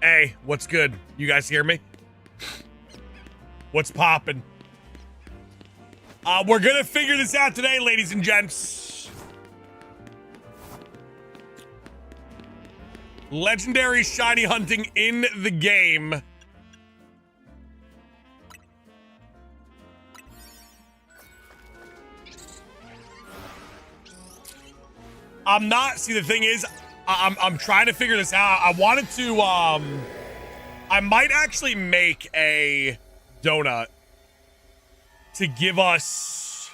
Hey, what's good? You guys hear me? What's poppin'? We're gonna figure this out today, ladies and gents. Legendary shiny hunting in the game. I'm not, see the thing is, I'm trying to figure this out. I wanted to, I might actually make a donut to give us,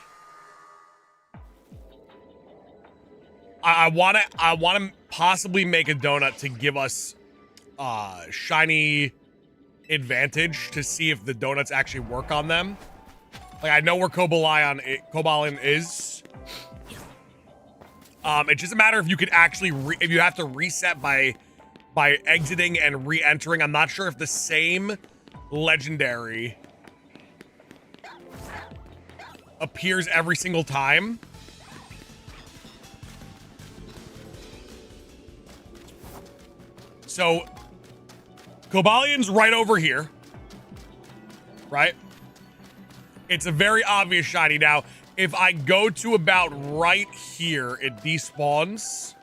I want to possibly make a donut to give us shiny advantage to see if the donuts actually work on them. Like, I know where Cobalion is. It's just a matter if you could actually, if you have to reset by exiting and re-entering. I'm not sure if the same legendary appears every single time. So, Cobalion's right over here, right? It's a very obvious shiny. Now, if I go to about right here, it despawns.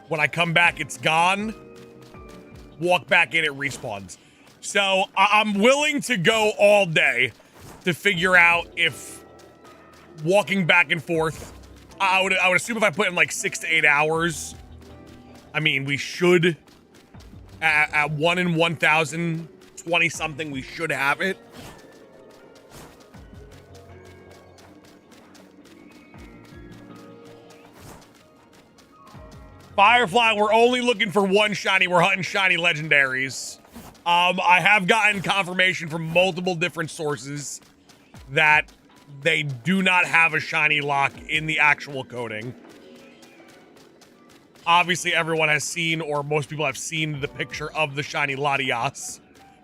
When I come back, it's gone. Walk back in, it respawns. So I'm willing to go all day to figure out if walking back and forth, I would assume if I put in like 6 to 8 hours, I mean, we should, at 1 in 1,000, 20 something, we should have it. Firefly, we're only looking for one shiny. We're hunting shiny legendaries. I have gotten confirmation from multiple different sources that they do not have a shiny lock in the actual coding. Obviously, everyone has seen, or most people have seen, the picture of the shiny Latias.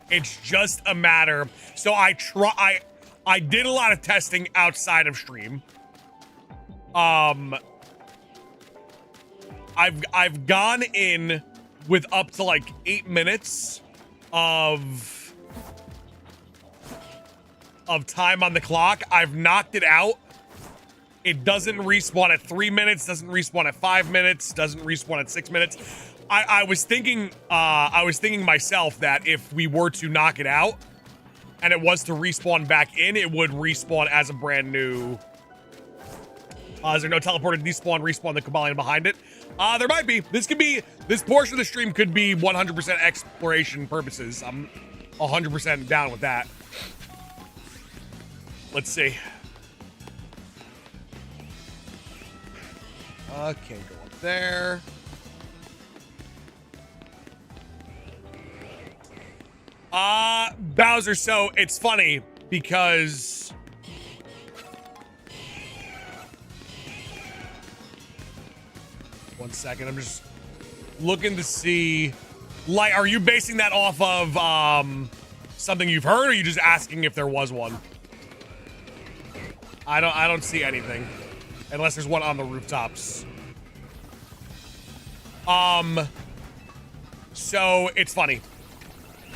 It's just a matter. So I did a lot of testing outside of stream. I've gone in with up to like 8 minutes of time on the clock. I've knocked it out. It doesn't respawn at 3 minutes, doesn't respawn at 5 minutes, doesn't respawn at 6 minutes. I was thinking myself that if we were to knock it out and it was to respawn back in, it would respawn as a brand new. Is there no teleporter to despawn, respawn the Cobalion behind it? There might be. This portion of the stream could be 100% exploration purposes. I'm 100% down with that. Let's see. Okay, go up there. Bowser, so it's funny because one second, I'm just looking to see, like, are you basing that off of something you've heard, or are you just asking if there was one? I don't see anything. Unless there's one on the rooftops. So it's funny.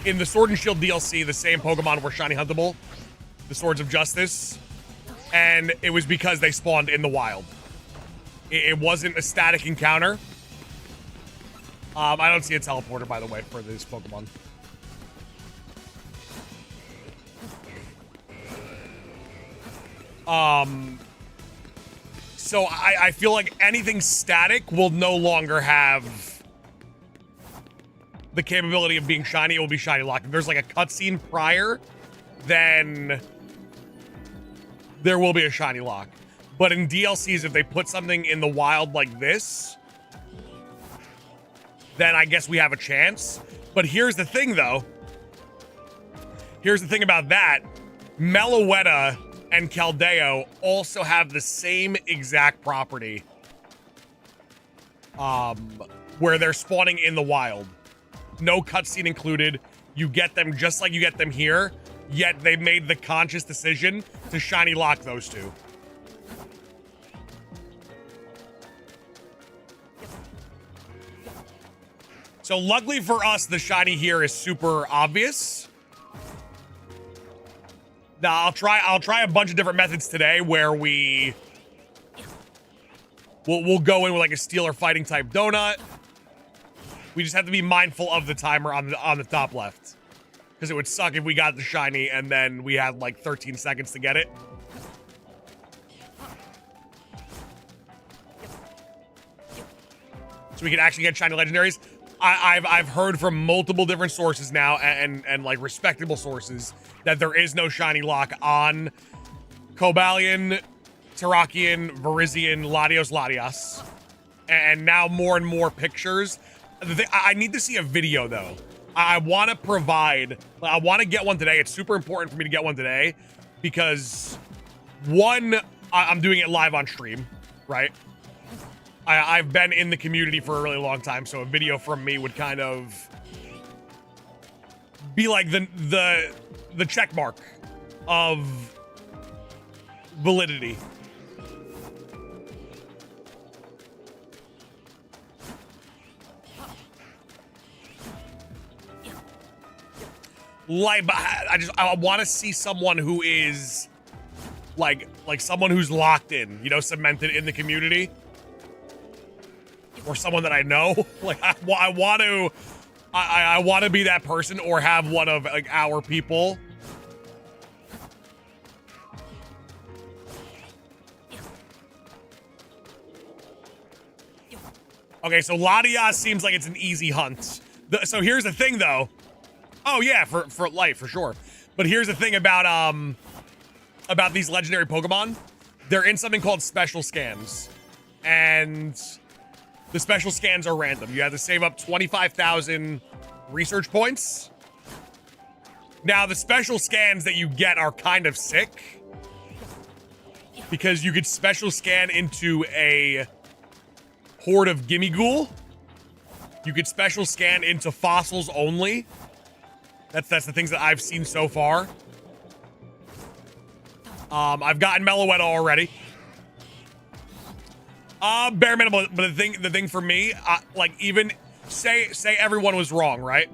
In the Sword and Shield DLC, the same Pokemon were shiny huntable, the Swords of Justice, and it was because they spawned in the wild. It wasn't a static encounter. I don't see a teleporter, by the way, for this Pokemon. So I feel like anything static will no longer have the capability of being shiny. It will be shiny locked. If there's like a cutscene prior, then there will be a shiny lock. But in DLCs, if they put something in the wild like this, then I guess we have a chance. But here's the thing, though. Here's the thing about that. Meloetta and Caldeo also have the same exact property where they're spawning in the wild. No cutscene included. You get them just like you get them here, yet they made the conscious decision to shiny lock those two. So luckily for us, the shiny here is super obvious. Now I'll try a bunch of different methods today where we'll go in with like a steel or fighting type donut. We just have to be mindful of the timer on the top left, because it would suck if we got the shiny and then we had like 13 seconds to get it. So we can actually get shiny legendaries. I've heard from multiple different sources now and like respectable sources that there is no shiny lock on Cobalion, Terrakion, Virizion, Latios, Latias. And now more and more pictures. I need to see a video though. I want to get one today. It's super important for me to get one today because one, I'm doing it live on stream, right? I've been in the community for a really long time, so a video from me would kind of be like the check mark of validity. Like, but I want to see someone who is like someone who's locked in, you know, cemented in the community. Or someone that I know. Like I want to be that person, or have one of like our people. Okay, so Latias seems like it's an easy hunt. So here's the thing though. Oh yeah, for life for sure. But here's the thing about these legendary Pokemon. They're in something called special scans. And the special scans are random. You have to save up 25,000 research points. Now, the special scans that you get are kind of sick, because you could special scan into a horde of Gimmighoul. You could special scan into fossils only. That's the things that I've seen so far. I've gotten Meloetta already. Bare minimum, but the thing for me, like, even say everyone was wrong, right?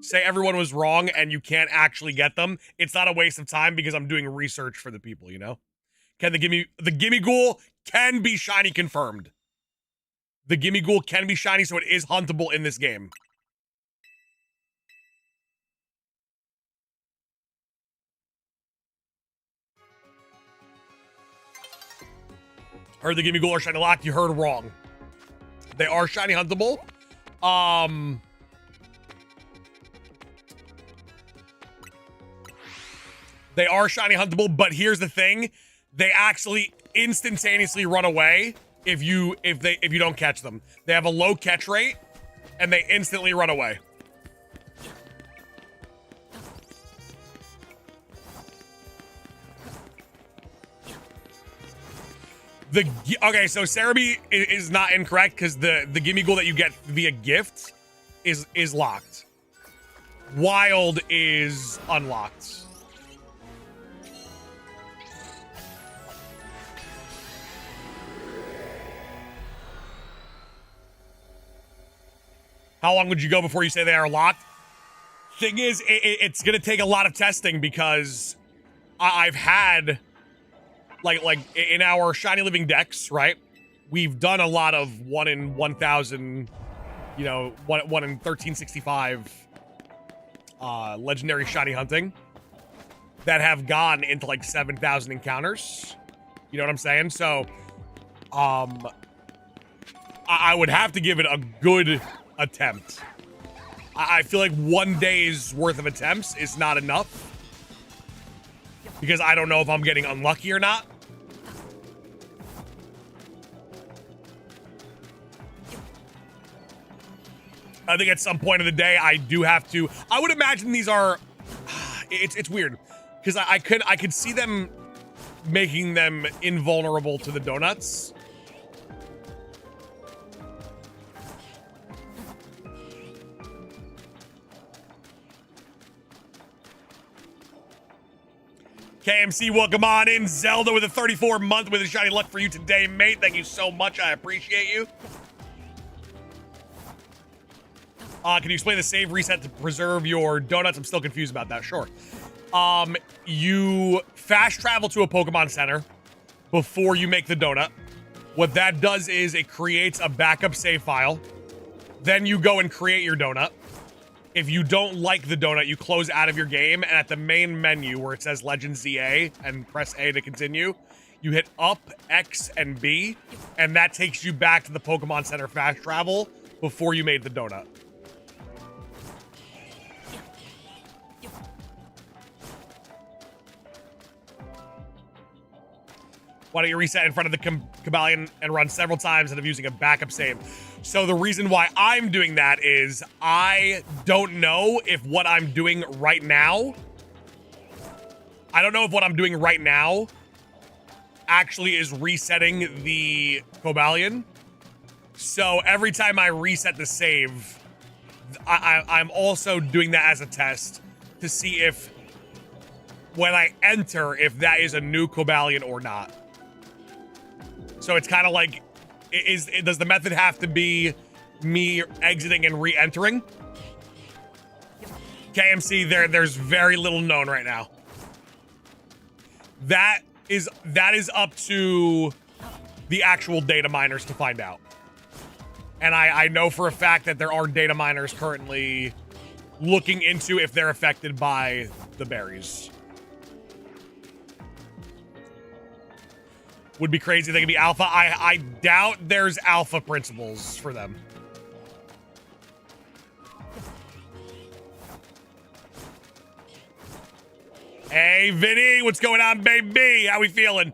Say everyone was wrong and you can't actually get them. It's not a waste of time because I'm doing research for the people, you know? The Gimmighoul can be shiny confirmed. The Gimmighoul can be shiny, so it is huntable in this game. Heard the Gimmighoul are shiny locked. You heard wrong. They are shiny huntable. They are shiny huntable, but here's the thing. They actually instantaneously run away if you don't catch them. They have a low catch rate and they instantly run away. Okay, so Cerebi is not incorrect because the Gimmighoul that you get via gift is locked. Wild is unlocked. How long would you go before you say they are locked? Thing is, it's gonna take a lot of testing because I've had like in our Shiny Living decks, right? We've done a lot of 1 in 1,000, you know, 1 in 1365 legendary shiny hunting that have gone into like 7,000 encounters. You know what I'm saying? So I would have to give it a good attempt. I feel like 1 day's worth of attempts is not enough, because I don't know if I'm getting unlucky or not. I think at some point of the day, I do have to. I would imagine these are. It's weird, because I could see them making them invulnerable to the donuts. KMC, welcome on in. Zelda with a 34-month with a shiny luck for you today, mate. Thank you so much. I appreciate you. Can you explain the save reset to preserve your donuts? I'm still confused about that. Sure. You fast travel to a Pokemon Center before you make the donut. What that does is it creates a backup save file. Then you go and create your donut. If you don't like the donut, you close out of your game, and at the main menu where it says Legend ZA and press A to continue, you hit up, X, and B, and that takes you back to the Pokemon Center fast travel before you made the donut. Why don't you reset in front of the Cobalion and run several times instead of using a backup save? So the reason why I'm doing that is I don't know if what I'm doing right now, actually is resetting the Cobalion. So every time I reset the save, I'm also doing that as a test to see if when I enter, if that is a new Cobalion or not. So it's kind of like, does the method have to be me exiting and re-entering? KMC, there's very little known right now. That is up to the actual data miners to find out. And I know for a fact that there are data miners currently looking into if they're affected by the berries. Would be crazy if they could be alpha. I doubt there's alpha principles for them. Hey, Vinny, what's going on, baby? How we feeling?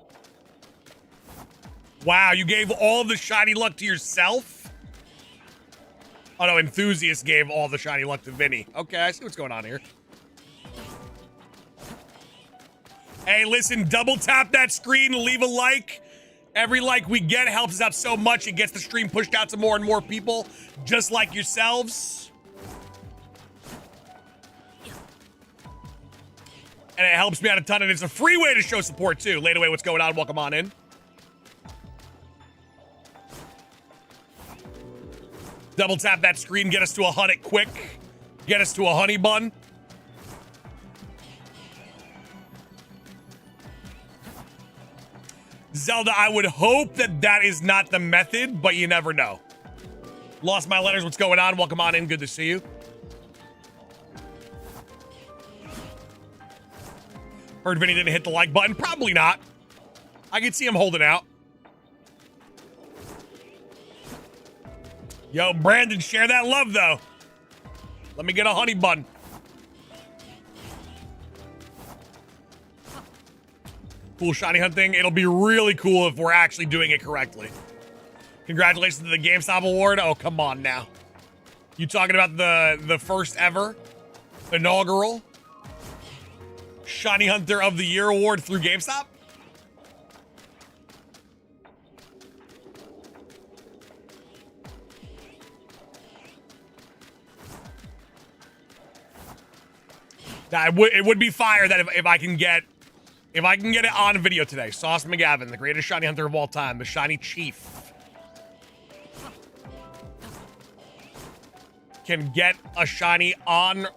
Wow, you gave all the shiny luck to yourself? Oh, no, Enthusiast gave all the shiny luck to Vinny. Okay, I see what's going on here. Hey, listen, double tap that screen, leave a like. Every like we get helps us out so much. It gets the stream pushed out to more and more people, just like yourselves. And it helps me out a ton, and it's a free way to show support, too. Late away, what's going on? Welcome on in. Double tap that screen, get us to 100 quick. Get us to a honey bun. Zelda, I would hope that that is not the method, but you never know. Lost my letters, what's going on? Welcome on in, good to see you. Heard Vinny didn't hit the like button. Probably not. I can see him holding out. Yo, Brandon, share that love, though. Let me get a honey bun. Cool shiny hunting. It'll be really cool if we're actually doing it correctly. Congratulations to the GameStop award. Oh, come on now. You talking about the first ever inaugural Shiny Hunter of the Year award through GameStop? It would be fire that if I can get it on video today. Sauce McGavin, the greatest shiny hunter of all time, the shiny chief, can get a shiny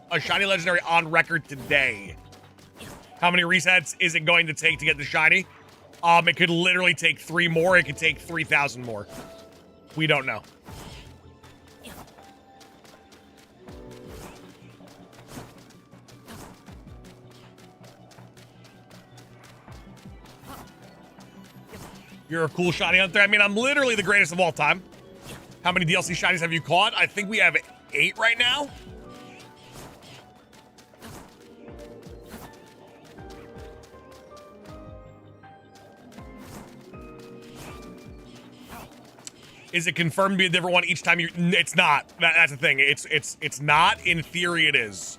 legendary on record today. How many resets is it going to take to get the shiny? It could literally take 3 more. It could take 3,000 more. We don't know. You're a cool shiny hunter. I mean, I'm literally the greatest of all time. How many DLC shinies have you caught? I think we have 8 right now. Is it confirmed to be a different one each time you? It's not. That's the thing. It's not. In theory, it is.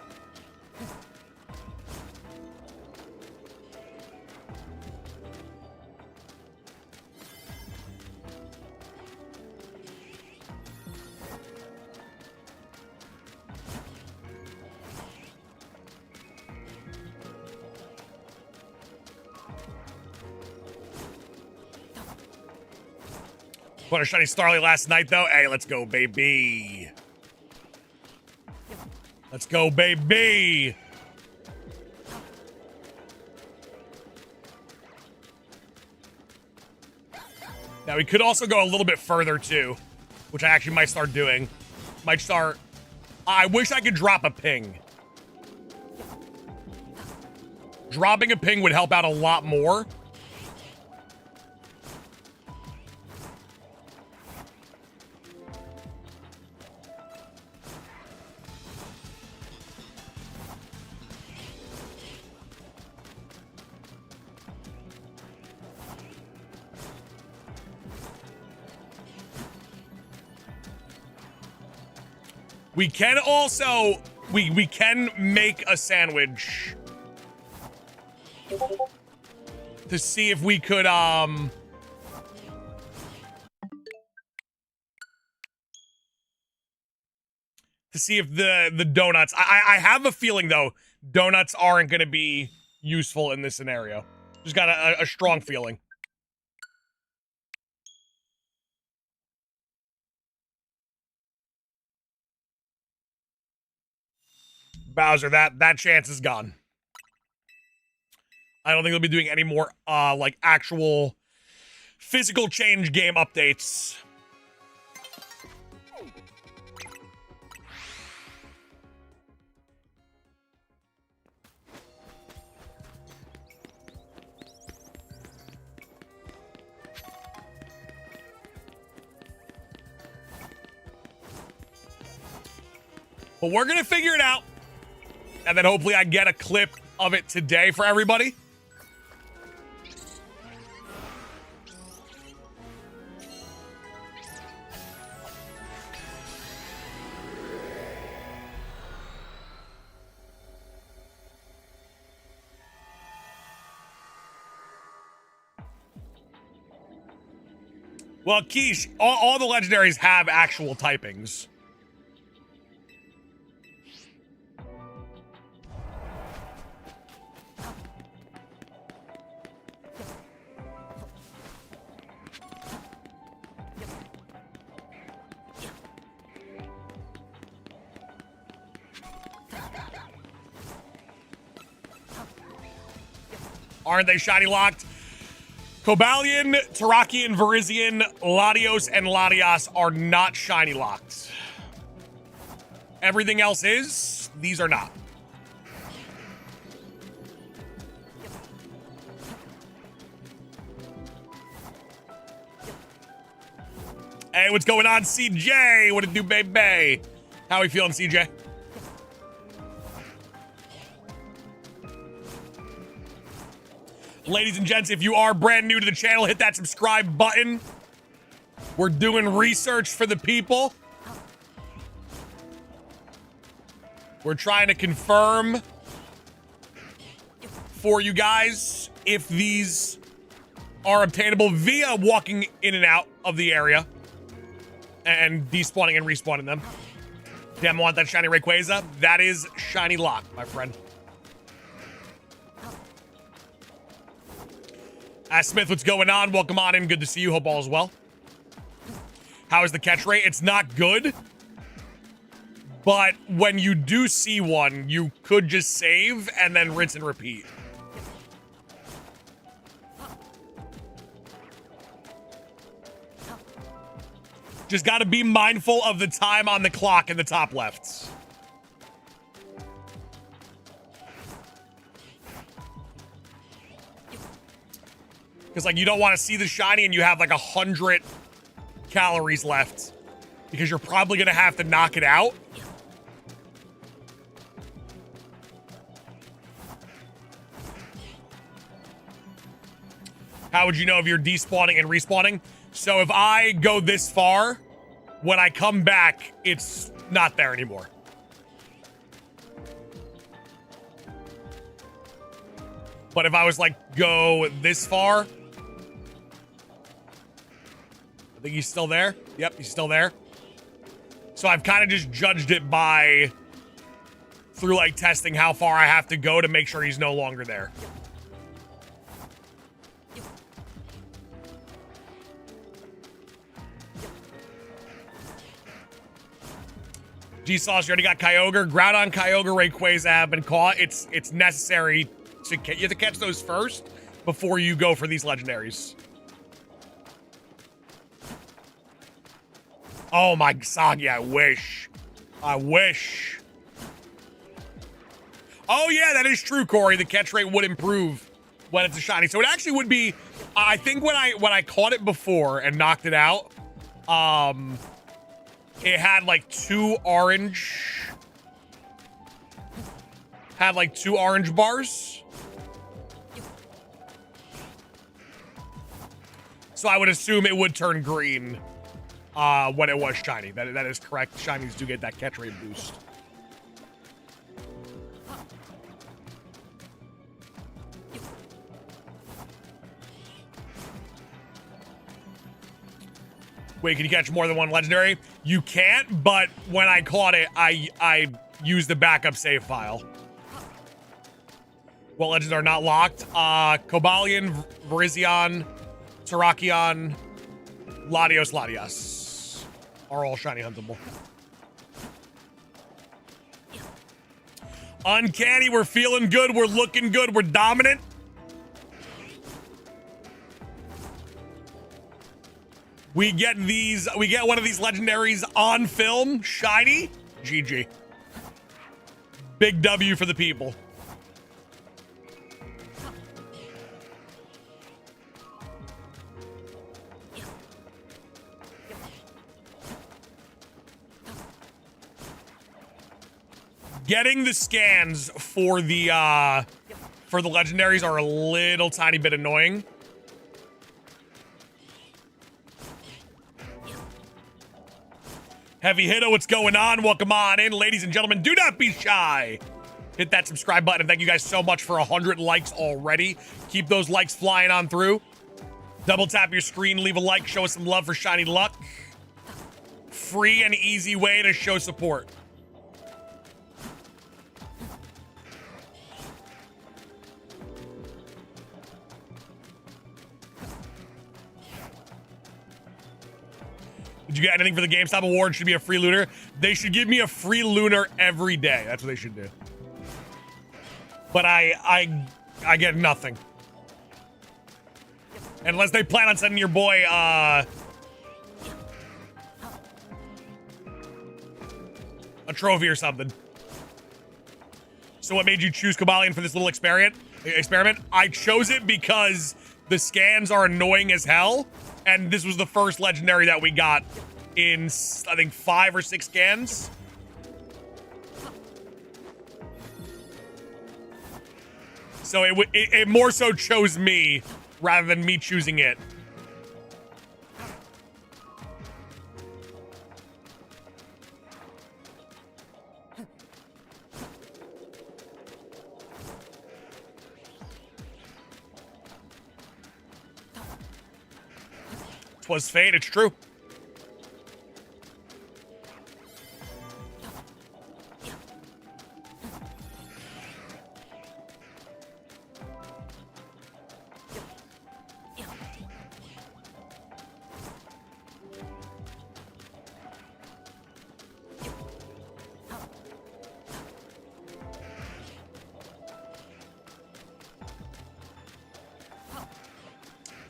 Put a shiny Starly last night, though. Hey, let's go, baby. Let's go, baby. Now, we could also go a little bit further, too, which I actually might start doing. Might start... I wish I could drop a ping. Dropping a ping would help out a lot more. We can also, we can make a sandwich to see if we could, to see if the donuts, I have a feeling though, donuts aren't going to be useful in this scenario. Just got a strong feeling. Bowser, that chance is gone. I don't think they'll be doing any more, like, actual physical change game updates. But we're gonna figure it out. And then hopefully I get a clip of it today for everybody. Well, Quiche, all the legendaries have actual typings. Aren't they shiny locked? Cobalion, Terrakion, Virizion, Latios, and Latias are not shiny locked. Everything else is. These are not. Hey, what's going on, CJ? What it do, baby? How we feeling, CJ? Ladies and gents, if you are brand new to the channel, hit that subscribe button. We're doing research for the people. We're trying to confirm for you guys if these are obtainable via walking in and out of the area and despawning and respawning them. Damn, I want that shiny Rayquaza. That is shiny lock, my friend. Smith, what's going on? Welcome on in. Good to see you. Hope all is well. How is the catch rate? It's not good. But when you do see one, you could just save and then rinse and repeat. Just got to be mindful of the time on the clock in the top left. Because, like, you don't want to see the shiny and you have, like, 100 calories left. Because you're probably going to have to knock it out. How would you know if you're despawning and respawning? So if I go this far, when I come back, it's not there anymore. But if I was, like, go this far... I think he's still there. Yep, he's still there. So I've kind of just judged it by... through, like, testing how far I have to go to make sure he's no longer there. G-Sauce, you already got Kyogre. Groudon, Kyogre, Rayquaza have been caught. It's necessary to you have to catch those first before you go for these legendaries. Oh my Soggy, I wish. I wish. Oh yeah, that is true, Corey. The catch rate would improve when it's a shiny. So it actually would be, I think when I caught it before and knocked it out, it had like two orange bars. So I would assume it would turn green when it was shiny. That is correct. Shinies do get that catch rate boost. Wait, can you catch more than one legendary? You can't, but when I caught it, I used the backup save file. What legends are not locked? Cobalion, Virizion, Terrakion, Latios are all shiny huntable. Uncanny, we're feeling good, we're looking good, we're dominant. We get one of these legendaries on film, shiny, GG. Big W for the people. Getting the scans for the legendaries are a little tiny bit annoying. Heavy Hitter, what's going on? Welcome on in, ladies and gentlemen. Do not be shy. Hit that subscribe button. And thank you guys so much for 100 likes already. Keep those likes flying on through. Double tap your screen, leave a like, show us some love for Shiny Luck. Free and easy way to show support. Did you get anything for the GameStop award? Should be a free lunar. They should give me a free lunar every day. That's what they should do. But I get nothing. Unless they plan on sending your boy a trophy or something. So what made you choose Cobalion for this little experiment? I chose it because the scans are annoying as hell. And this was the first legendary that we got in, I think, 5 or 6 scans. So it more so chose me rather than me choosing it. Was fate, it's true.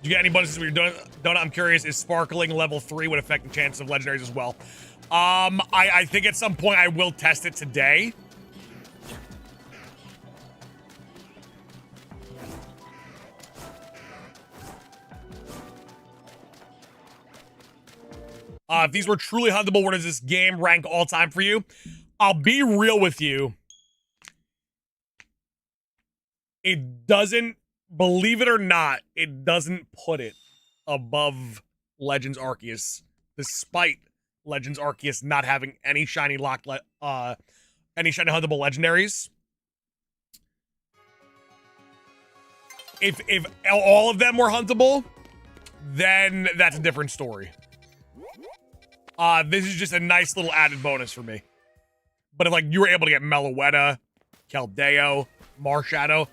You get any bonuses when you're doing I'm curious, is sparkling level 3 would affect the chances of legendaries as well? I think at some point I will test it today. If these were truly huntable, where does this game rank all time for you? I'll be real with you. It doesn't, believe it or not, it doesn't put it above Legends Arceus, despite Legends Arceus not having any shiny locked, any shiny huntable legendaries. If all of them were huntable, then that's a different story. This is just a nice little added bonus for me. But if, like, you were able to get Meloetta, Keldeo, Marshadow,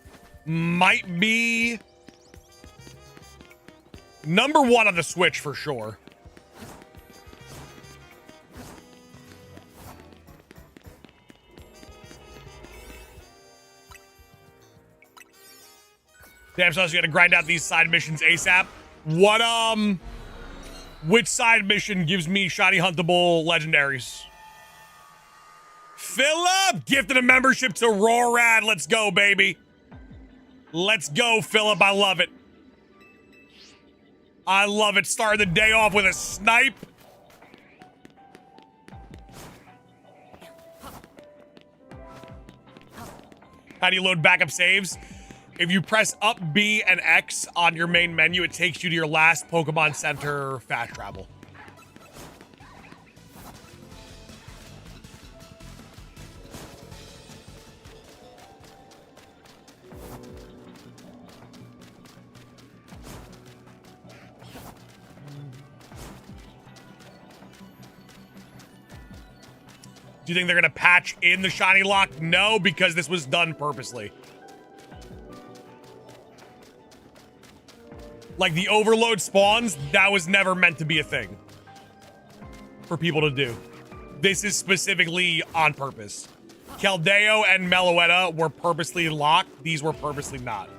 might be number 1 on the Switch for sure. Damn, so I was gonna grind out these side missions ASAP. What, which side mission gives me shiny huntable legendaries? Philip, gifted a membership to Rorad. Let's go, baby. Let's go, Philip. I love it. I love it. Starting the day off with a snipe. How do you load backup saves? If you press up B and X on your main menu, it takes you to your last Pokemon Center fast travel. Do you think they're going to patch in the shiny lock? No, because this was done purposely. Like the overload spawns, that was never meant to be a thing for people to do. This is specifically on purpose. Keldeo and Meloetta were purposely locked. These were purposely not.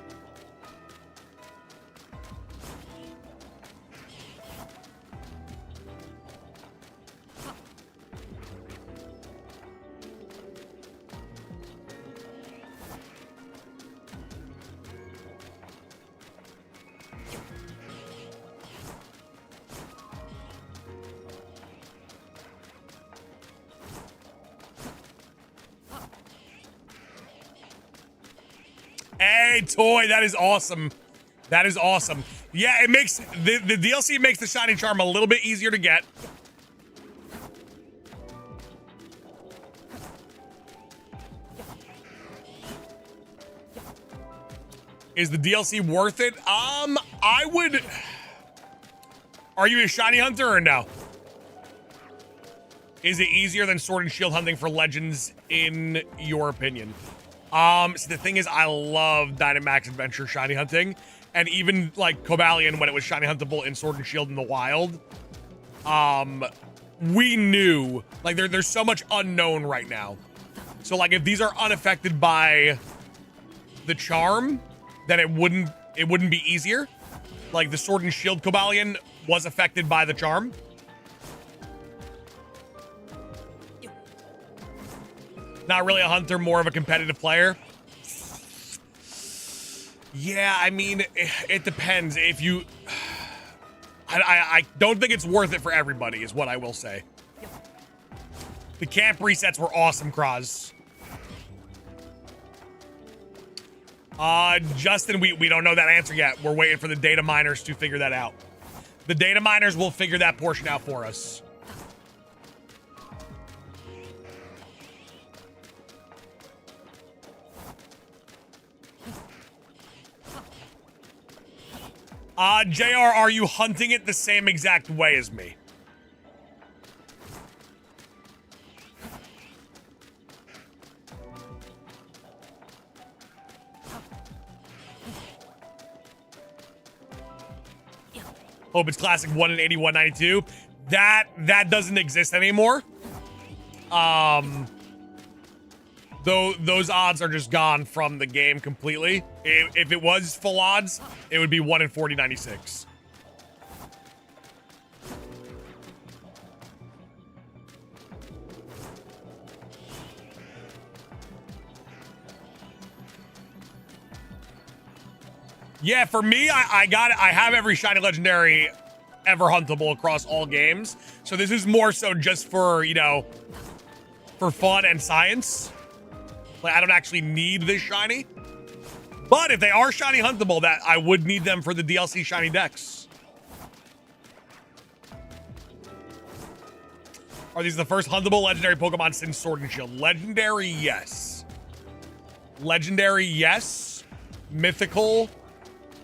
Hey, Toy, that is awesome. That is awesome. Yeah, it makes the DLC makes the shiny charm a little bit easier to get. Is the DLC worth it? I would. Are you a shiny hunter or no? Is it easier than Sword and Shield hunting for legends in your opinion? So the thing is, I love Dynamax Adventure shiny hunting, and even like Cobalion when it was shiny huntable in Sword and Shield in the wild. We knew like there's so much unknown right now. So like if these are unaffected by the charm, then it wouldn't be easier. Like the Sword and Shield Cobalion was affected by the charm. Not really a hunter, more of a competitive player. Yeah, I mean, it depends. If you... I don't think it's worth it for everybody, is what I will say. The camp resets were awesome, Kraz. Justin, we don't know that answer yet. We're waiting for the data miners to figure that out. The data miners will figure that portion out for us. JR, are you hunting it the same exact way as me? Hope it's classic 1 in 8192. That doesn't exist anymore. Though those odds are just gone from the game completely. If it was full odds, it would be 1 in 4096. Yeah, for me, I got it. I have every shiny legendary ever huntable across all games. So this is more so just for, you know, for fun and science. Like, I don't actually need this shiny. But if they are shiny huntable, that I would need them for the DLC shiny decks. Are these the first huntable legendary Pokemon since Sword and Shield? Legendary, yes. Legendary, yes. Mythical.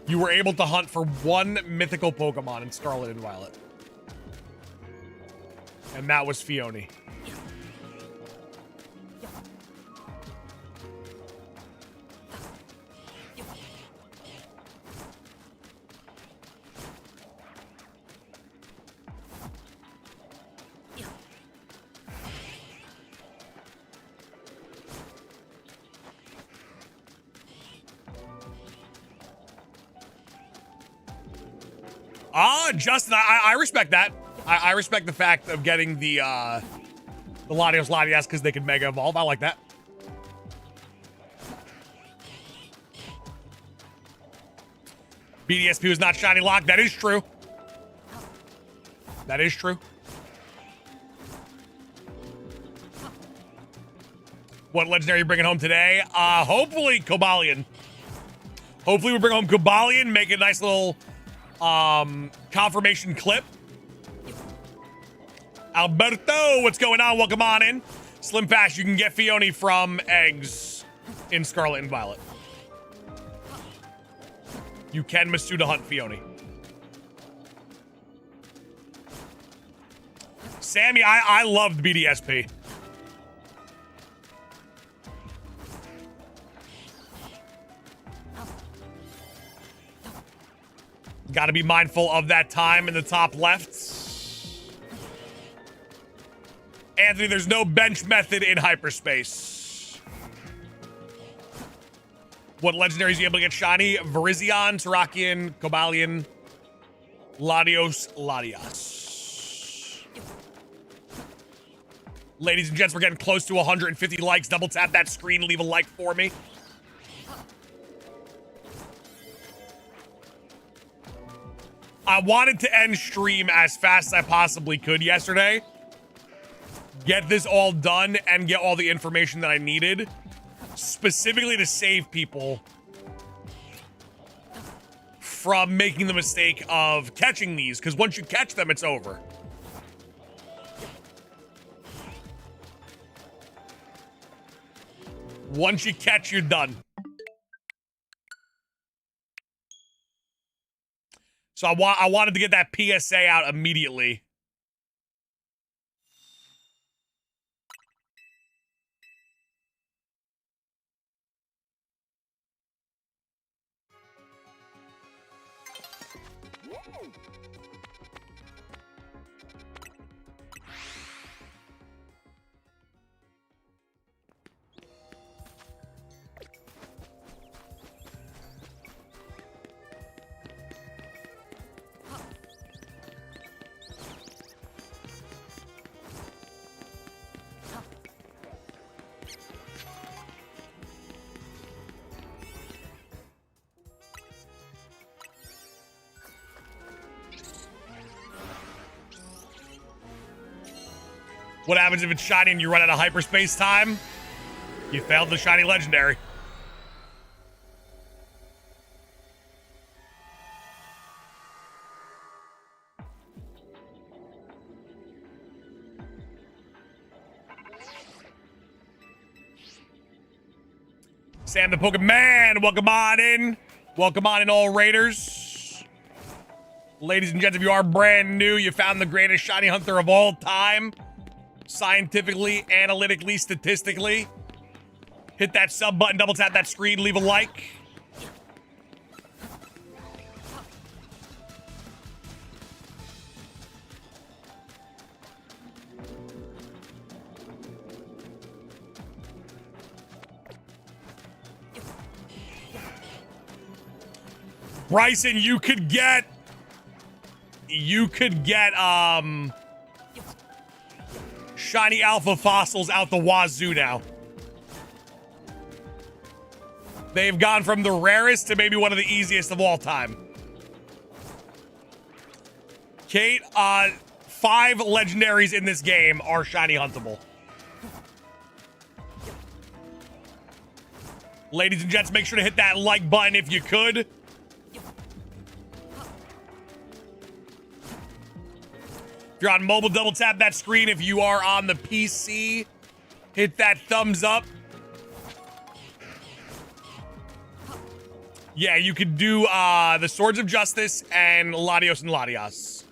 You were able to hunt for one mythical Pokemon in Scarlet and Violet. And that was Fione. Justin, I respect that. I respect the fact of getting the Latios Latias because they could Mega Evolve. I like that. BDSP was not shiny lock. That is true. That is true. What legendary are you bringing home today? Hopefully Cobalion. Hopefully we bring home Cobalion, make a nice little confirmation clip. Alberto, what's going on? Welcome on in. Slim Fast, you can get Fione from eggs in Scarlet and Violet. You can Masuda hunt Fione. Sammy, I loved BDSP. Got to be mindful of that time in the top left. Anthony, there's no bench method in hyperspace. What legendaries are you able to get shiny? Virizion, Terrakion, Cobalion, Latios, Latias. Ladies and gents, we're getting close to 150 likes. Double tap that screen, leave a like for me. I wanted to end stream as fast as I possibly could yesterday. Get this all done and get all the information that I needed. Specifically to save people from making the mistake of catching these. Because once you catch them, it's over. Once you catch, you're done. So I wanted to get that PSA out immediately. What happens if it's shiny and you run out of hyperspace time? You failed the shiny legendary. Sam the Pokemon, welcome on in. Welcome on in, all Raiders. Ladies and gents, if you are brand new, you found the greatest shiny hunter of all time. Scientifically, analytically, statistically. Hit that sub button, double tap that screen, leave a like. Bryson, you could get shiny alpha fossils out the wazoo now. They've gone from the rarest to maybe one of the easiest of all time. Kate, 5 legendaries in this game are shiny huntable. Ladies and gents, make sure to hit that like button if you could. If you're on mobile, double tap that screen. If you are on the PC, hit that thumbs up. Yeah, you could do the Swords of Justice and Latios and Latias.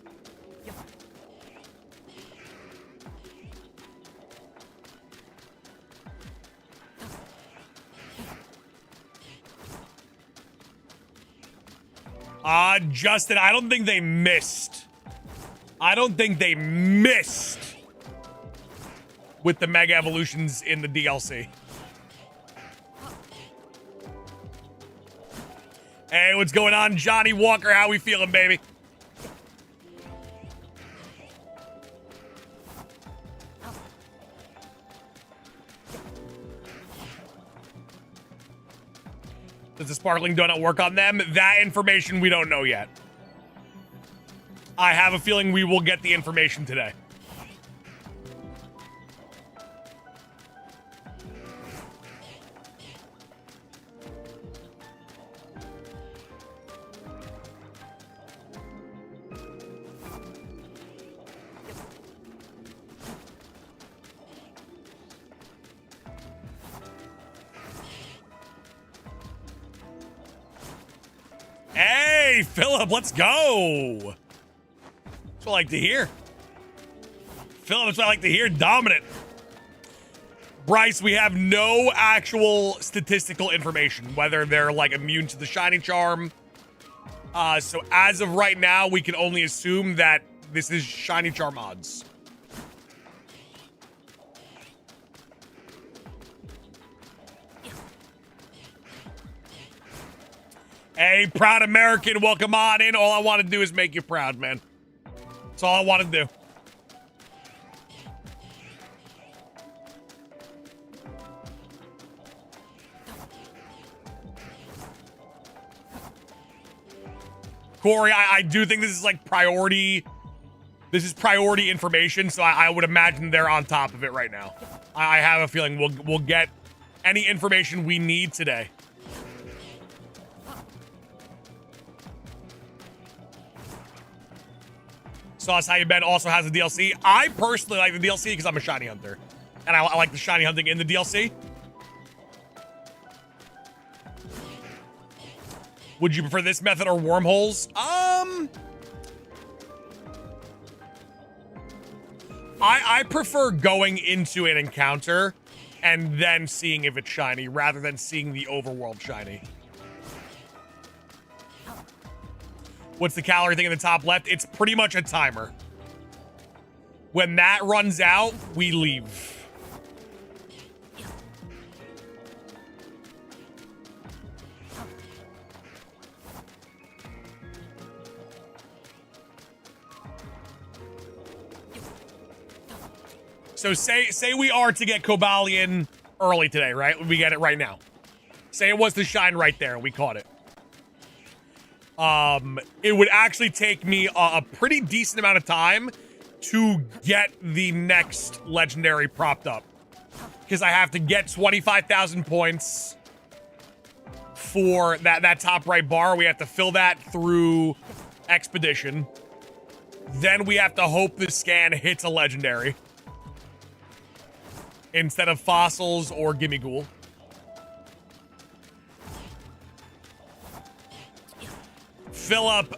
Justin, I don't think they missed. I don't think they missed with the Mega Evolutions in the DLC. Hey, what's going on, Johnny Walker? How we feeling, baby? Does the sparkling donut work on them? That information we don't know yet. I have a feeling we will get the information today. Hey, Philip, let's go. That's what I like to hear. Philip, that's what I like to hear. Dominant. Bryce, we have no actual statistical information, whether they're like immune to the shiny charm. So as of right now, we can only assume that this is shiny charm odds. Hey, proud American, welcome on in. All I want to do is make you proud, man. That's all I want to do. Corey, I do think this is like priority. This is priority information, so I would imagine they're on top of it right now. I have a feeling we'll get any information we need today. Sauce, how you been? Also has a DLC. I personally like the DLC because I'm a shiny hunter. And I like the shiny hunting in the DLC. Would you prefer this method or wormholes? I prefer going into an encounter and then seeing if it's shiny rather than seeing the overworld shiny. What's the calorie thing in the top left? It's pretty much a timer. When that runs out, we leave. So say we are to get Cobalion early today, right? We get it right now. Say it was to shine right there. We caught it. It would actually take me a pretty decent amount of time to get the next legendary propped up. Because I have to get 25,000 points for that top right bar. We have to fill that through Expedition. Then we have to hope the scan hits a legendary instead of fossils or Gimme Ghoul. Fill up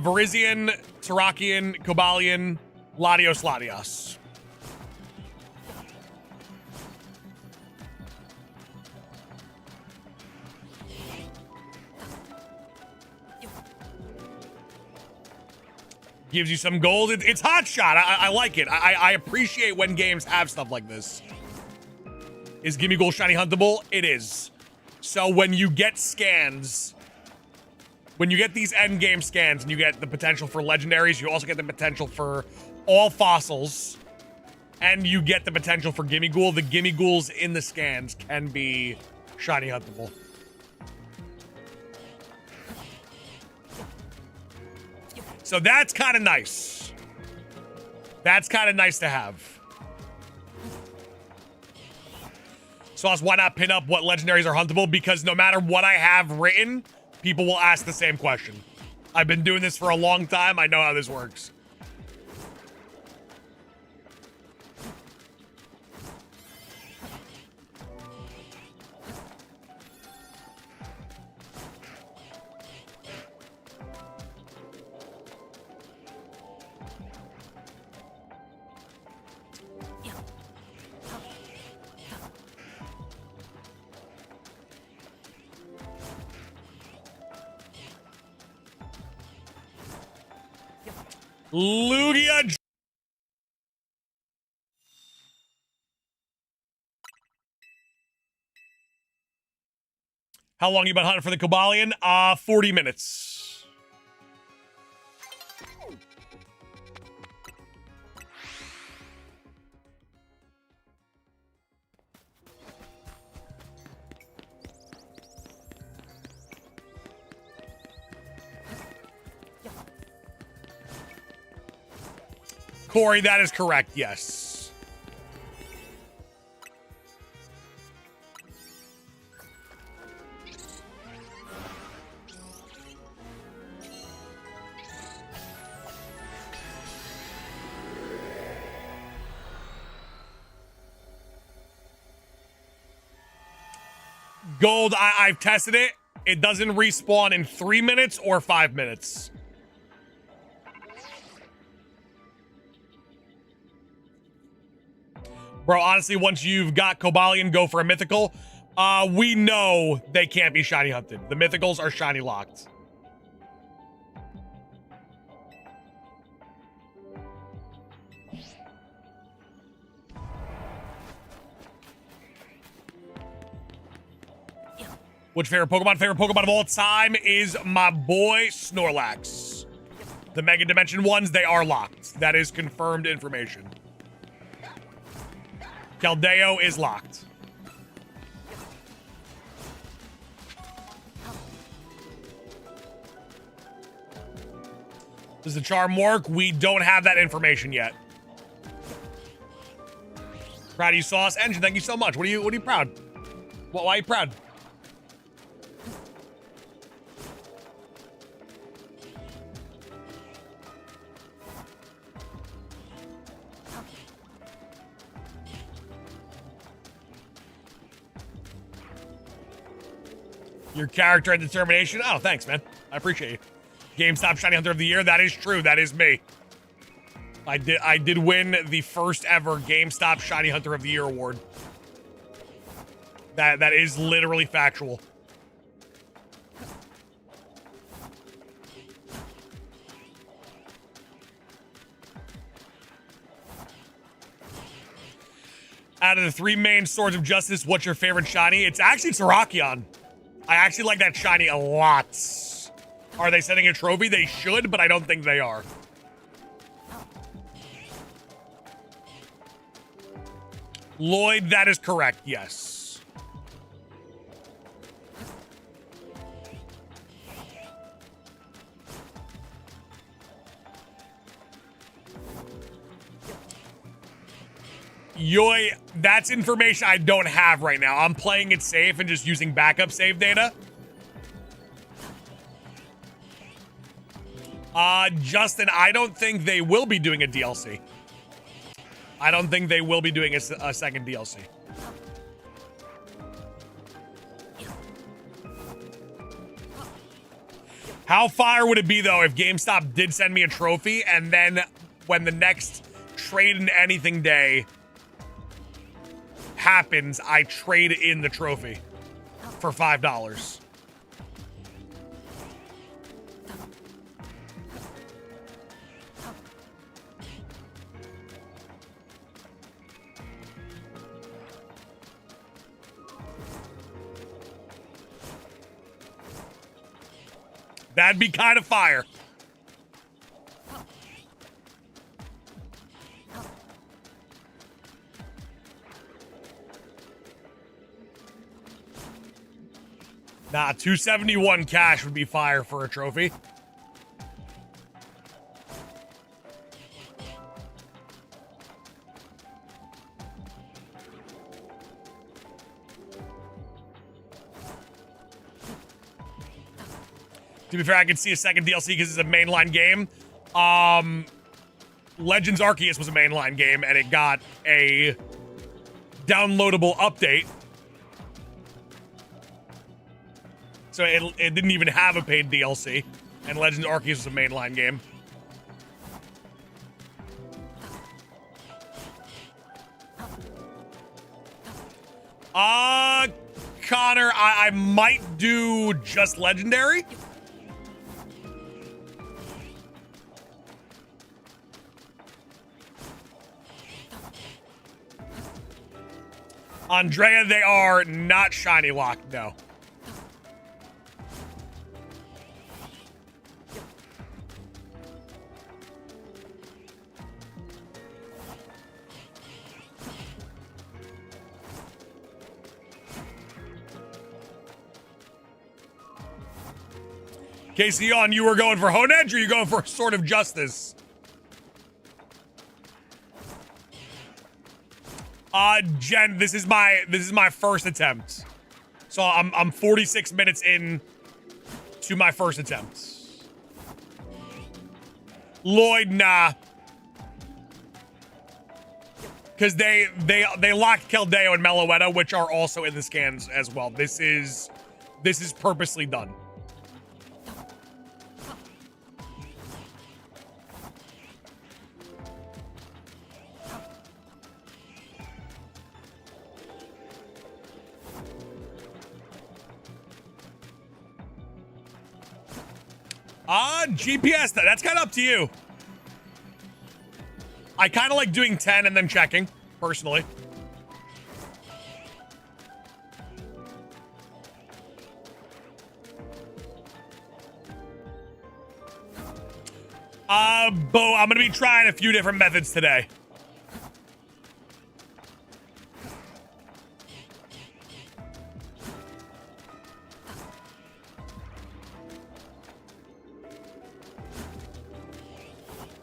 Virizion, Terrakion, Cobalion, Latios. Gives you some gold. It's hot shot. I like it. I appreciate when games have stuff like this. Is Gimme Ghoul shiny huntable? It is. So when you get scans, when you get these end game scans and you get the potential for legendaries, you also get the potential for all fossils, and you get the potential for Gimme Ghoul. The Gimme Ghouls in the scans can be shiny huntable. So that's kind of nice. That's kind of nice to have. Sauce, why not pin up what legendaries are huntable? Because no matter what I have written, people will ask the same question. I've been doing this for a long time. I know how this works. Lugia. How long you been hunting for the Cobalion? 40 minutes. Corey, that is correct, yes. Gold, I've tested it. It doesn't respawn in 3 minutes or 5 minutes. Bro, honestly, once you've got Cobalion, go for a mythical. We know they can't be shiny hunted. The mythicals are shiny locked. Which favorite Pokemon? Favorite Pokemon of all time is my boy Snorlax. The Mega Dimension ones, they are locked. That is confirmed information. Keldeo is locked. Does the charm work? We don't have that information yet. Proud of you, Sauce Engine. Thank you so much. What are you proud? Why are you proud? Your character and determination. Oh, thanks, man. I appreciate you. GameStop Shiny Hunter of the Year. That is true. That is me. I did win the first ever GameStop Shiny Hunter of the Year award. That is literally factual. Out of the 3 main Swords of Justice, what's your favorite shiny? It's actually Terrakion. I actually like that shiny a lot. Are they sending a trophy? They should, but I don't think they are. Lloyd, that is correct, yes. Yoy, that's information I don't have right now. I'm playing it safe and just using backup save data. Justin, I don't think they will be doing a DLC. I don't think they will be doing a second DLC. How fire would it be, though, if GameStop did send me a trophy, and then when the next trade in anything day happens, I trade in the trophy for $5. That'd be kind of fire. Nah, 271 cash would be fire for a trophy. To be fair, I could see a second DLC because it's a mainline game. Legends Arceus was a mainline game, and it got a downloadable update. So it didn't even have a paid DLC, and Legends Arceus was a mainline game. Connor, I might do just Legendary. Andrea, they are not shiny locked, no. Casey, you were going for Honedge, or you going for Sword of Justice? Jen, this is my first attempt. So I'm 46 minutes in to my first attempt. Lloyd, nah. Because they locked Keldeo and Meloetta, which are also in the scans as well. This is purposely done. GPS, that's kind of up to you. I kind of like doing 10 and then checking, personally. Bo, I'm gonna be trying a few different methods today.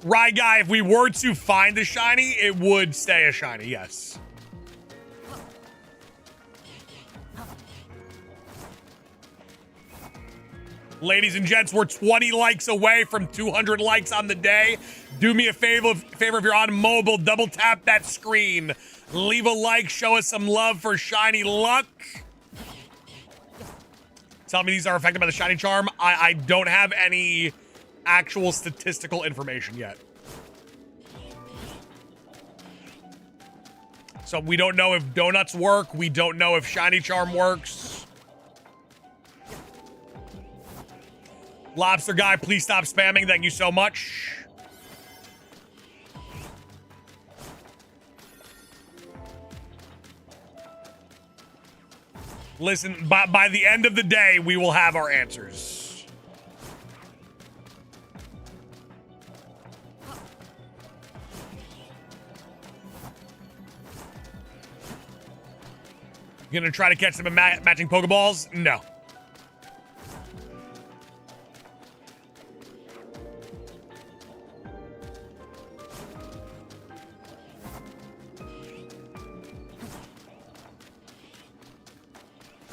Right, guy, if we were to find a shiny, it would stay a shiny, yes. Ladies and gents, we're 20 likes away from 200 likes on the day. Do me a favor if you're on mobile, double tap that screen. Leave a like, show us some love for shiny luck. Tell me these are affected by the shiny charm. I don't have any actual statistical information yet. So we don't know if donuts work. We don't know if shiny charm works. Lobster guy, please stop spamming. Thank you so much. Listen, by the end of the day, we will have our answers. You gonna try to catch them in matching Pokeballs? No.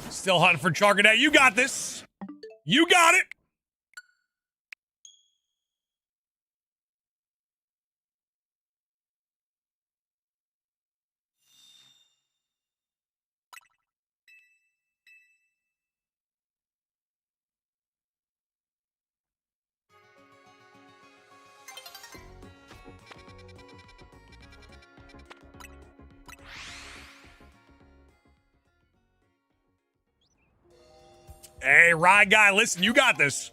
Still hunting for Charcadet. You got this. You got it. Hey, Ride Guy, listen, you got this.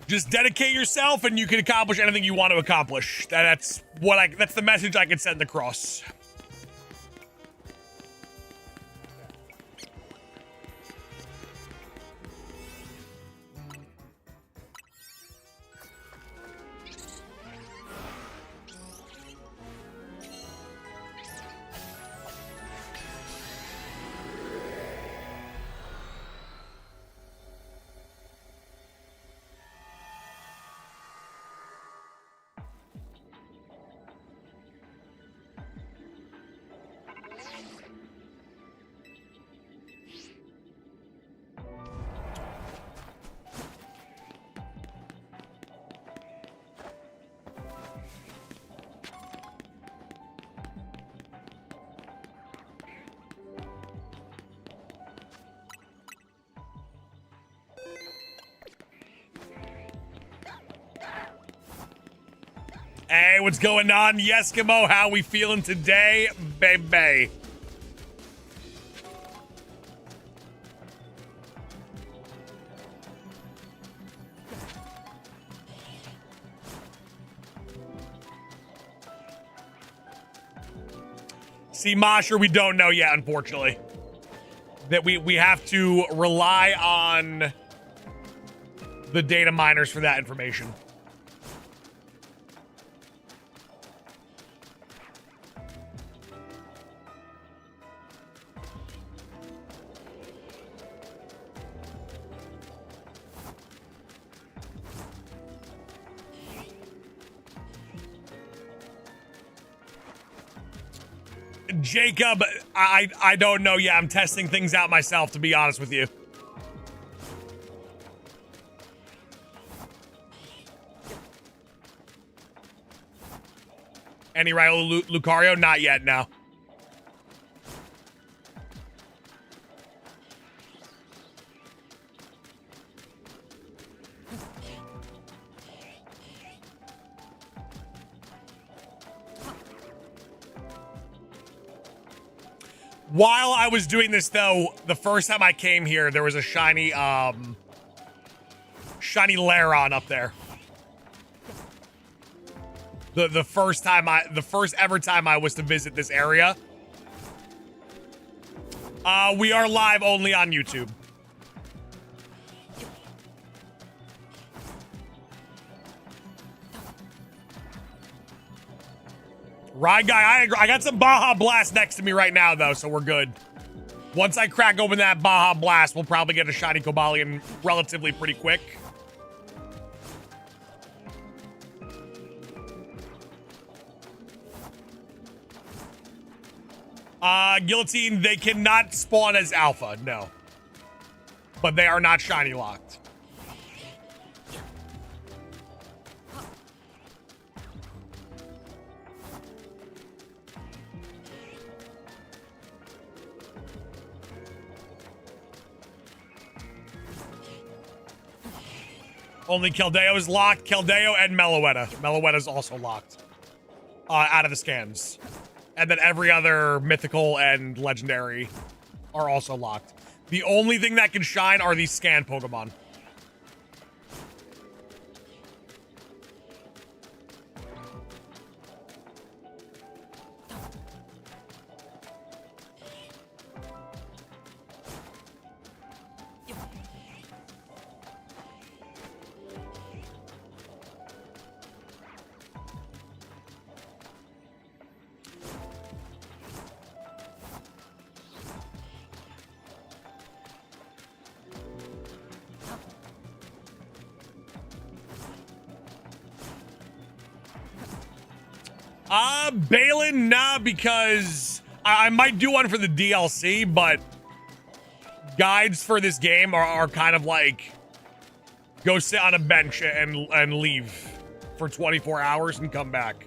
Just dedicate yourself and you can accomplish anything you want to accomplish. That's the message I can send across. Hey, what's going on, Yeskimo? How we feeling today, baby? See, Mosher, we don't know yet, unfortunately. That we have to rely on the data miners for that information. Jacob, I don't know. Yeah, I'm testing things out myself, to be honest with you. Any Raul Lucario? Not yet, no. While I was doing this, though, the first time I came here, there was a shiny Lairon up there. The first ever time I was to visit this area. We are live only on YouTube. Right, guy, I got some Baja Blast next to me right now, though, so we're good. Once I crack open that Baja Blast, we'll probably get a shiny Cobalion relatively pretty quick. Guillotine, they cannot spawn as alpha, no. But they are not shiny locked. Only Keldeo is locked. Keldeo and Meloetta. Meloetta is also locked. Out of the scans. And then every other mythical and legendary are also locked. The only thing that can shine are these scan Pokemon. Balin, nah, because I might do one for the DLC, but guides for this game are kind of like go sit on a bench and leave for 24 hours and come back.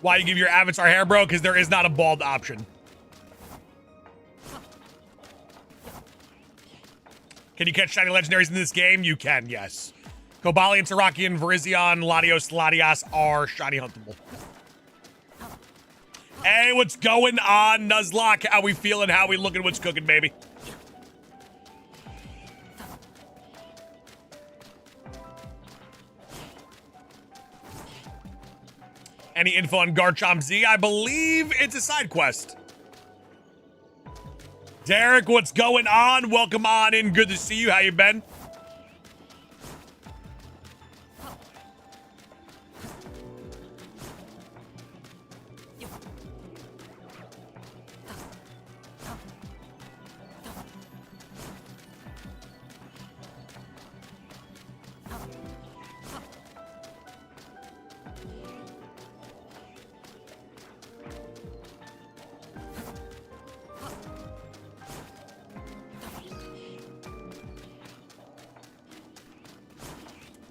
Why you give your avatar hair, bro? Because there is not a bald option. Can you catch shiny legendaries in this game? You can, yes. Cobalion, Terrakion, Virizion, Latios, Latias are shiny huntable. Hey, what's going on, Nuzlocke? How we feeling? How we looking? What's cooking, baby? Any info on Garchomp Z? I believe it's a side quest. Derek, what's going on? Welcome on in. Good to see you. How you been?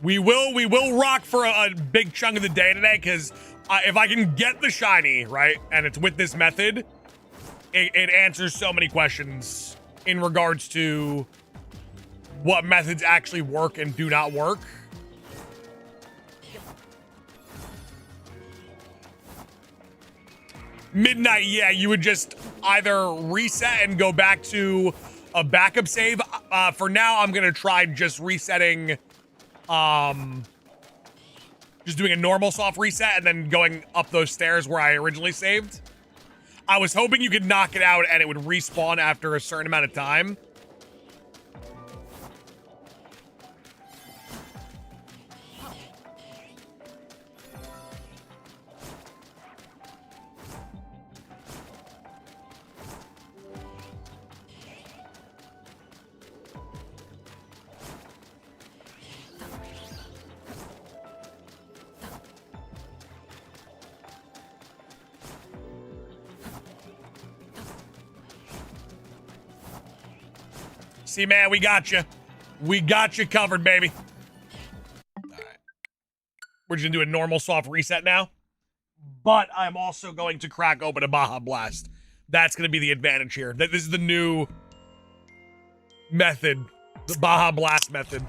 We will rock for a big chunk of the day today, because if I can get the shiny, right, and it's with this method, it answers so many questions in regards to what methods actually work and do not work. Midnight, yeah, you would just either reset and go back to a backup save. For now, I'm going to try just resetting... just doing a normal soft reset and then going up those stairs where I originally saved. I was hoping you could knock it out and it would respawn after a certain amount of time. See, man, we got you. We got you covered, baby. All right. We're just gonna do a normal soft reset now. But I'm also going to crack open a Baja Blast. That's gonna be the advantage here. This is the new method. The Baja Blast method.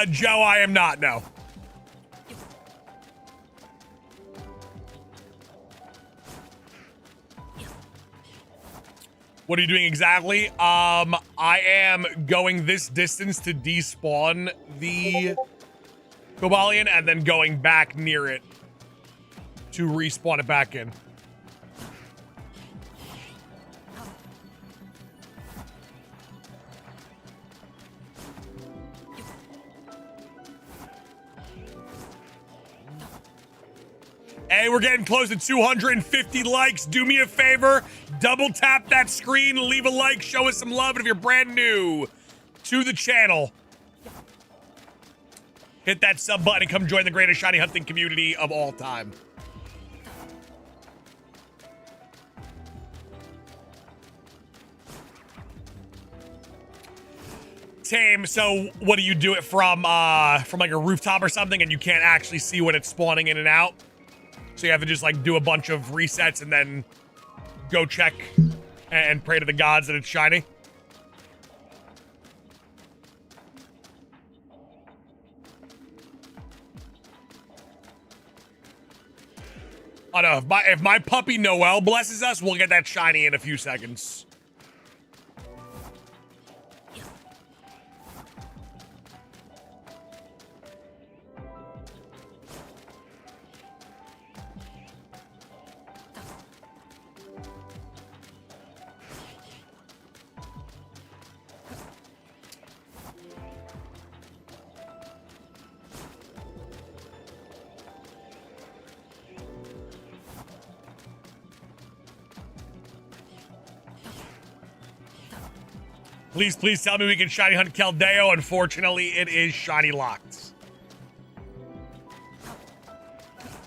Joe, I am not, no. What are you doing exactly? I am going this distance to despawn the Cobalion and then going back near it to respawn it back in. Hey, we're getting close to 250 likes. Do me a favor, double tap that screen, leave a like, show us some love. And if you're brand new to the channel, hit that sub button and come join the greatest shiny hunting community of all time. Tame, so what do you do it from like a rooftop or something and you can't actually see when it's spawning in and out? So you have to just like do a bunch of resets and then go check and pray to the gods that it's shiny. Oh no, if my puppy Noelle blesses us, we'll get that shiny in a few seconds. Please tell me we can shiny hunt Keldeo. Unfortunately, it is shiny locked.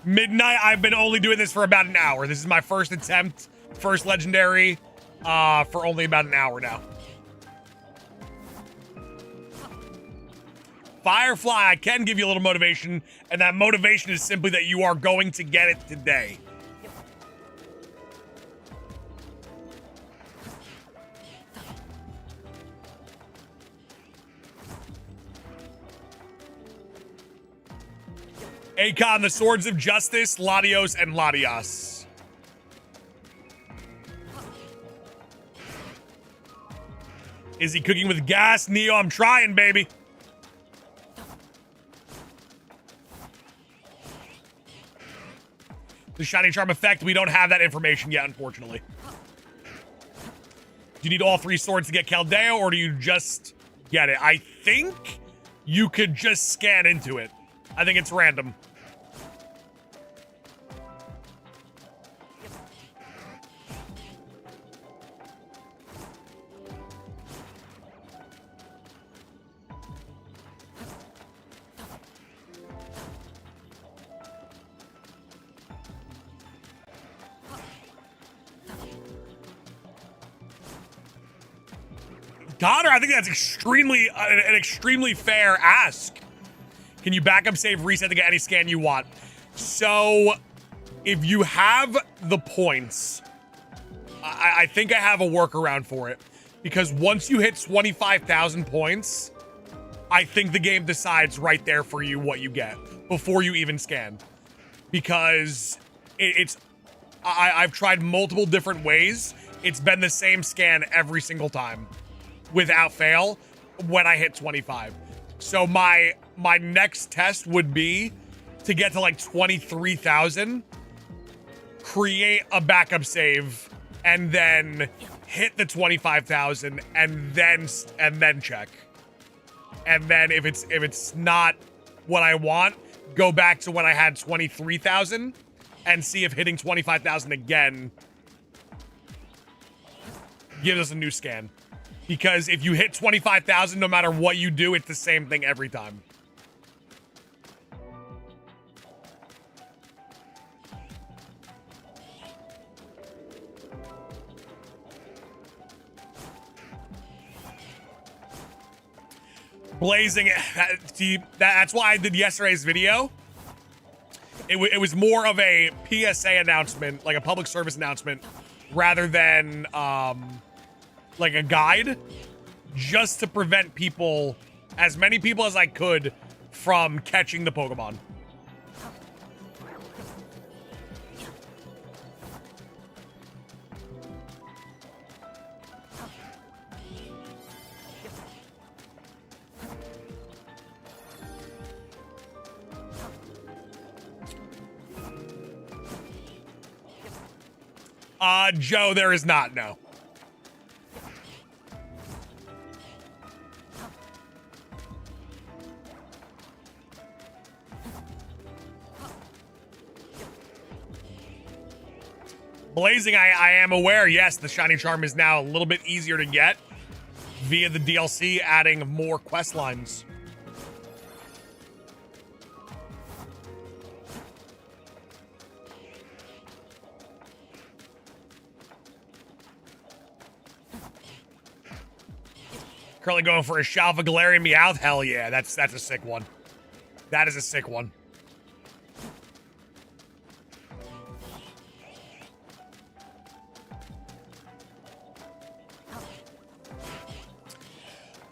Midnight, I've been only doing this for about an hour. This is my first attempt, first legendary, for only about an hour now. Firefly, I can give you a little motivation, and that motivation is simply that you are going to get it today. Akon, the Swords of Justice, Latios, and Latias. Is he cooking with gas? Neo, I'm trying, baby. The Shiny Charm effect, we don't have that information yet, unfortunately. Do you need all three swords to get Keldeo, or do you just get it? I think you could just scan into it. I think it's random. Connor, I think that's an extremely fair ask. Can you backup save reset to get any scan you want? So, if you have the points, I think I have a workaround for it. Because once you hit 25,000 points, I think the game decides right there for you what you get before you even scan. Because it's I've tried multiple different ways. It's been the same scan every single time, without fail, when I hit 25. So my next test would be to get to like 23,000, create a backup save, and then hit the 25,000, and then check. And then if it's not what I want, go back to when I had 23,000 and see if hitting 25,000 again gives us a new scan. Because if you hit 25,000, no matter what you do, it's the same thing every time. Blazing, see, that's why I did yesterday's video. It was more of a PSA announcement, like a public service announcement, rather than like a guide, just to prevent people, as many people as I could, from catching the Pokemon. Joe, there is not, no. Blazing, I am aware, yes, the Shiny Charm is now a little bit easier to get via the DLC, adding more quest lines. Currently going for a Shalva Galarian Meowth. Hell yeah, that's a sick one. That is a sick one.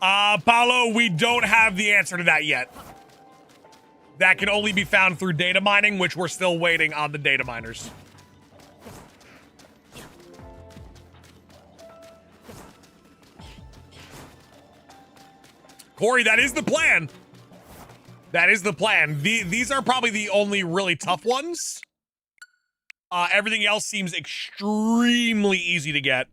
Paolo, we don't have the answer to that yet. That can only be found through data mining, which we're still waiting on the data miners. Corey, that is the plan. That is the plan. These are probably the only really tough ones. Everything else seems extremely easy to get.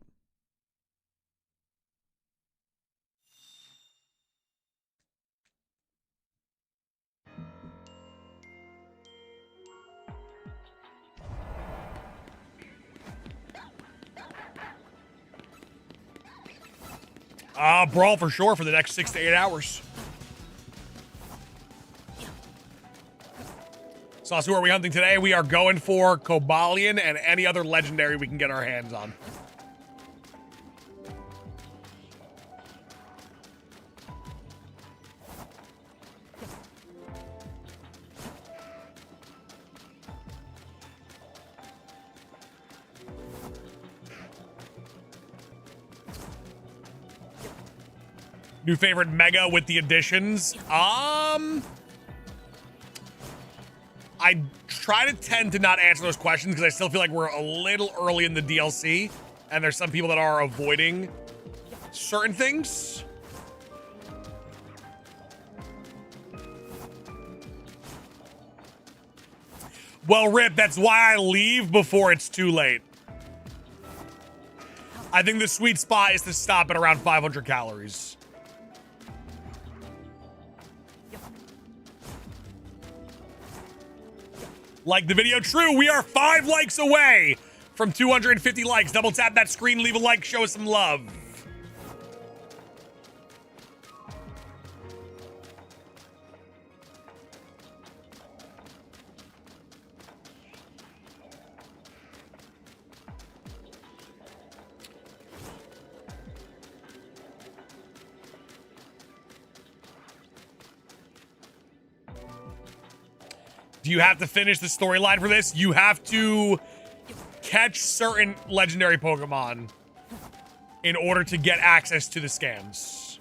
Brawl for sure for the next 6 to 8 hours. Sauce, who are we hunting today? We are going for Cobalion and any other legendary we can get our hands on. New favorite Mega with the additions? I tend to not answer those questions because I still feel like we're a little early in the DLC and there's some people that are avoiding certain things. Well, Rip, that's why I leave before it's too late. I think the sweet spot is to stop at around 500 calories. Like the video, true, we are 5 likes away from 250 likes. Double tap that screen, leave a like, show us some love. Do you have to finish the storyline for this? You have to catch certain legendary Pokemon in order to get access to the scans.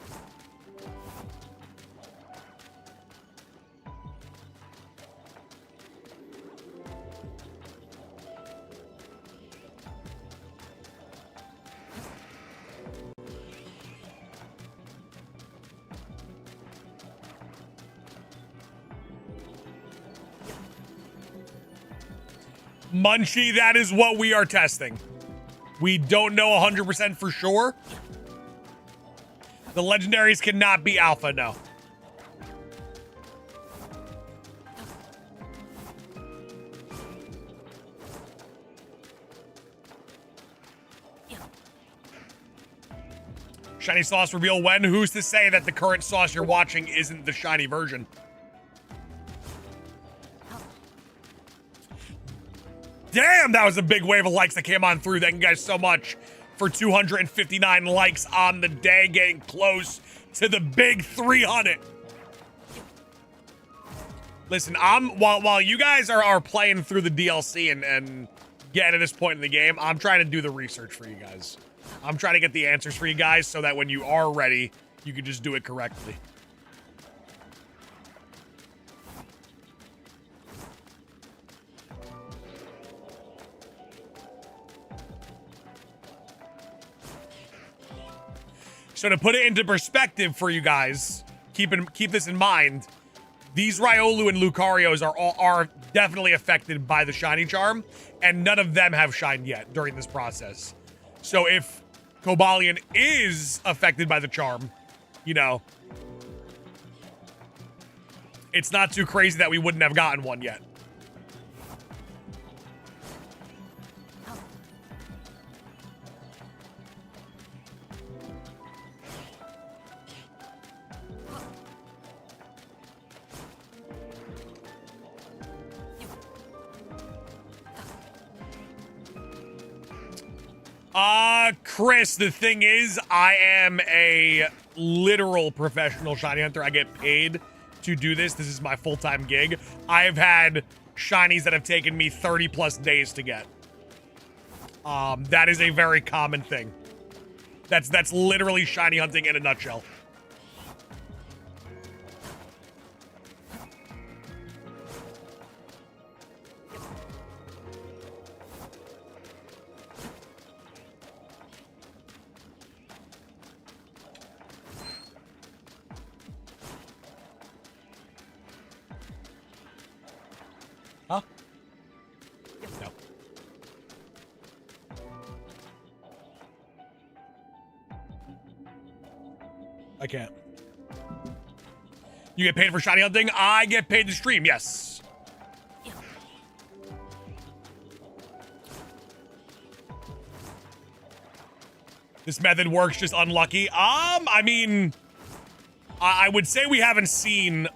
Munchie, that is what we are testing. We don't know 100% for sure. The legendaries cannot be alpha, no. Shiny sauce reveal when? Who's to say that the current sauce you're watching isn't the shiny version? Damn, that was a big wave of likes that came on through. Thank you guys so much for 259 likes on the day, getting close to the big 300. Listen, while you guys are playing through the DLC and getting to this point in the game, I'm trying to do the research for you guys. I'm trying to get the answers for you guys so that when you are ready, you can just do it correctly. So to put it into perspective for you guys, keep this in mind. These Riolu and Lucarios are definitely affected by the shiny charm, and none of them have shined yet during this process. So if Cobalion is affected by the charm, you know, it's not too crazy that we wouldn't have gotten one yet. Chris, the thing is, I am a literal professional shiny hunter. I get paid to do this. This is my full-time gig. I've had shinies that have taken me 30 plus days to get. That is a very common thing. That's literally shiny hunting in a nutshell. Huh? No. I can't. You get paid for shiny hunting? I get paid to stream, yes. This method works, just unlucky. I mean, I would say we haven't seen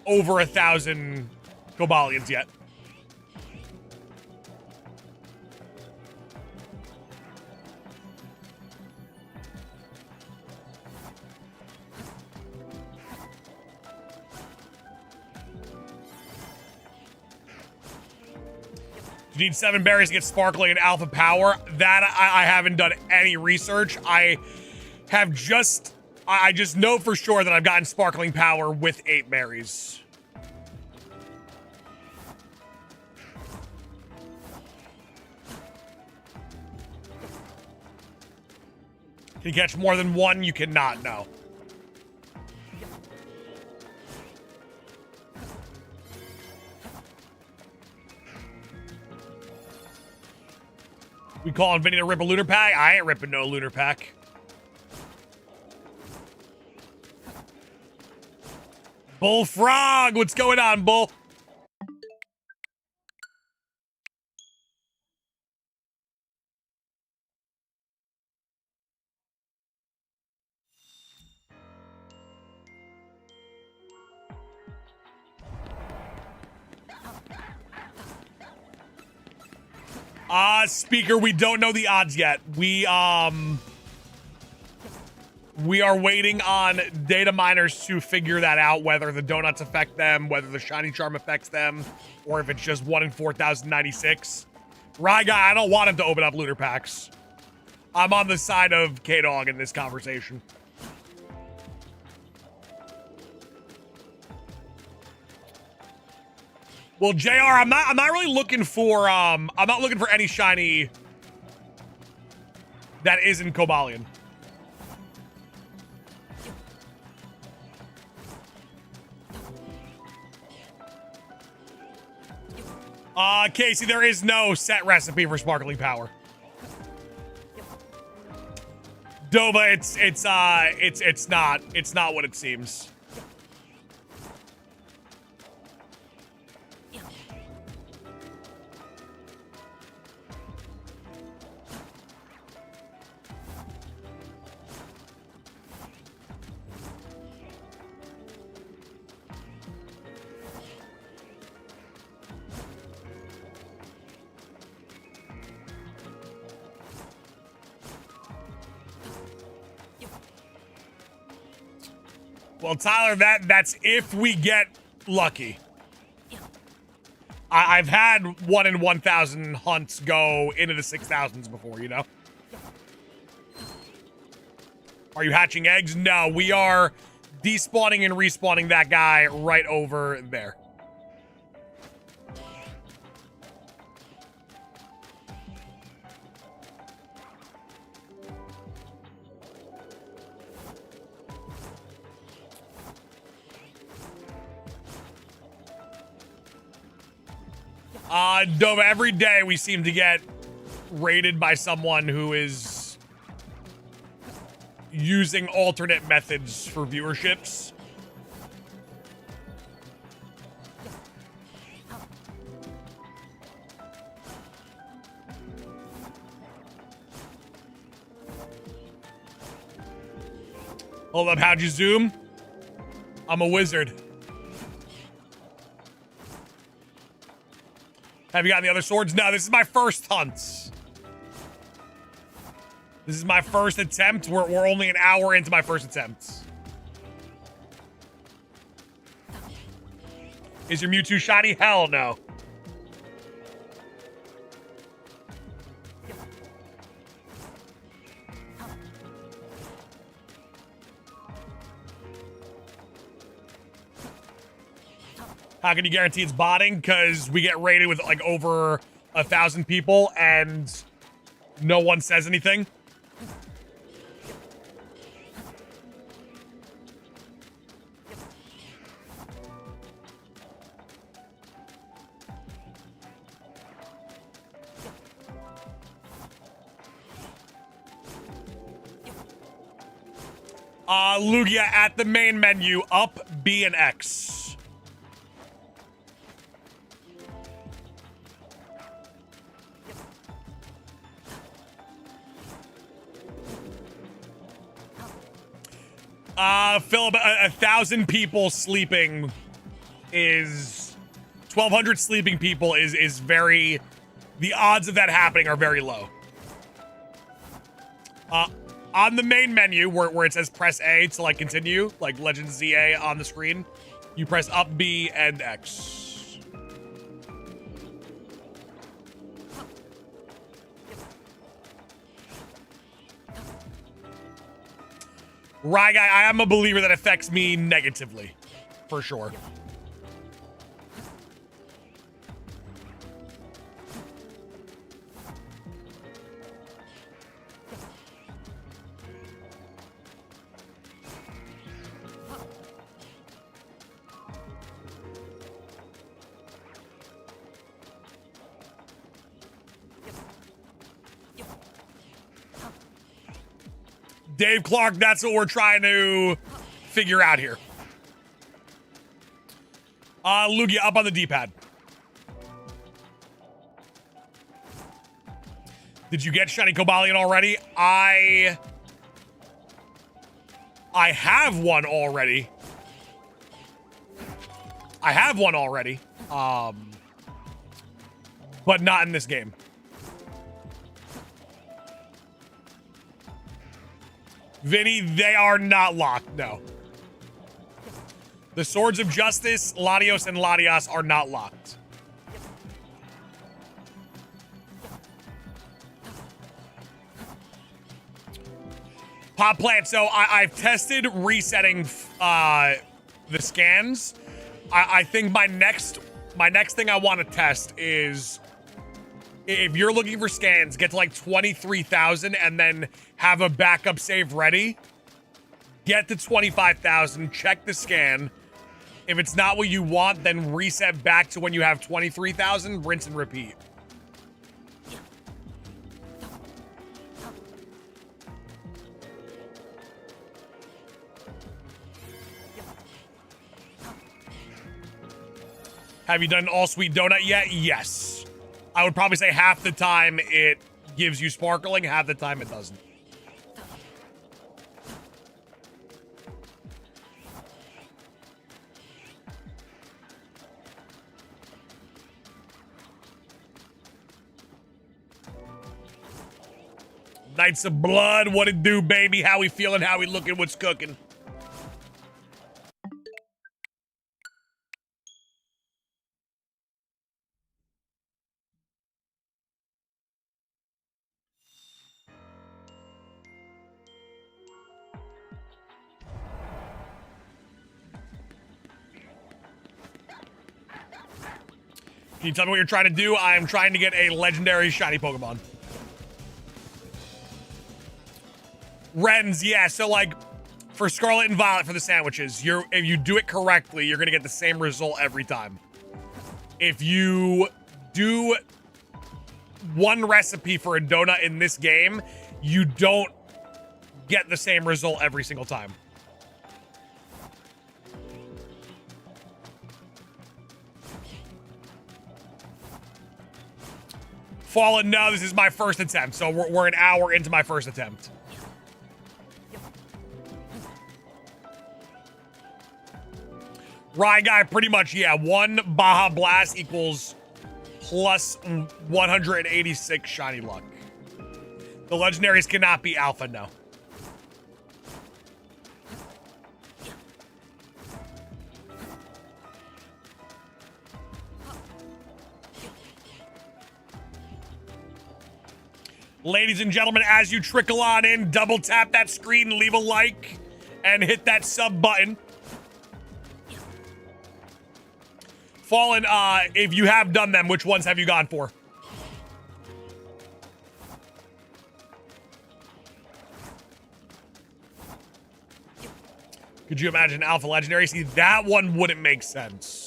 over 1,000 Cobalions yet. You need 7 berries to get sparkling and alpha power. That I haven't done any research. I just know for sure that I've gotten sparkling power with 8 berries. Can you catch more than one? You cannot, no. We calling Vinny to rip a lunar pack? I ain't ripping no lunar pack. Bullfrog, what's going on, Bull? Speaker, we don't know the odds yet. We are waiting on data miners to figure that out, whether the donuts affect them, whether the shiny charm affects them, or if it's just 1 in 4,096. Right, guy, I don't want him to open up looter packs. I'm on the side of K-Dog in this conversation. Well, JR, I'm not really looking for I'm not looking for any shiny that isn't Cobalion. Casey, there is no set recipe for sparkling power. Dova, it's not what it seems. Well, Tyler, that's if we get lucky. I've had 1 in 1,000 hunts go into the 6,000s before, you know? Are you hatching eggs? No, we are despawning and respawning that guy right over there. Dova, every day we seem to get raided by someone who is using alternate methods for viewerships. Hold up, how'd you zoom? I'm a wizard. Have you gotten the other swords? No, this is my first hunts. This is my first attempt. We're only an hour into my first attempts. Is your Mewtwo shiny? Hell no. How can you guarantee it's botting? Because we get raided with like over 1,000 people and no one says anything. Lugia at the main menu, up, B, and X. Philip, 1,000 people sleeping is 1,200 sleeping people is very, the odds of that happening are very low. On the main menu where it says press A to like continue, like Legend ZA on the screen, you press up, B, and X. Right, I am a believer that affects me negatively, for sure. Dave Clark, that's what we're trying to figure out here. Lugia, up on the D-pad. Did you get Shiny Cobalion already? I have one already. But not in this game. Vinny, they are not locked, no. The Swords of Justice, Latios, and Latias are not locked. Pop Plant, so I've tested resetting the scans. I think my next thing I want to test is, if you're looking for scans, get to like 23,000 and then have a backup save ready. Get to 25,000, check the scan. If it's not what you want, then reset back to when you have 23,000, rinse and repeat. Have you done all sweet donut yet? Yes. I would probably say half the time it gives you sparkling, half the time it doesn't. Knights of Blood, what it do, baby? How we feeling? How we looking? What's cooking? Can you tell me what you're trying to do? I am trying to get a legendary shiny Pokemon. Rens, yeah, so like for Scarlet and Violet for the sandwiches, if you do it correctly, you're gonna get the same result every time. If you do one recipe for a donut in this game, you don't get the same result every single time. Fallen, no, this is my first attempt, so we're an hour into my first attempt. Ryan guy, pretty much, yeah. One Baja Blast equals plus 186 shiny luck. The legendaries cannot be alpha, no. Ladies and gentlemen, as you trickle on in, double tap that screen, leave a like, and hit that sub button. Fallen, if you have done them, which ones have you gone for? Could you imagine Alpha Legendary? See, that one wouldn't make sense.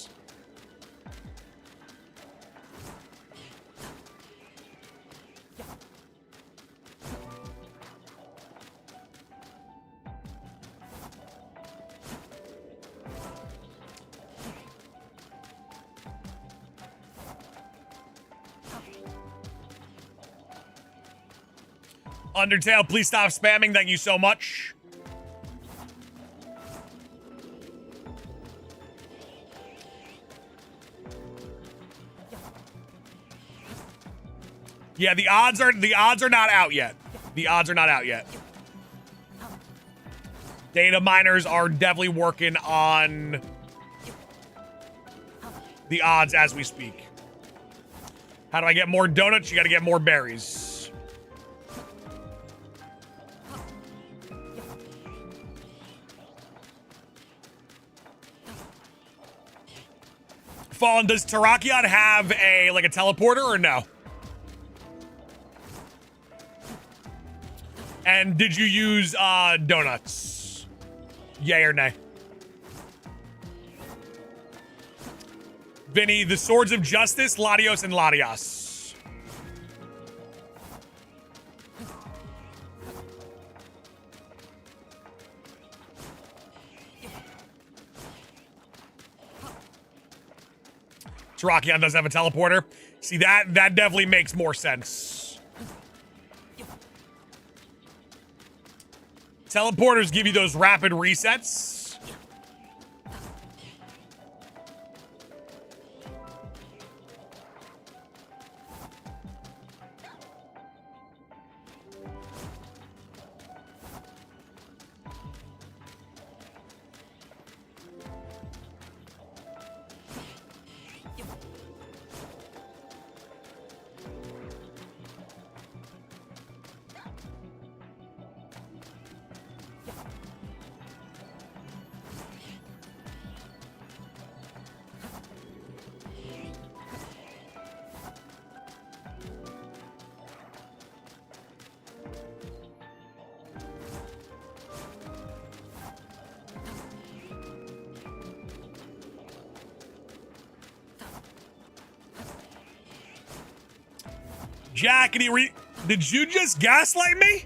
Undertale, please stop spamming. Thank you so much. Yeah, the odds are not out yet. The odds are not out yet. Data miners are definitely working on the odds as we speak. How do I get more donuts? You got to get more berries. Fallen, does Terrakion have a teleporter or no? And did you use donuts? Yay or nay? Vinny, the Swords of Justice, Latios and Latias. Terrakion does have a teleporter. See, that definitely makes more sense. Teleporters give you those rapid resets. Jackety, did you just gaslight me?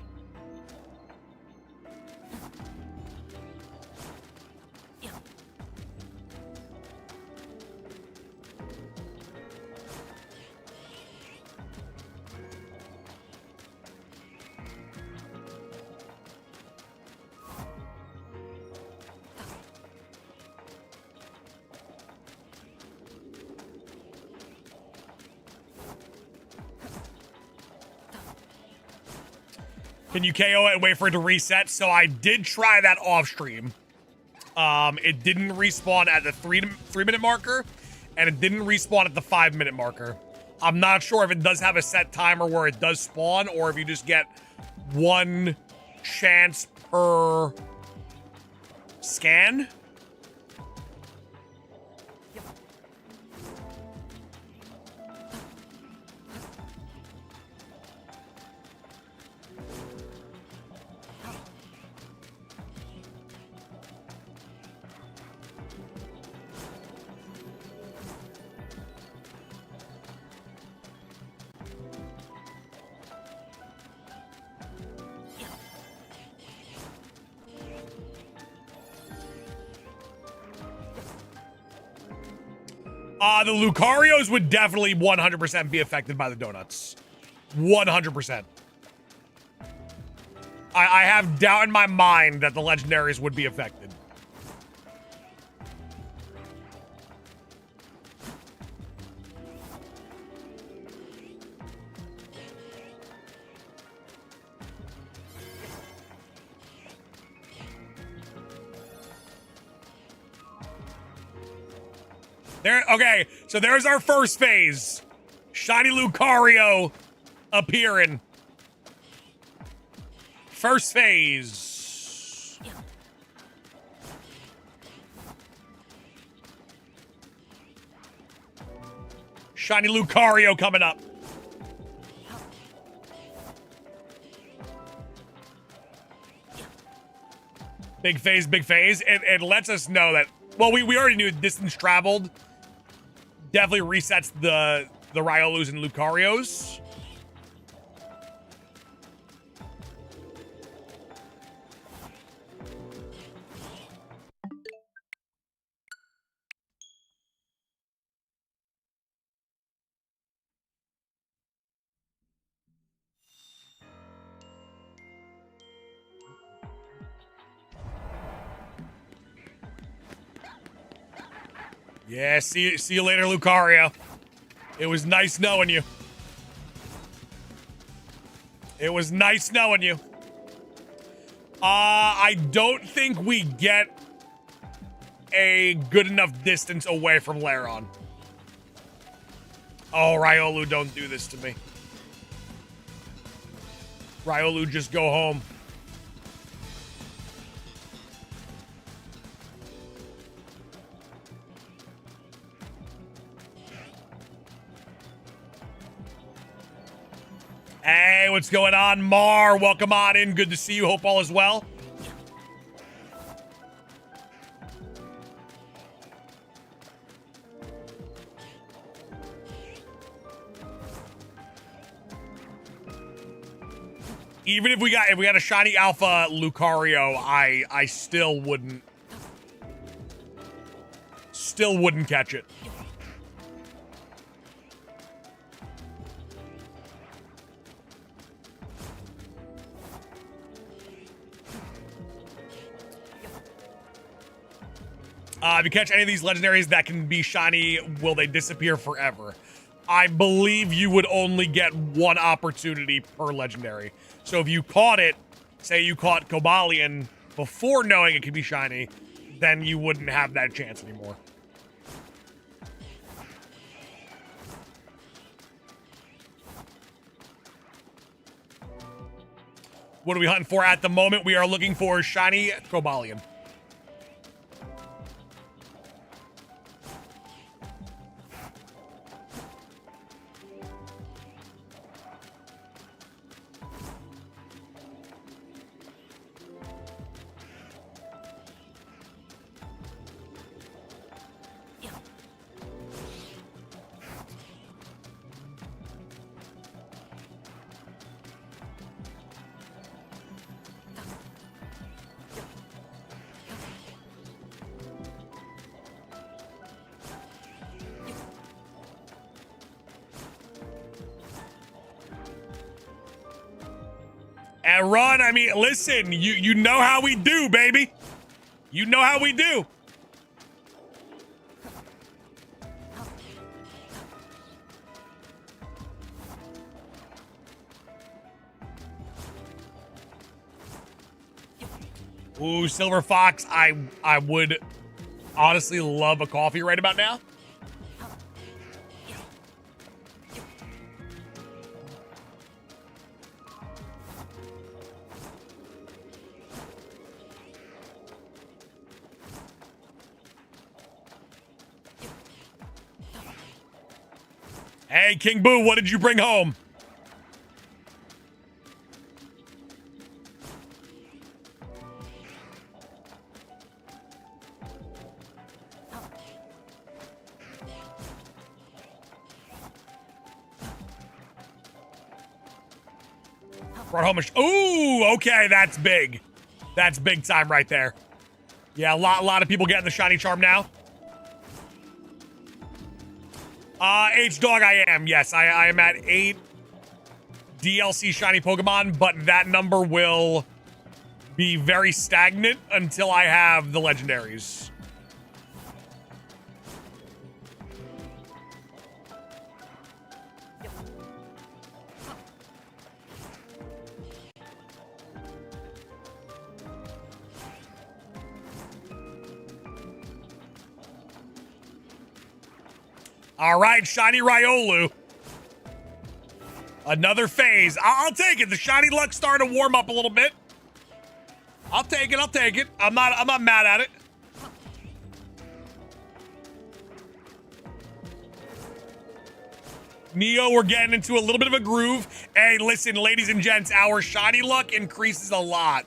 Can you KO it and wait for it to reset? So I did try that off stream. It didn't respawn at the 3-minute marker, and it didn't respawn at the 5-minute marker. I'm not sure if it does have a set timer where it does spawn, or if you just get one chance per scan. The Lucarios would definitely 100% be affected by the donuts. 100%. I have doubt in my mind that the legendaries would be affected. There, okay, so there's our first phase. Shiny Lucario appearing. First phase. Shiny Lucario coming up. Big phase, big phase. It lets us know that, well, we already knew distance traveled definitely resets the Riolus and Lucarios. Yeah, see you later, Lucario. It was nice knowing you. It was nice knowing you. I don't think we get a good enough distance away from Lairon. Oh, Riolu, don't do this to me. Riolu, just go home. Hey, what's going on, Mar? Welcome on in. Good to see you. Hope all is well. Even if we got a shiny alpha Lucario, I still wouldn't catch it. If you catch any of these legendaries that can be shiny, will they disappear forever? I believe you would only get one opportunity per legendary. So if you caught it, say you caught Cobalion before knowing it could be shiny, then you wouldn't have that chance anymore. What are we hunting for at the moment? We are looking for shiny Cobalion. And run, I mean, listen, you know how we do, baby. You know how we do. Ooh, Silver Fox, I would honestly love a coffee right about now. Hey, King Boo, what did you bring home? Brought home a... Ooh, okay, that's big. That's big time right there. Yeah, a lot of people getting the shiny charm now. H-Dog, I am. Yes, I am at 8 DLC shiny Pokemon, but that number will be very stagnant until I have the legendaries. All right, shiny Riolu. Another phase. I'll take it. The shiny luck's starting to warm up a little bit. I'll take it. I'll take it. I'm not mad at it. Neo, we're getting into a little bit of a groove. Hey, listen, ladies and gents, our shiny luck increases a lot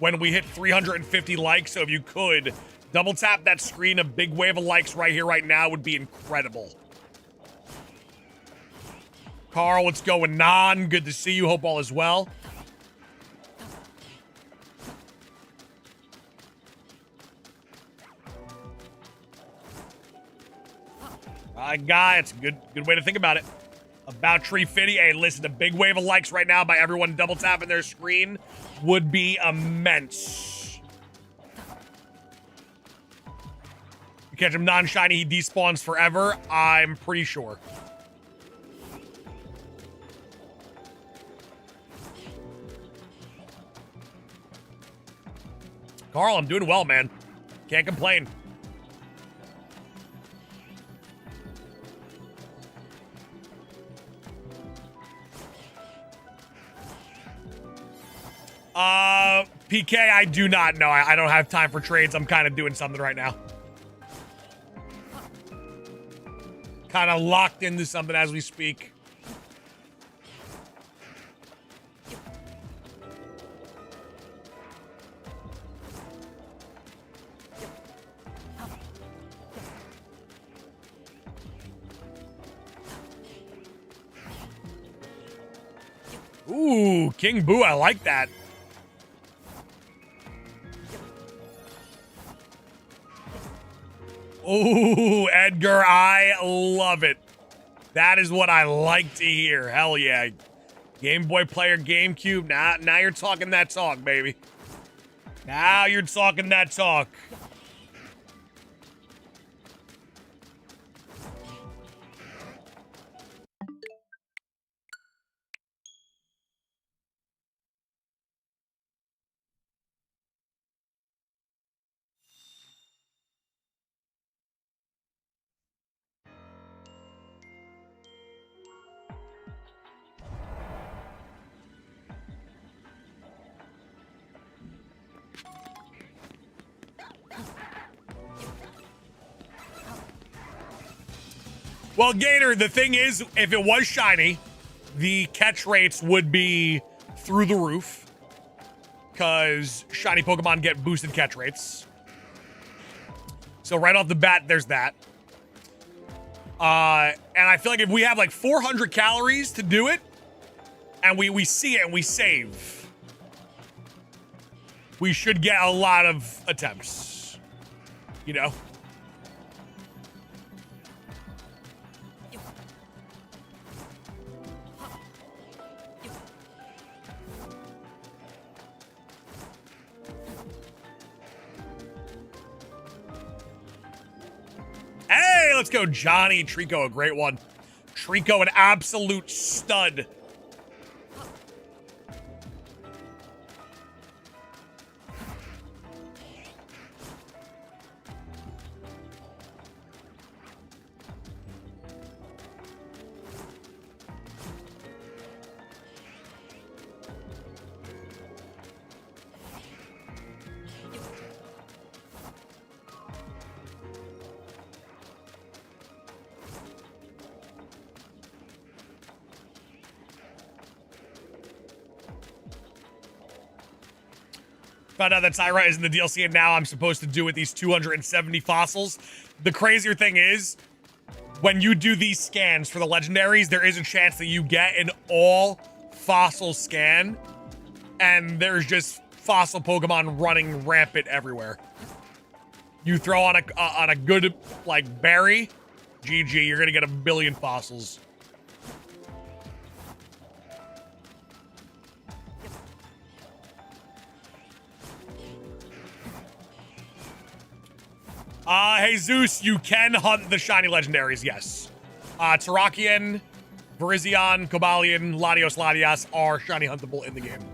when we hit 350 likes. So if you could double tap that screen, a big wave of likes right here, right now would be incredible. Carl, what's going on? Good to see you. Hope all is well. Guy, it's a good way to think about it. About Tree Fitty. Hey, listen, a big wave of likes right now by everyone double tapping their screen would be immense. You catch him non-shiny, he despawns forever. I'm pretty sure. Carl, I'm doing well, man. Can't complain. PK, I do not know. I don't have time for trades. I'm kind of doing something right now. Kind of locked into something as we speak. Ooh, King Boo, I like that. Ooh, Edgar, I love it. That is what I like to hear. Hell yeah. Game Boy player, GameCube. Now you're talking that talk, baby. Now you're talking that talk. Well, Gator, the thing is, if it was shiny, the catch rates would be through the roof. Because shiny Pokemon get boosted catch rates. So right off the bat, there's that. And I feel like if we have like 400 calories to do it, and we see it and we save, we should get a lot of attempts. You know? let's go. Johnny Trico, a great one. Trico, an absolute stud. Found out that Tyra is in the DLC, and now I'm supposed to do with these 270 fossils. The crazier thing is, when you do these scans for the legendaries, there is a chance that you get an all fossil scan, and there's just fossil Pokemon running rampant everywhere. You throw on a good like berry, GG, you're gonna get a billion fossils. Hey Zeus, you can hunt the shiny legendaries, yes. Terrakion, Virizion, Cobalion, Latios, Latias are shiny huntable in the game.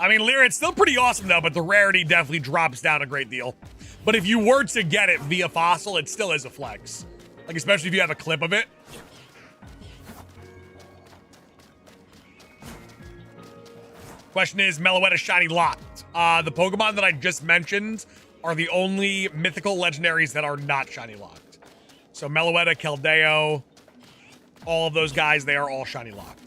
I mean, Lyra, it's still pretty awesome, though, but the rarity definitely drops down a great deal. But if you were to get it via fossil, it still is a flex. Like, especially if you have a clip of it. Question is, Meloetta shiny locked? The Pokemon that I just mentioned are the only mythical legendaries that are not shiny locked. So Meloetta, Keldeo, all of those guys, they are all shiny locked.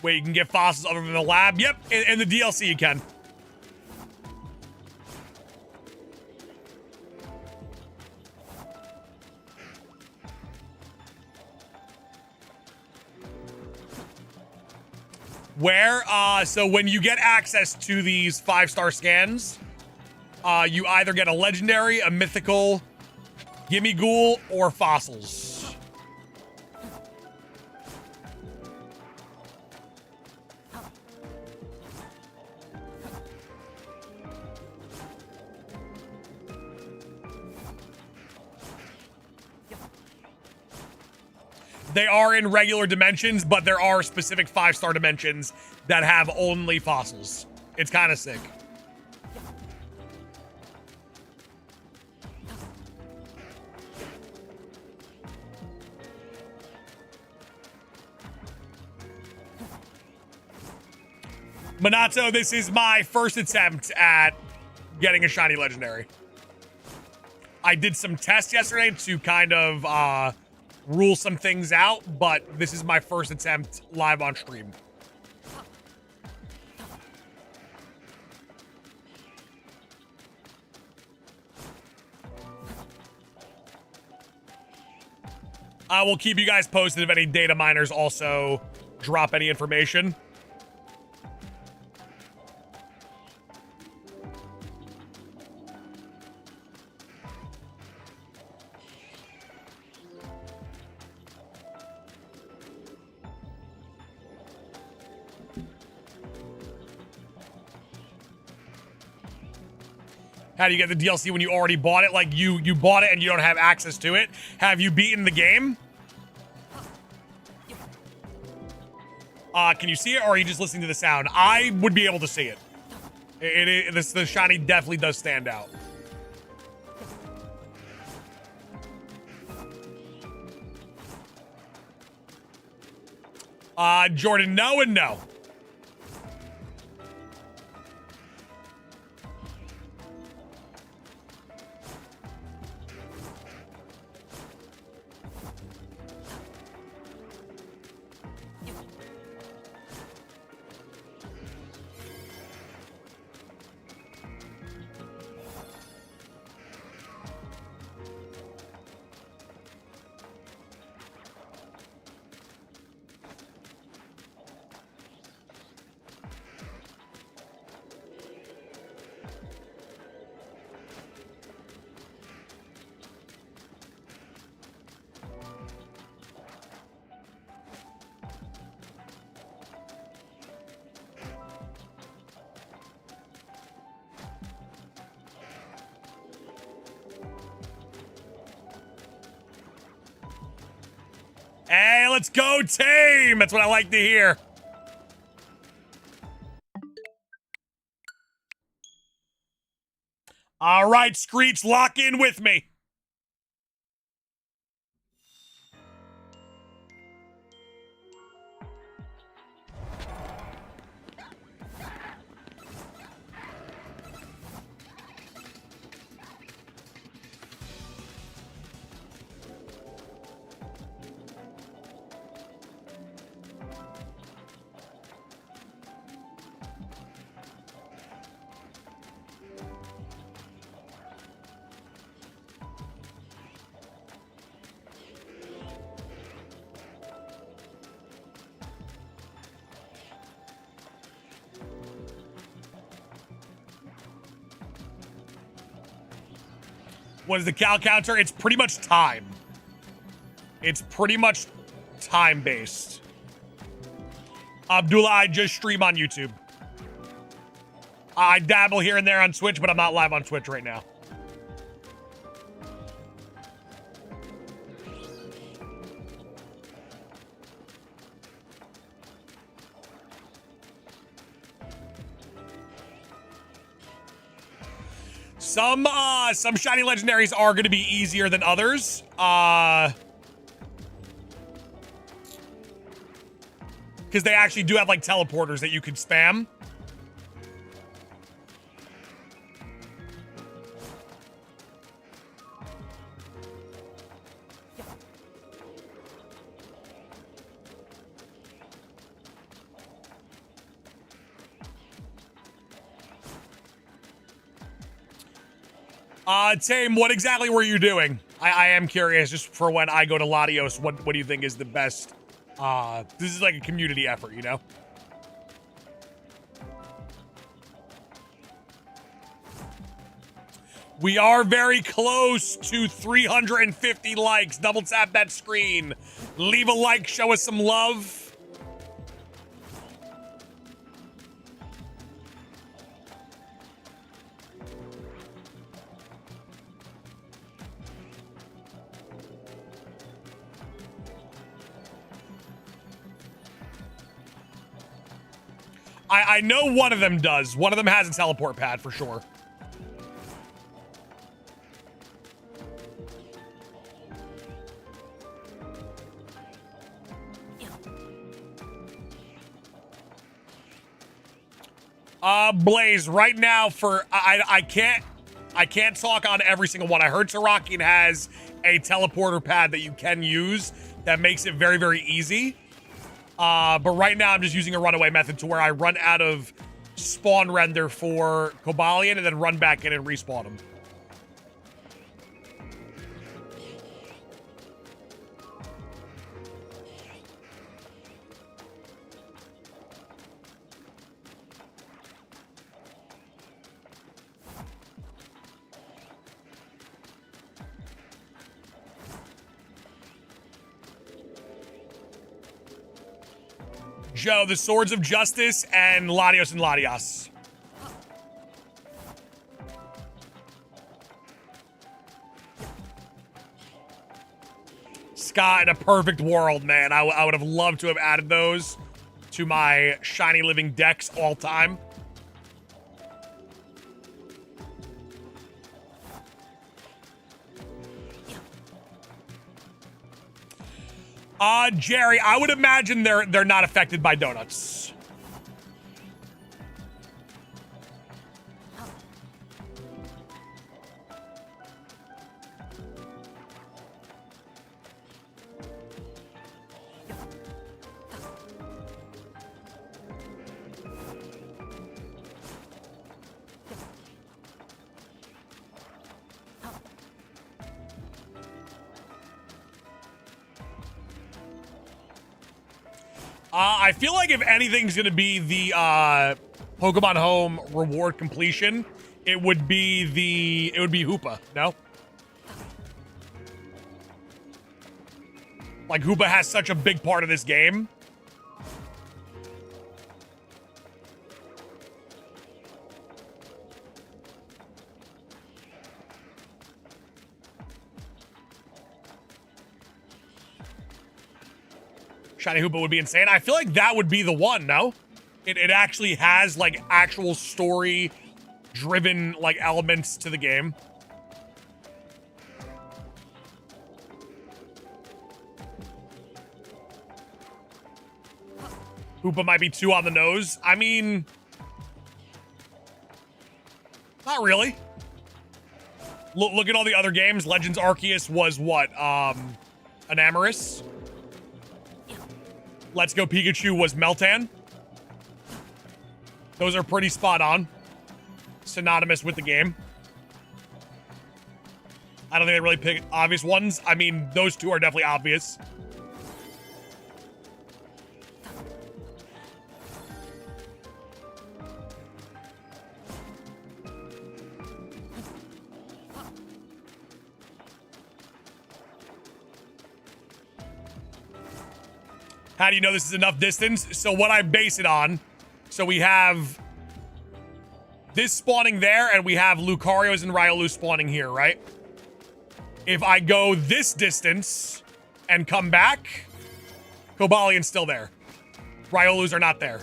Wait, you can get fossils over from the lab? Yep, in the DLC you can. Where? So when you get access to these 5-star scans, you either get a legendary, a mythical, Gimmighoul, or fossils. They are in regular dimensions, but there are specific 5-star dimensions that have only fossils. It's kind of sick. Minato, this is my first attempt at getting a shiny legendary. I did some tests yesterday to kind of rule some things out, but this is my first attempt live on stream. I will keep you guys posted if any data miners also drop any information. How do you get the DLC when you already bought it? Like, you bought it and you don't have access to it? Have you beaten the game? Can you see it, or are you just listening to the sound? I would be able to see it. The shiny definitely does stand out. Jordan, no and no. let's go, Tame. That's what I like to hear. All right, Screech, lock in with me. What is the cal counter? It's pretty much time. It's pretty much time-based. Abdullah, I just stream on YouTube. I dabble here and there on Twitch, but I'm not live on Twitch right now. Some shiny legendaries are going to be easier than others. Because they actually do have like teleporters that you can spam. Tame, what exactly were you doing? I am curious, just for when I go to Latios, what do you think is the best? This is like a community effort, you know? We are very close to 350 likes. Double tap that screen. Leave a like, show us some love. I know one of them does. One of them has a teleport pad for sure. Blaze, right now for I can't talk on every single one. I heard Terrakion has a teleporter pad that you can use that makes it very, very easy. But right now I'm just using a runaway method to where I run out of spawn render for Cobalion and then run back in and respawn them. Joe, the Swords of Justice and Latios and Latias. Scott, in a perfect world, man. I would have loved to have added those to my Shiny Living decks all time. Jerry, I would imagine they're not affected by donuts. I feel like if anything's gonna be the Pokemon Home reward completion, it would be Hoopa, no? Like Hoopa has such a big part of this game. Shiny Hoopa would be insane. I feel like that would be the one, no? It actually has, like, actual story-driven, like, elements to the game. Hoopa might be too on the nose. I mean... not really. Look at all the other games. Legends Arceus was what? Enamorous. Let's Go Pikachu was Meltan. Those are pretty spot on. Synonymous with the game. I don't think they really pick obvious ones. I mean, those two are definitely obvious. How do you know this is enough distance? So what I base it on, so we have this spawning there, and we have Lucario's and Riolu spawning here, right? If I go this distance and come back, Cobalion's still there. Riolus are not there.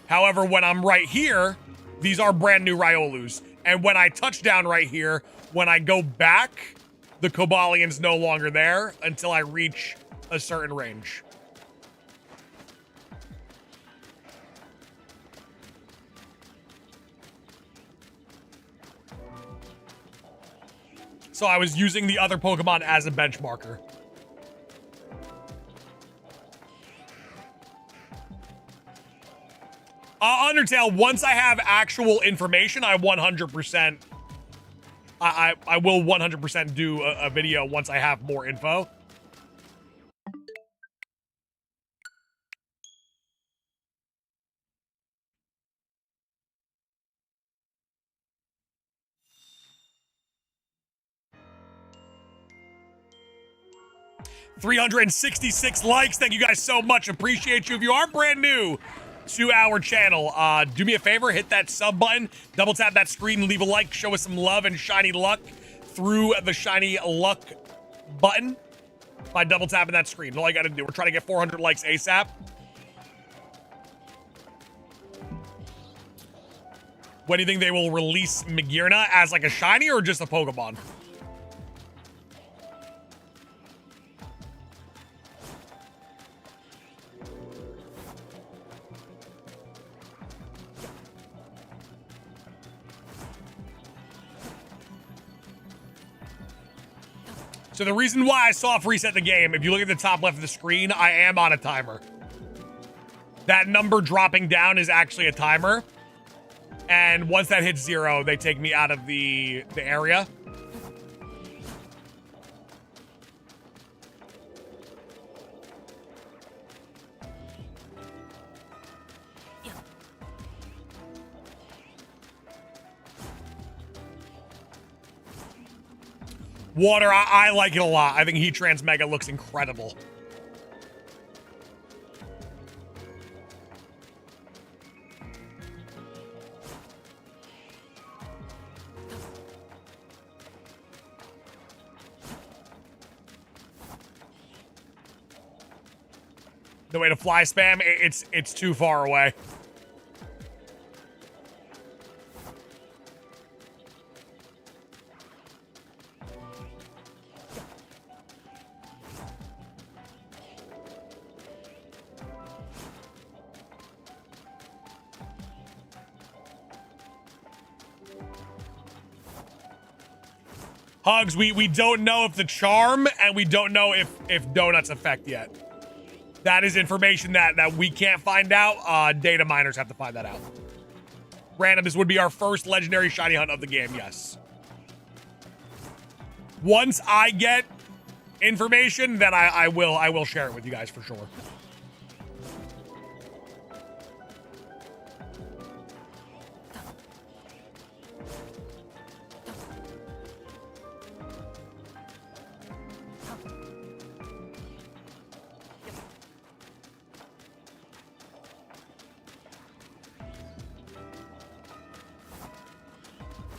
However, when I'm right here, these are brand new Riolus. And when I touch down right here, when I go back, the Cobalion's no longer there until I reach a certain range. So I was using the other Pokemon as a benchmarker. Undertale, once I have actual information, I 100%... I will 100% do a video once I have more info. $366 likes. Thank you guys so much. Appreciate you. If you are brand new to our channel, do me a favor, hit that sub button, double tap that screen, leave a like, show us some love and shiny luck through the shiny luck button by double tapping that screen. All you gotta do. We're trying to get 400 likes ASAP. When do you think they will release Magearna as like a shiny or just a Pokemon? So the reason why I soft reset the game, if you look at the top left of the screen, I am on a timer. That number dropping down is actually a timer. And once that hits 0, they take me out of the area. Water, I like it a lot. I think Heatran's Mega looks incredible. The way to fly spam, it's too far away. Hugs, we don't know if the charm, and we don't know if donuts affect yet. That is information that we can't find out. Data miners have to find that out. Random, this would be our first legendary shiny hunt of the game, yes. Once I get information, then I will share it with you guys for sure.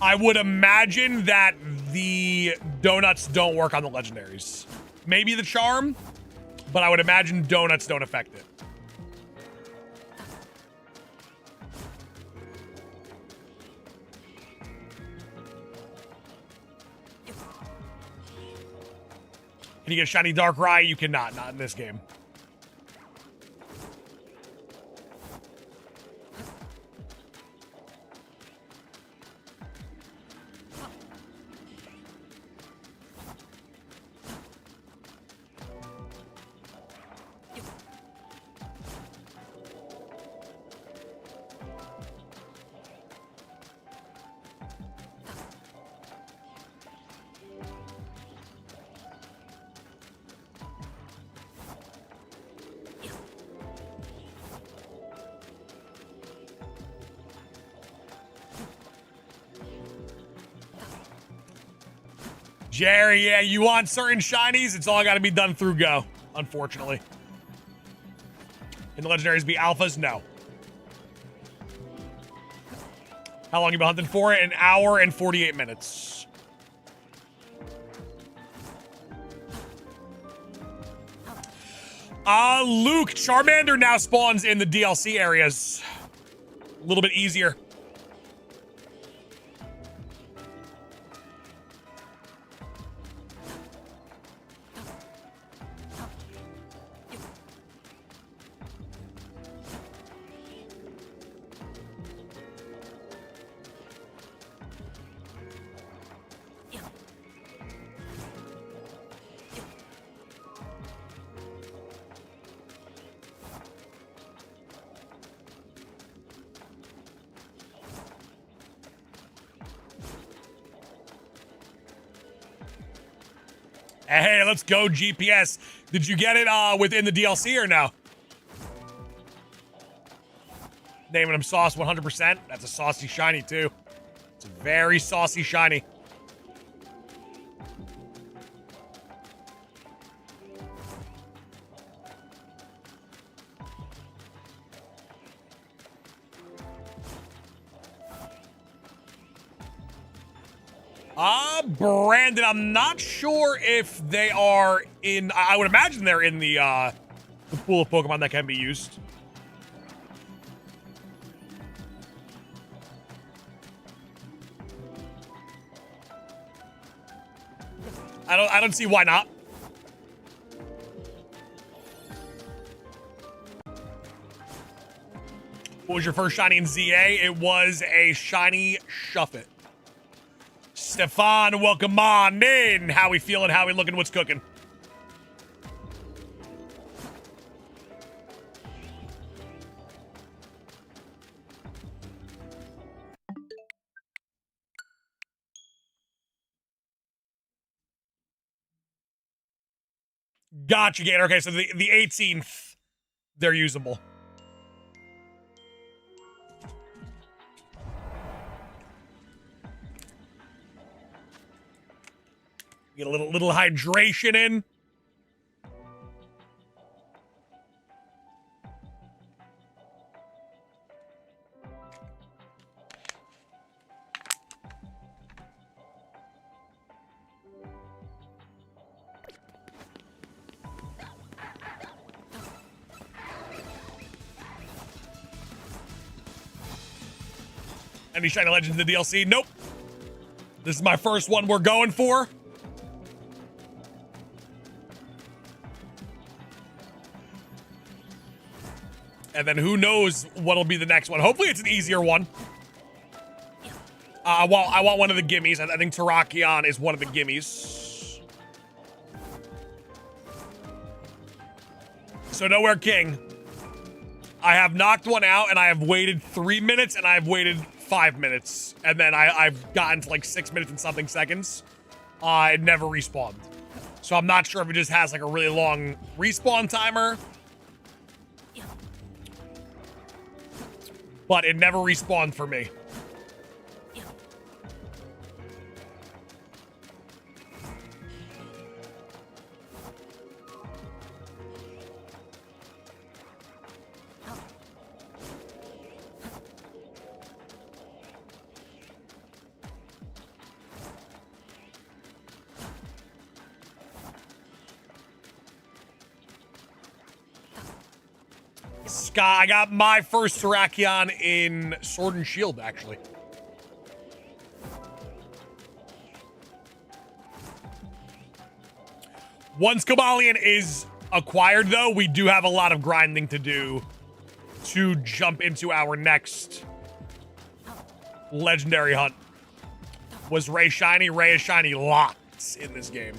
I would imagine that the donuts don't work on the legendaries. Maybe the charm, but I would imagine donuts don't affect it. Can you get a shiny Darkrai? You cannot, not in this game. Jerry, yeah, you want certain shinies? It's all got to be done through Go, unfortunately. Can the legendaries be alphas? No. How long you been hunting for it? An hour and 48 minutes. Luke, Charmander now spawns in the DLC areas. A little bit easier. Hey, let's go, GPS. Did you get it within the DLC or no? Naming him Sauce 100%. That's a saucy shiny, too. It's a very saucy shiny. Brandon, I'm not sure if they are in... I would imagine they're in the pool of Pokemon that can be used. I don't see why not. What was your first shiny in ZA? It was a shiny Shuffit. Stefan, welcome on in. How we feeling? How we looking? What's cooking? Gotcha, Gator. Okay, so the 18th, they're usable. Get a little hydration in. Any Shiny Legends in the DLC? Nope. This is my first one we're going for. And then who knows what'll be the next one. Hopefully it's an easier one. I want one of the gimmies. I think Terrakion is one of the gimmies. So Nowhere King. I have knocked one out and I have waited 3 minutes and I've waited 5 minutes. And then I've gotten to like 6 minutes and something seconds. It never respawned. So I'm not sure if it just has like a really long respawn timer. But it never respawned for me. Sky, I got my first Terrakion in Sword and Shield, actually. Once Cobalion is acquired, though, we do have a lot of grinding to do to jump into our next legendary hunt. Was Ray shiny? Ray is shiny lots in this game.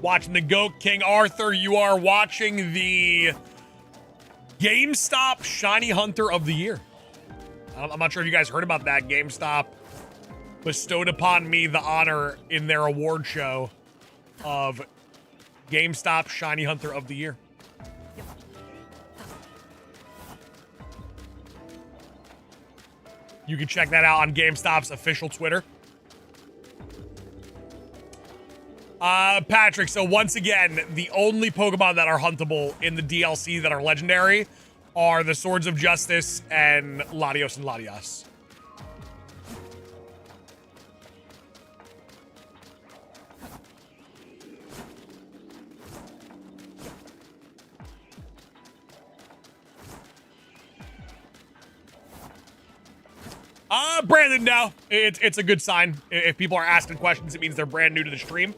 Watching the GOAT King Arthur, you are watching the GameStop Shiny Hunter of the Year. I'm not sure if you guys heard about that. GameStop bestowed upon me the honor in their award show of GameStop Shiny Hunter of the Year. You can check that out on GameStop's official Twitter. Patrick, so once again, the only Pokemon that are huntable in the DLC that are legendary are the Swords of Justice and Latios and Latias. Brandon, no. It's a good sign. If people are asking questions, it means they're brand new to the stream,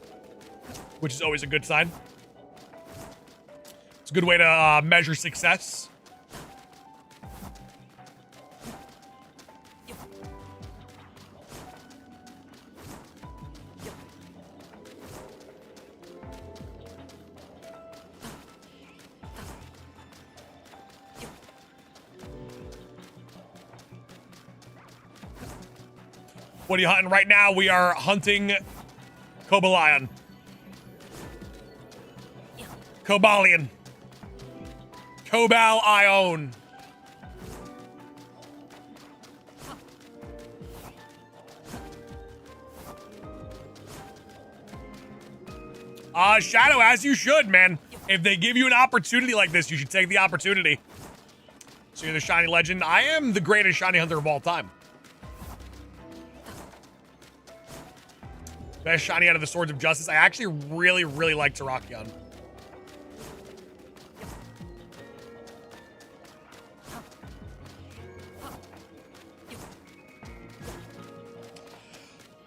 which is always a good sign. It's a good way to measure success. What are you hunting right now? We are hunting Cobalion. Cobalion. Cobal Ion. Shadow, as you should, man. If they give you an opportunity like this, you should take the opportunity. So you're the shiny legend. I am the greatest shiny hunter of all time. Best shiny out of the Swords of Justice. I actually really, really like Terrakion.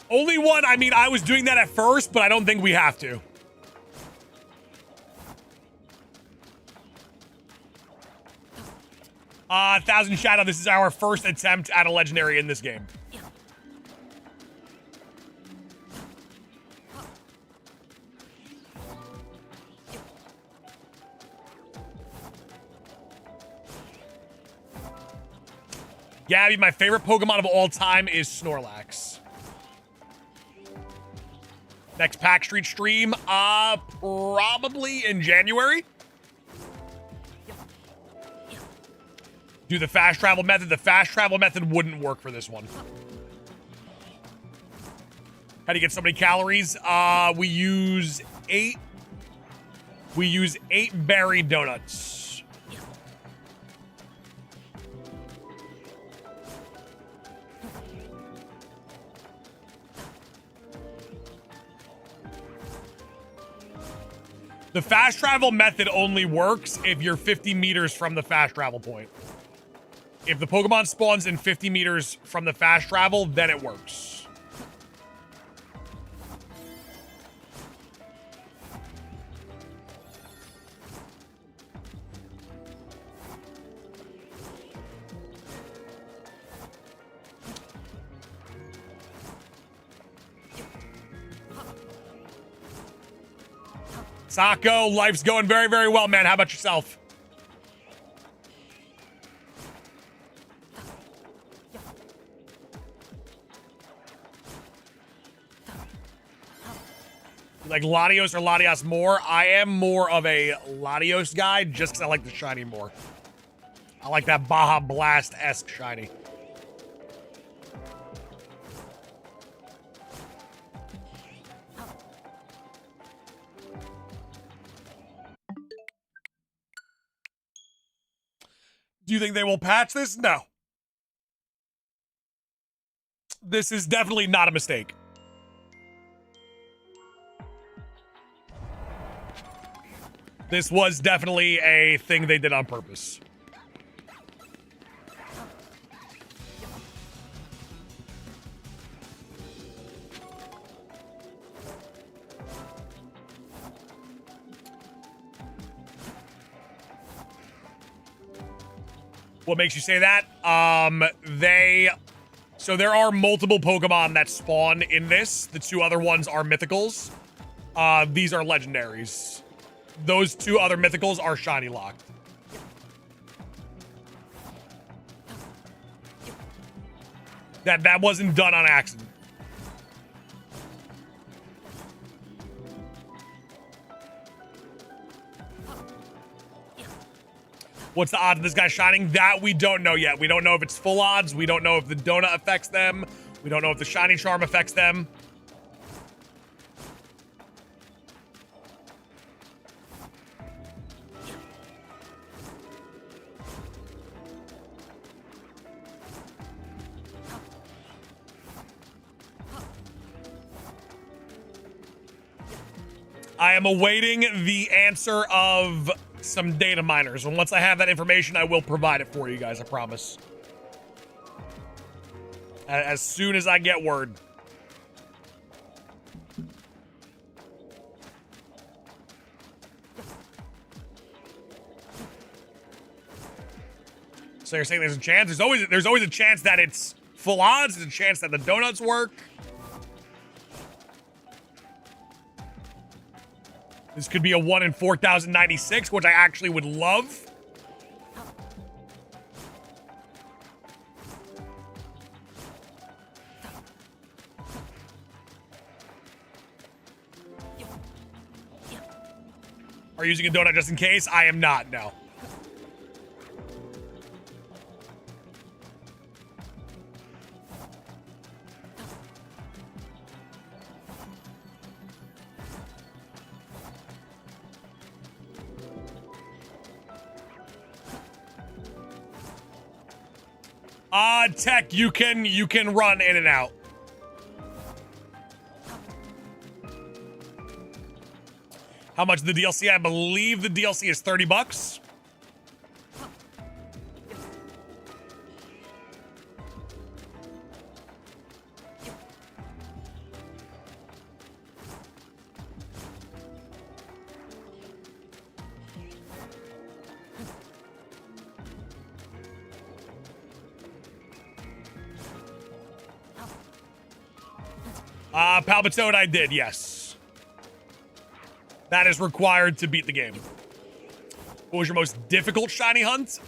Only one. I mean, I was doing that at first, but I don't think we have to. Thousand Shadow, this is our first attempt at a legendary in this game. Gabby, my favorite Pokemon of all time is Snorlax. Next Pack Street stream, probably in January. Do the fast travel method. The fast travel method wouldn't work for this one. How do you get so many calories? We use 8 berry donuts. The fast travel method only works if you're 50 meters from the fast travel point. If the Pokemon spawns in 50 meters from the fast travel, then it works. Sako, life's going very, very well, man. How about yourself? Like Latios or Latias more? I am more of a Latios guy just because I like the shiny more. I like that Baja Blast-esque shiny. Do you think they will patch this? No. This is definitely not a mistake. This was definitely a thing they did on purpose. What makes you say that? So there are multiple Pokemon that spawn in this. The two other ones are mythicals. These are legendaries. Those two other mythicals are shiny locked. That wasn't done on accident. What's the odds of this guy shining? That we don't know yet. We don't know if it's full odds. We don't know if the donut affects them. We don't know if the shiny charm affects them. I am awaiting the answer of some data miners, and once I have that information, I will provide it for you guys, I promise. As soon as I get word. So you're saying there's a chance? There's always a chance that it's full odds, there's a chance that the donuts work. This could be a 1 in 4,096, which I actually would love. Are you using a donut just in case? I am not, no. Tech, you can run in and out. How much is the DLC? I believe the DLC is $30. Palpatone, I did, yes. That is required to beat the game. What was your most difficult shiny hunt?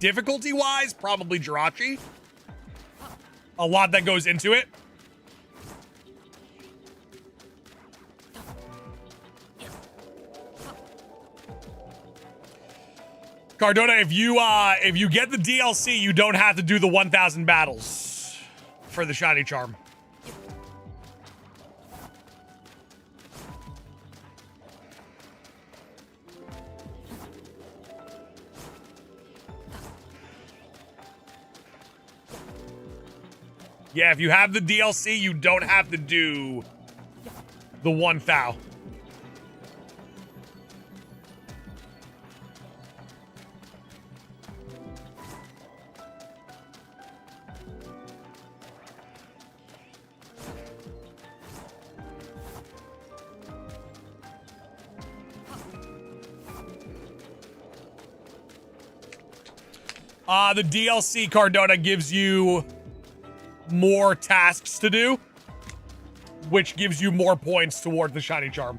Difficulty-wise, probably Jirachi. A lot that goes into it. Cardona, if you get the DLC, you don't have to do the 1,000 battles for the shiny charm. Yeah, if you have the DLC, you don't have to do the 1,000. The DLC, Cardona, gives you more tasks to do, which gives you more points toward the shiny charm.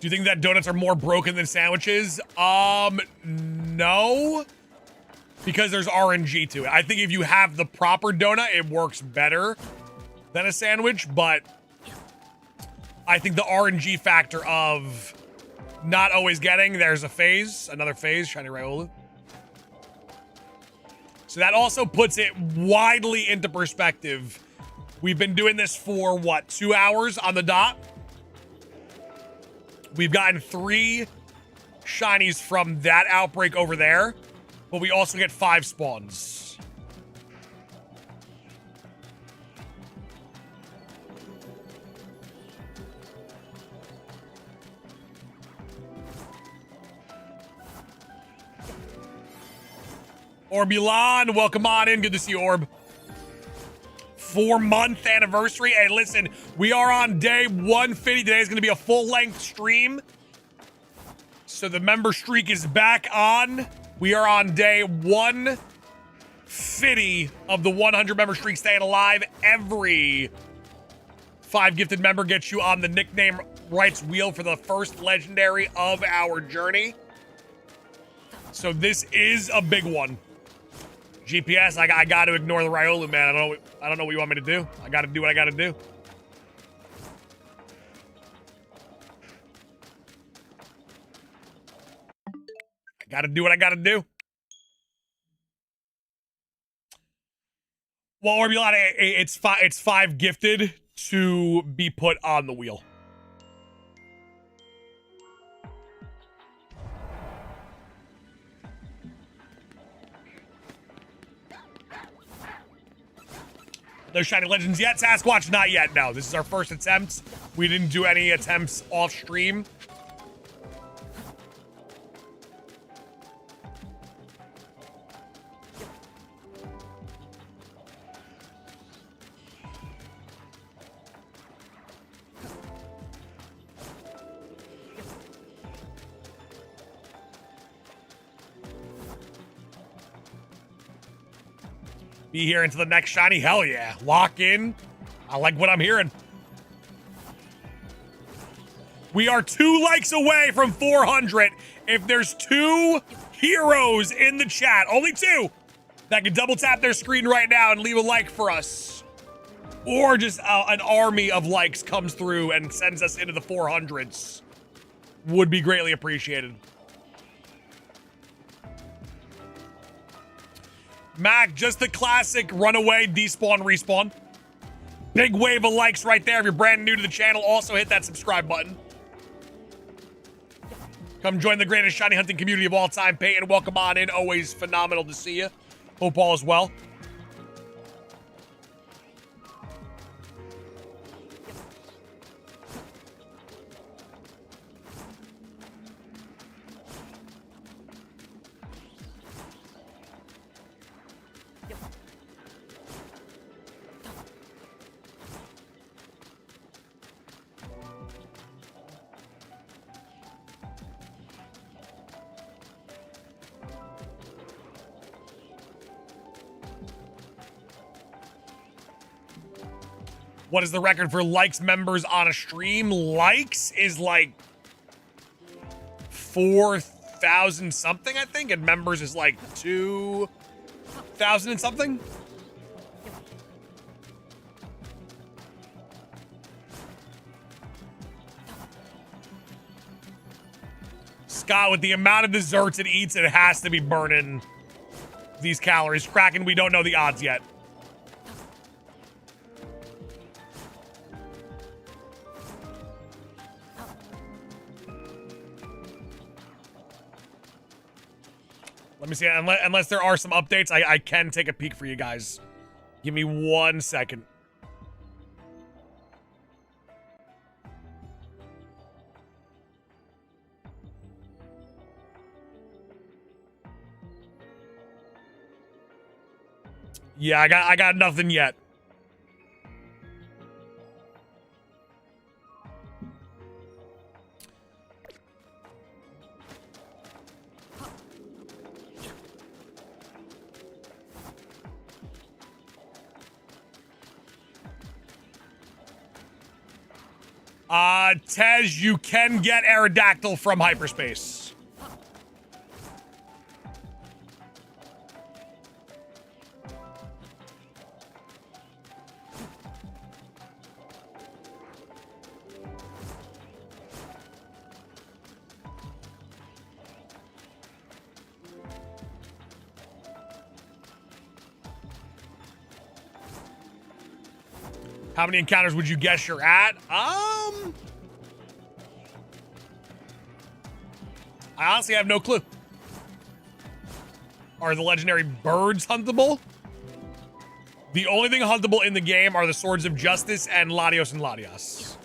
Do you think that donuts are more broken than sandwiches? No. Because there's RNG to it. I think if you have the proper donut, it works better than a sandwich, but I think the RNG factor of not always getting. There's a phase, another phase, shiny Riolu. So that also puts it widely into perspective. We've been doing this for, what, 2 hours on the dot? We've gotten 3 shinies from that outbreak over there, but we also get 5 spawns. Orbulan, welcome on in. Good to see you, Orb. 4-month anniversary. Hey, listen, we are on day 150. Today is going to be a full-length stream. So the member streak is back on. We are on day 150 of the 100 member streak staying alive. Every 5 gifted member gets you on the nickname rights wheel for the first legendary of our journey. So this is a big one. GPS, I got to ignore the Riolu, man. I don't know what you want me to do. I got to do what I got to do. I got to do what I got to do. Well, Orbulata, it's 5 gifted to be put on the wheel. No shiny legends yet. Sasquatch, not yet. No, this is our first attempt. We didn't do any attempts off stream. Be here into the next shiny. Hell yeah. Lock in. I like what I'm hearing. We are 2 likes away from 400. If there's 2 heroes in the chat, only 2, that can double tap their screen right now and leave a like for us, or just an army of likes comes through and sends us into the 400s, would be greatly appreciated. Mac, just the classic runaway, despawn, respawn. Big wave of likes right there. If you're brand new to the channel, also hit that subscribe button. Come join the greatest shiny hunting community of all time. Peyton, welcome on in. Always phenomenal to see you. Hope all is well. What is the record for likes members on a stream? Likes is like 4,000 something, I think, and members is like 2,000 and something. Scott, with the amount of desserts it eats, it has to be burning these calories. Kraken, we don't know the odds yet. Let me see, unless there are some updates, I can take a peek for you guys. Give me 1 second. Yeah, I got nothing yet. Tej, you can get Aerodactyl from hyperspace. How many encounters would you guess you're at? I honestly have no clue. Are the legendary birds huntable? The only thing huntable in the game are the Swords of Justice and Latios and Latias.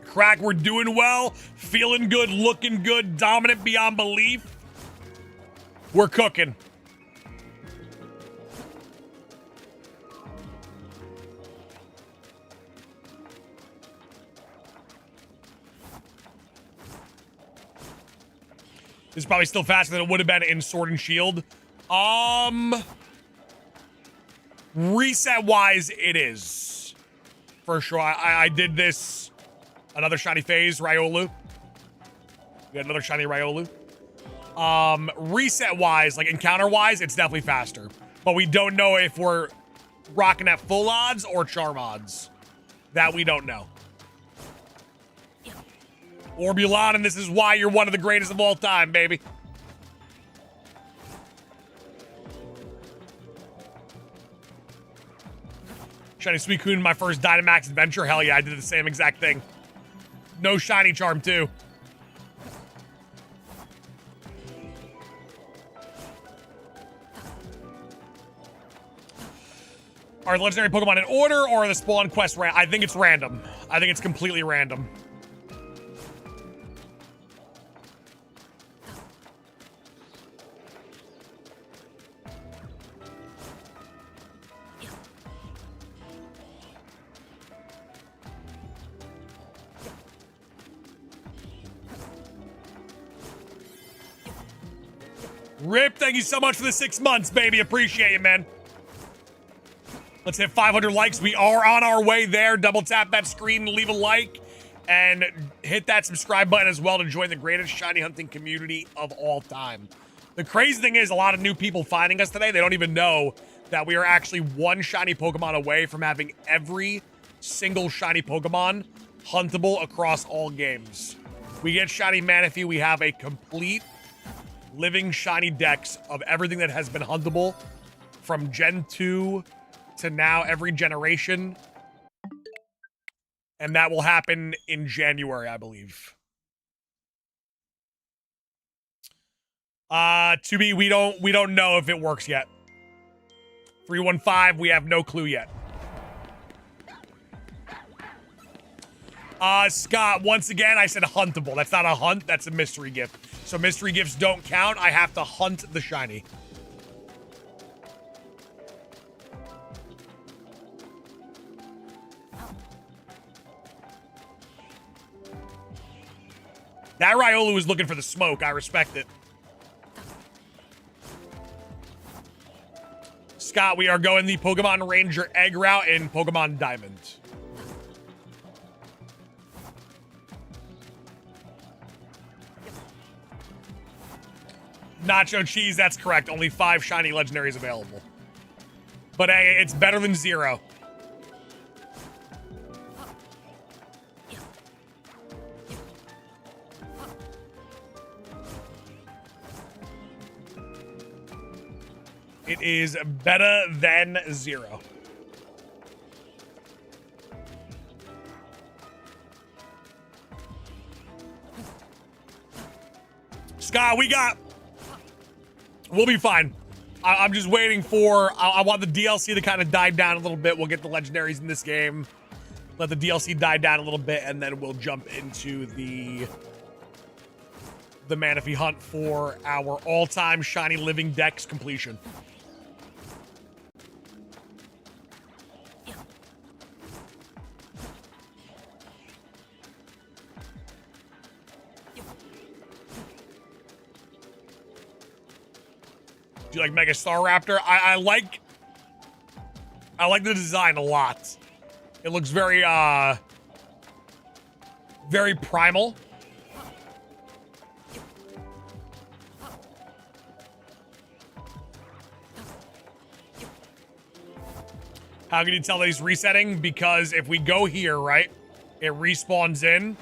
Crack, we're doing well, feeling good, looking good, dominant beyond belief. We're cooking. This is probably still faster than it would have been in Sword and Shield. Reset-wise, it is. For sure, I did this. Another shiny phase, Riolu. We got another shiny Riolu. Reset-wise, like encounter-wise, it's definitely faster. But we don't know if we're rocking at full odds or charm odds. That we don't know. Orbulon, and this is why you're one of the greatest of all time, baby. Shiny Suicune, my first Dynamax adventure. Hell yeah, I did the same exact thing. No shiny charm, too. Are the legendary Pokemon in order or are the spawn quests random? I think it's random. I think it's completely random. Rip, thank you so much for the 6 months, baby. Appreciate you, man. Let's hit 500 likes. We are on our way there. Double tap that screen, leave a like, and hit that subscribe button as well to join the greatest shiny hunting community of all time. The crazy thing is a lot of new people finding us today. They don't even know that we are actually one shiny Pokemon away from having every single shiny Pokemon huntable across all games. We get shiny Manaphy. We have a complete living shiny dex of everything that has been huntable from Gen 2 to now every generation. And that will happen in January, I believe. To me, we don't know if it works yet. 315, we have no clue yet. Scott, once again, I said huntable. That's not a hunt, that's a mystery gift. So mystery gifts don't count. I have to hunt the shiny. That Riolu is looking for the smoke. I respect it. Scott, we are going the Pokemon Ranger egg route in Pokemon Diamond. Nacho Cheese, that's correct. Only 5 shiny legendaries available. But hey, it's better than 0. It is better than 0. Scott, we'll be fine. I'm just waiting for, I want the DLC to kind of die down a little bit. We'll get the legendaries in this game. Let the DLC die down a little bit, and then we'll jump into the Manaphy hunt for our all-time shiny living dex completion. Do you like Mega Staraptor? I like the design a lot. It looks very very primal. How can you tell that he's resetting? Because if we go here, right, it respawns in.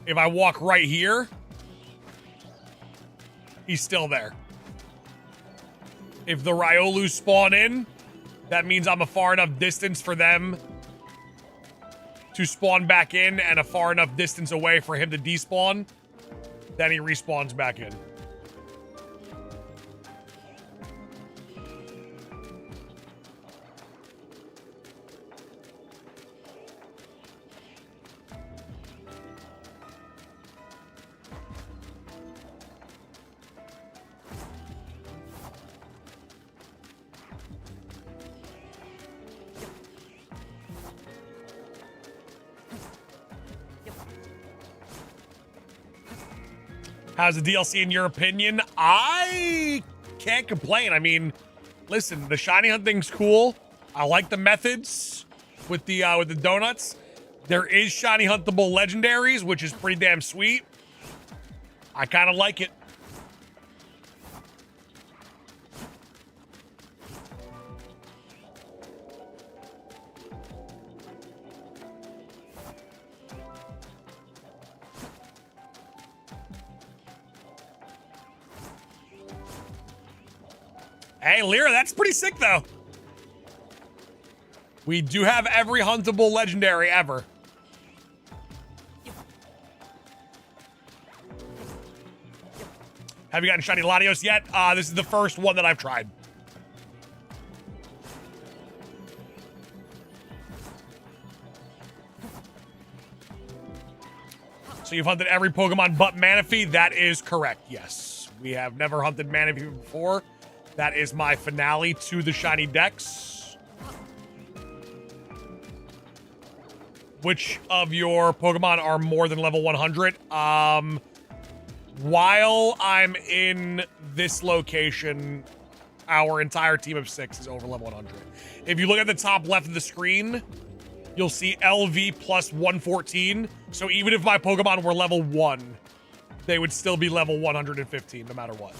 If I walk right here, he's still there. If the Riolus spawn in, that means I'm a far enough distance for them to spawn back in and a far enough distance away for him to despawn. Then he respawns back in. How's the DLC in your opinion? I can't complain. I mean, listen, the shiny hunting's cool. I like the methods with the donuts. There is shiny huntable legendaries, which is pretty damn sweet. I kind of like it. Hey, Lyra, that's pretty sick, though. We do have every huntable legendary ever. Have you gotten shiny Latios yet? This is the first one that I've tried. So you've hunted every Pokemon but Manaphy? That is correct, yes. We have never hunted Manaphy before. That is my finale to the shiny Dex. Which of your Pokemon are more than level 100? While I'm in this location, our entire team of 6 is over level 100. If you look at the top left of the screen, you'll see LV plus 114. So even if my Pokemon were level 1, they would still be level 115 no matter what.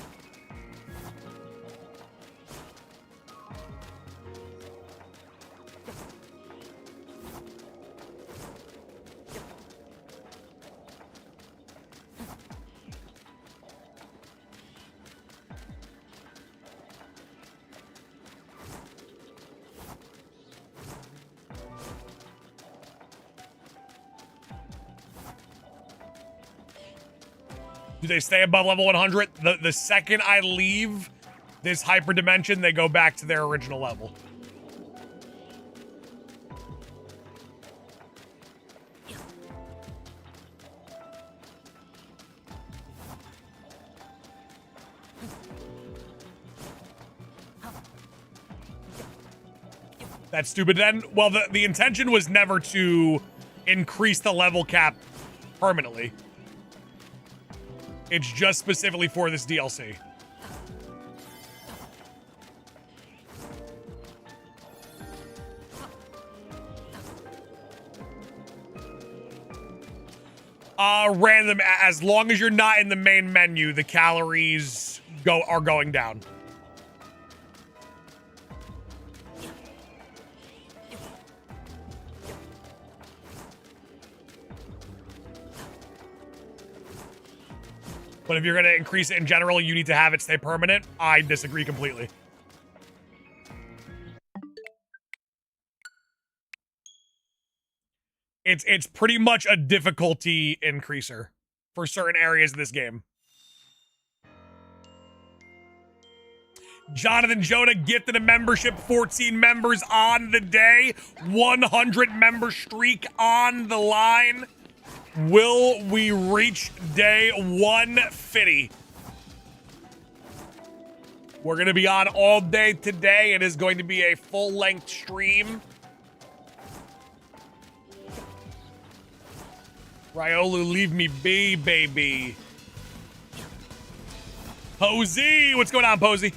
Do they stay above level 100? The second I leave this hyper dimension, they go back to their original level. That's stupid then. Well, the intention was never to increase the level cap permanently. It's just specifically for this DLC. Random. As long as you're not in the main menu, the calories are going down. But if you're going to increase it in general, you need to have it stay permanent. I disagree completely. It's pretty much a difficulty increaser for certain areas of this game. Jonathan Jonah gifted a membership, 14 members on the day, 100 member streak on the line. Will we reach day 150? We're going to be on all day today. It is going to be a full-length stream. Riolu, leave me be, baby. Posey! What's going on, Posey?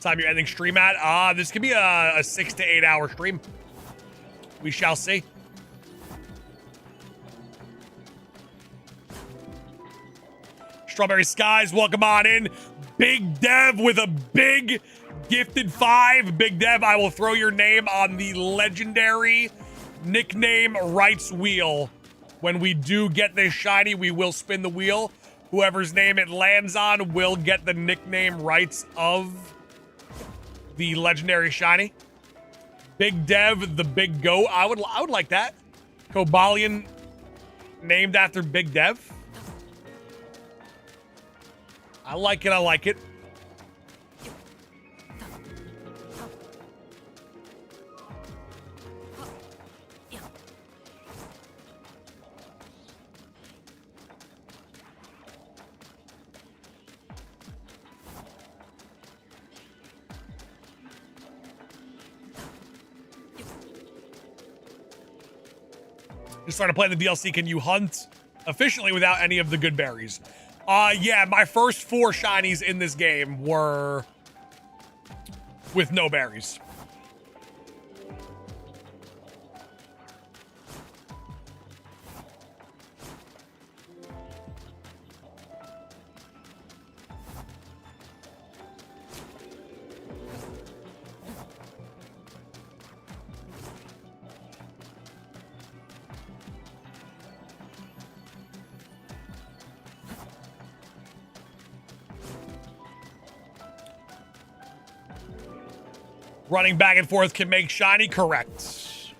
Time you're ending stream at? This could be a 6 to 8 hour stream. We shall see. Strawberry Skies, welcome on in. Big Dev with a big gifted 5. Big Dev, I will throw your name on the legendary nickname rights wheel. When we do get this shiny, we will spin the wheel. Whoever's name it lands on will get the nickname rights of the legendary shiny. Big Dev, the big goat. I would like that. Cobalion named after Big Dev. I like it. I like it. Just started playing the DLC. Can you hunt efficiently without any of the good berries? Yeah, my first 4 shinies in this game were with no berries. Running back and forth can make shiny, correct.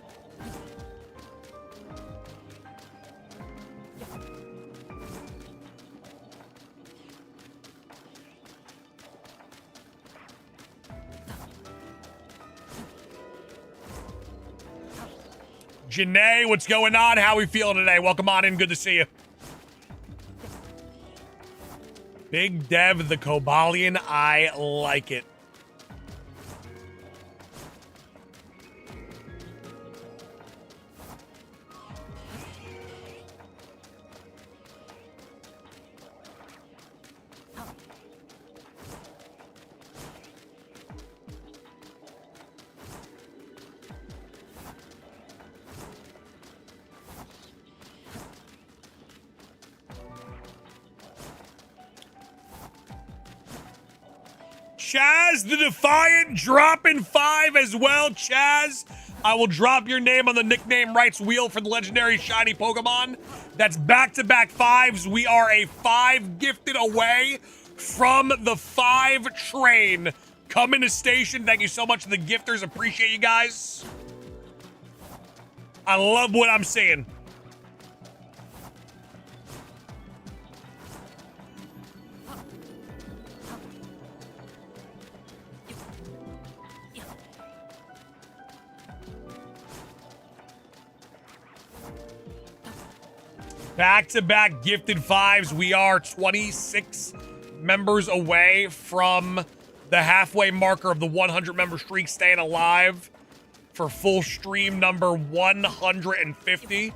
Janae, what's going on? How we feeling today? Welcome on in. Good to see you. Big Dev, the Cobalion. I like it. Chaz the Defiant dropping 5 as well. Chaz, I will drop your name on the nickname rights wheel for the legendary shiny Pokemon. That's back-to-back 5s. We are a 5 gifted away from the 5 train. Coming to station. Thank you so much to the gifters. Appreciate you guys. I love what I'm seeing. Back-to-back gifted 5s. We are 26 members away from the halfway marker of the 100-member streak, staying alive for full stream number 150.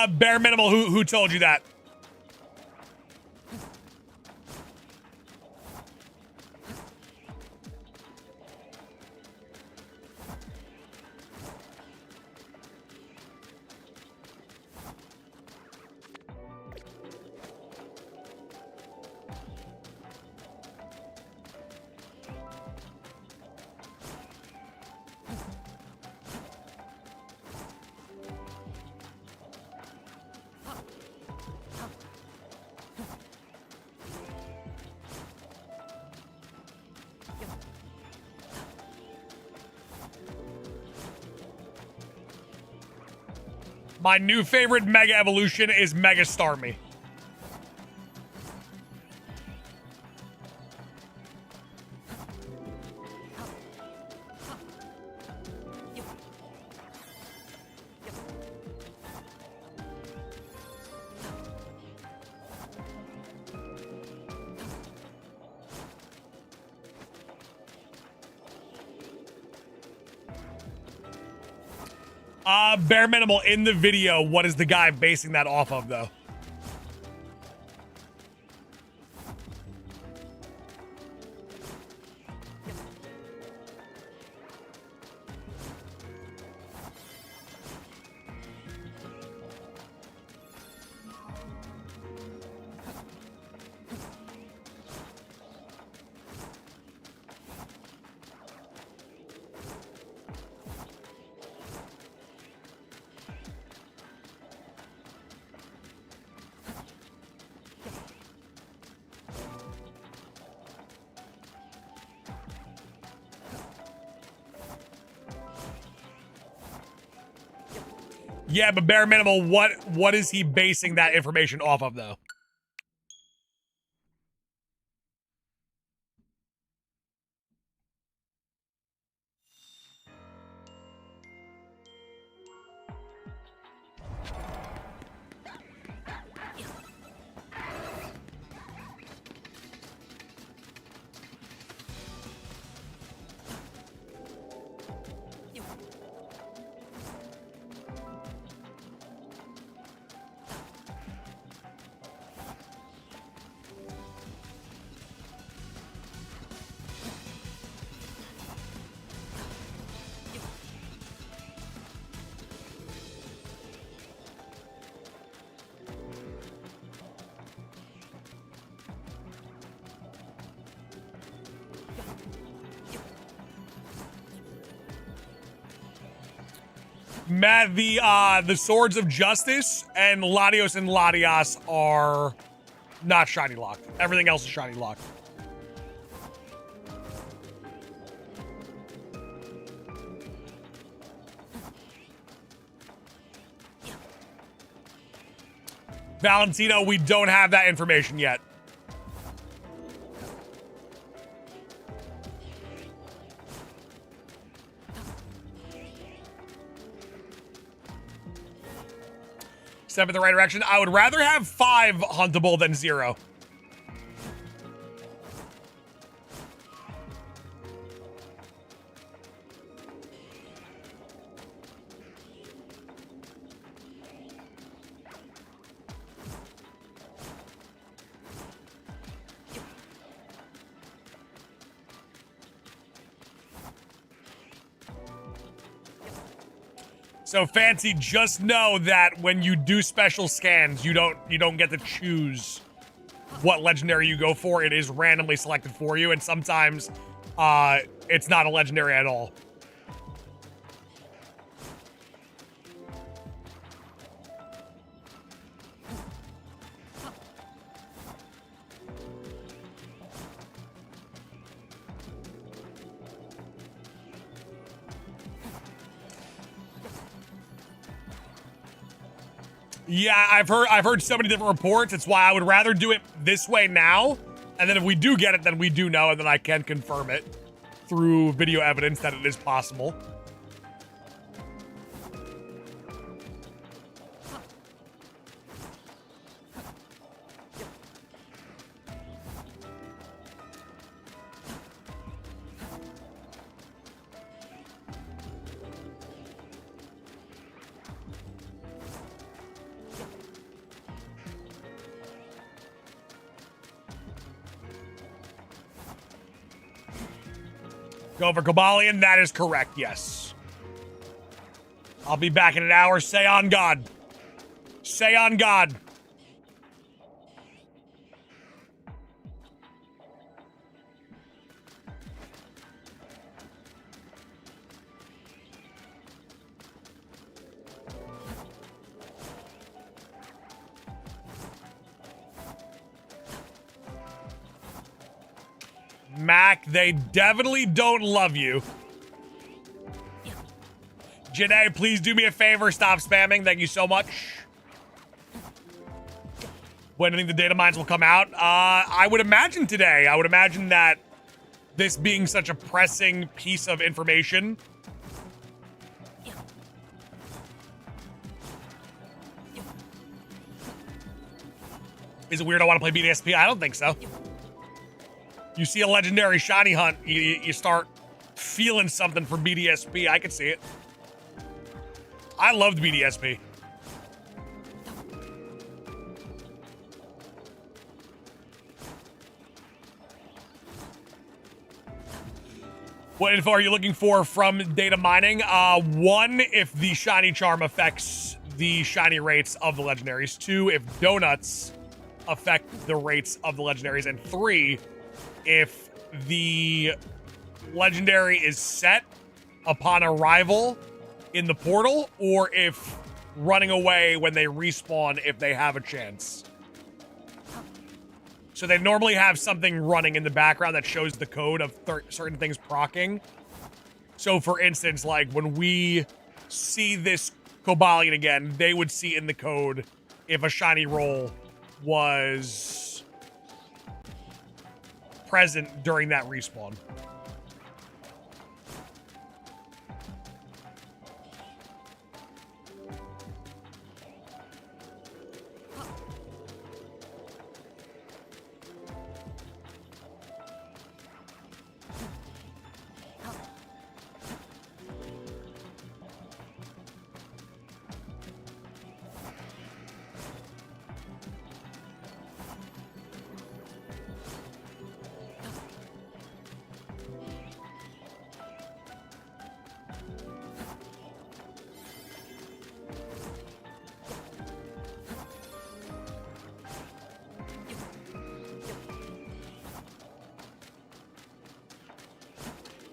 Bare minimal, who told you that? My new favorite Mega Evolution is Mega Starmie. Bare minimal in the video. What is the guy basing that off of, though? Yeah, but bare minimal, what is he basing that information off of, though? Matt, the Swords of Justice and Latios and Latias are not shiny locked. Everything else is shiny locked. Valentino, we don't have that information yet. Step in the right direction. I would rather have 5 huntable than 0. So Fancy, just know that when you do special scans, you don't get to choose what legendary you go for. It is randomly selected for you, and sometimes it's not a legendary at all. Yeah, I've heard so many different reports. It's why I would rather do it this way now, and then if we do get it, then we do know, and then I can confirm it through video evidence that it is possible. Go for Cobalion. That is correct, yes. I'll be back in an hour. Say on God. Say on God. Mac, they definitely don't love you. Janae, please do me a favor. Stop spamming. Thank you so much. When do you think the data mines will come out? I would imagine today. I would imagine that this being such a pressing piece of information. Is it weird I want to play BDSP? I don't think so. You see a legendary shiny hunt, you start feeling something for BDSP. I can see it. I loved BDSP. What info are you looking for from data mining? One, if the shiny charm affects the shiny rates of the legendaries. Two, if donuts affect the rates of the legendaries. And three, if the legendary is set upon arrival in the portal, or if running away when they respawn if they have a chance. So they normally have something running in the background that shows the code of certain things proccing. So for instance, like when we see this Cobalion again, they would see in the code if a shiny roll was present during that respawn.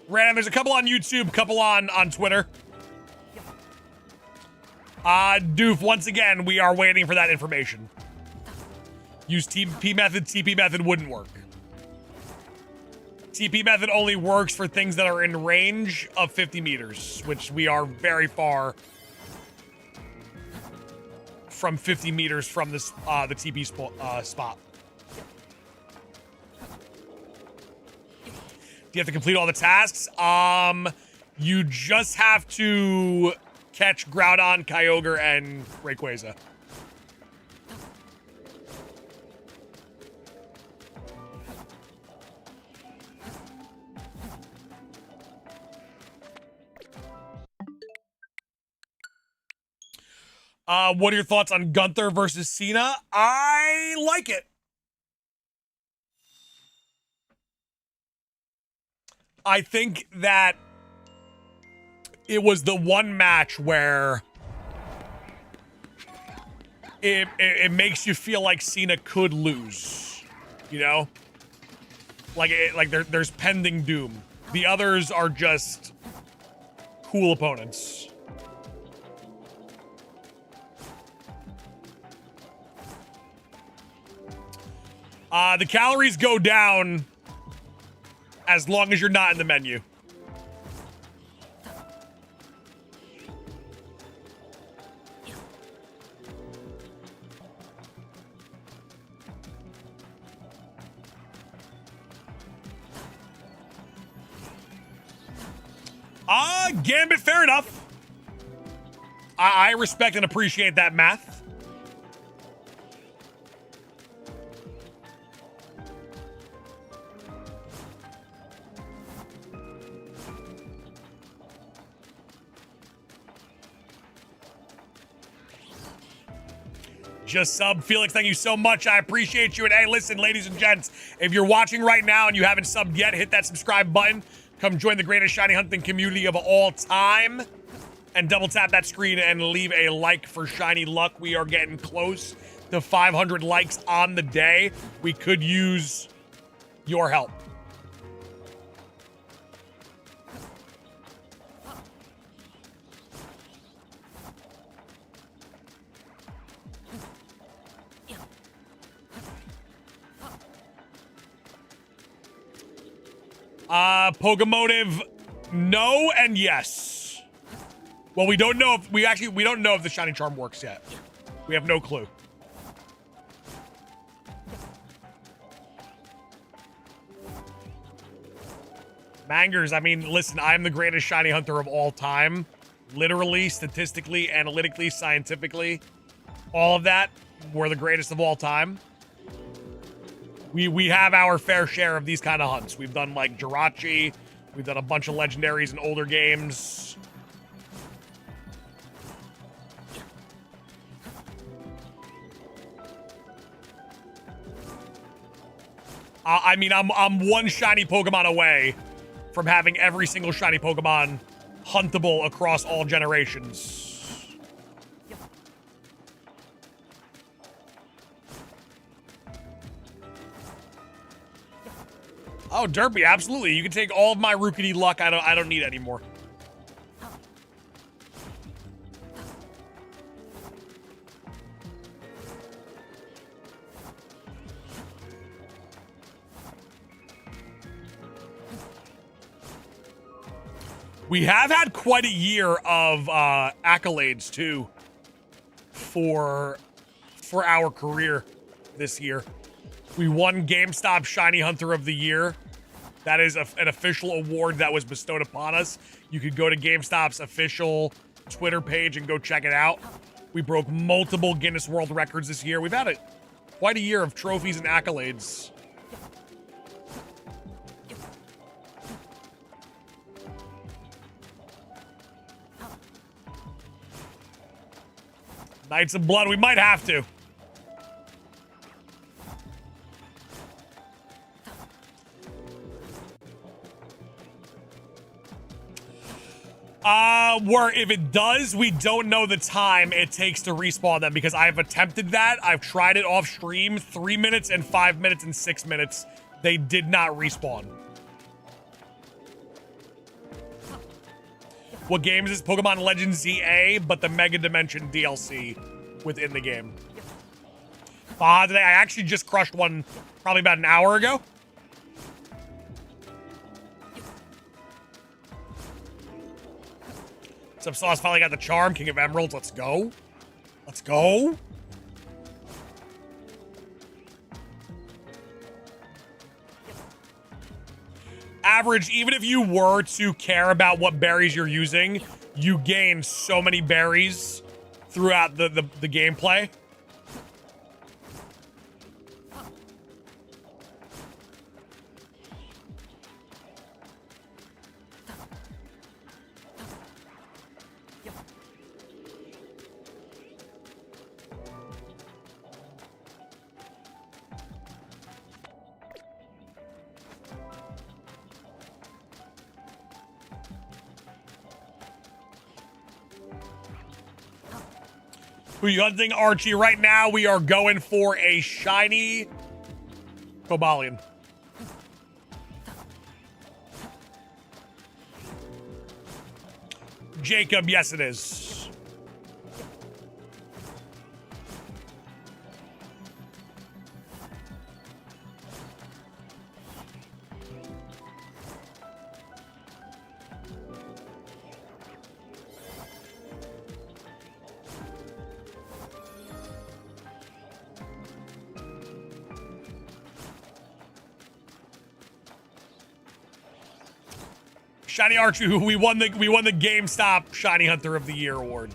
Random, there's a couple on YouTube, couple on Twitter. Doof, once again, we are waiting for that information. Use TP method, TP method wouldn't work. TP method only works for things that are in range of 50 meters, which we are very far from 50 meters from this, the TP spot. Do you have to complete all the tasks? You just have to catch Groudon, Kyogre, and Rayquaza. What are your thoughts on Gunther versus Cena? I like it. I think that it was the one match where it makes you feel like Cena could lose, you know? Like there's pending doom. The others are just cool opponents. The calories go down as long as you're not in the menu. Gambit, fair enough. I respect and appreciate that math. Just sub Felix, thank you so much. I appreciate you. And hey, listen, ladies and gents, if you're watching right now and you haven't subbed yet, hit that subscribe button. Come join the greatest shiny hunting community of all time. And double tap that screen and leave a like for Shiny Luck. We are getting close to 500 likes on the day. We could use your help. Pokemotive, no and yes. Well, we don't know if we don't know if the shiny charm works yet. We have no clue. Mangers, I mean, listen, I'm the greatest shiny hunter of all time. Literally, statistically, analytically, scientifically, all of that. We're the greatest of all time. We have our fair share of these kind of hunts. We've done like Jirachi. We've done a bunch of legendaries in older games. I mean, I'm one shiny Pokemon away from having every single shiny Pokemon huntable across all generations. Oh, Derpy, absolutely. You can take all of my Rookity luck. I don't need any more. We have had quite a year of accolades too for our career this year. We won GameStop Shiny Hunter of the Year. That is an official award that was bestowed upon us. You could go to GameStop's official Twitter page and go check it out. We broke multiple Guinness World Records this year. We've had quite a year of trophies and accolades. Knights of Blood, we might have to. Where if it does, we don't know the time it takes to respawn them because I've attempted that. I've tried it off stream, 3 minutes and 5 minutes and 6 minutes. They did not respawn. What game is this? Pokemon Legends ZA, but the Mega Dimension DLC within the game. Today, I actually just crushed one probably about an hour ago. What's up, Sauce? Finally got the charm. King of Emeralds. Let's go. Let's go. Average, even if you were to care about what berries you're using, you gain so many berries throughout the gameplay. Who you hunting, Archie? Right now, we are going for a shiny Cobalion. Jacob, yes it is. Shiny Archie, who we won the GameStop Shiny Hunter of the Year award.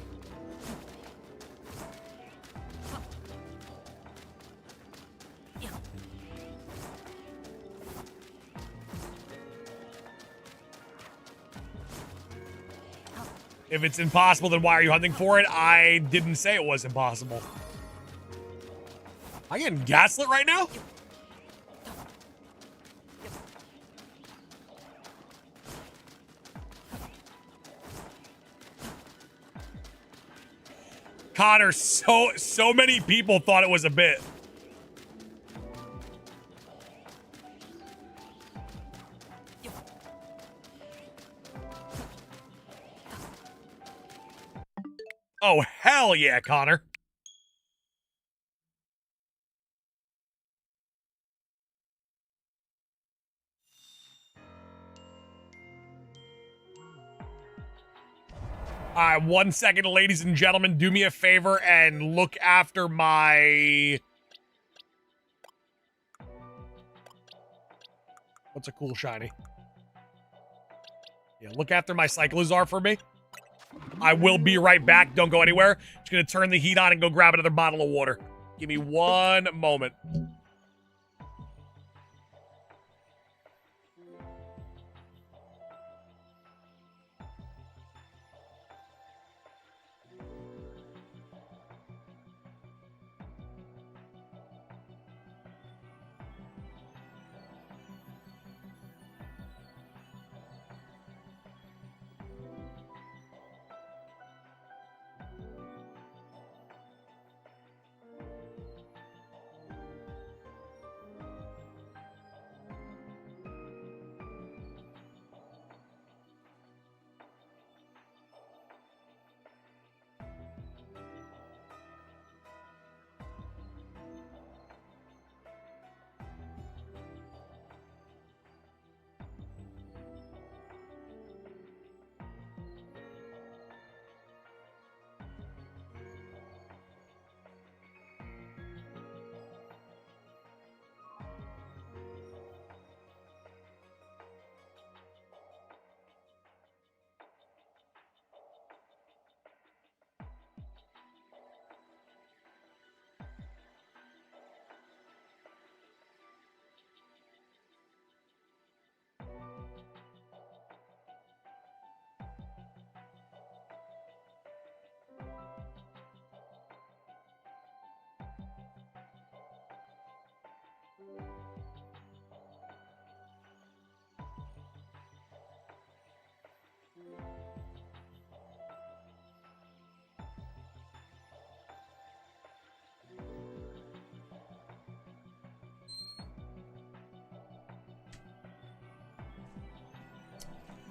If it's impossible, then why are you hunting for it? I didn't say it was impossible. Am I getting gaslit right now? Connor, so many people thought it was a bit. Oh, hell yeah, Connor. All right, 1 second, ladies and gentlemen. Do me a favor and look after my... What's a cool shiny? Yeah, look after my Cyclizar for me. I will be right back. Don't go anywhere. Just gonna turn the heat on and go grab another bottle of water. Give me 1 moment.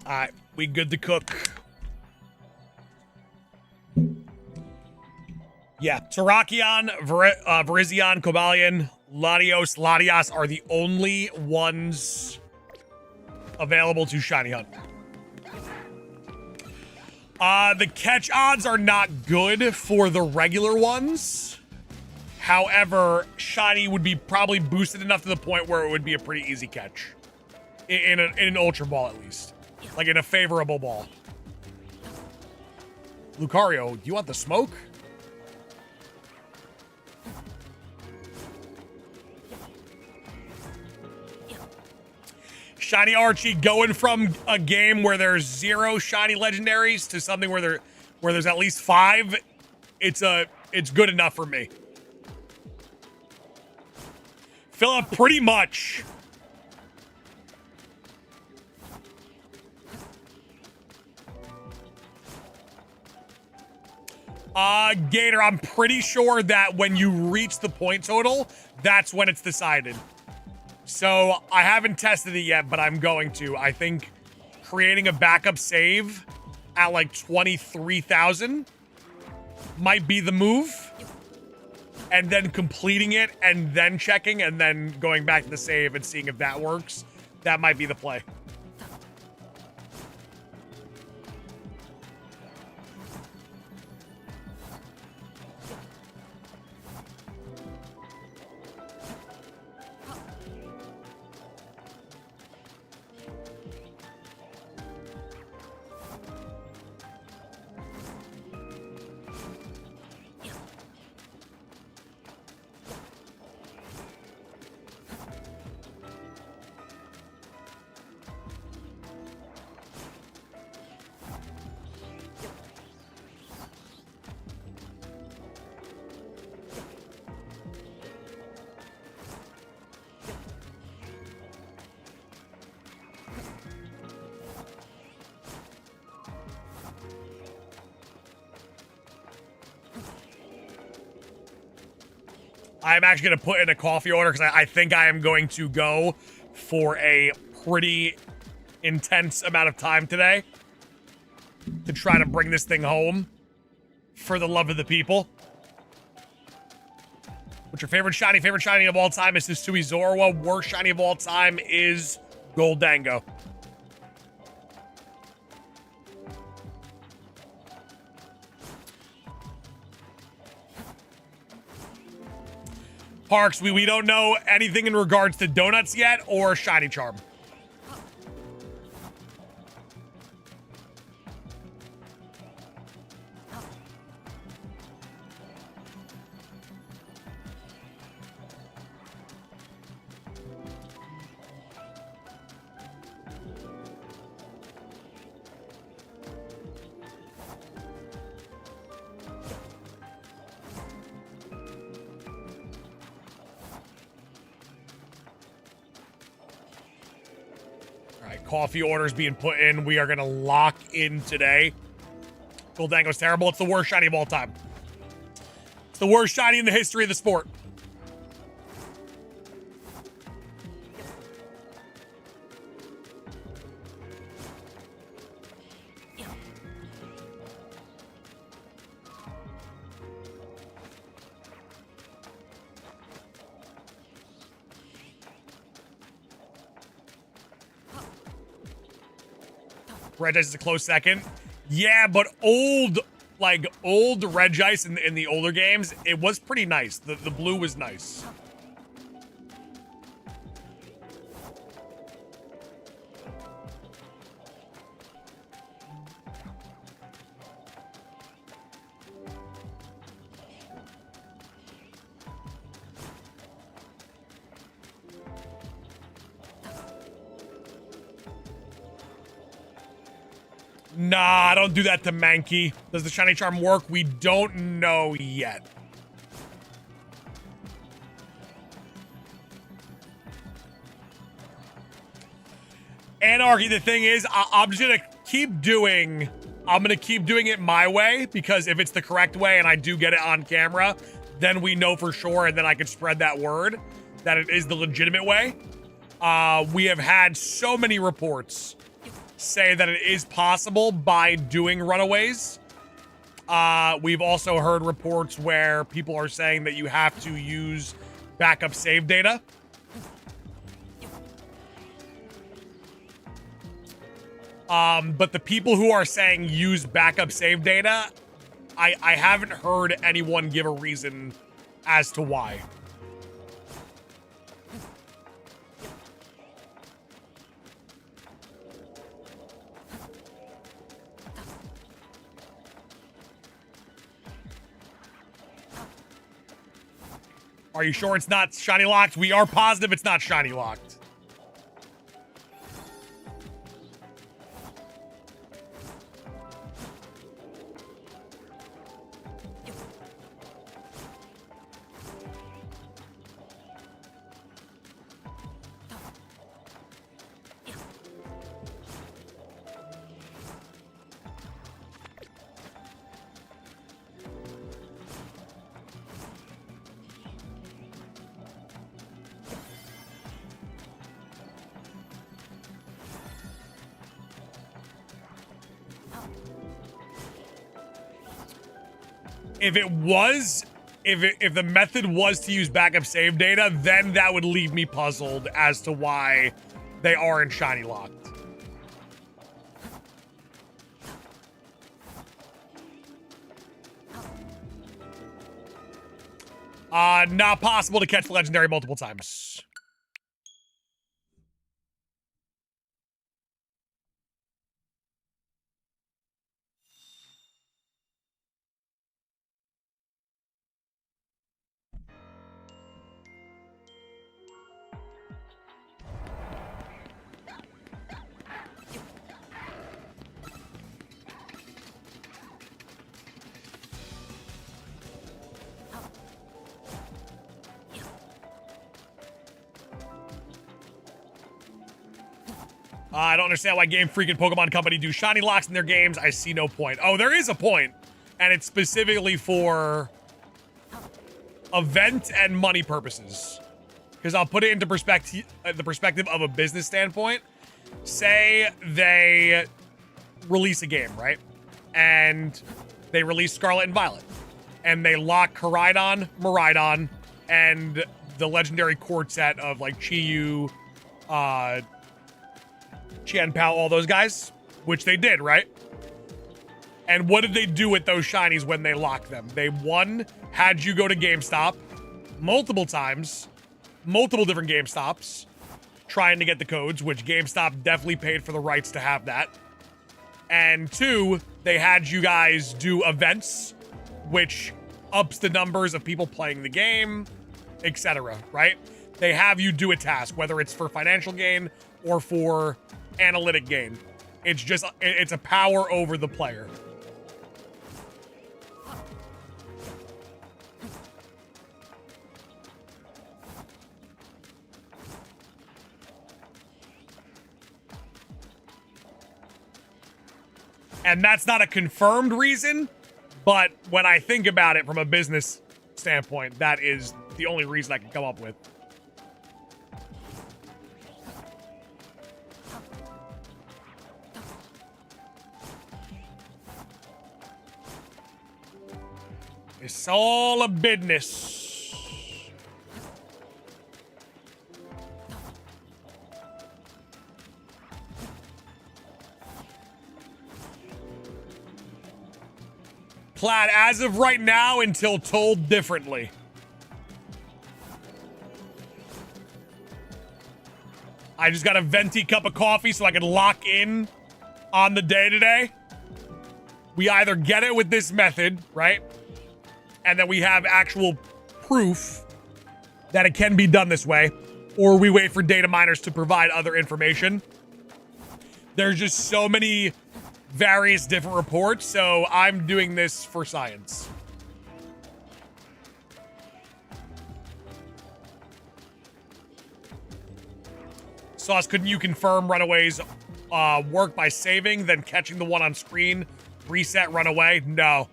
All right, we good to cook. Yeah, Terrakion, Virizion, Cobalion, Latias are the only ones available to shiny hunt. The catch odds are not good for the regular ones. However, shiny would be probably boosted enough to the point where it would be a pretty easy catch. In an Ultra Ball, at least. Like in a favorable ball. Lucario, you want the smoke? Shiny Archie going from a game where there's 0 shiny legendaries to something where there's at least 5. It's good enough for me. Philip, pretty much. Gator, I'm pretty sure that when you reach the point total, that's when it's decided. So I haven't tested it yet, but I'm going to. I think creating a backup save at like 23,000 might be the move. And then completing it and then checking and then going back to the save and seeing if that works. That might be the play. I'm actually going to put in a coffee order because I think I am going to go for a pretty intense amount of time today to try to bring this thing home for the love of the people. What's your favorite shiny? Favorite shiny of all time is Hisui Zorua. Worst shiny of all time is Goldango. Parks, we don't know anything in regards to donuts yet or Shiny Charm. Coffee orders being put in. We are going to lock in today. Goldango's terrible. It's the worst shiny of all time. It's the worst shiny in the history of the sport. Regice is a close second. Yeah, but old Regice in the older games, it was pretty nice. The blue was nice. Nah, don't do that to Mankey. Does the Shiny Charm work? We don't know yet. Anarchy, the thing is, I'm just gonna keep doing it my way, because if it's the correct way and I do get it on camera, then we know for sure, and then I can spread that word that it is the legitimate way. We have had so many reports say that it is possible by doing runaways. We've also heard reports where people are saying that you have to use backup save data. But the people who are saying use backup save data, I haven't heard anyone give a reason as to why. Are you sure it's not shiny locked? We are positive it's not shiny locked. If the method was to use backup save data, then that would leave me puzzled as to why they aren't shiny locked. Not possible to catch the legendary multiple times. I don't understand why Game Freak and Pokemon Company do shiny locks in their games. I see no point. Oh, there is a point, and it's specifically for event and money purposes. Because I'll put it into the perspective of a business standpoint. Say they release a game, right? And they release Scarlet and Violet. And they lock Koraidon, Miraidon, and the legendary quartet of like Chi-Yu, Qianpao, all those guys, which they did, right? And what did they do with those shinies when they locked them? They, one, had you go to GameStop multiple times, multiple different GameStops, trying to get the codes, which GameStop definitely paid for the rights to have that. And two, they had you guys do events, which ups the numbers of people playing the game, etc., right? They have you do a task, whether it's for financial gain or for analytic gain. It's a power over the player. And that's not a confirmed reason, but when I think about it from a business standpoint, that is the only reason I can come up with. It's all a business. Plaid, as of right now, until told differently. I just got a venti cup of coffee so I can lock in on the day today. We either get it with this method, right? And then we have actual proof that it can be done this way, or we wait for data miners to provide other information. There's just so many various different reports, so I'm doing this for science. Sauce, couldn't you confirm runaways work by saving, then catching the one on screen, reset, run away? No,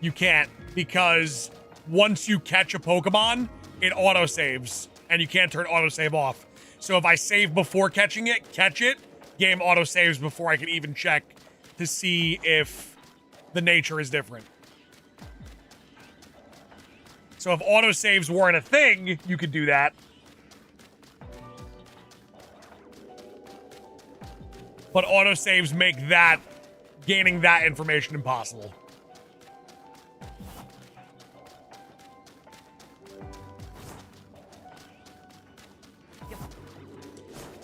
you can't, because once you catch a Pokemon, it autosaves, and you can't turn autosave off. So if I save before catching it, catch it, game autosaves before I can even check to see if the nature is different. So if autosaves weren't a thing, you could do that. But autosaves make that, gaining that information impossible.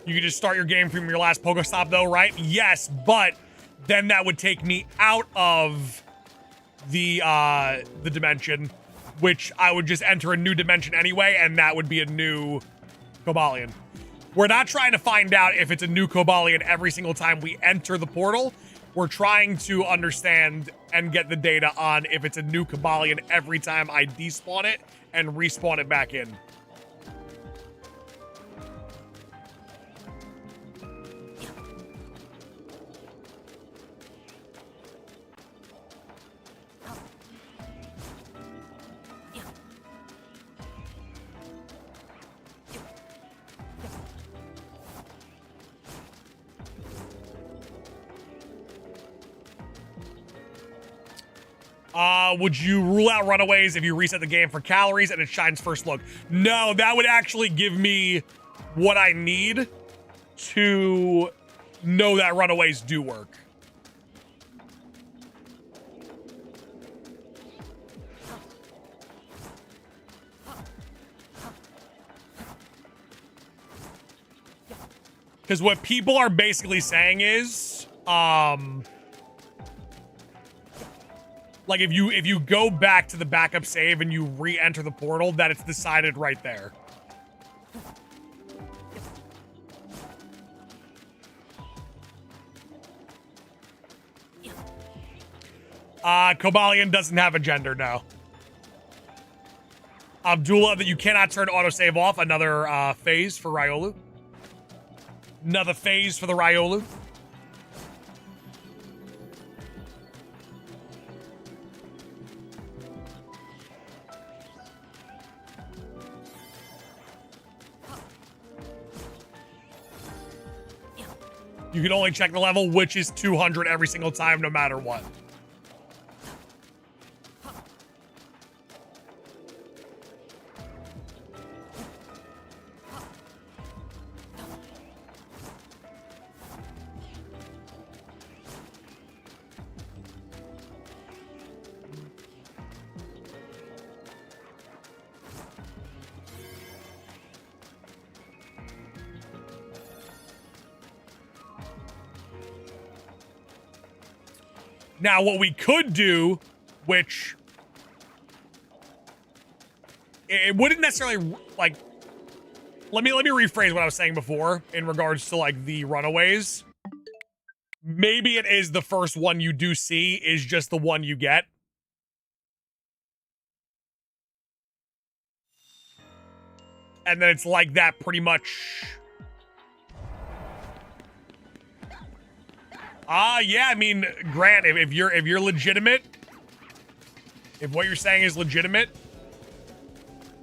You can just start your game from your last Pokestop though, right? Yes, but then that would take me out of the dimension, which I would just enter a new dimension anyway, and that would be a new Cobalion. We're not trying to find out if it's a new Cobalion every single time we enter the portal. We're trying to understand and get the data on if it's a new Cobalion every time I despawn it and respawn it back in. Would you rule out runaways if you reset the game for calories and it shines first look? No, that would actually give me what I need to know that runaways do work. Because what people are basically saying is, like if you go back to the backup save and you re-enter the portal, that it's decided right there. Cobalion doesn't have a gender, no. Abdullah, that you cannot turn autosave off. Another phase for Riolu. Another phase for the Riolu. You can only check the level, which is 200 every single time, no matter what. Now, what we could do, which it wouldn't necessarily, like, let me rephrase what I was saying before in regards to, like, the runaways. Maybe it is the first one you do see is just the one you get. And then it's like that pretty much. Yeah, I mean, Grant, if you're legitimate, if what you're saying is legitimate,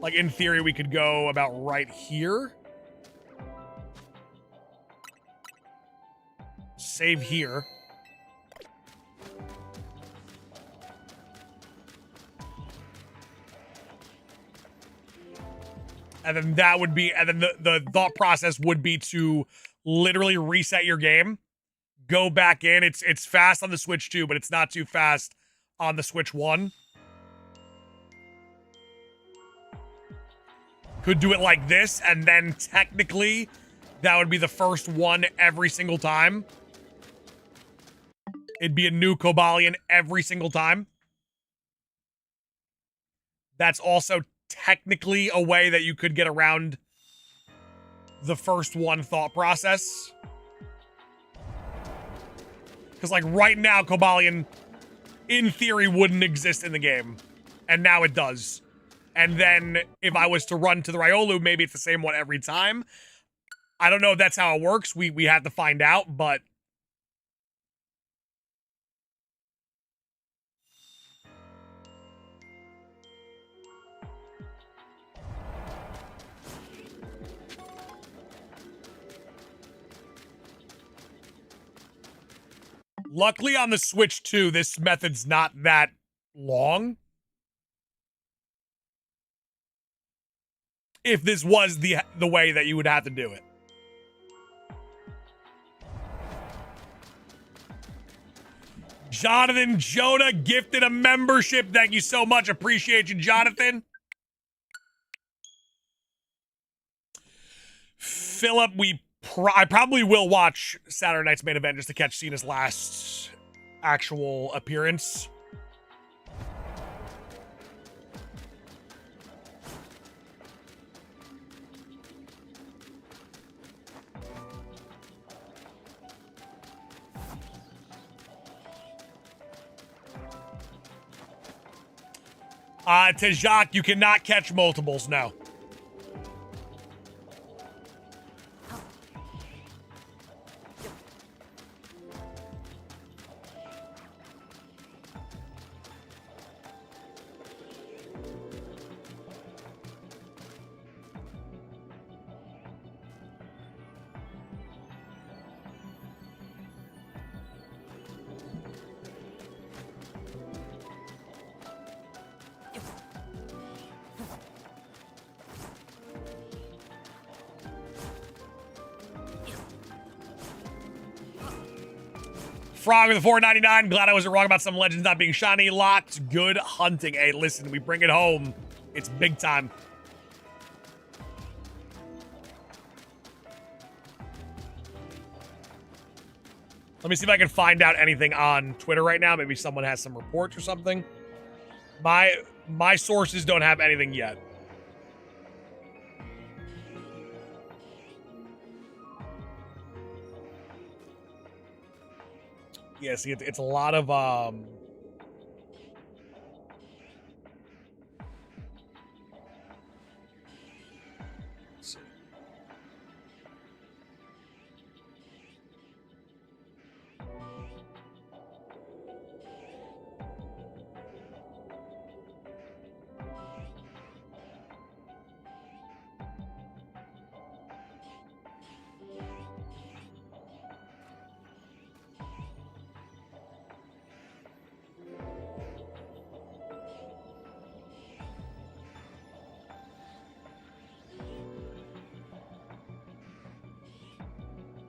like in theory we could go about right here. Save here. And then that would be, and then the thought process would be to literally reset your game. Go back in. It's fast on the Switch 2, but it's not too fast on the Switch 1. Could do it like this, and then technically that would be the first one every single time. It'd be a new Cobalion every single time. That's also technically a way that you could get around the first one thought process. Because, like, right now, Cobalion, in theory, wouldn't exist in the game. And now it does. And then, if I was to run to the Riolu, maybe it's the same one every time. I don't know if that's how it works. We have to find out, but... Luckily on the Switch 2, this method's not that long. If this was the way that you would have to do it. Jonathan Jonah gifted a membership. Thank you so much. Appreciate you, Jonathan. Philip, I probably will watch Saturday night's main event just to catch Cena's last actual appearance. Tejak, you cannot catch multiples, no. Frog with the $4.99. Glad I wasn't wrong about some legends not being shiny. Lots. Good hunting. Hey, listen, we bring it home. It's big time. Let me see if I can find out anything on Twitter right now. Maybe someone has some reports or something. My sources don't have anything yet. Yeah, see, it's a lot of let's see.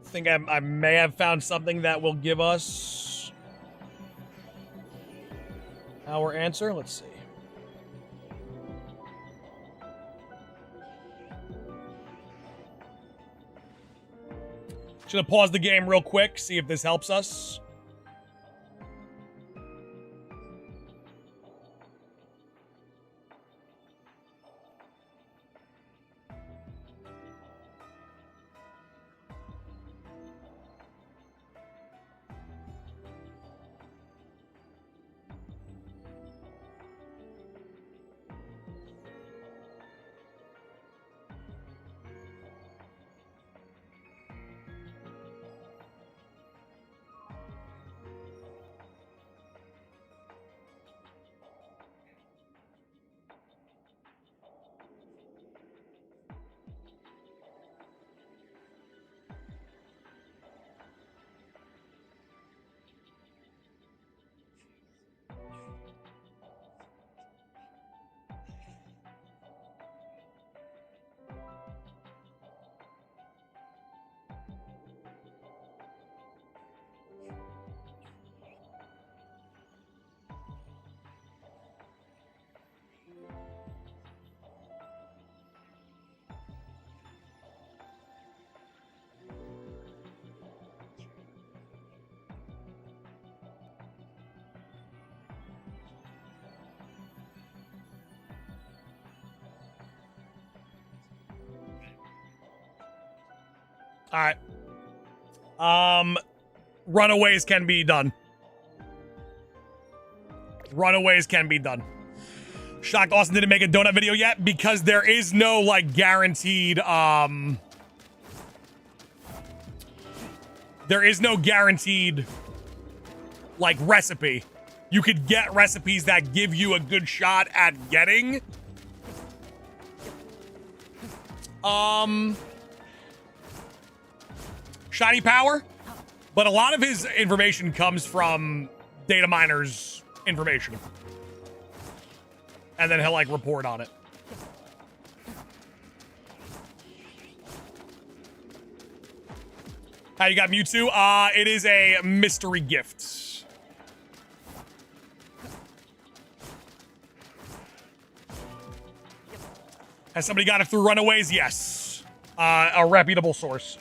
I think I may have found something that will give us our answer. Let's see. Just gonna pause the game real quick, see if this helps us. All right. Runaways can be done. Runaways can be done. Shocked Austin didn't make a donut video yet because there is no like guaranteed there is no guaranteed like recipe. You could get recipes that give you a good shot at getting shiny power, But a lot of his information comes from data miners' information. And then he'll, like, report on it. How you got Mewtwo? It is a mystery gift. Has somebody got it through Runaways? Yes. A reputable source.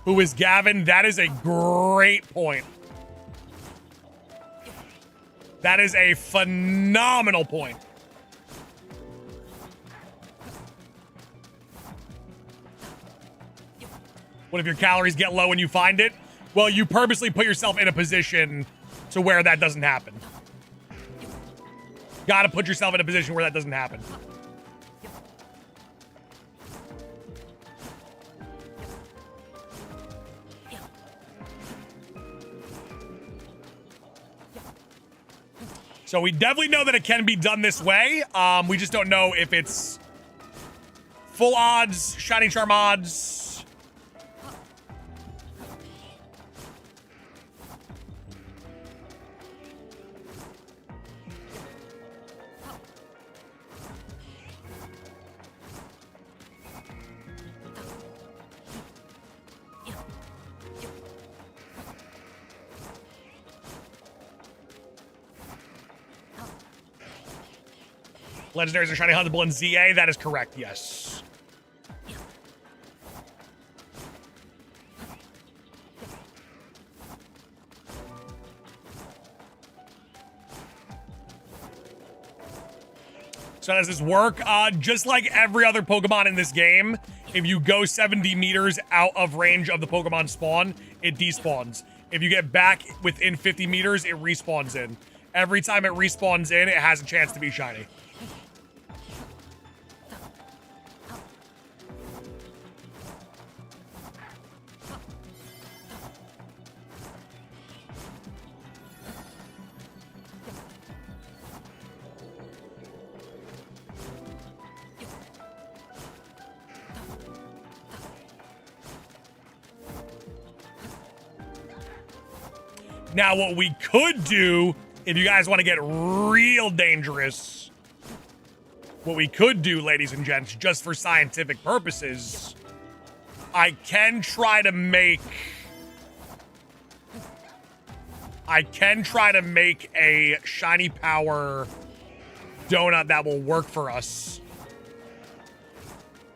Who is Gavin? That is a great point. That is a phenomenal point. What if your calories get low and you find it? Well, you purposely put yourself in a position to where that doesn't happen. Gotta put yourself in a position where that doesn't happen. So we definitely know that it can be done this way. We just don't know if it's full odds, shiny charm odds. Legendaries are shiny huntable in ZA. That is correct, yes. So how does this work? Just like every other Pokemon in this game, if you go 70 meters out of range of the Pokemon spawn, it despawns. If you get back within 50 meters, it respawns in. Every time it respawns in, it has a chance to be shiny. Now, what we could do, if you guys want to get real dangerous, what we could do, ladies and gents, just for scientific purposes, I can try to make a shiny power donut that will work for us.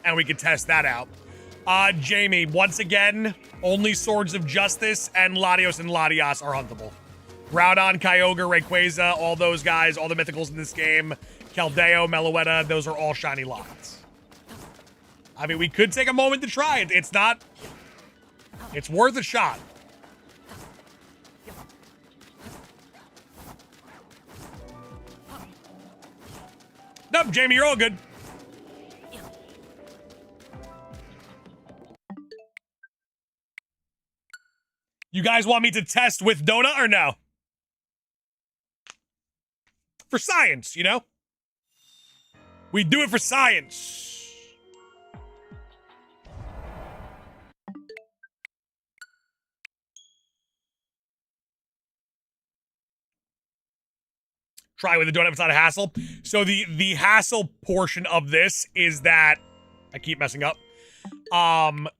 And we could test that out. Jamie, once again, only Swords of Justice and Latios and Latias are huntable. Groudon, Kyogre, Rayquaza, all those guys, all the mythicals in this game, Keldeo, Meloetta, those are all shiny lots. I mean, we could take a moment to try it. It's worth a shot. Nope, Jamie, you're all good. You guys want me to test with Donut or no? For science, you know? We do it for science. Try with the donut if it's not a hassle. So the hassle portion of this is that I keep messing up.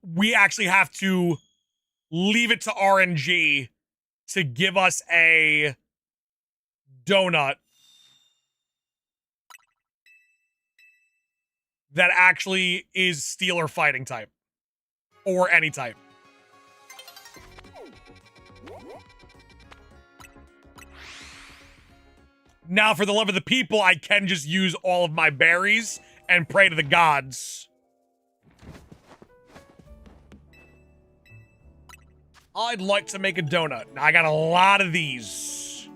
We actually have to leave it to RNG to give us a donut that actually is steel or fighting type. Or any type. Now, for the love of the people, I can just use all of my berries and pray to the gods. I'd like to make a donut. Now, I got a lot of these.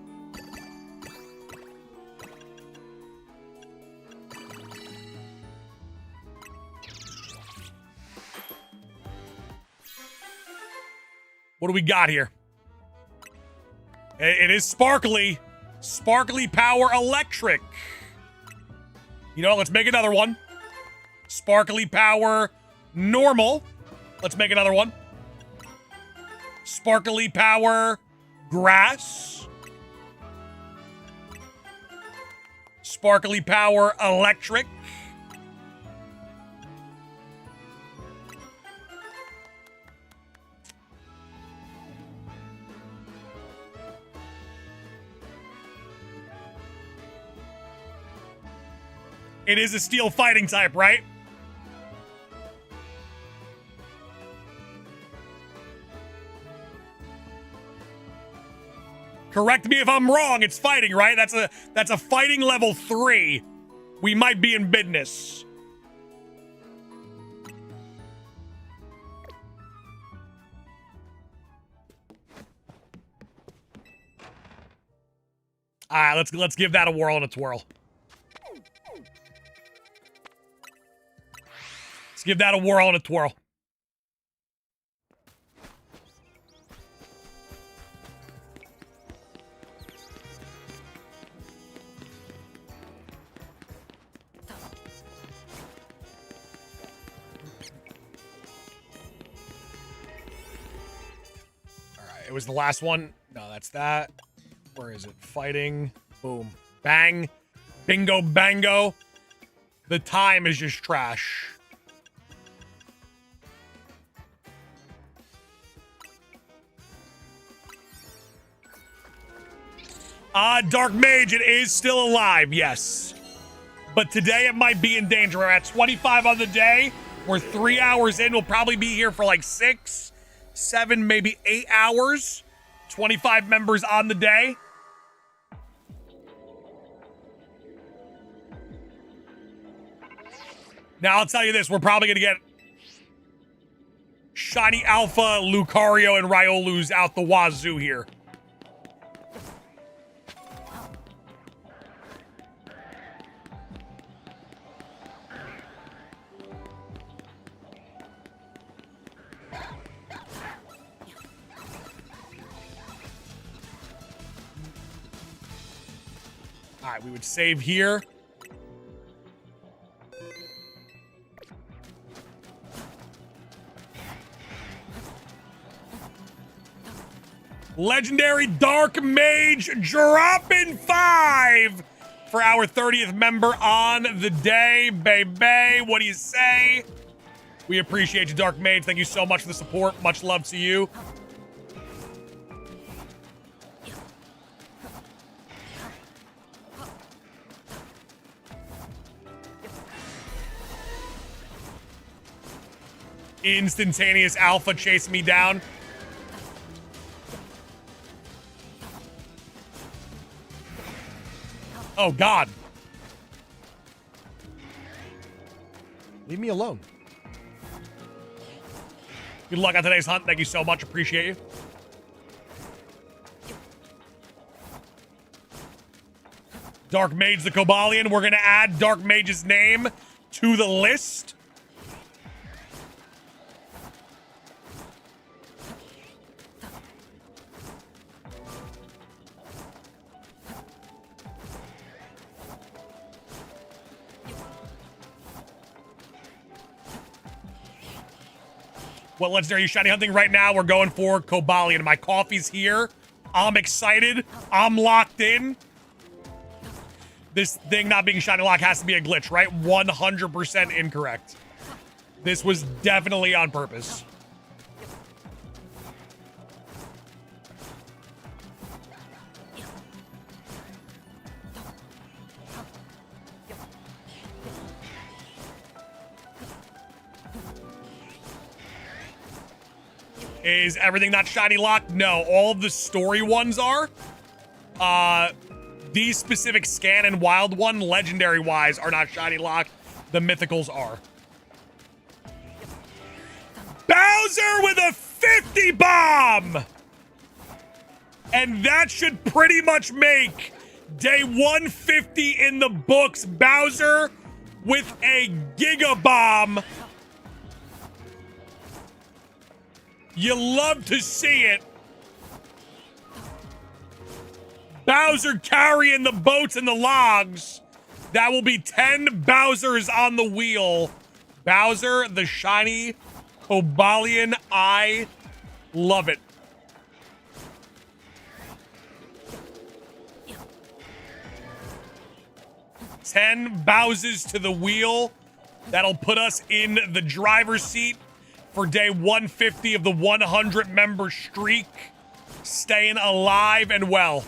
What do we got here? It is sparkly. Sparkly Power Electric. You know what? Let's make another one. Sparkly Power Normal. Let's make another one. Sparkly Power Grass. Sparkly Power Electric. It is a steel fighting type, right? Correct me if I'm wrong. It's fighting, right? That's a fighting level 3. We might be in business. All right, let's give that a whirl and a twirl. Let's give that a whirl and a twirl. All right, it was the last one. No, that's that. Where is it? Fighting. Boom. Bang. Bingo bango. The time is just trash. Dark Mage, it is still alive, yes. But today it might be in danger. We're at 25 on the day. We're 3 hours in. We'll probably be here for like 6, 7, maybe 8 hours. 25 members on the day. Now, I'll tell you this. We're probably going to get Shiny Alpha, Lucario, and Riolu's out the wazoo here. All right, we would save here. Legendary Dark Mage dropping 5 for our 30th member on the day. Baby, what do you say? We appreciate you, Dark Mage. Thank you so much for the support. Much love to you. Instantaneous Alpha chase me down. Oh, God. Leave me alone. Good luck on today's hunt. Thank you so much. Appreciate you. Dark Mage the Cobalion. We're going to add Dark Mage's name to the list. What legendary are you shiny hunting right now? We're going for Cobalion. My coffee's here. I'm excited. I'm locked in. This thing not being shiny lock has to be a glitch, right? 100% incorrect. This was definitely on purpose. Is everything not shiny locked? No, all of the story ones are. These specific scan and wild one, legendary wise, are not shiny locked. The mythicals are. Bowser with a 50 bomb! And that should pretty much make day 150 in the books. Bowser with a Giga Bomb. You love to see it. Bowser carrying the boats and the logs. That will be 10 Bowsers on the wheel. Bowser, the shiny Cobalion. I love it. Ten Bowsers to the wheel. That'll put us in the driver's seat for day 150 of the 100-member streak. Staying alive and well.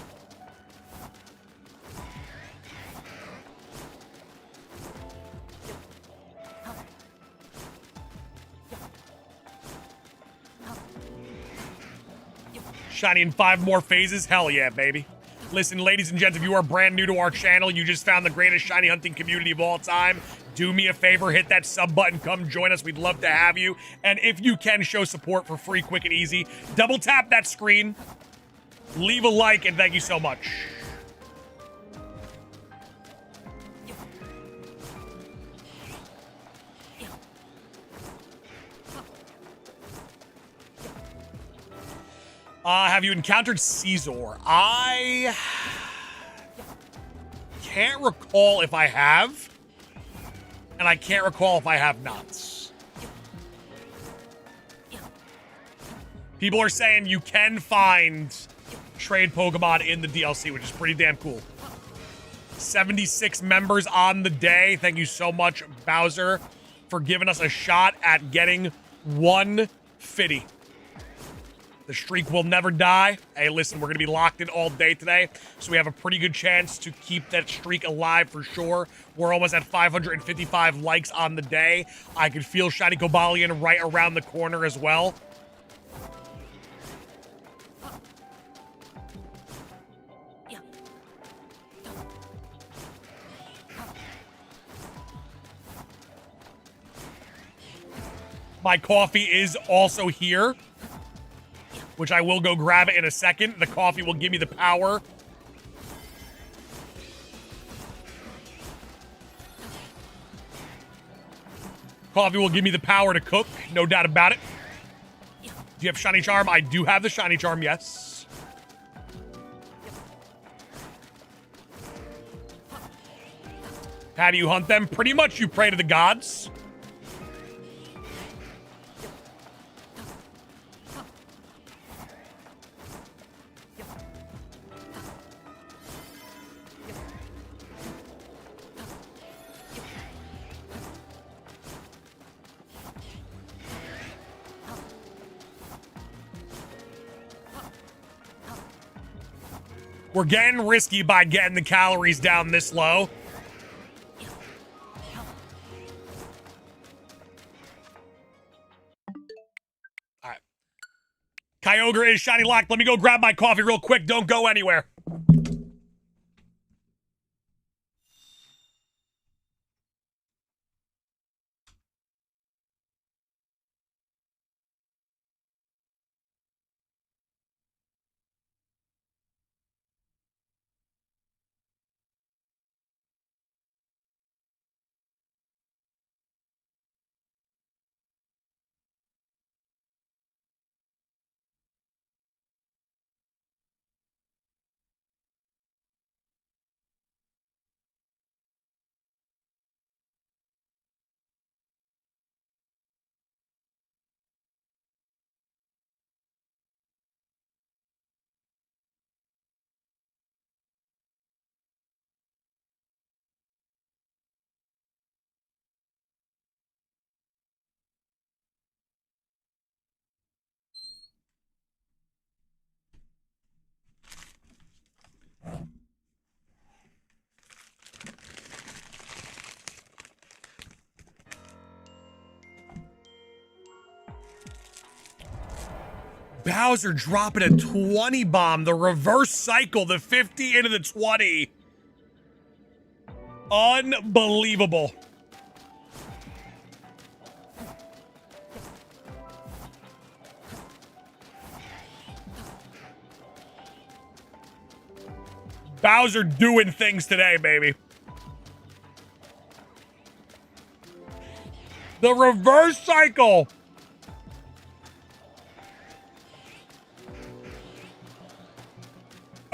Shiny in 5 more phases? Hell yeah, baby. Listen, ladies and gents, if you are brand new to our channel, you just found the greatest shiny hunting community of all time. Do me a favor, hit that sub button, come join us. We'd love to have you. And if you can show support for free, quick, and easy, double tap that screen, leave a like, and thank you so much. Have you encountered Caesar? I can't recall if I have, and I can't recall if I have not. People are saying you can find trade Pokemon in the DLC, which is pretty damn cool. 76 members on the day. Thank you so much, Bowser, for giving us a shot at getting 150. The streak will never die. Hey, listen, we're going to be locked in all day today, so we have a pretty good chance to keep that streak alive for sure. We're almost at 555 likes on the day. I can feel Shiny Cobalion right around the corner as well. My coffee is also here, which I will go grab it in a second. The coffee will give me the power. Coffee will give me the power to cook, no doubt about it. Do you have Shiny Charm? I do have the Shiny Charm, yes. How do you hunt them? Pretty much you pray to the gods. We're getting risky by getting the calories down this low. All right. Kyogre is shiny locked. Let me go grab my coffee real quick. Don't go anywhere. Bowser dropping a 20 bomb, the reverse cycle, the 50 into the 20. Unbelievable. Bowser doing things today, baby. The reverse cycle.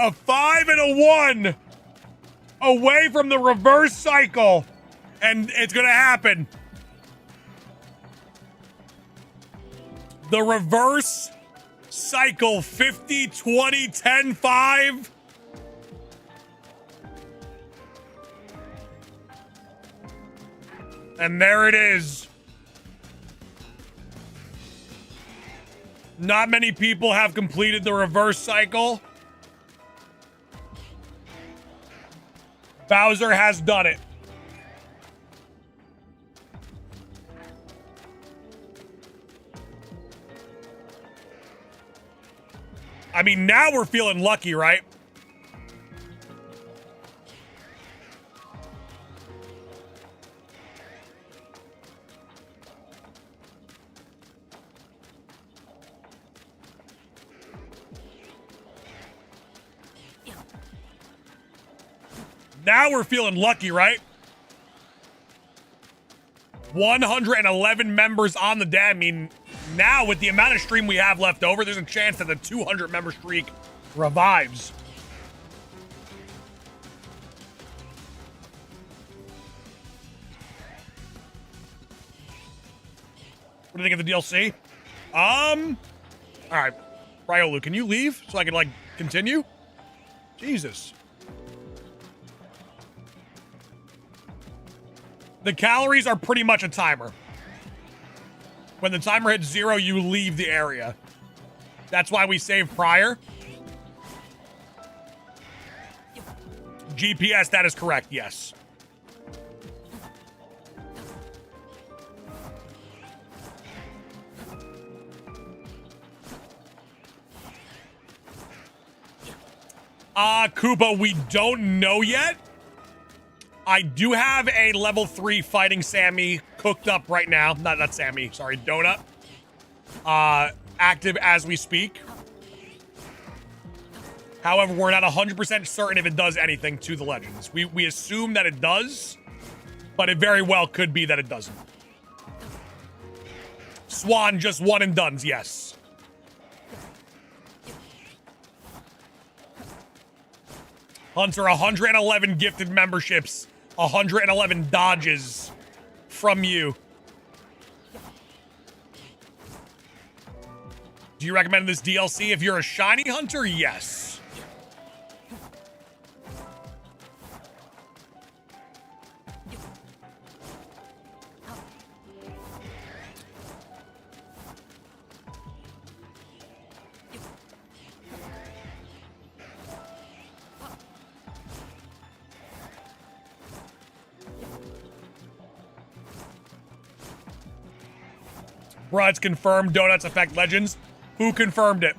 A 5 and a 1. away from the reverse cycle. And it's going to happen. The reverse cycle 50, 20, 10, 5. And there it is. Not many people have completed the reverse cycle. Bowser has done it. I mean, now we're feeling lucky, right? Now we're feeling lucky, right? 111 members on the day. I mean, now with the amount of stream we have left over, there's a chance that the 200 member streak revives. What do you think of the DLC? All right. Ryolu, can you leave so I can, like, continue? Jesus. The calories are pretty much a timer. When the timer hits 0, you leave the area. That's why we save prior. GPS, that is correct, yes. Koopa, we don't know yet. I do have a level 3 fighting Sammy cooked up right now. Not Sammy, sorry, Donut. Active as we speak. However, we're not 100% certain if it does anything to the legends. We assume that it does, but it very well could be that it doesn't. Swan just one and dones, yes. Hunter, 111 gifted memberships. 111 dodges from you. Do you recommend this DLC if you're a shiny hunter? Yes. Bruh, it's confirmed donuts affect legends. Who confirmed it?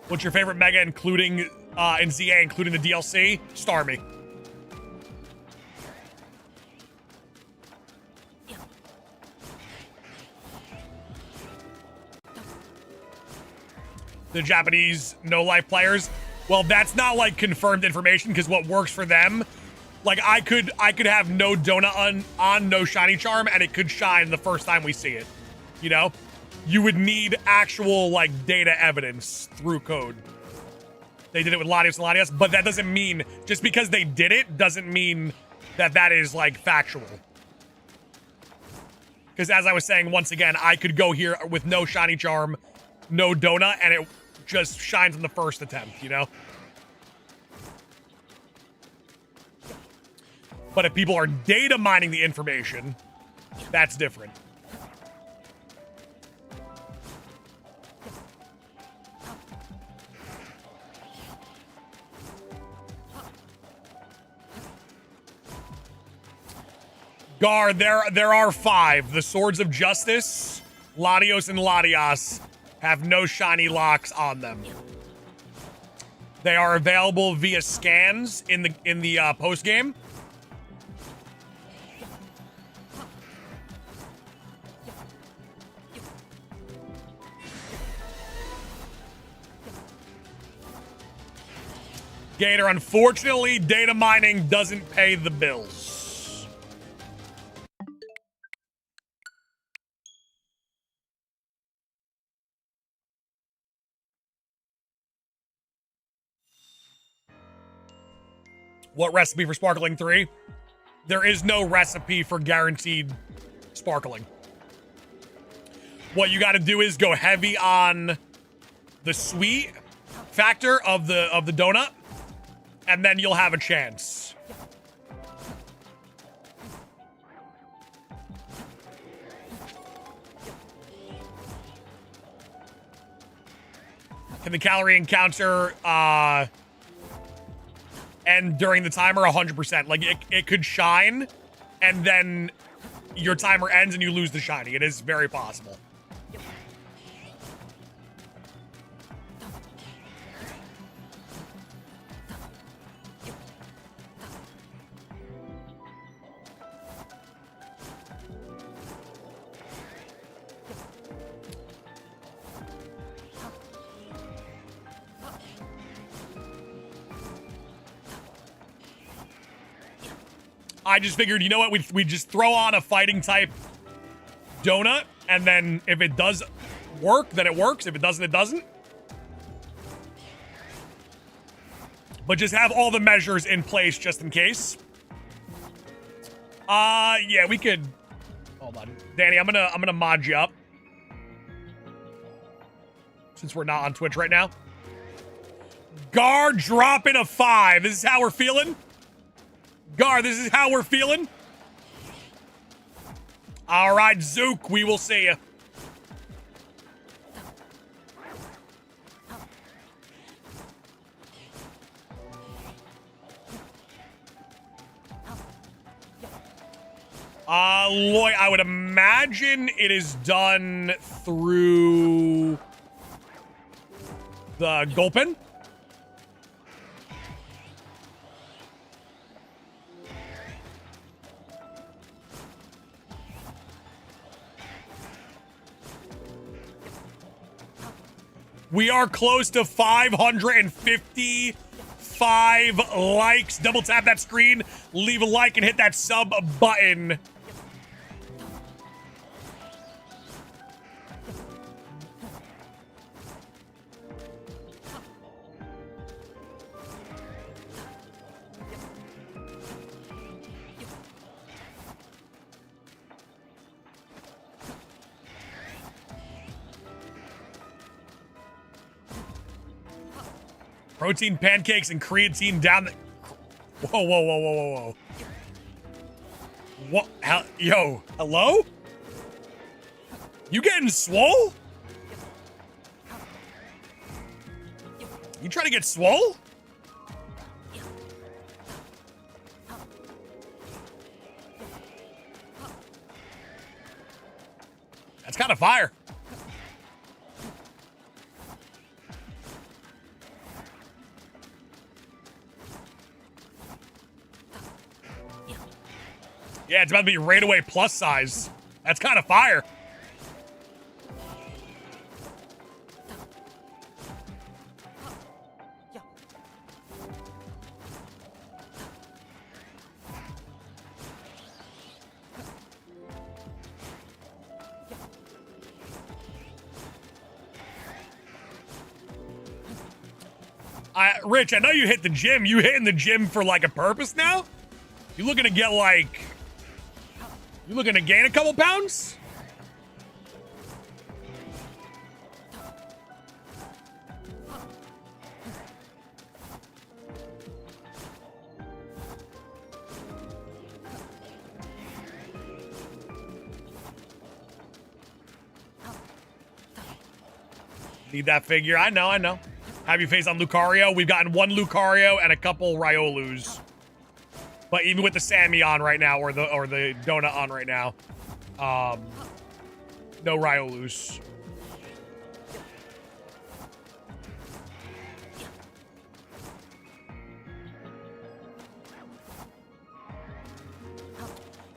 What's your favorite mega, including in ZA, including the DLC? Starmie. The Japanese no-life players. Well, that's not like confirmed information because what works for them, like I could have no donut on no shiny charm and it could shine the first time we see it. You know, you would need actual like data evidence through code. They did it with Latios and Latias, but that doesn't mean just because they did it doesn't mean that that is like factual. Because as I was saying, once again, I could go here with no shiny charm, no donut, and it just shines in the first attempt, you know? But if people are data mining the information, that's different. Gar, there are 5. The Swords of Justice, Latios and Latias have no shiny locks on them. They are available via scans in the post game. Gator, unfortunately, data mining doesn't pay the bills. What recipe for sparkling 3? There is no recipe for guaranteed sparkling. What you got to do is go heavy on the sweet factor of the donut, and then you'll have a chance. Can the calorie encounter end during the timer? 100%. Like, it could shine, and then your timer ends and you lose the shiny. It is very possible. I just figured, you know what, we just throw on a fighting type donut, and then if it does work, then it works. If it doesn't, it doesn't. But just have all the measures in place just in case. Yeah, we could. Hold on, Danny. I'm gonna mod you up since we're not on Twitch right now. Gar dropping a 5. This is how we're feeling. Gar, this is how we're feeling. All right, Zook, we will see you. Lloyd, I would imagine it is done through the Gulpin. We are close to 555 likes. Double tap that screen, leave a like, and hit that sub button. Protein pancakes and creatine down the... Whoa, whoa, whoa, whoa, whoa, whoa. What? Yo, hello? You getting swole? You trying to get swole? That's kind of fire. Yeah, it's about to be right away plus size. That's kind of fire. Rich, I know you hit the gym. You hitting the gym for like a purpose now? You looking to get like... You looking to gain a couple pounds? Need that figure. I know, I know. Have you faced on Lucario? We've gotten one Lucario and a couple Riolus. But even with the Sammy on right now, or the donut on right now, no Riolus.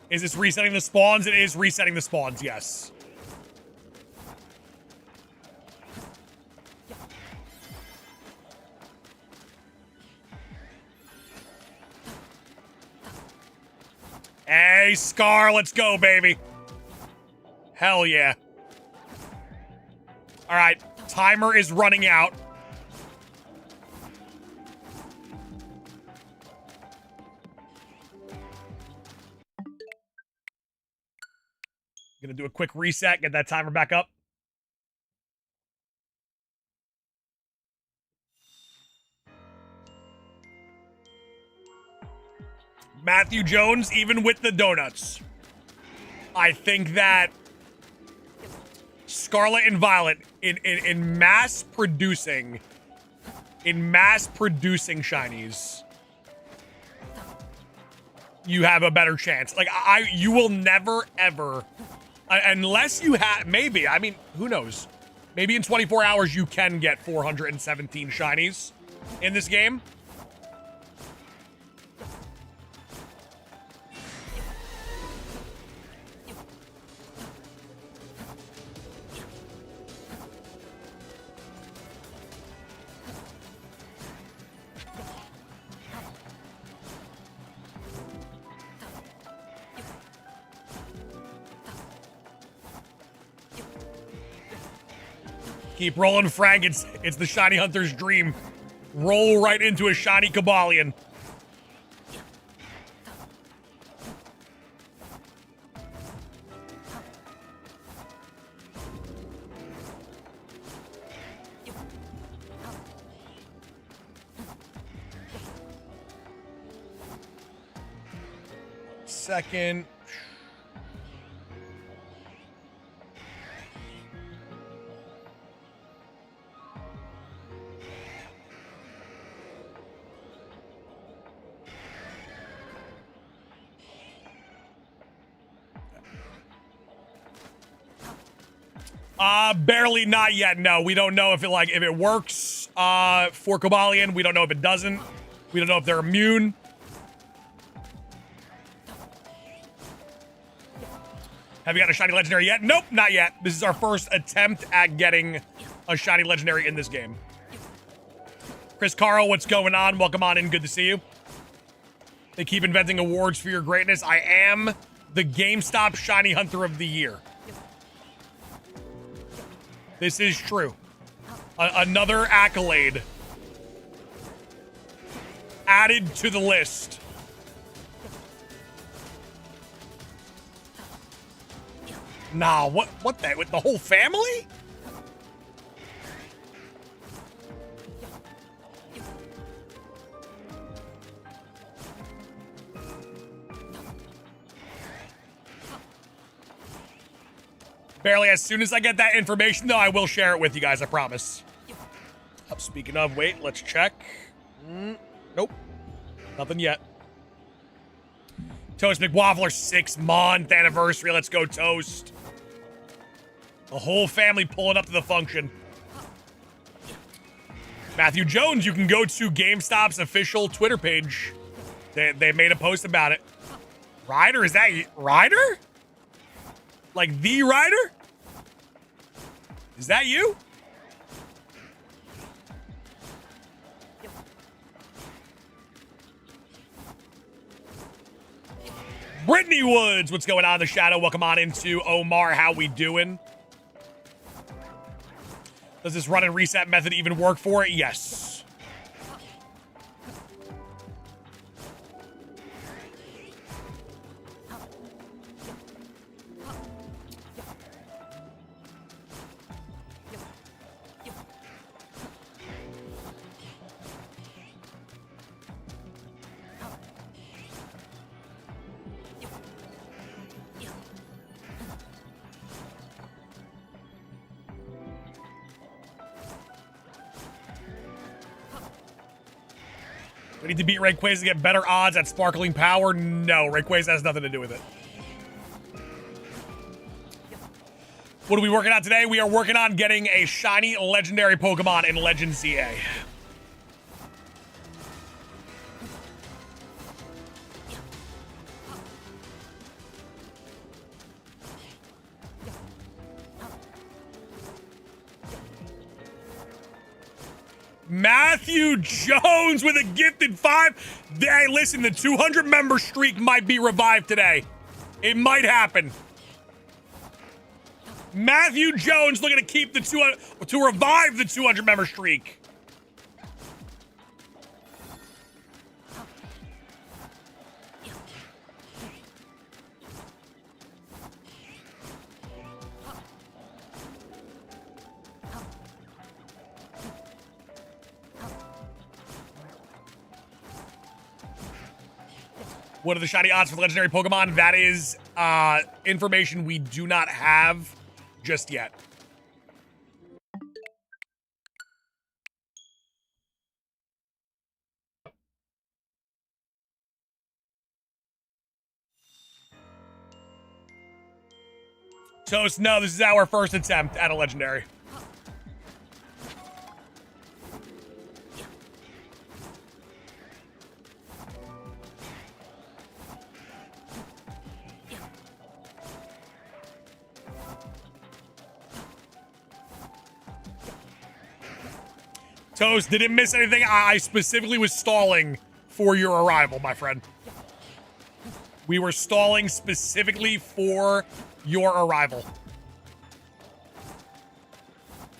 Is this resetting the spawns? It is resetting the spawns, yes. Hey, Scar, let's go, baby. Hell yeah. All right, timer is running out. Gonna do a quick reset, get that timer back up. Matthew Jones, even with the donuts. I think that Scarlet and Violet in mass producing shinies, you have a better chance. Like you will never ever, unless you have, maybe, I mean, who knows? Maybe in 24 hours you can get 417 shinies in this game. Keep rolling, Frank. It's the shiny hunter's dream. Roll right into a shiny Cobalion. Second. Barely, not yet. No, we don't know if it works for Cobalion. We don't know if it doesn't. We don't know if they're immune. Have you got a shiny legendary yet? Nope, not yet. This is our first attempt at getting a shiny legendary in this game. Chris Carl, what's going on? Welcome on in. Good to see you. They keep inventing awards for your greatness. I am the GameStop Shiny Hunter of the Year. This is true. Another accolade added to the list. Nah, what that? With the whole family? Barely, as soon as I get that information, though, I will share it with you guys, I promise. Speaking of, wait, let's check. Nope. Nothing yet. Toast McWaffler, 6-month anniversary. Let's go, Toast. The whole family pulling up to the function. Matthew Jones, you can go to GameStop's official Twitter page. They made a post about it. Ryder, is that Ryder? Like the Ryder? Is that you? Brittany Woods, what's going on in the shadow? Welcome on into Omar. How we doing? Does this run and reset method even work for it? Yes. We need to beat Rayquaza to get better odds at Sparkling Power? No, Rayquaza has nothing to do with it. What are we working on today? We are working on getting a shiny legendary Pokemon in Legends ZA. Matthew Jones with a gifted 5. Hey, listen, the 200 member streak might be revived today. It might happen. Matthew Jones looking to keep the to revive the 200 member streak. What are the shiny odds for legendary Pokemon? That is information we do not have just yet. Toast, no, this is our first attempt at a legendary. Toast, didn't miss anything. I specifically was stalling for your arrival, my friend. We were stalling specifically for your arrival.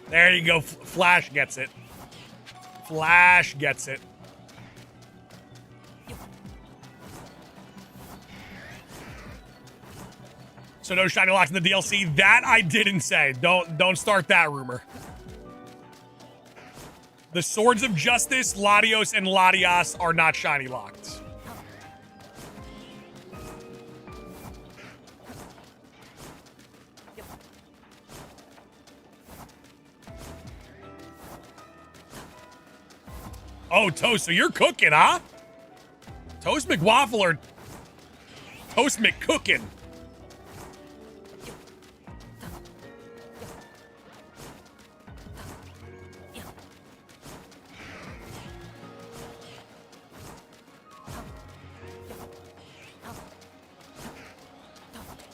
There you go. Flash gets it. Flash gets it. So no shiny locks in the DLC. That I didn't say. Don't start that rumor. The Swords of Justice, Latios, and Latias are not shiny locked. Oh, Toast, so you're cooking, huh? Toast McWaffle or Toast McCookin'?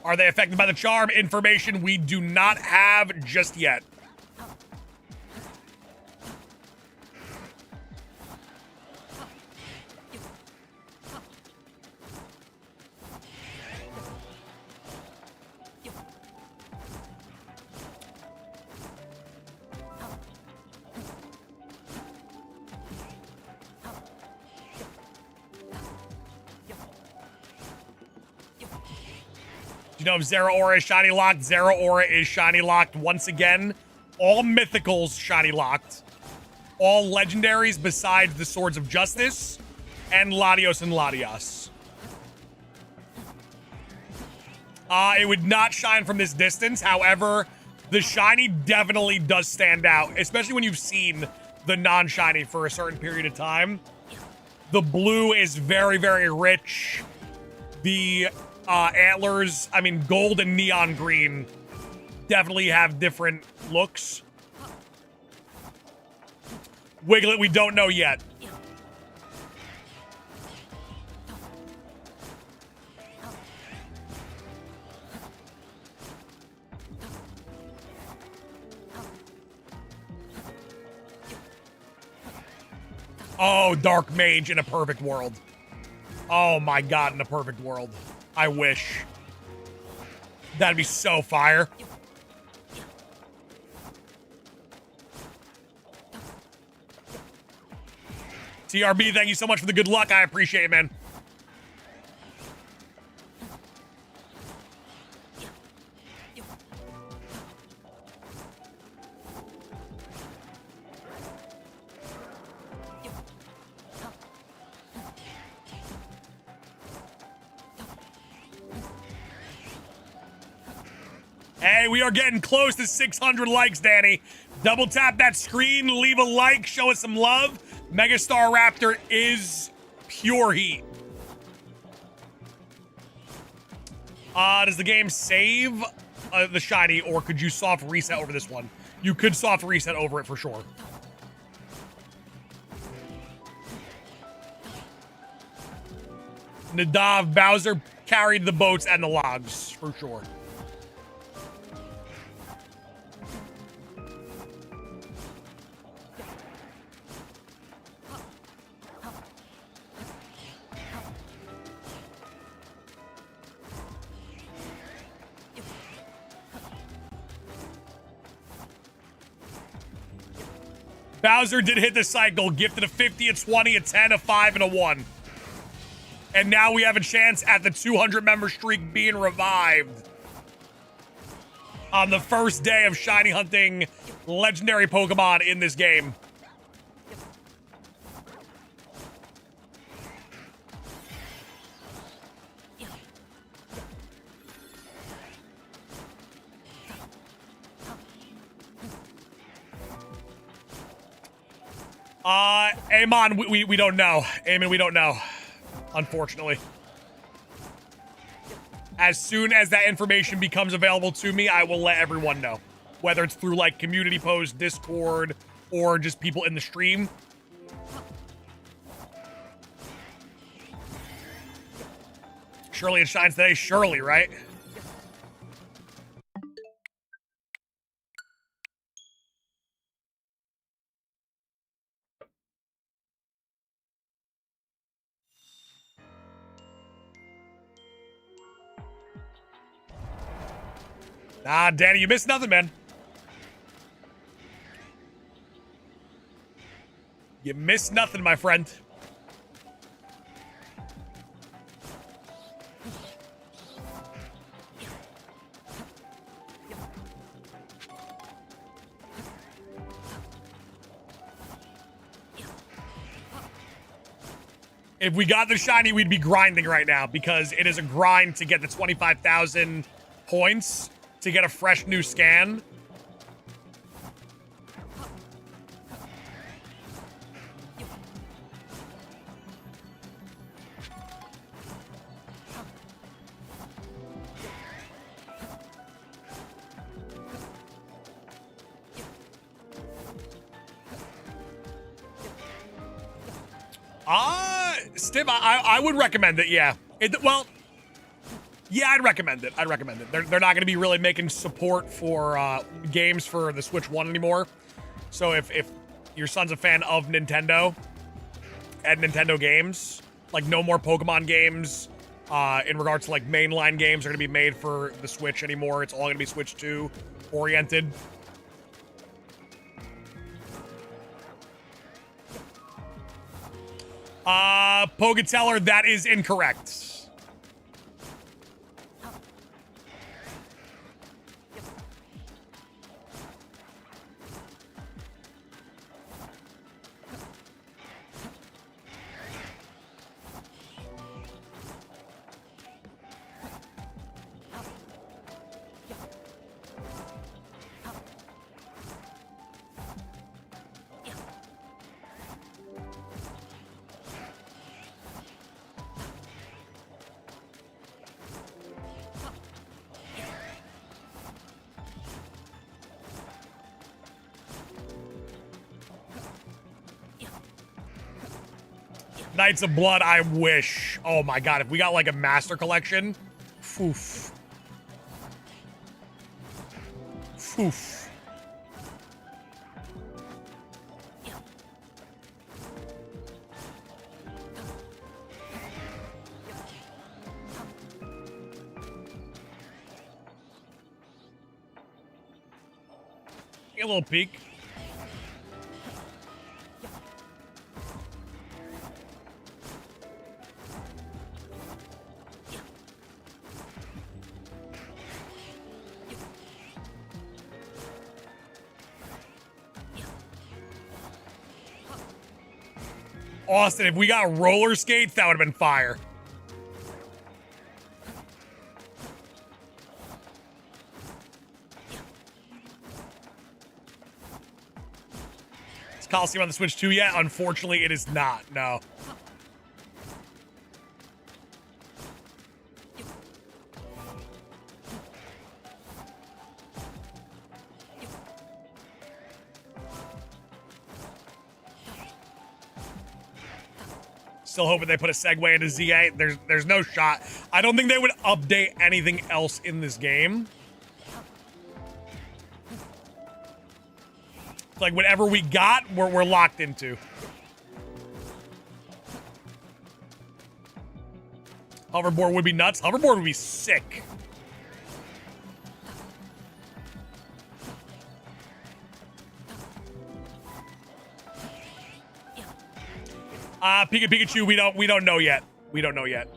Are they affected by the charm? Information we do not have just yet. You know if Zeraora is shiny locked? Zeraora is shiny locked once again. All mythicals shiny locked. All legendaries besides the Swords of Justice and Latios and Latias. It would not shine from this distance. However, the shiny definitely does stand out, especially when you've seen the non-shiny for a certain period of time. The blue is very, very rich. The antlers, I mean, gold and neon green definitely have different looks. Wiglet, we don't know yet. Oh, Dark Mage in a perfect world. Oh my god, in a perfect world. I wish. That'd be so fire. TRB, thank you so much for the good luck. I appreciate it, man. Hey, we are getting close to 600 likes, Danny. Double tap that screen, leave a like, show us some love. Megastar Raptor is pure heat. Does the game save the shiny, or could you soft reset over this one? You could soft reset over it for sure. Nadav Bowser carried the boats and the logs, for sure. Bowser did hit the cycle, gifted a 50, a 20, a 10, a 5, and a 1. And now we have a chance at the 200-member streak being revived on the first day of shiny hunting legendary Pokemon in this game. Amon, we don't know. Amon, we don't know. Unfortunately. As soon as that information becomes available to me, I will let everyone know. Whether it's through, like, community posts, Discord, or just people in the stream. Surely it shines today. Surely, right? Ah, Danny, you missed nothing, man. You missed nothing, my friend. If we got the shiny, we'd be grinding right now because it is a grind to get the 25,000 points to get a fresh new scan. Stiv, I would recommend it, yeah. Yeah, I'd recommend it. They're not going to be really making support for games for the Switch 1 anymore. So if your son's a fan of Nintendo and Nintendo games, like no more Pokemon games in regards to like mainline games are going to be made for the Switch anymore. It's all going to be Switch 2 oriented. Pogateller, that is incorrect. Knights of Blood, I wish. Oh my god, if we got like a master collection. Foof. Foof. Get a little peek. Austin, if we got roller skates, that would have been fire. Is Coliseum on the Switch 2 yet? Unfortunately, it is not. No. Still hoping they put a segue into Z8. There's no shot. I don't think they would update anything else in this game. It's like whatever we got, we're locked into. Hoverboard would be nuts. Hoverboard would be sick. Pikachu, we don't know yet. We don't know yet.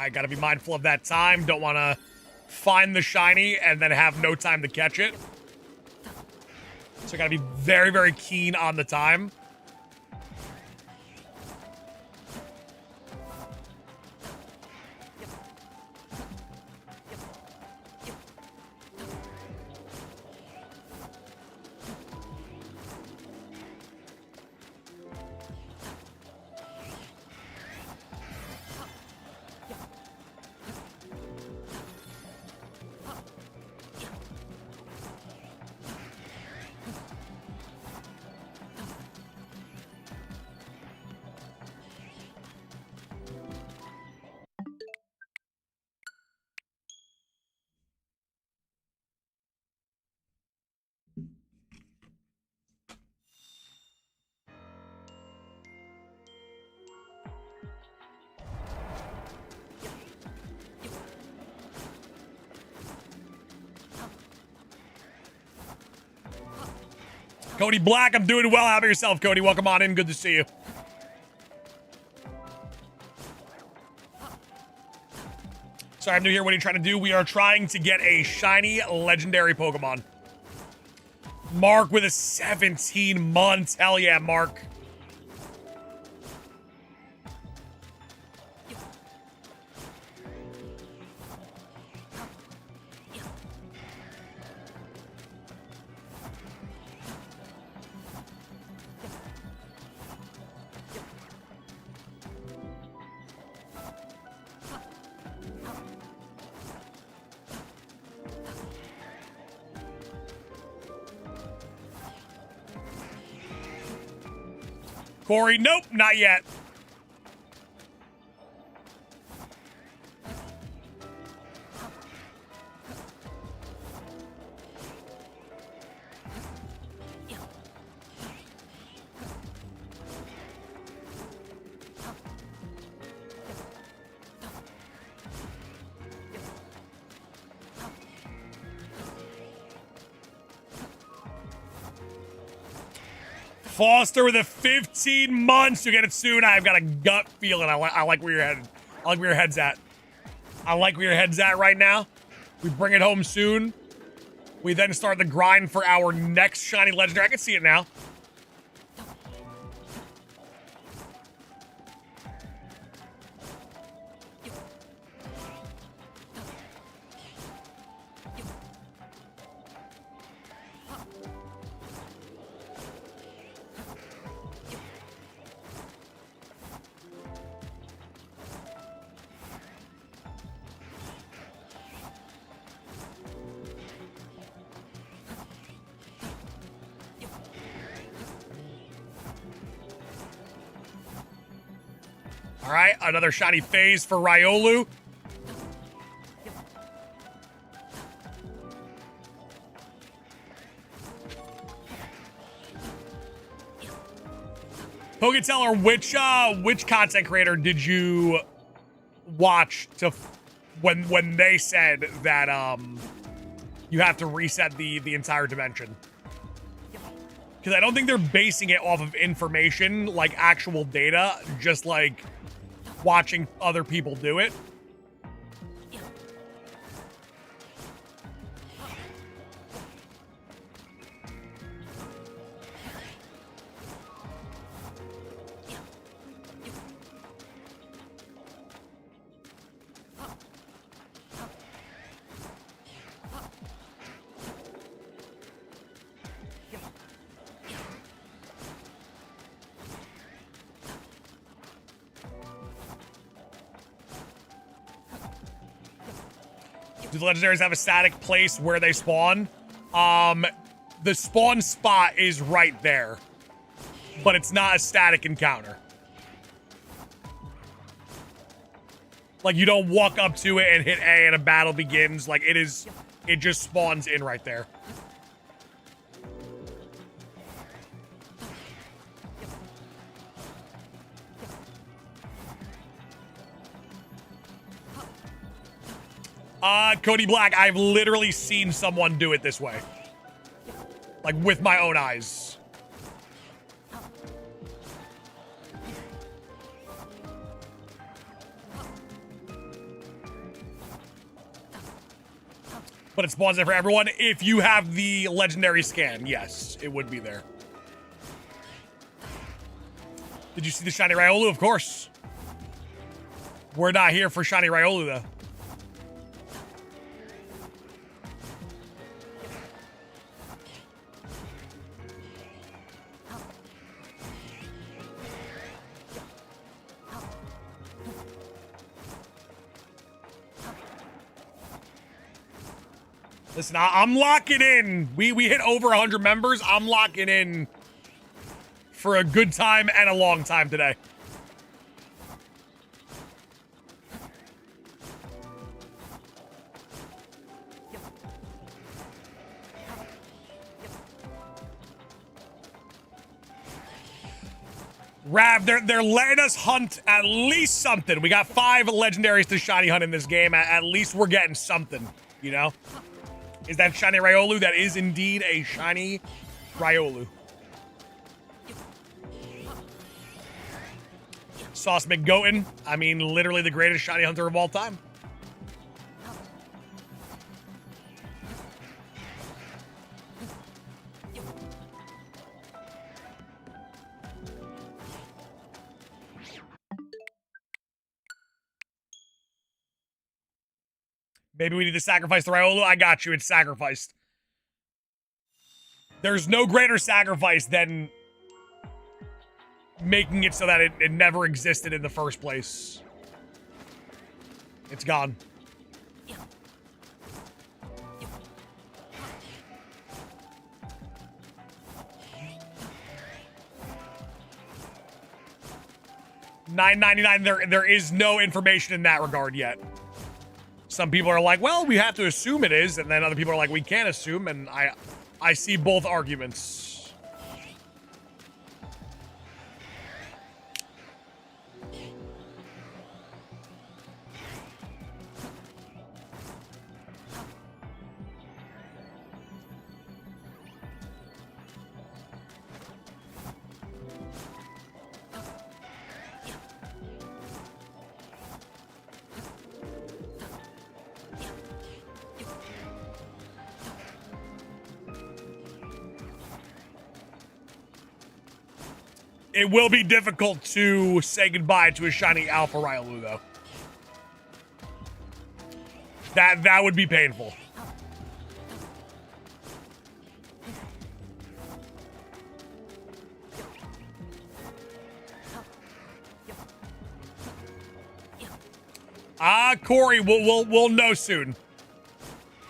I gotta be mindful of that time. Don't want to find the shiny and then have no time to catch it. So I gotta be very, very keen on the time. Cody Black, I'm doing well. How about yourself, Cody? Welcome on in. Good to see you. Sorry, I'm new here. What are you trying to do? We are trying to get a shiny legendary Pokemon. Mark with a 17 months. Hell yeah, Mark. Corey, nope, not yet. Foster with a 15 months. You get it soon. I've got a gut feeling. I like where your head. I like where your head's at. I like where your head's at right now. We bring it home soon. We then start the grind for our next shiny legendary. I can see it now. All right, another shiny phase for Riolu. Poketeller, which content creator did you watch to when they said that you have to reset the entire dimension? Because I don't think they're basing it off of information, like actual data, just like watching other people do it. Do the legendaries have a static place where they spawn? The spawn spot is right there, but it's not a static encounter. Like, you don't walk up to it and hit A and a battle begins. Like, it just spawns in right there. Cody Black, I've literally seen someone do it this way. Like, with my own eyes. But it spawns there for everyone. If you have the legendary scan, yes, it would be there. Did you see the shiny Riolu? Of course. We're not here for shiny Riolu, though. Listen, I'm locking in. We hit over 100 members. I'm locking in for a good time and a long time today. Rav, they're letting us hunt at least something. We got 5 legendaries to shiny hunt in this game. At least we're getting something, you know? Is that shiny Riolu? That is indeed a shiny Riolu. Sauce McGoten. I mean, literally the greatest shiny hunter of all time. Maybe we need to sacrifice the Riolu. I got you. It's sacrificed. There's no greater sacrifice than making it so that it never existed in the first place. It's gone. $9.99. There is no information in that regard yet. Some people are like, well, we have to assume it is, and then other people are like, we can't assume, and I see both arguments. It will be difficult to say goodbye to a shiny Alpha Riolu, though. That would be painful. Corey, we'll know soon.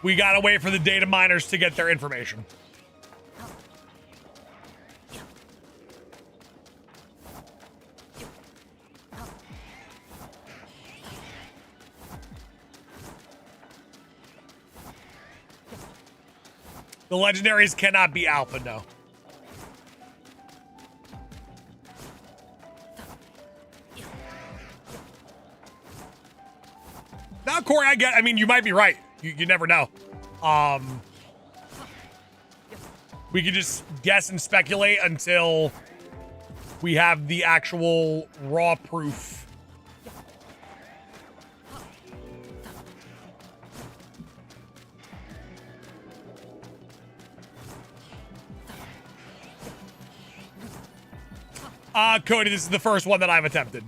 We gotta wait for the data miners to get their information. The legendaries cannot be alpha, no. Now, Corey, I mean, you might be right. You never know. We could just guess and speculate until we have the actual raw proof. Cody, this is the first one that I've attempted.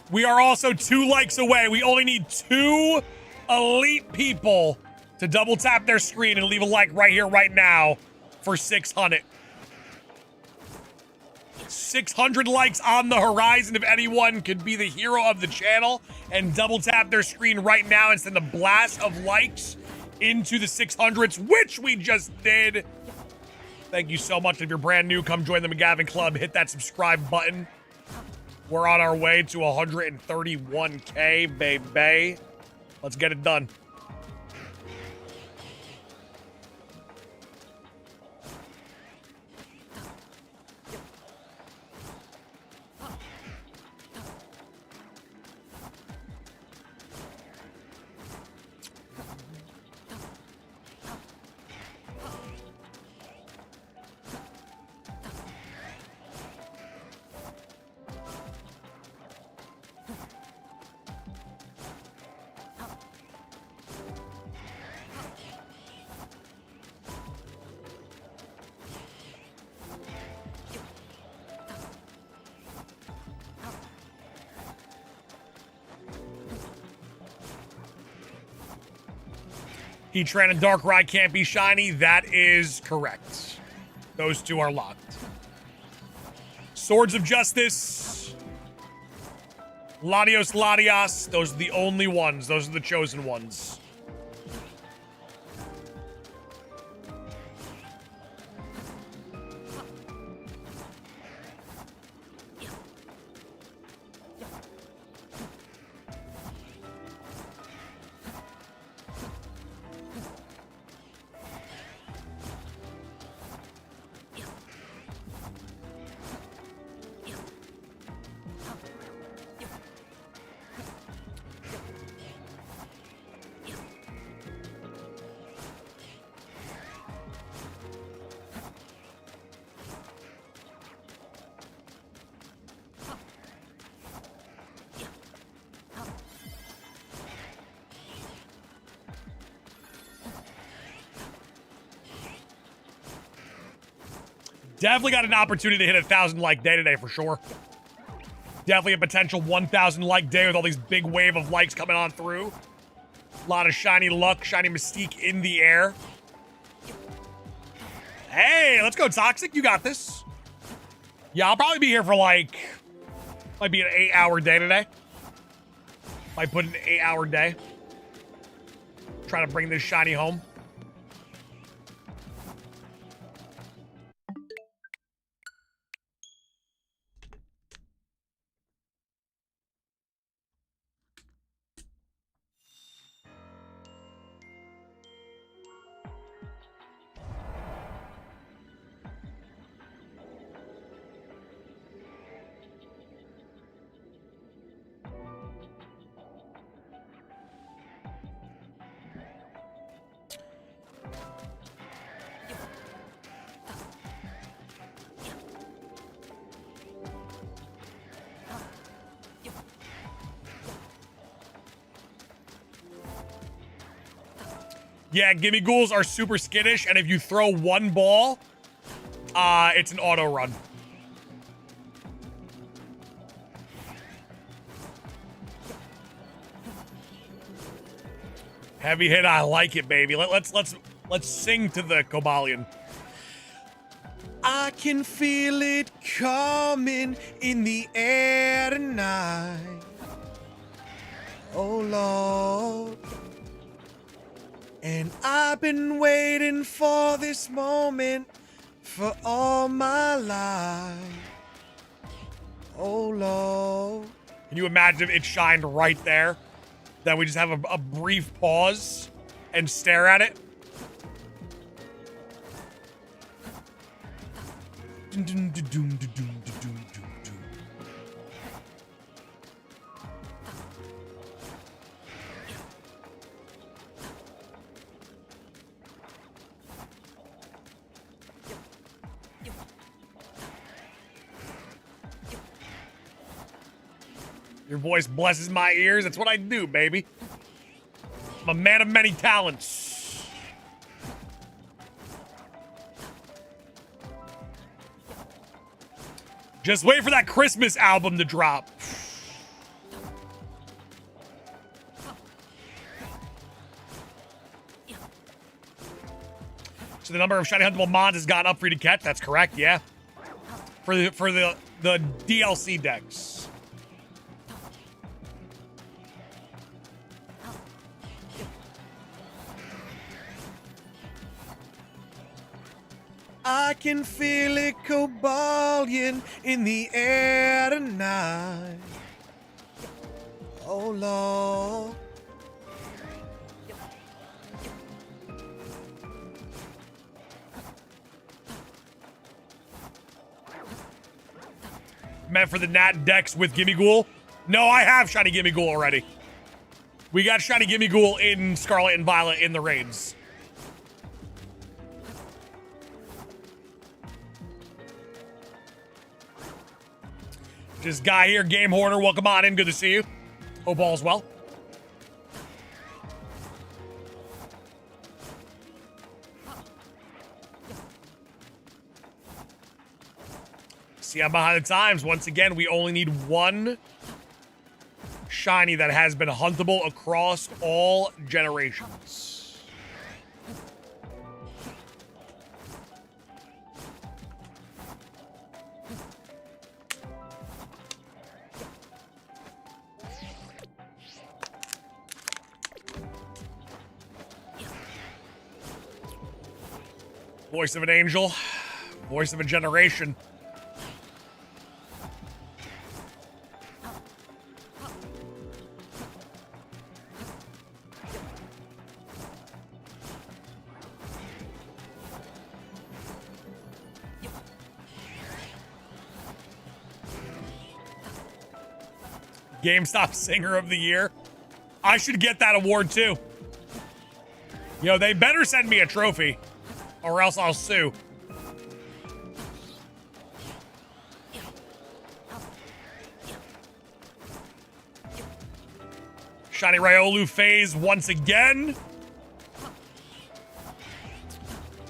We are also 2 likes away. We only need 2 elite people to double tap their screen and leave a like right here, right now for 600. 600 likes on the horizon. If anyone could be the hero of the channel and double tap their screen right now and send a blast of likes into the 600s, which we just did. Thank you so much. If you're brand new, come join the McGavin Club. Hit that subscribe button. We're on our way to 131K, baby. Let's get it done. Heatran and Darkrai can't be shiny. That is correct. Those two are locked. Swords of Justice. Latios, Latias. Those are the only ones. Those are the chosen ones. Definitely got an opportunity to hit 1,000 like day today for sure. Definitely a potential 1,000 like day with all these big wave of likes coming on through. A lot of shiny luck, shiny mystique in the air. Hey, let's go Toxic. You got this. Yeah, I'll probably be here for like, might be an 8-hour day today. Might put an 8-hour day. Try to bring this shiny home. Yeah, Gimme Ghouls are super skittish, and if you throw one ball, it's an auto run. Heavy hit, I like it, baby. Let's sing to the Cobalion. I can feel it coming in the air tonight. Oh Lord. And I've been waiting for this moment for all my life. Oh Lord. Can you imagine if it shined right there? That we just have a brief pause and stare at it? Your voice blesses my ears. That's what I do, baby. I'm a man of many talents. Just wait for that Christmas album to drop. So the number of shiny huntable mons has gone up for you to catch. That's correct, yeah. For the DLC decks. I can feel it Cobalion in the air tonight. Oh Lord. Meant for the Nat decks with Gimme Ghoul? No, I have Shiny Gimme Ghoul already. We got Shiny Gimme Ghoul in Scarlet and Violet in the raids. Just guy here, Game Hoarder, welcome on in. Good to see you. Hope all's well. See, I'm behind the times. Once again, we only need one shiny that has been huntable across all generations. Voice of an angel. Voice of a generation. GameStop Singer of the Year. I should get that award too. Yo, they better send me a trophy, or else I'll sue. Shiny Riolu phase once again.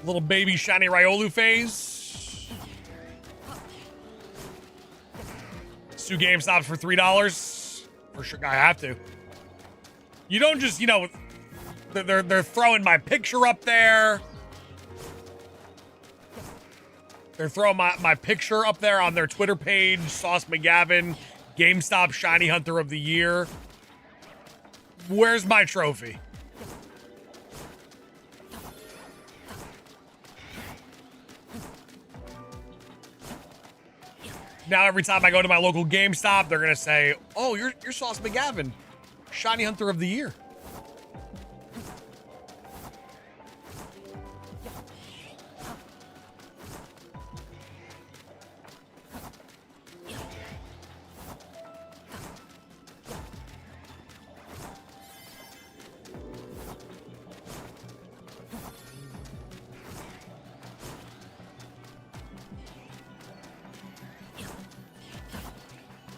Little baby Shiny Riolu phase. Sue GameStops for $3. For sure, I have to. You don't just, you know, they're throwing my picture up there. They're throwing my picture up there on their Twitter page. Sauce McGavin, GameStop Shiny Hunter of the Year. Where's my trophy? Now every time I go to my local GameStop, they're gonna say, "Oh, you're Sauce McGavin, Shiny Hunter of the Year."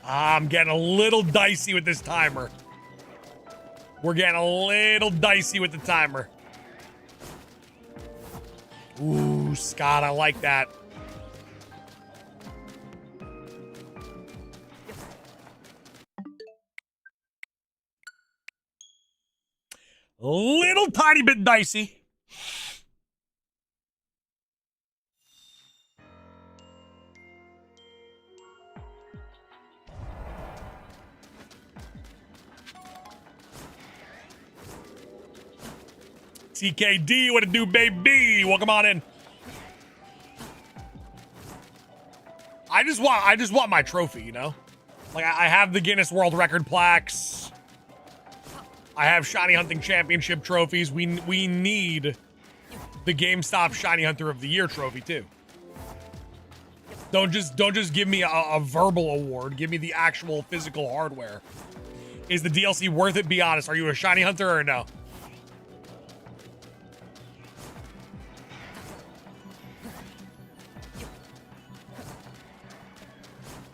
I'm getting a little dicey with this timer. We're getting a little dicey with the timer. Ooh, Scott, I like that. A little tiny bit dicey. TKD, what it do, baby? Welcome on in. I just want my trophy, you know? Like, I have the Guinness World Record plaques. I have Shiny Hunting Championship trophies. We need the GameStop Shiny Hunter of the Year trophy, too. Don't just give me a verbal award. Give me the actual physical hardware. Is the DLC worth it? Be honest. Are you a Shiny Hunter or no?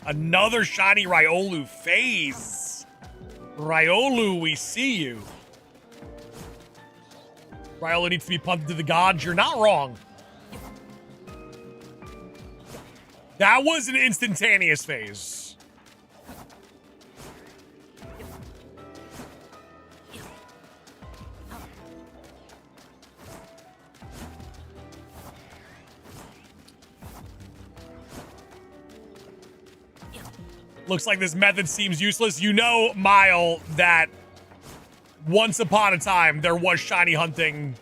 Another Shiny Riolu phase. Riolu, we see you. Riolu needs to be punted to the gods. You're not wrong. That was an instantaneous phase. Looks like this method seems useless. You know, Mile, that once upon a time there was shiny hunting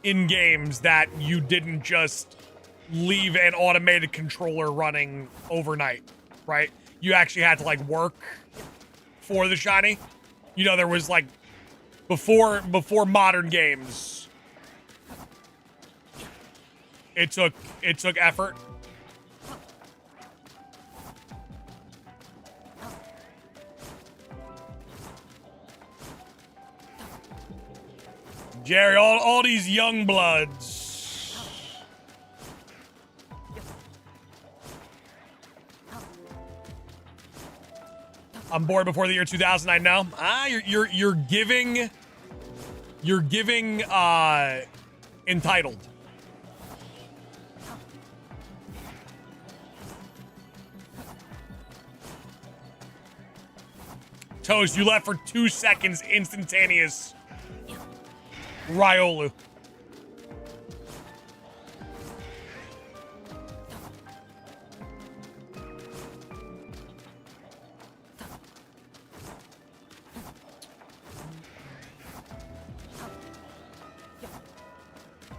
in games that you didn't just leave an automated controller running overnight, right? You actually had to like work for the shiny. You know, there was like before modern games, it took effort. Jerry, all these young bloods. I'm born before the year 2000, I know. You're giving entitled. Toast, you left for 2 seconds, instantaneous. Riolu.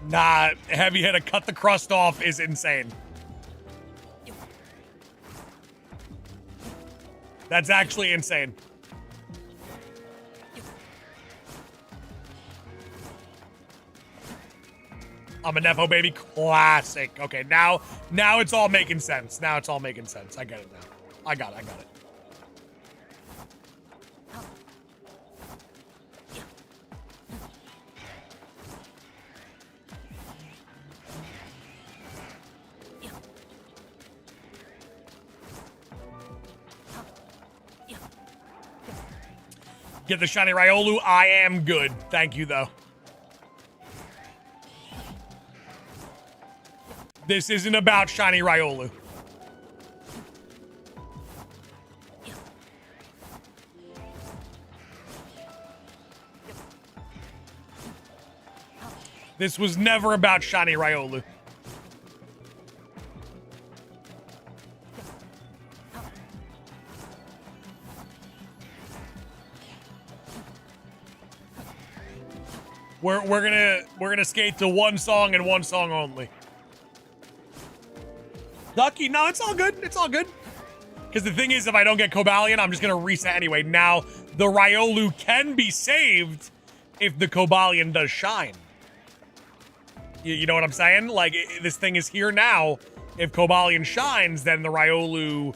Nah, heavy hitter cut the crust off is insane. That's actually insane. I'm a Nepo baby. Classic. Okay, now it's all making sense. Now it's all making sense. I get it now. I got it. Get the shiny Riolu. I am good. Thank you, though. This isn't about shiny Riolu. This was never about shiny Riolu. We're gonna skate to one song and one song only. Ducky, no, it's all good. It's all good. Because the thing is, if I don't get Cobalion, I'm just gonna reset anyway. Now, the Riolu can be saved if the Cobalion does shine. You know what I'm saying? Like, this thing is here now. If Cobalion shines, then the Riolu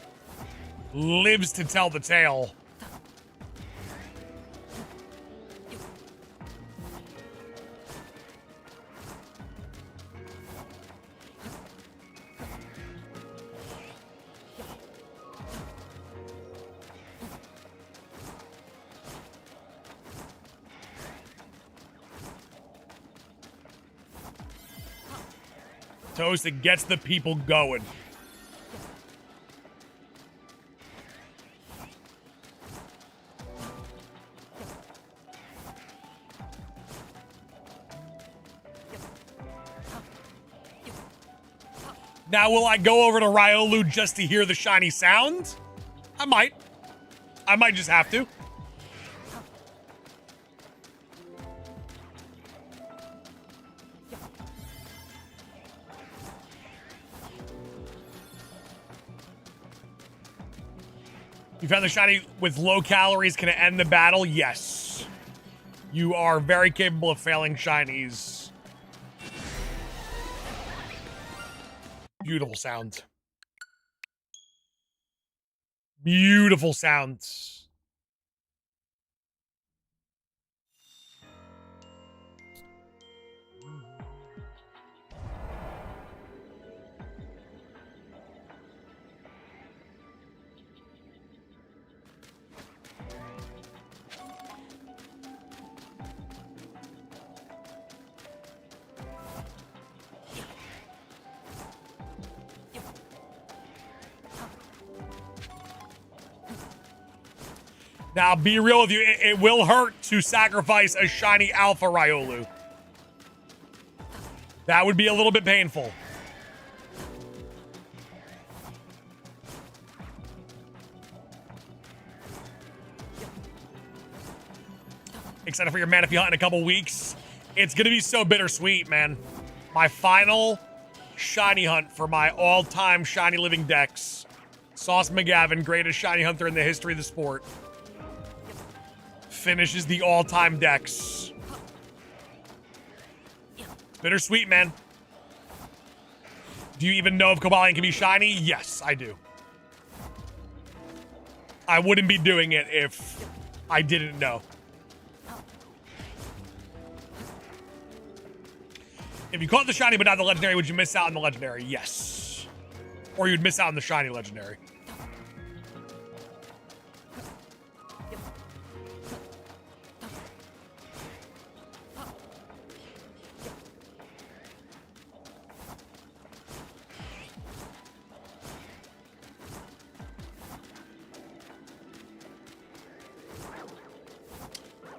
lives to tell the tale. Toast, it gets the people going. Now, will I go over to Riolu just to hear the shiny sound? I might. I might just have to. You found the shiny with low calories. Can it end the battle? Yes. You are very capable of failing shinies. Beautiful sound. Beautiful sounds. Now, be real with you, it will hurt to sacrifice a shiny Alpha Riolu. That would be a little bit painful. Excited for your Manaphy hunt in a couple weeks. It's going to be so bittersweet, man. My final shiny hunt for my all-time shiny living dex. Sauce McGavin, greatest shiny hunter in the history of the sport. Finishes the all-time dex. Bittersweet, man. Do you even know if Cobalion can be shiny? Yes, I do. I wouldn't be doing it if I didn't know. If you caught the shiny but not the legendary, would you miss out on the legendary? Yes. Or you'd miss out on the shiny legendary.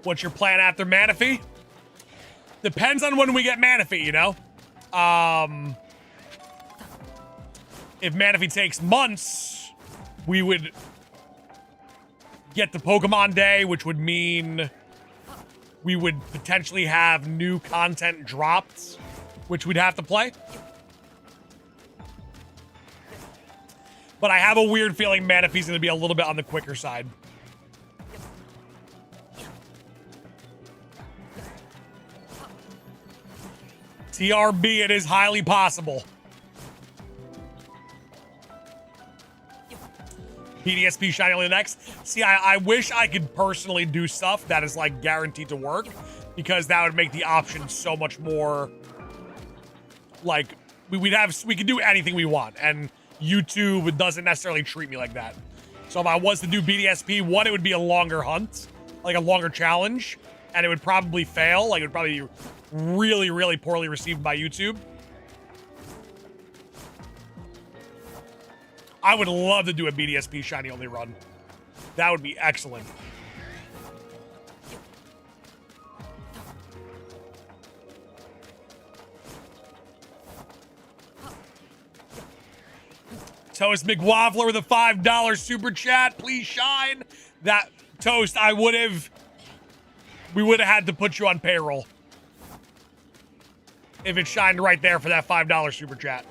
What's your plan after Manaphy? Depends on when we get Manaphy, you know? If Manaphy takes months, we would get the Pokemon Day, which would mean we would potentially have new content dropped which we'd have to play. But I have a weird feeling Manaphy's going to be a little bit on the quicker side. TRB, it is highly possible. PDSP shiny only next. See, I wish I could personally do stuff that is like guaranteed to work, because that would make the option so much more like we could do anything we want, and YouTube doesn't necessarily treat me like that. So if I was to do BDSP, one, it would be a longer hunt, like a longer challenge, and it would probably fail. Like it would probably be really, really poorly received by YouTube. I would love to do a BDSP shiny only run. That would be excellent. Toast McWaffler with a $5 super chat. Please shine. That Toast, we would have had to put you on payroll if it shined right there for that $5 super chat.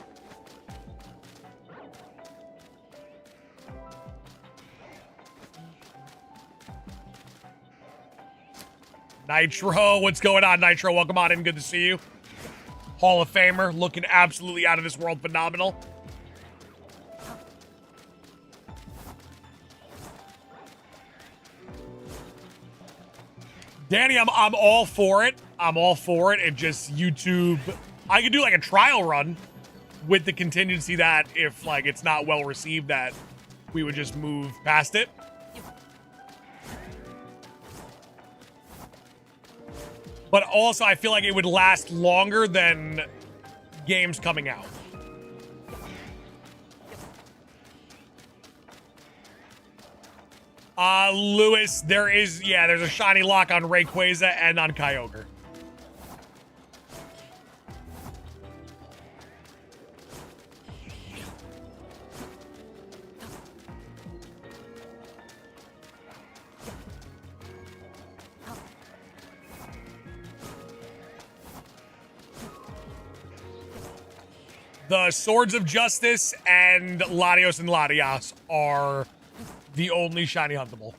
Nitro, what's going on, Nitro? Welcome on in. Good to see you. Hall of Famer, looking absolutely out of this world phenomenal. Danny, I'm all for it. I'm all for it. It just YouTube. I could do like a trial run with the contingency that if like it's not well received, that we would just move past it. But also, I feel like it would last longer than games coming out. Lewis, there's a shiny lock on Rayquaza and on Kyogre. The Swords of Justice and Latios and Latias are the only shiny huntable.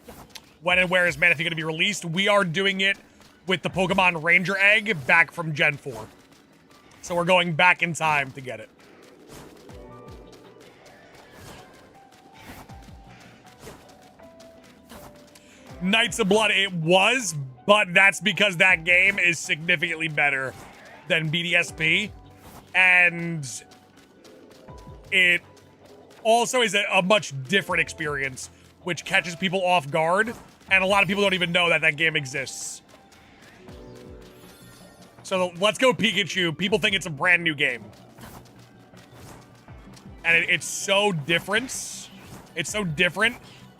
When and where is Manaphy going to be released? We are doing it with the Pokemon Ranger Egg back from Gen 4. So we're going back in time to get it. Knights of Blood, it was, but that's because that game is significantly better than BDSP. And it also is a much different experience, which catches people off guard. And a lot of people don't even know that that game exists. So Let's Go Pikachu, people think it's a brand new game. And it's so different. It's so different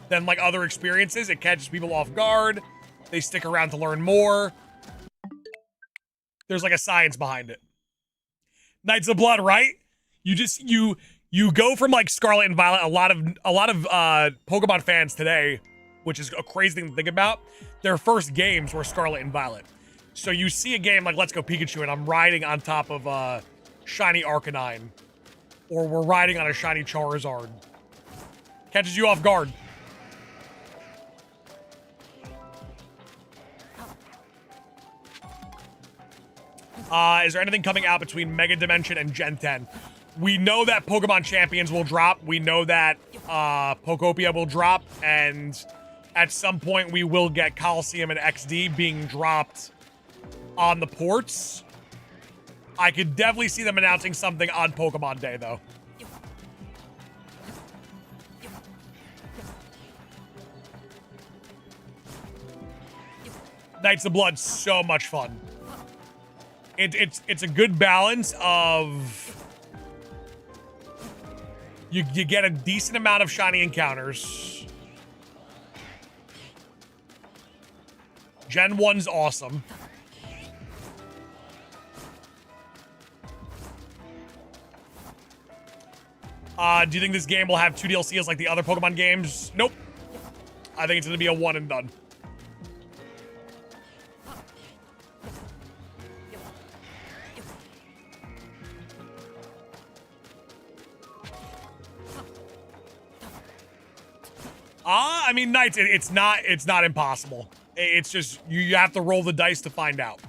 than like other experiences. It catches people off guard. They stick around to learn more. There's like a science behind it. Knights of Blood, right? You go from like Scarlet and Violet. A lot of Pokemon fans today, which is a crazy thing to think about, their first games were Scarlet and Violet. So you see a game like Let's Go Pikachu, and I'm riding on top of shiny Arcanine, or we're riding on a shiny Charizard. Catches you off guard. Is there anything coming out between Mega Dimension and Gen 10? We know that Pokemon Champions will drop. We know that Pokopia will drop. And at some point, we will get Coliseum and XD being dropped on the ports. I could definitely see them announcing something on Pokemon Day, though. Knights of Blood, so much fun. It's a good balance of you get a decent amount of shiny encounters. Gen 1's awesome. Do you think this game will have 2 DLCs like the other Pokemon games? Nope. I think it's going to be a one and done. I mean, Knights, it's not impossible. It's just, you have to roll the dice to find out.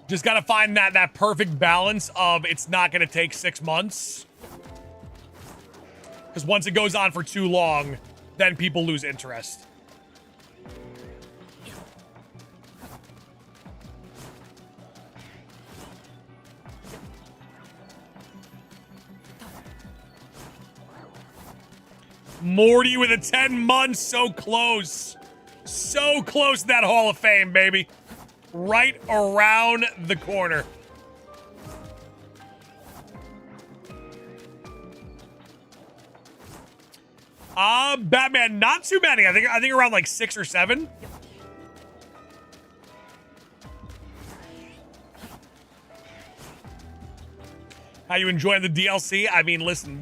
Just got to find that perfect balance of it's not going to take 6 months. Because once it goes on for too long, then people lose interest. Morty with a 10 months, so close. So close to that Hall of Fame, baby. Right around the corner. Batman, not too many. I think around like 6 or 7. How you enjoying the DLC? I mean, listen,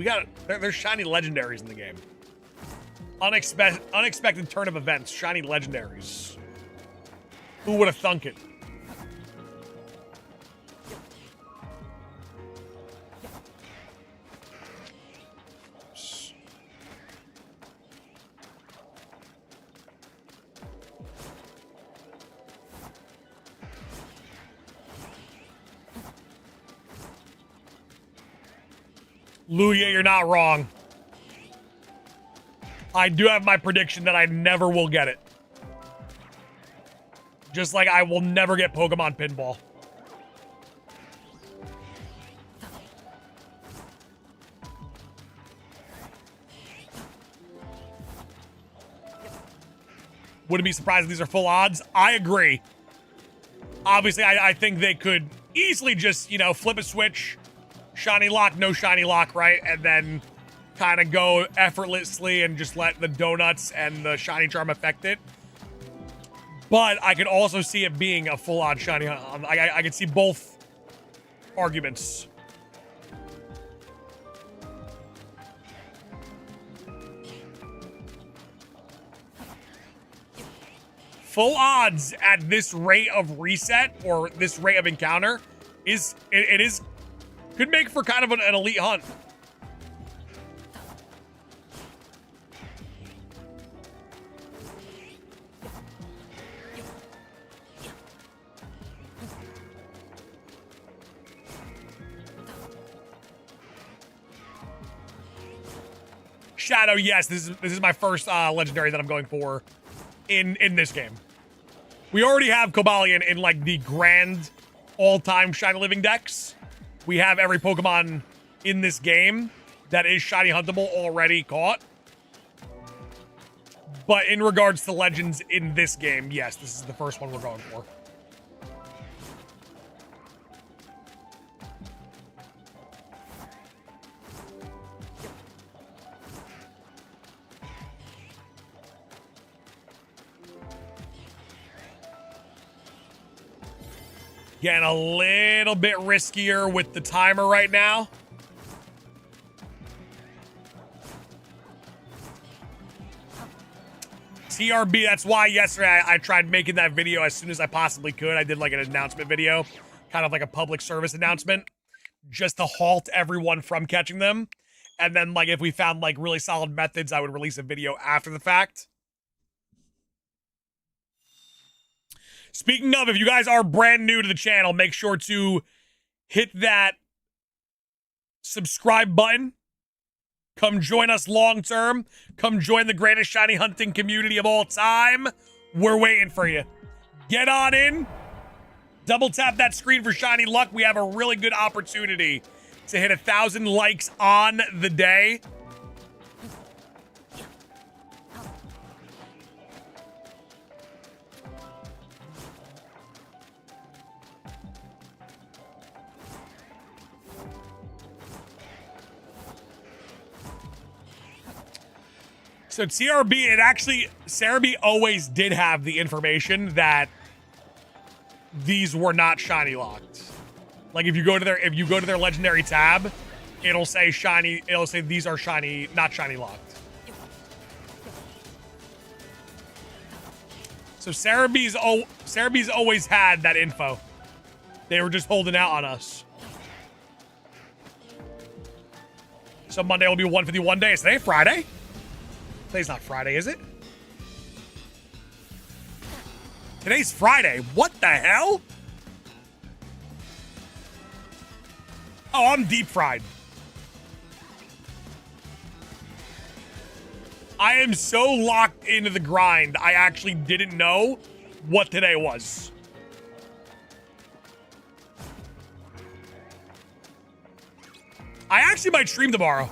there's shiny legendaries in the game. Unexpected turn of events, shiny legendaries. Who would have thunk it? Luya, you're not wrong. I do have my prediction that I never will get it. Just like I will never get Pokemon Pinball. Wouldn't be surprised if these are full odds. I agree. Obviously, I think they could easily just, you know, flip a switch, shiny lock, no shiny lock, right? And then kind of go effortlessly and just let the donuts and the shiny charm affect it. But I could also see it being a full-on shiny. I could see both arguments. Full odds at this rate of reset or this rate of encounter could make for kind of an elite hunt. Shadow, yes, this is my first legendary that I'm going for in this game. We already have Cobalion in like the grand all-time shiny living decks. We have every Pokemon in this game that is shiny huntable already caught. But in regards to legends in this game, yes, this is the first one we're going for. Getting a little bit riskier with the timer right now. TRB, that's why yesterday I tried making that video as soon as I possibly could. I did like an announcement video, kind of like a public service announcement, just to halt everyone from catching them. And then like if we found like really solid methods, I would release a video after the fact. Speaking of, if you guys are brand new to the channel, make sure to hit that subscribe button. Come join us long term. Come join the greatest shiny hunting community of all time. We're waiting for you. Get on in. Double tap that screen for shiny luck. We have a really good opportunity to hit 1,000 likes on the day. So TRB, Cerebi always did have the information that these were not shiny locked. Like if you go to their legendary tab, it'll say shiny. It'll say these are shiny, not shiny locked. So Cerebee's always had that info. They were just holding out on us. So Monday will be 151 days. Today Friday? Today's not Friday, is it? Today's Friday. What the hell? Oh, I'm deep fried. I am so locked into the grind, I actually didn't know what today was. I actually might stream tomorrow.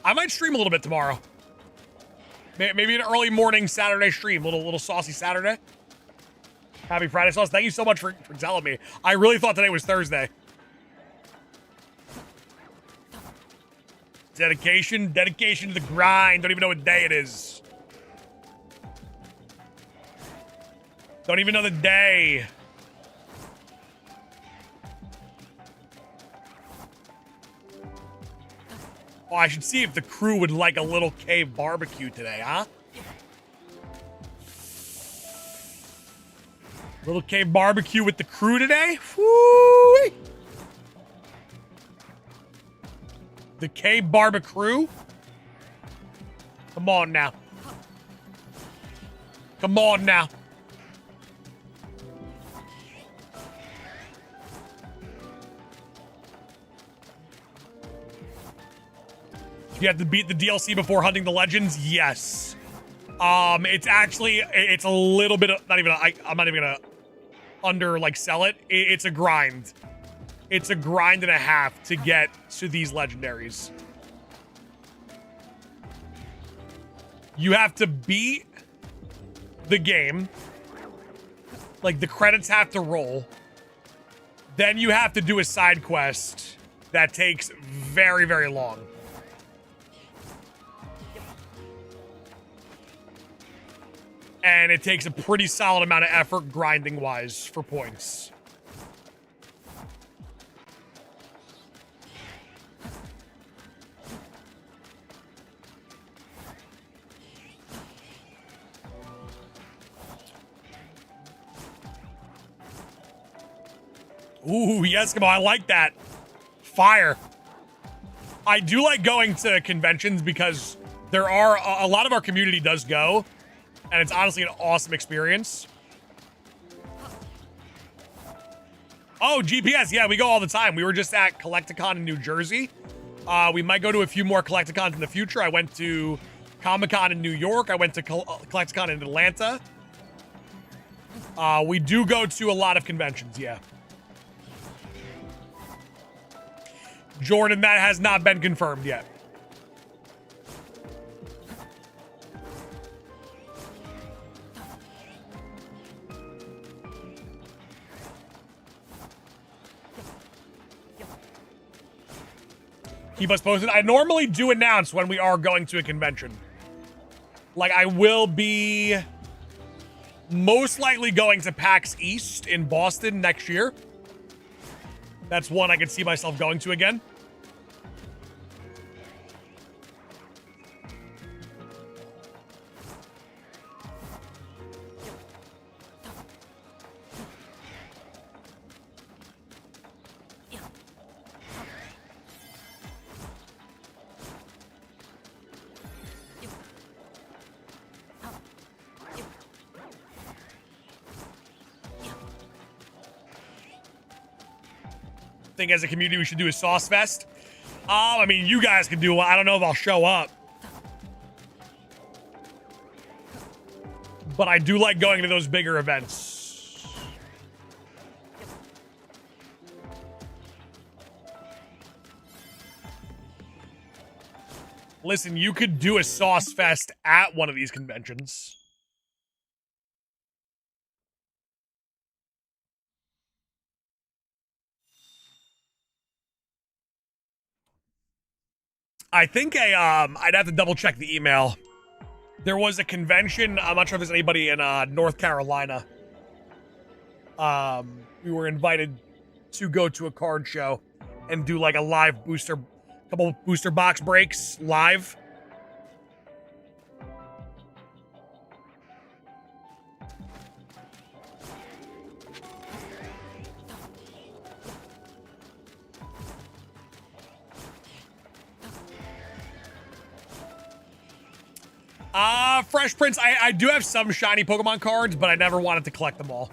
I might stream a little bit tomorrow. Maybe an early morning Saturday stream, little saucy Saturday. Happy Friday sauce. Thank you so much for telling me. I really thought today was Thursday. Dedication to the grind. Don't even know what day it is. Don't even know the day. Oh, I should see if the crew would like a little cave barbecue today, huh? Little cave barbecue with the crew today? Woo-wee. The cave barbecue? Come on now. Come on now. You have to beat the DLC before hunting the legends? Yes. It's a little bit of, I'm not even gonna sell it. It's a grind. It's a grind and a half to get to these legendaries. You have to beat the game. Like, the credits have to roll. Then you have to do a side quest that takes very, very long. And it takes a pretty solid amount of effort grinding-wise for points. Ooh, yes, come on, I like that. Fire. I do like going to conventions because there are a lot of our community does go, and it's honestly an awesome experience. Oh, GPS, yeah, we go all the time. We were just at Collecticon in New Jersey. We might go to a few more Collecticons in the future. I went to Comic-Con in New York. I went to Collecticon in Atlanta. We do go to a lot of conventions, yeah. Jordan, that has not been confirmed yet. Keep us posted. I normally do announce when we are going to a convention. Like, I will be most likely going to PAX East in Boston next year. That's one I could see myself going to again. Think as a community we should do a sauce fest. I mean, you guys can do one. I don't know if I'll show up, but I do like going to those bigger events. Listen, you could do a sauce fest at one of these conventions. I think I'd have to double check the email. There was a convention. I'm not sure if there's anybody in North Carolina. We were invited to go to a card show and do like a live couple booster box breaks live. Fresh Prince, I do have some shiny Pokemon cards, but I never wanted to collect them all.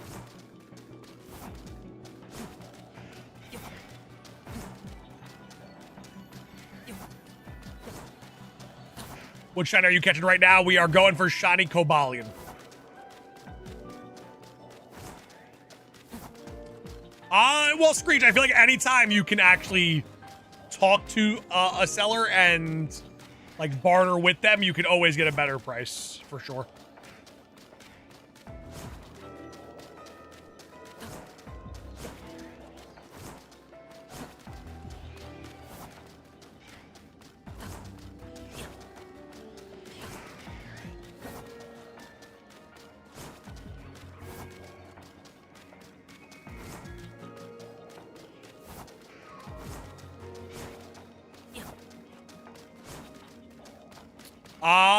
What shiny are you catching right now? We are going for shiny Cobalion. Well, Screech, I feel like anytime you can actually talk to a seller and like barter with them, you can always get a better price for sure.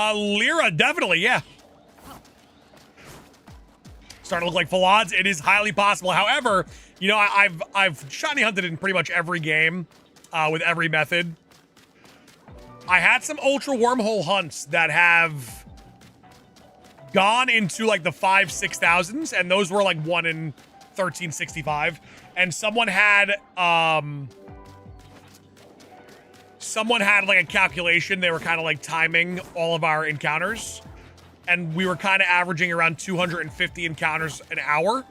Lyra, definitely, yeah. Starting to look like full odds. It is highly possible. However, you know, I've shiny hunted in pretty much every game with every method. I had some ultra wormhole hunts that have gone into like the 5,000-6,000s, and those were like 1 in 1365. And someone had like a calculation. They were kind of like timing all of our encounters, and we were kind of averaging around 250 encounters an hour.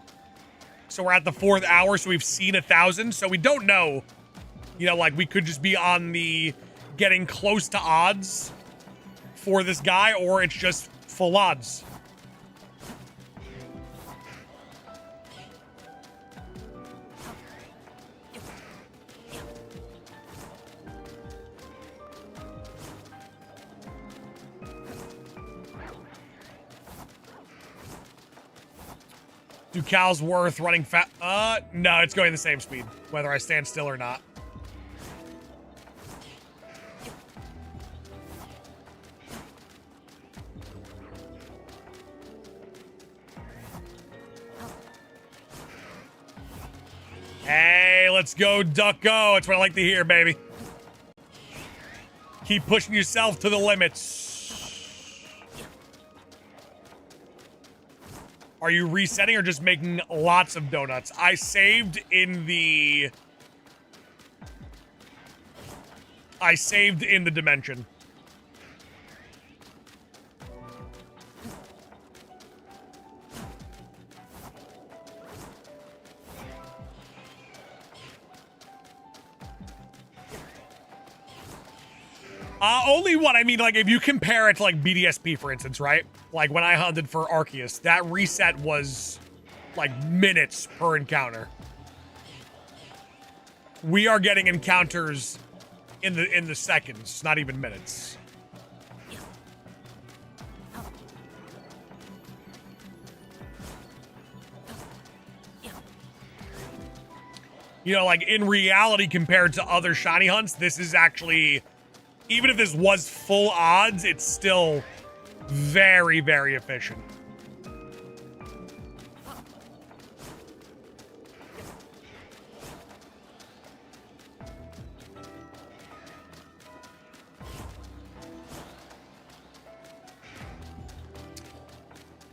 So we're at the 4th hour, so we've seen 1,000. So we don't know, you know, like we could just be on the getting close to odds for this guy, or it's just full odds. Do cows worth running fast? No, it's going the same speed, whether I stand still or not. Hey, let's go, duck, go. That's what I like to hear, baby. Keep pushing yourself to the limits. Are you resetting or just making lots of donuts? I saved in the dimension. Only one. I mean, like, if you compare it to, like, BDSP, for instance, right? Like, when I hunted for Arceus, that reset was, like, minutes per encounter. We are getting encounters in the seconds, not even minutes. You know, like, in reality, compared to other shiny hunts, this is actually... Even if this was full odds, it's still very, very efficient.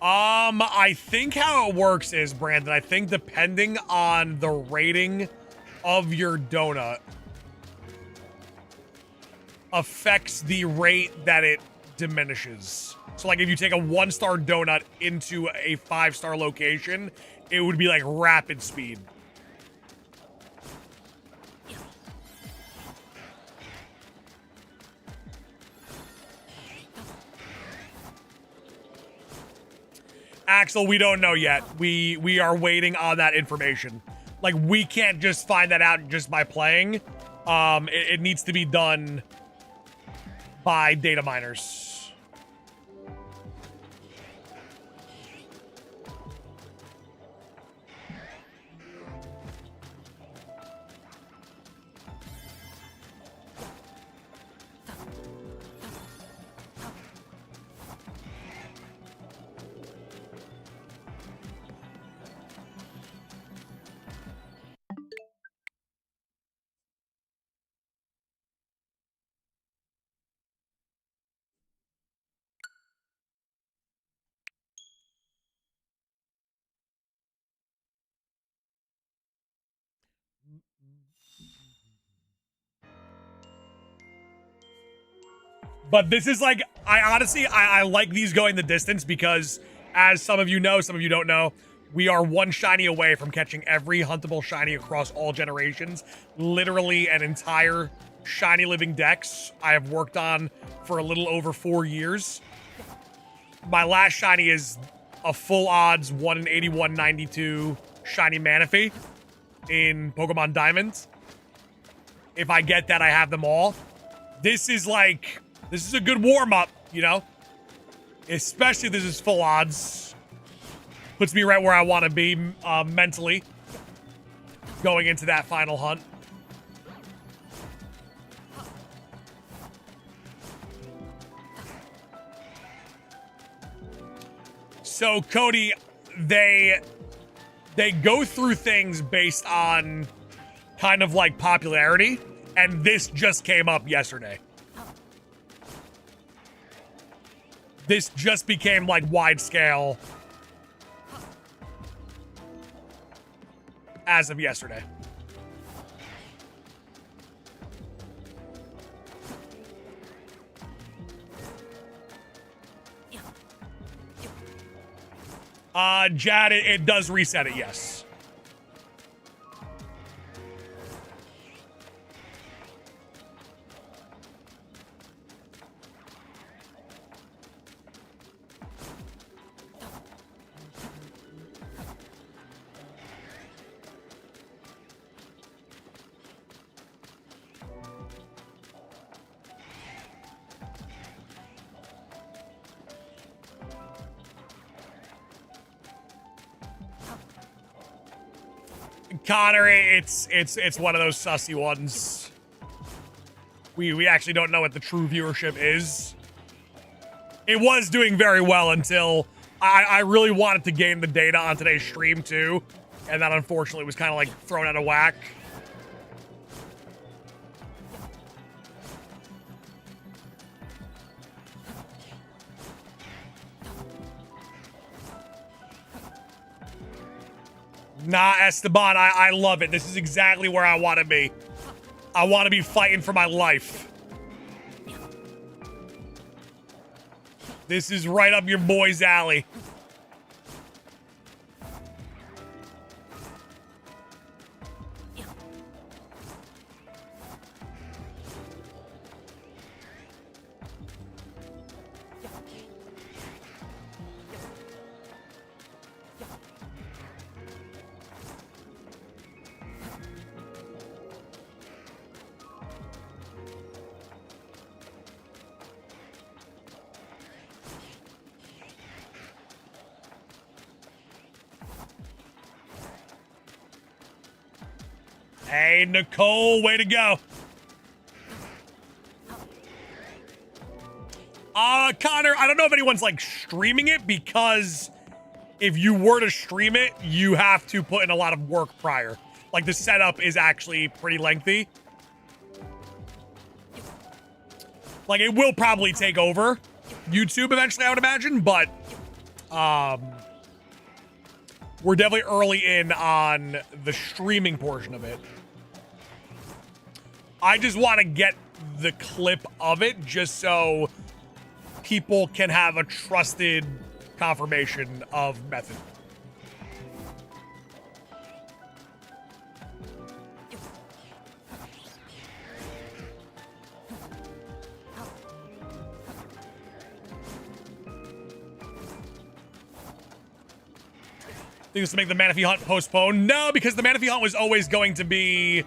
I think how it works is, Brandon, I think depending on the rating of your donut affects the rate that it diminishes. So like if you take a 1-star donut into a 5-star location, it would be like rapid speed. Axel, we don't know yet. We are waiting on that information. Like, we can't just find that out just by playing. It needs to be done by data miners. But this is like, I honestly like these going the distance because, as some of you know, some of you don't know, we are one shiny away from catching every huntable shiny across all generations. Literally an entire shiny living dex I have worked on for a little over 4 years. My last shiny is a full odds 1 in 8192 shiny Manaphy in Pokemon Diamonds. If I get that, I have them all. This is like, this is a good warm-up, you know? Especially if this is full odds. Puts me right where I want to be mentally going into that final hunt. So, Cody, they go through things based on kind of like popularity, and this just came up yesterday. This just became like wide scale as of yesterday. Jad, it does reset it, yes. Connor, it's one of those sussy ones. We actually don't know what the true viewership is. It was doing very well until I really wanted to gain the data on today's stream too, and that unfortunately was kind of like thrown out of whack. Nah, Esteban, I love it. This is exactly where I want to be. I want to be fighting for my life. This is right up your boy's alley. Hey, Nicole, way to go. Connor, I don't know if anyone's like streaming it, because if you were to stream it, you have to put in a lot of work prior. Like, the setup is actually pretty lengthy. Like, it will probably take over YouTube eventually, I would imagine, but we're definitely early in on the streaming portion of it. I just want to get the clip of it just so people can have a trusted confirmation of method. Think this to make the Manaphy hunt postponed? No, because the Manaphy hunt was always going to be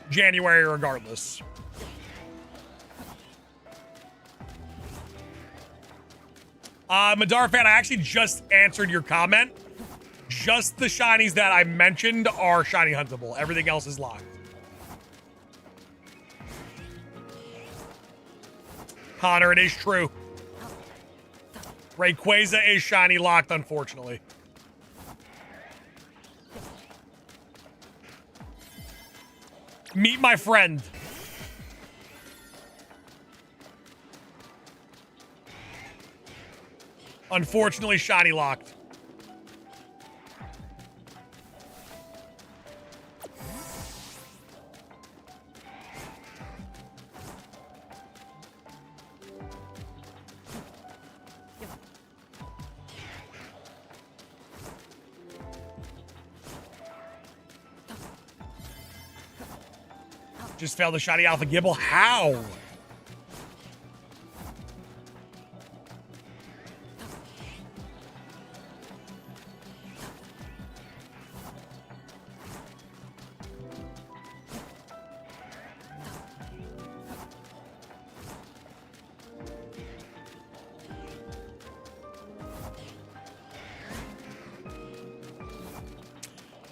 January regardless. Madar fan, I actually just answered your comment. Just the shinies that I mentioned are shiny huntable. Everything else is locked. Connor, it is true. Rayquaza is shiny locked, unfortunately. Meet my friend. Unfortunately, shiny locked. Just failed the shiny Alpha Gibble. How?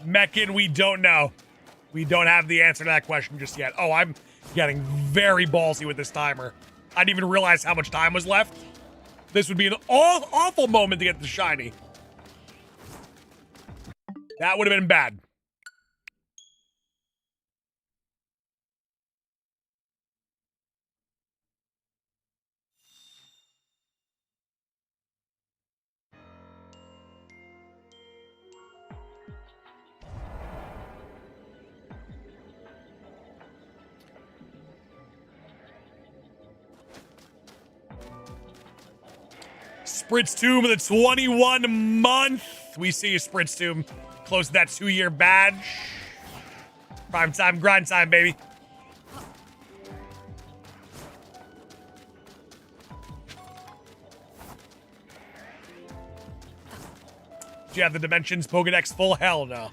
Meccan, we don't know. We don't have the answer to that question just yet. Oh, I'm getting very ballsy with this timer. I didn't even realize how much time was left. This would be an awful moment to get the shiny. That would have been bad. Spritz Tomb of the 21 month. We see you, Spritz Tomb. Close to that 2-year badge. Prime time, grind time, baby. Do you have the Dimensions Pokedex full? Hell no.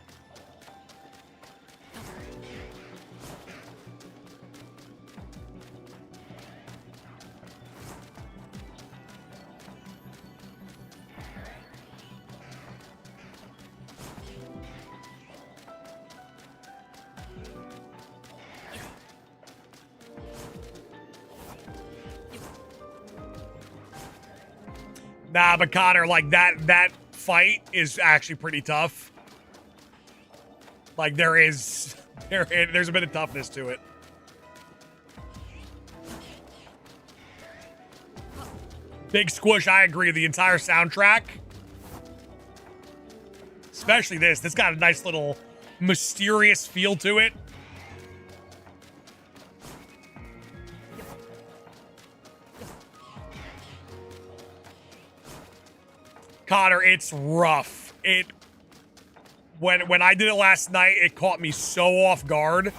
Nah, but Connor, like that fight is actually pretty tough. Like there's a bit of toughness to it. Big Squish, I agree. The entire soundtrack, especially this got a nice little mysterious feel to it. Connor, it's rough. When I did it last night, it caught me so off guard.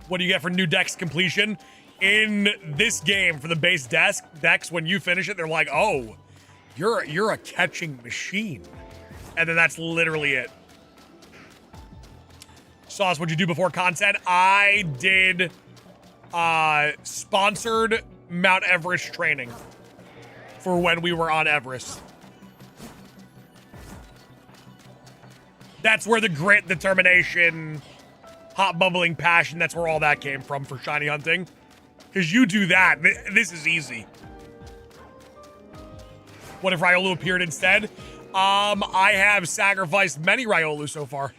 What do you get for new dex completion? In this game, for the base decks, when you finish it, they're like, oh, you're a catching machine. And then that's literally it. Sauce, what'd you do before content? I did sponsored Mount Everest training for when we were on Everest. That's where the grit, determination, hot bubbling passion, that's where all that came from for shiny hunting. Because you do that, this is easy. What if Riolu appeared instead? I have sacrificed many Riolu so far.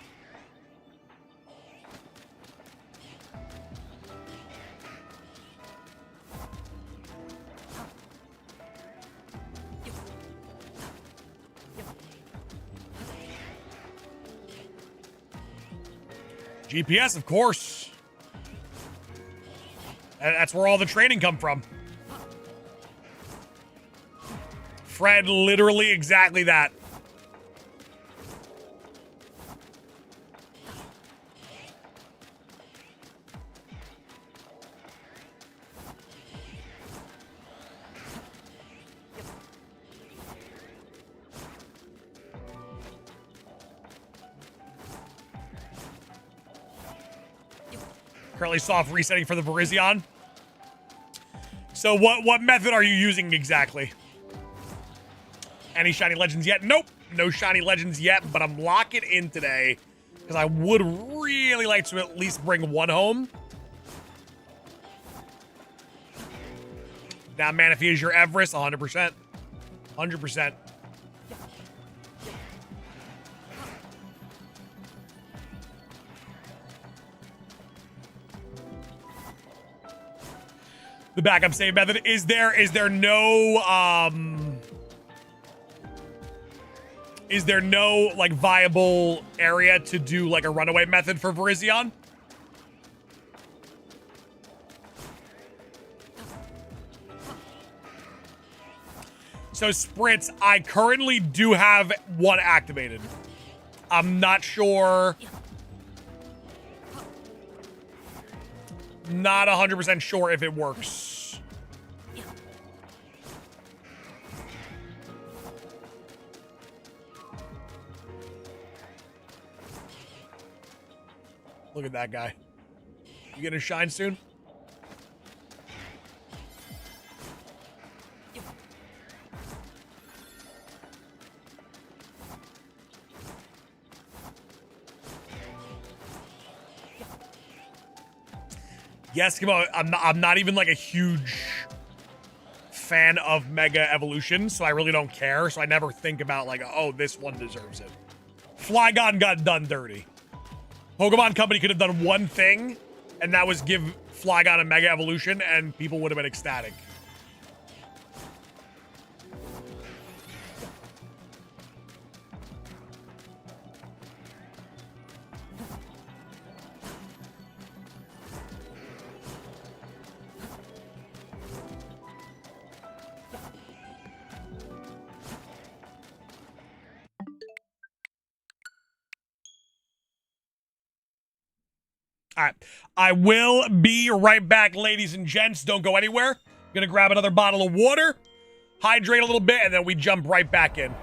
GPS, of course. That's where all the training come from. Fred, literally exactly that. Currently soft resetting for the Virizion. So what method are you using exactly? Any shiny legends yet? Nope, no shiny legends yet, but I'm locking in today because I would really like to at least bring one home. Now, Manaphy is your Everest, 100%. 100%. the backup save method. Is there no like viable area to do like a runaway method for Virizion? So Spritz, I currently do have one activated. I'm not sure. Not 100% sure if it works. Look at that guy. You gonna shine soon? Yes, come on. I'm not even like a huge fan of Mega Evolution, so I really don't care. So I never think about like, oh, this one deserves it. Flygon got done dirty. Pokemon Company could have done one thing, and that was give Flygon a Mega Evolution, and people would have been ecstatic. All right. I will be right back, ladies and gents. Don't go anywhere. Gonna grab another bottle of water, hydrate a little bit, and then we jump right back in.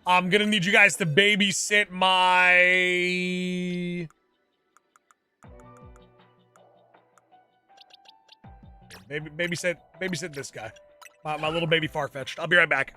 I'm gonna need you guys to babysit my... Babysit this guy. My little baby Farfetch'd. I'll be right back.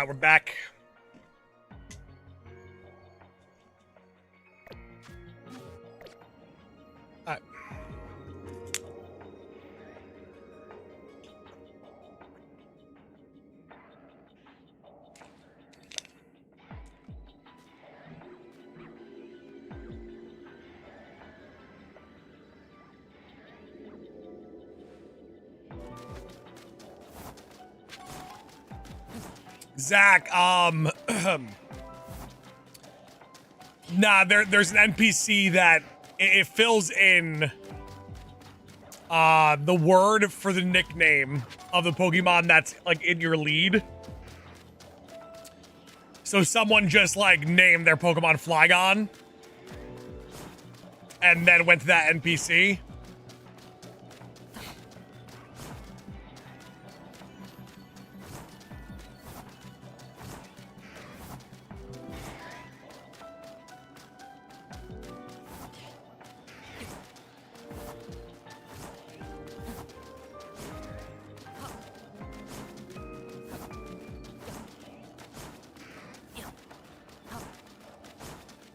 We're back. All right. Zach, nah, there's an NPC that it fills in the word for the nickname of the Pokemon that's like in your lead. So someone just like named their Pokemon Flygon and then went to that NPC.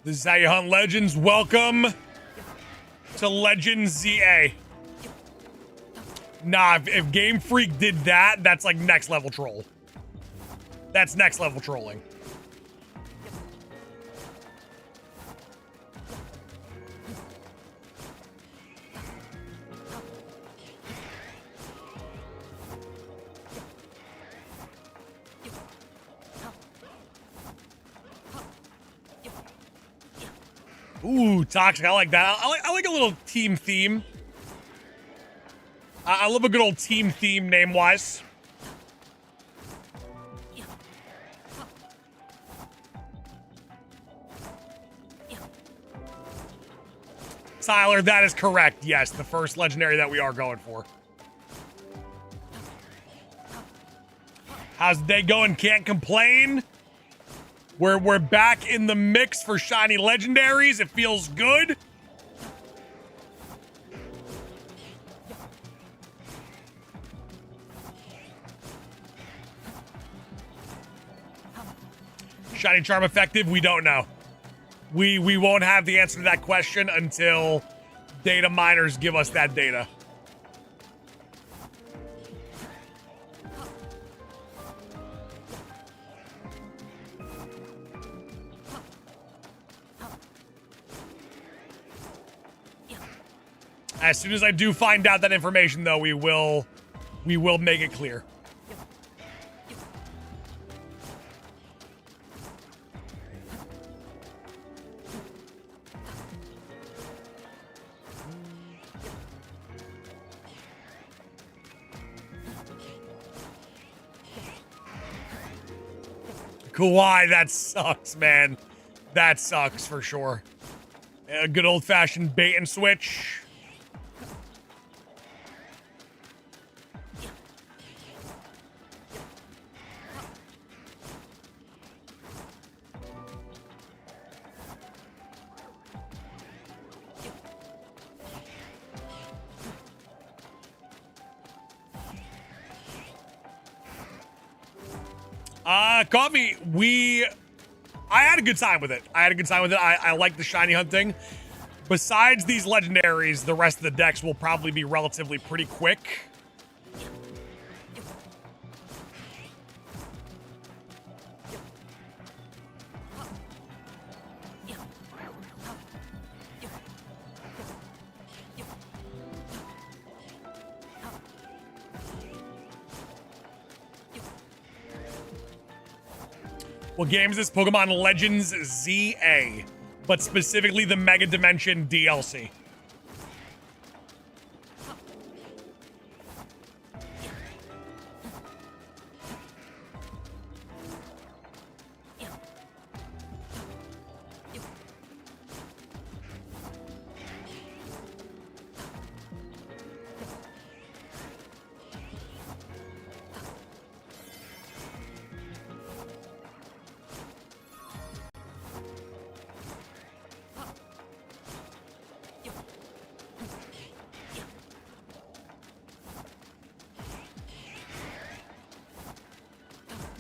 This is how you hunt legends. Welcome to Legends ZA. Nah, if Game Freak did that, that's like next level troll. That's next level trolling. Ooh, toxic. I like that. I like a little team theme. I love a good old team theme name-wise. Tyler, that is correct. Yes, the first legendary that we are going for. How's the day going? Can't complain. We're back in the mix for shiny legendaries. It feels good. Shiny charm effective? We don't know. We won't have the answer to that question until data miners give us that data. As soon as I do find out that information, though, we will make it clear. Kawhi, that sucks, man. That sucks for sure. A good old-fashioned bait and switch. Coffee, I had a good time with it. I like the shiny hunting. Besides these legendaries, the rest of the decks will probably be relatively pretty quick. What game is this? Pokemon Legends ZA, but specifically the Mega Dimension DLC.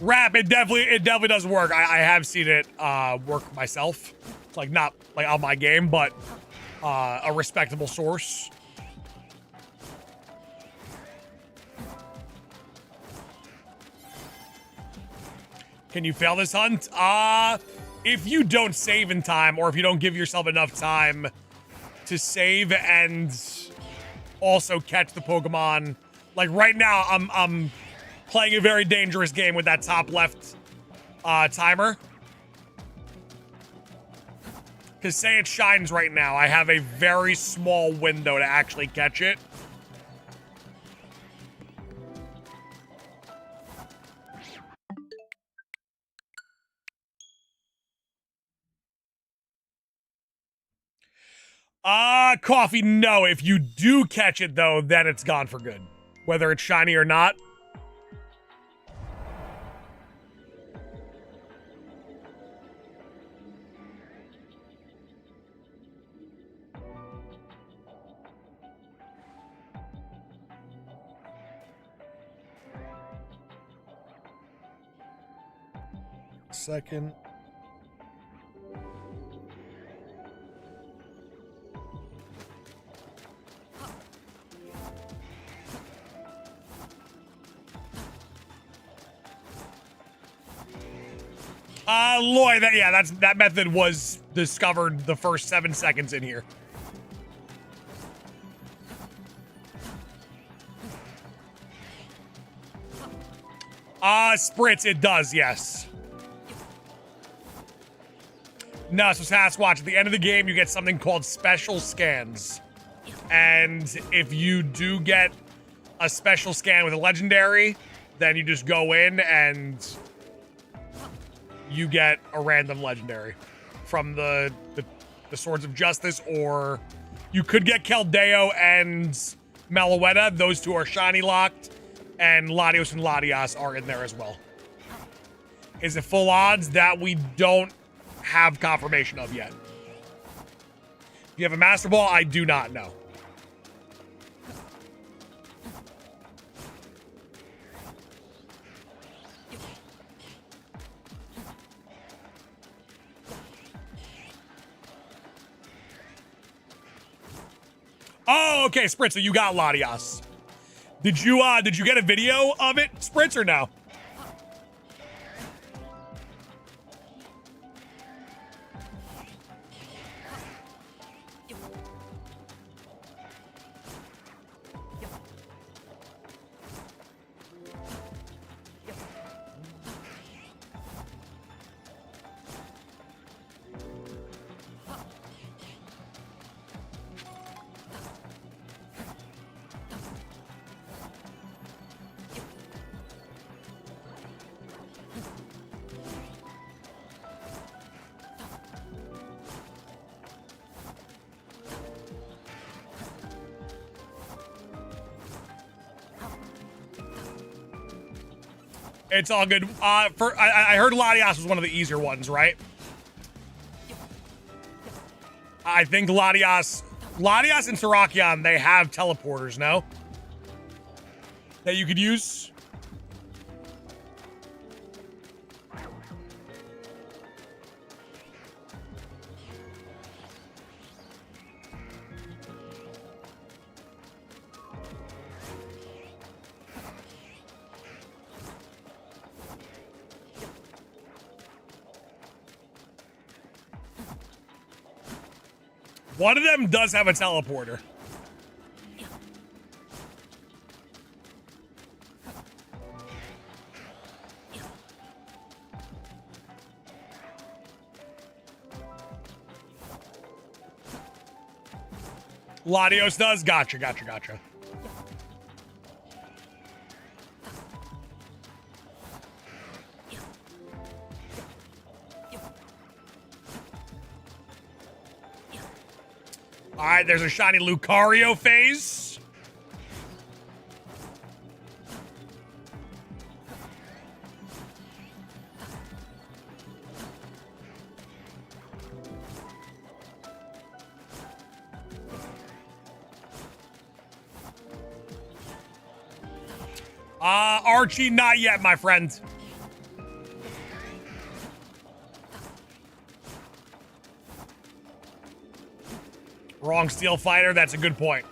Rap, it definitely does work. I have seen it work myself. It's like not like on my game, but a respectable source. Can you fail this hunt? If you don't save in time, or if you don't give yourself enough time to save and also catch the Pokemon. Like right now, I'm playing a very dangerous game with that top left timer. Because say it shines right now, I have a very small window to actually catch it. Coffee, no. If you do catch it, though, then it's gone for good. Whether it's shiny or not. Second. Lloyd, that method was discovered the first 7 seconds in here. Spritz, it does, yes. No, so Sasquatch, at the end of the game, you get something called special scans. And if you do get a special scan with a legendary, then you just go in and you get a random legendary from the Swords of Justice, or you could get Keldeo and Meloetta. Those two are shiny locked, and Latios and Latias are in there as well. Is it full odds? That we don't have confirmation of yet. If you have a Master Ball, I do not know. Oh, okay, Spritz, so you got Latias. Did you get a video of it, Spritz, or no? It's all good. I heard Latias was one of the easier ones, right? I think Latias and Serakion, they have teleporters, no? That you could use? One of them does have a teleporter. Latios does? Gotcha. All right, there's a shiny Lucario phase. Archie, not yet, my friend. Wrong Steel Fighter, that's a good point.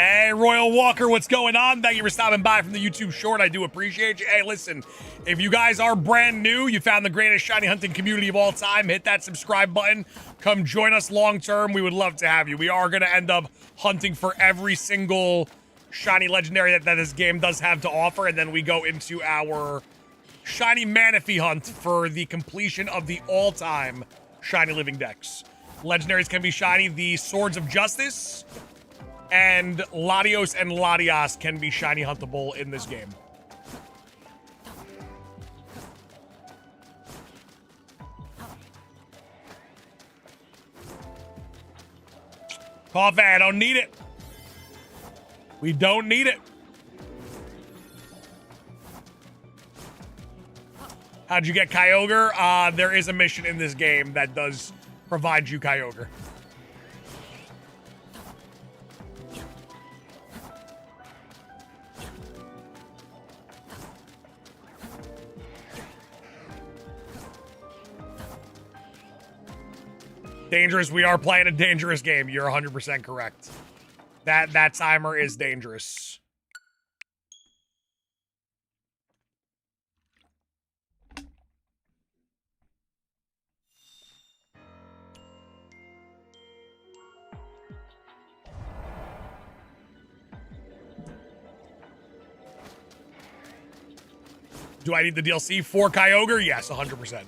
Hey, Royal Walker, what's going on? Thank you for stopping by from the YouTube short. I do appreciate you. Hey, listen, if you guys are brand new, you found the greatest shiny hunting community of all time, hit that subscribe button. Come join us long term. We would love to have you. We are going to end up hunting for every single shiny legendary that this game does have to offer, and then we go into our shiny Manaphy hunt for the completion of the all-time shiny living decks. Legendaries can be shiny. The Swords of Justice and Latios and Latias can be shiny huntable in this game. Coffee, I don't need it. We don't need it. How'd you get Kyogre? There is a mission in this game that does provide you Kyogre. Dangerous. We are playing a dangerous game. You're 100% correct. That timer is dangerous. Do I need the DLC for Kyogre? Yes, 100%.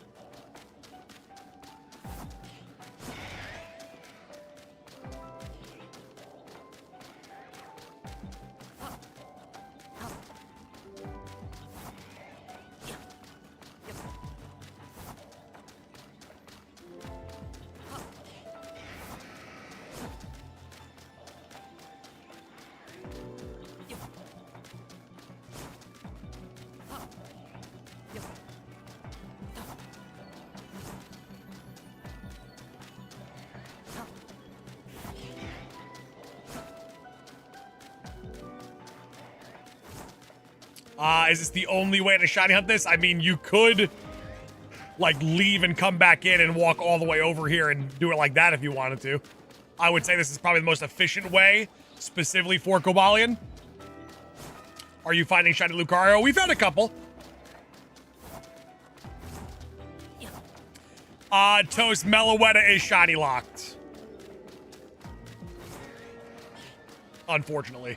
Is this the only way to shiny hunt this? I mean, you could, like, leave and come back in and walk all the way over here and do it like that if you wanted to. I would say this is probably the most efficient way, specifically for Cobalion. Are you finding shiny Lucario? We found a couple. Toast Meloetta is shiny locked. Unfortunately.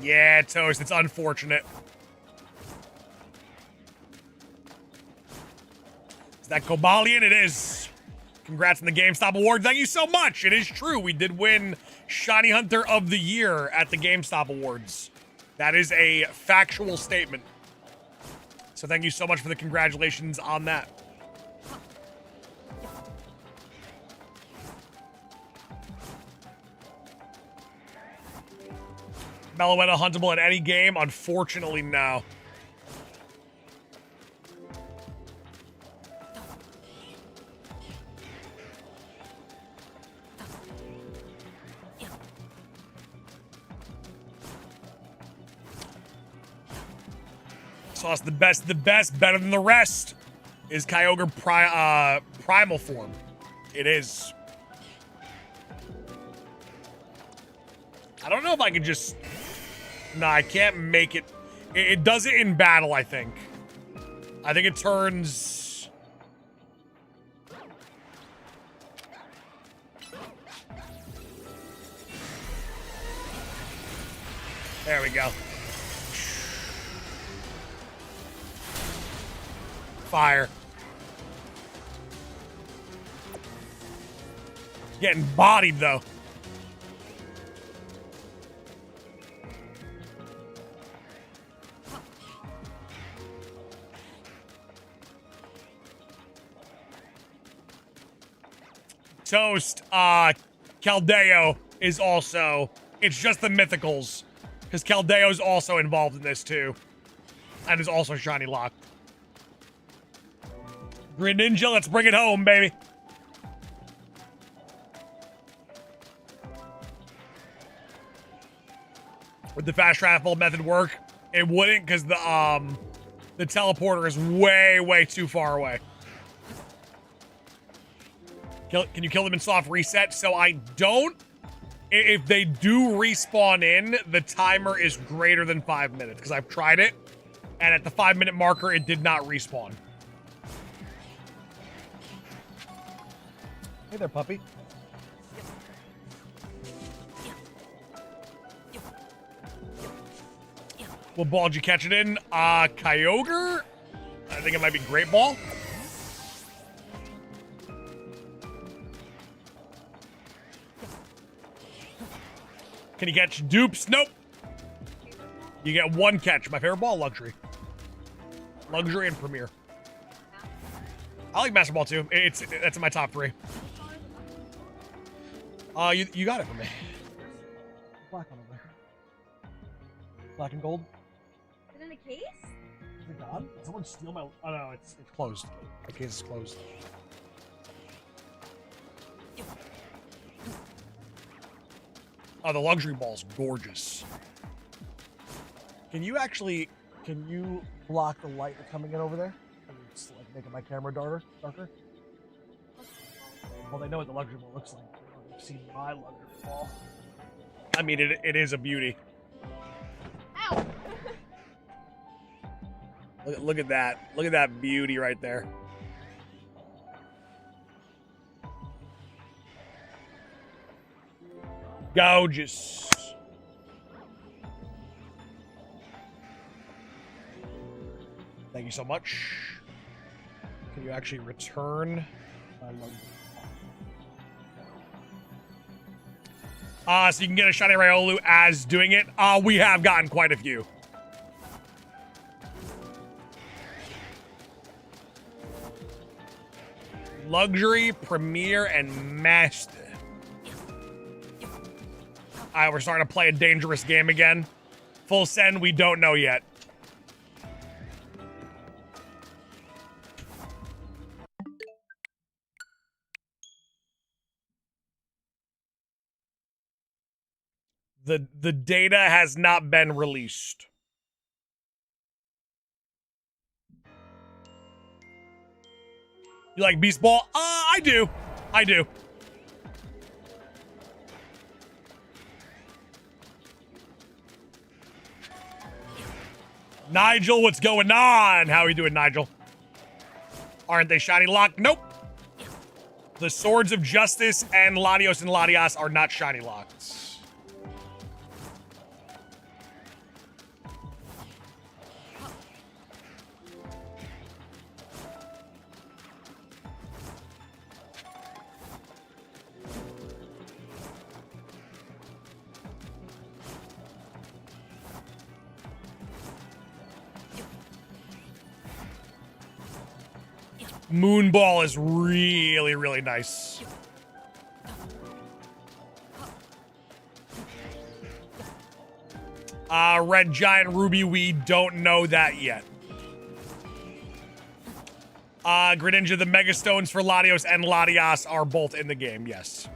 Yeah, Toast, it's unfortunate. Is that Cobalion? It is. Congrats on the GameStop Award. Thank you so much. It is true. We did win Shiny Hunter of the Year at the GameStop Awards. That is a factual statement. So thank you so much for the congratulations on that. Meloetta huntable in any game? Unfortunately, no. Sauce the best, better than the rest is Kyogre Primal Form. It is. I don't know if I can just... No, I can't make it. It does it in battle, I think. I think it turns... There we go. Fire. Getting bodied, though. Toast, Caldeo is also, it's just the mythicals, because Caldeo's also involved in this too, and is also shiny locked. Greninja, let's bring it home, baby. Would the fast travel method work? It wouldn't, because the teleporter is way, way too far away. Can you kill them in soft reset? So I don't. If they do respawn in, the timer is greater than 5 minutes because I've tried it, and at the 5-minute marker, it did not respawn. Hey there, puppy. What ball did you catch it in? Kyogre? I think it might be Great Ball. Can you catch dupes? Nope. You get one catch. My favorite ball, Luxury. Luxury and Premier. I like Master Ball too. That's in my top 3. You got it from me. Black on over there. Black and gold. Is it in the case? Is it gone? Did someone steal my? Oh no, it's closed. The case is closed. Oh, the luxury ball's gorgeous. Can you block the light coming in over there? It's like making my camera darker. Well, they know what the luxury ball looks like. They've seen my luxury ball. I mean, it is a beauty. Ow! Look at that. Look at that beauty right there. Gorgeous. Thank you so much. Can you actually return? So you can get a shiny Riolu as doing it. We have gotten quite a few. Luxury, Premier, and Master. Alright, we're starting to play a dangerous game again. Full send, we don't know yet. The data has not been released. You like Beast Ball? I do. I do. Nigel, what's going on? How are you doing, Nigel? Aren't they shiny locked? Nope. The Swords of Justice and Latios and Latias are not shiny locked. Moonball is really, really nice. Red Giant Ruby, we don't know that yet. Greninja, the Mega Stones for Latios and Latias are both in the game, yes.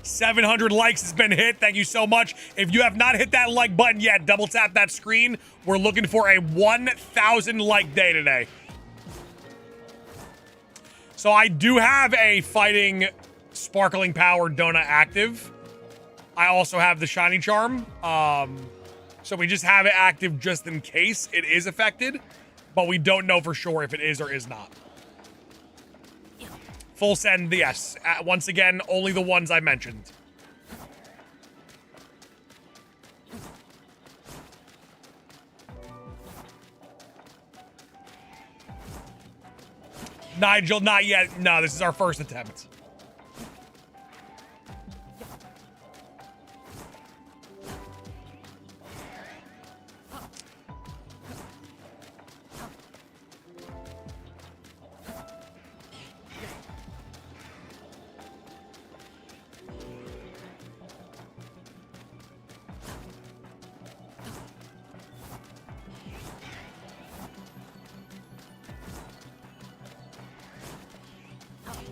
700 likes has been hit. Thank you so much. If you have not hit that like button yet, double tap that screen. We're looking for a 1,000 like day today. So I do have a Fighting Sparkling Power donut active. I also have the Shiny Charm. So we just have it active just in case it is affected, but we don't know for sure if it is or is not. Full send, yes. Once again, only the ones I mentioned. Nigel, not yet. No, this is our first attempt.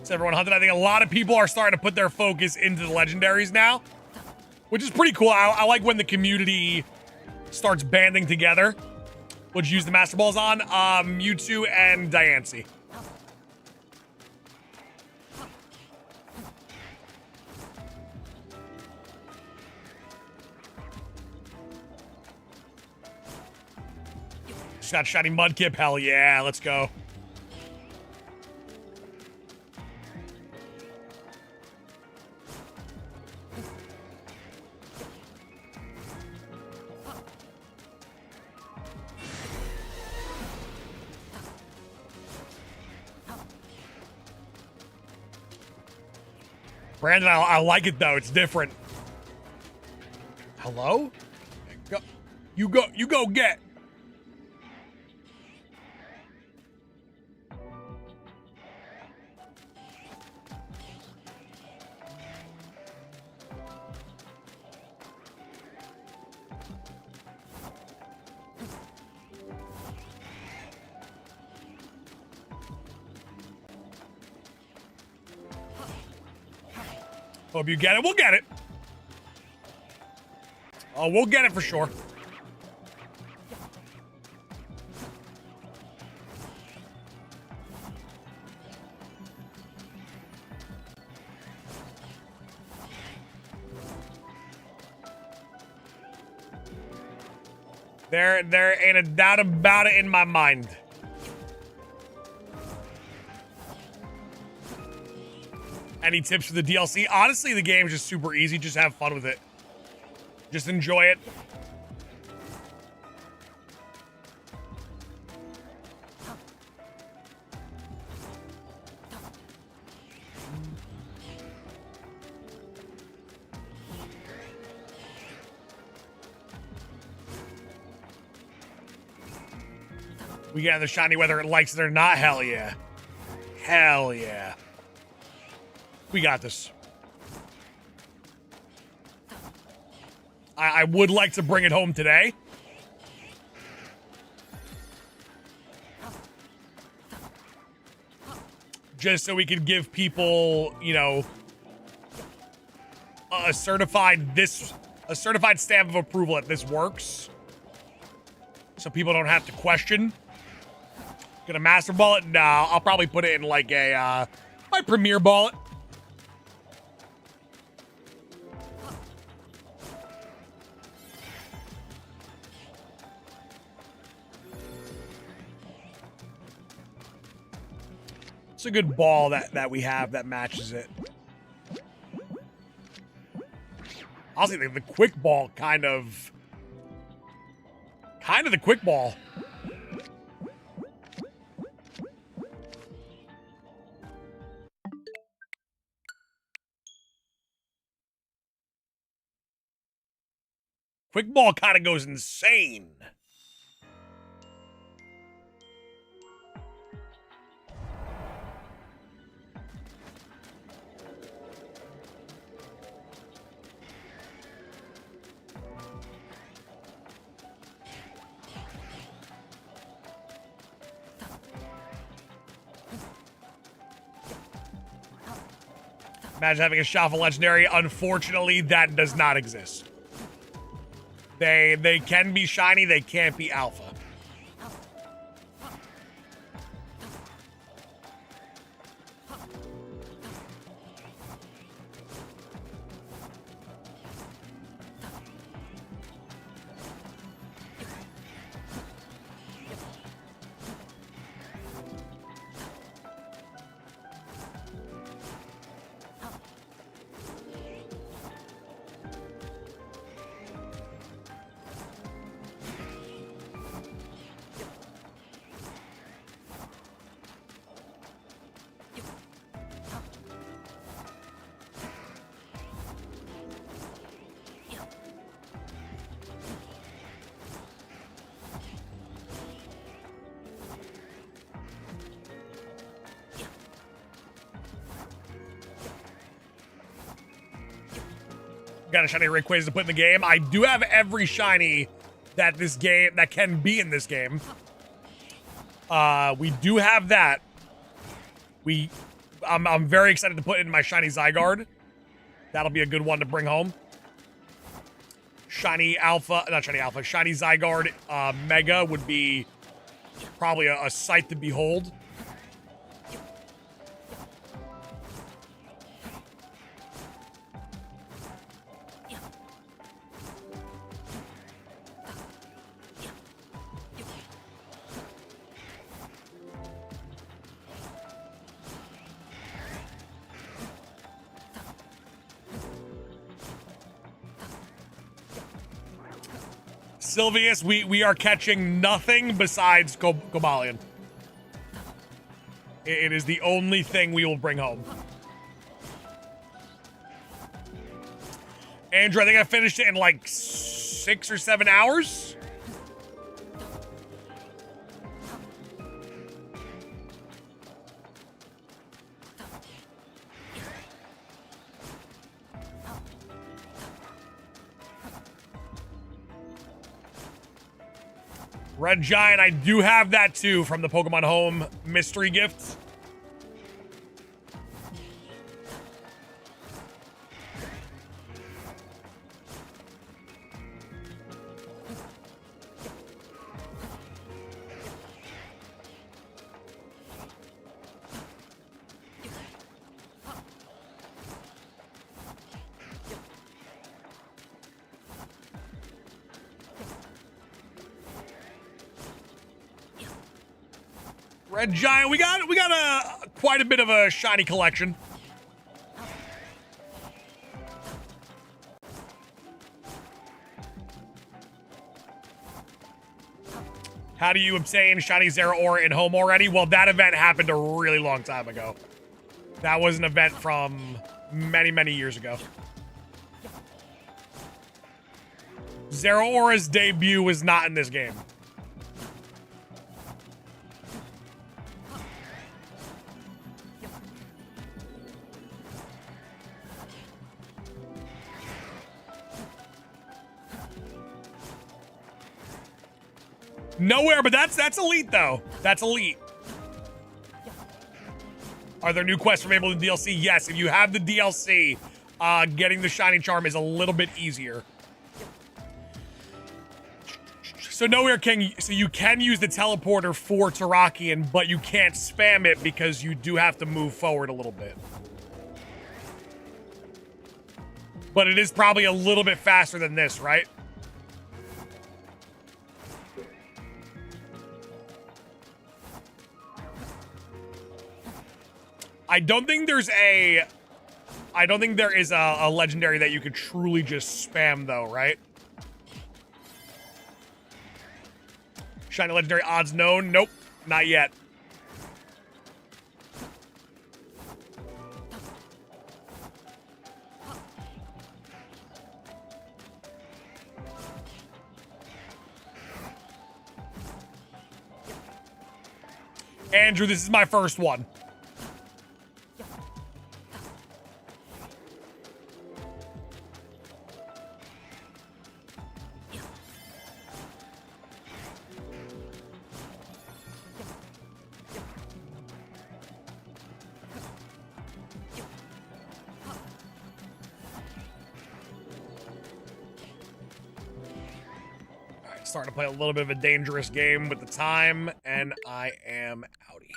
So everyone hunted. I think a lot of people are starting to put their focus into the legendaries now, which is pretty cool. I like when the community starts banding together. What'd you use the Master Balls on? Mewtwo and Diancie. Just got shiny Mudkip. Hell yeah, let's go. Brandon, I like it though. It's different. Hello? Go, you go get. Hope you get it. We'll get it. Oh, we'll get it for sure. There ain't a doubt about it in my mind. Any tips for the DLC? Honestly, the game's just super easy. Just have fun with it. Just enjoy it. We get the shiny whether it likes it or not. Hell yeah. Hell yeah. We got this. I would like to bring it home today. Just so we could give people, you know, a certified stamp of approval that this works. So people don't have to question. Gonna master ball it? Nah, I'll probably put it in like a my premier ball it. It's a good ball that we have that matches it. Honestly, the quick ball kind of the quick ball. Quick ball kind of goes insane. Imagine having a Shuffle Legendary. Unfortunately, that does not exist. They can be shiny, they can't be alpha. Got a shiny Rayquaza to put in the game. I do have every shiny that can be in this game. We do have that. I'm very excited to put in my shiny Zygarde. That'll be a good one to bring home. Shiny Zygarde Mega would be probably a sight to behold. Sylvius, we are catching nothing besides Cobalion. It is the only thing we will bring home. Andrew, I think I finished it in like 6 or 7 hours. Red Giant, I do have that too from the Pokemon Home mystery gifts. Red Giant, we got quite a bit of a shiny collection. How do you obtain shiny Zeraora in home already? Well, that event happened a really long time ago. That was an event from many, many years ago. Zeraora's debut was not in this game. Nowhere, but that's elite though. That's elite. Are there new quests from Able in the DLC? Yes, if you have the DLC, getting the shiny charm is a little bit easier. So Nowhere King, so you can use the teleporter for Terrakion, but you can't spam it because you do have to move forward a little bit. But it is probably a little bit faster than this, right? I don't think there is a legendary that you could truly just spam though, right? Shiny legendary odds known? Nope, not yet. Andrew, this is my first one. Starting to play a little bit of a dangerous game with the time, and I am outie.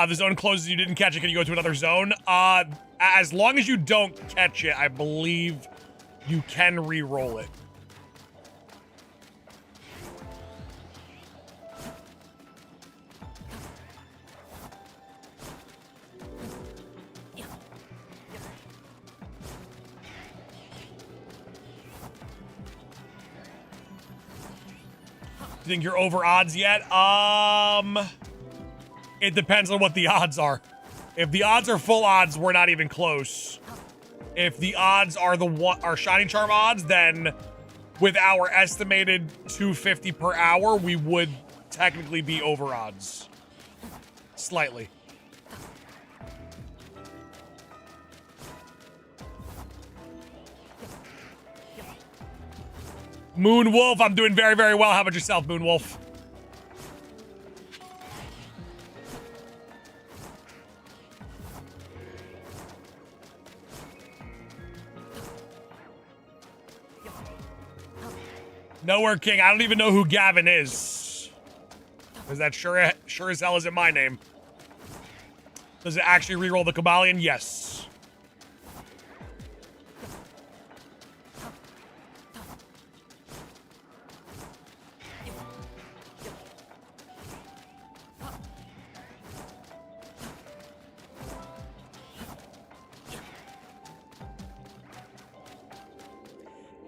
The zone closes, you didn't catch it, can you go to another zone? As long as you don't catch it, I believe you can re-roll it. Do you think you're over odds yet? It depends on what the odds are. If the odds are full odds, we're not even close. If the odds are our shiny charm odds, then with our estimated 250 per hour, we would technically be over odds. Slightly. Moonwolf, I'm doing very, very well. How about yourself, Moonwolf? Nowhere King, I don't even know who Gavin is. Because that sure as hell isn't my name. Does it actually reroll the Cobalion? Yes.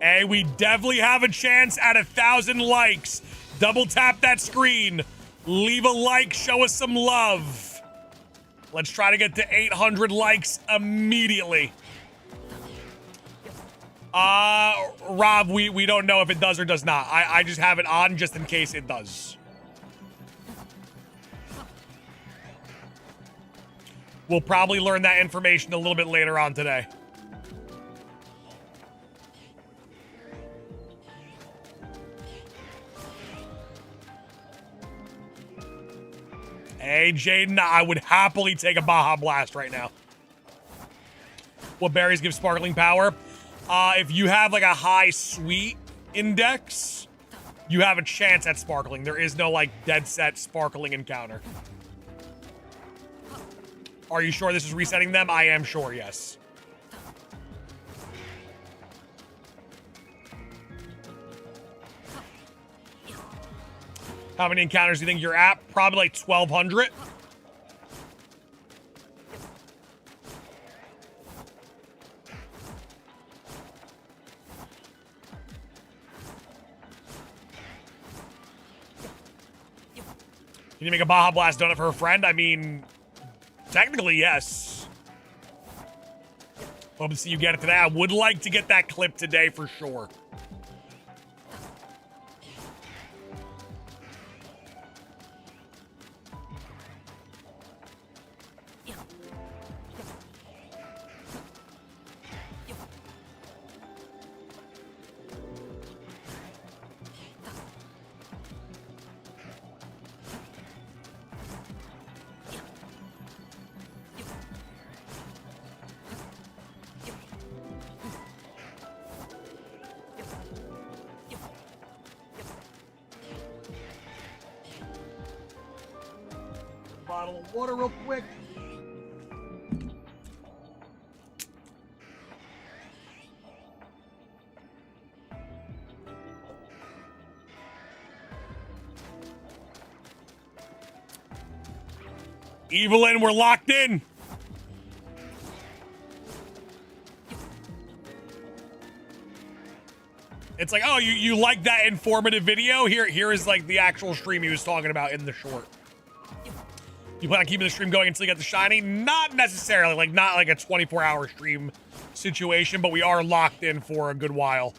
Hey, we definitely have a chance at 1,000 likes. Double tap that screen. Leave a like, show us some love. Let's try to get to 800 likes immediately. Rob, we don't know if it does or does not. I just have it on just in case it does. We'll probably learn that information a little bit later on today. Hey, Jaden, I would happily take a Baja Blast right now. What berries give sparkling power? If you have like a high sweet index, you have a chance at sparkling. There is no like dead set sparkling encounter. Are you sure this is resetting them? I am sure, yes. How many encounters do you think you're at? Probably like 1,200. Can you make a Baja Blast donut for a friend? I mean, technically, yes. Hope to see you get it today. I would like to get that clip today for sure. Bottle of water real quick. Evelyn, we're locked in. It's like, oh, you like that informative video? Here is like the actual stream he was talking about in the short. You plan on keeping the stream going until you get the shiny? Not necessarily, like not like a 24-hour stream situation, but we are locked in for a good while.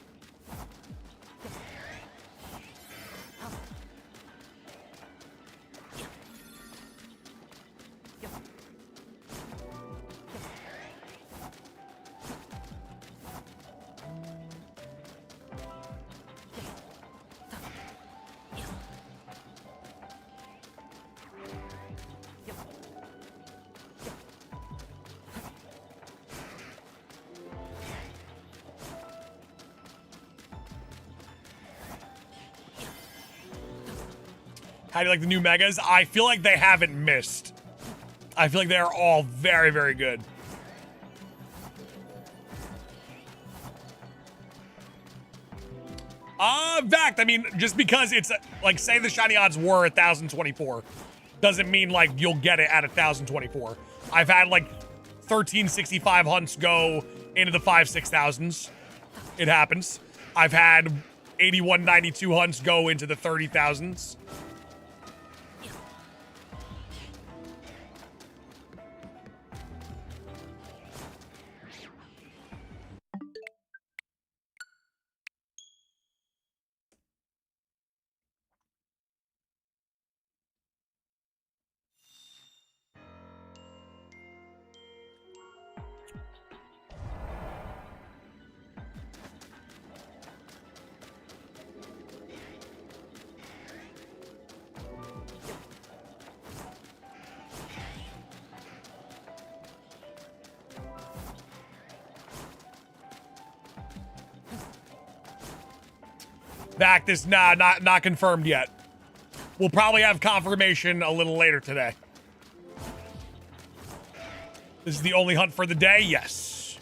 How do you like the new megas? I feel like they haven't missed. I feel like they're all very, very good. In fact, I mean, just because it's like, say the shiny odds were 1,024, doesn't mean like you'll get it at 1,024. I've had like 1365 hunts go into the 5,000-6,000s. It happens. I've had 8192 hunts go into the 30,000s. Fact is not confirmed yet. We'll probably have confirmation a little later today. This is the only hunt for the day? Yes.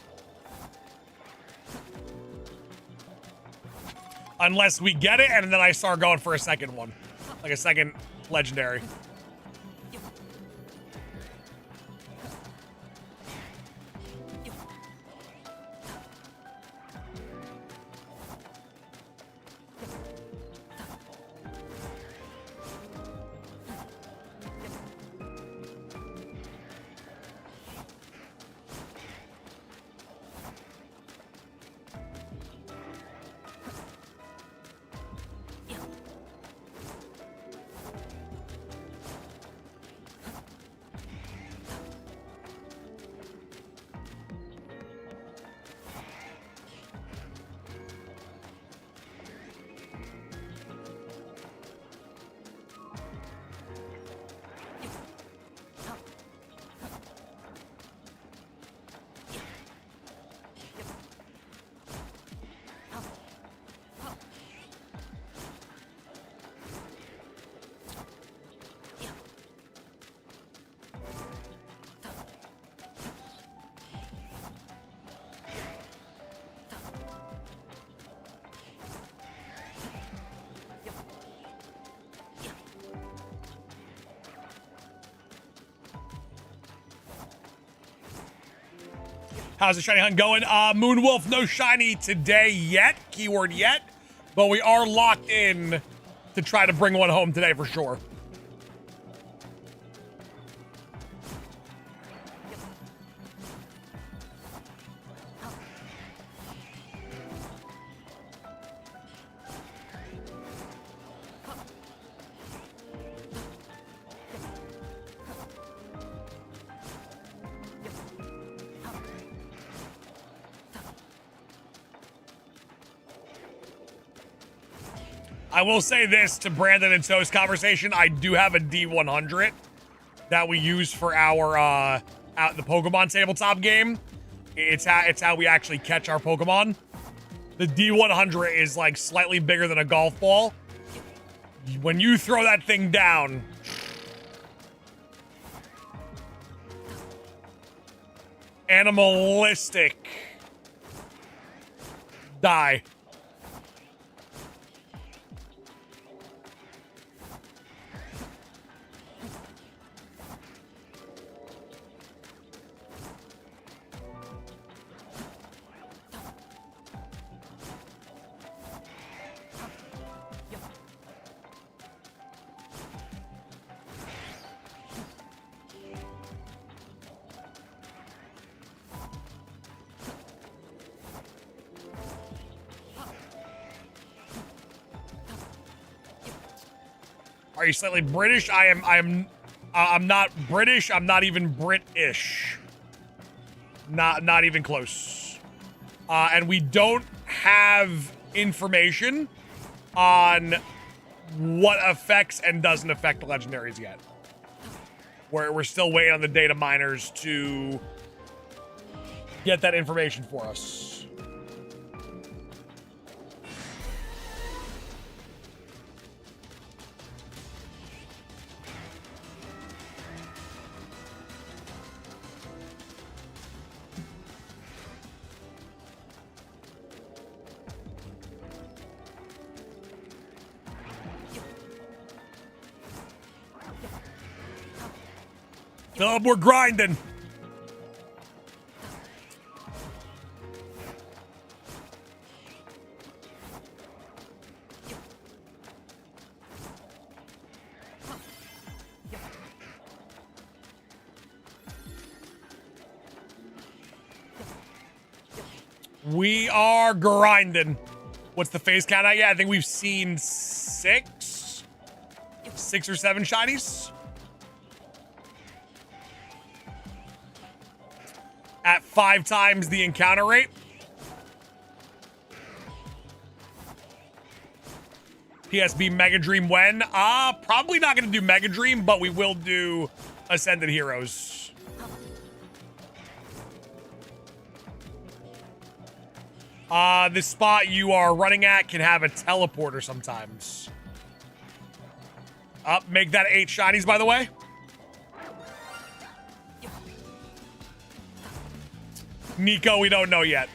Unless we get it, and then I start going for a second one. Like a second legendary. How's the shiny hunt going? Moonwolf, no shiny today yet. Keyword yet. But we are locked in to try to bring one home today for sure. I will say this to Brandon and So's conversation. I do have a D100 that we use for our the Pokemon tabletop game. It's how we actually catch our Pokemon. The D100 is like slightly bigger than a golf ball. When you throw that thing down, animalistic. Die. Are you slightly British? I'm not British. I'm not even British. Not even close. And we don't have information on what affects and doesn't affect the legendaries yet. We're still waiting on the data miners to get that information for us. Philip, we're grinding. We are grinding. What's the phase count at? Yeah, I think we've seen six or seven shinies. At 5 times the encounter rate. PSB Mega Dream when? Probably not going to do Mega Dream, but we will do Ascended Heroes. The spot you are running at can have a teleporter sometimes. Up, make that 8 shinies, by the way. Nico, we don't know yet.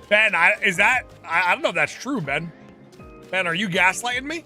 Ben, I don't know if that's true, Ben. Ben, are you gaslighting me?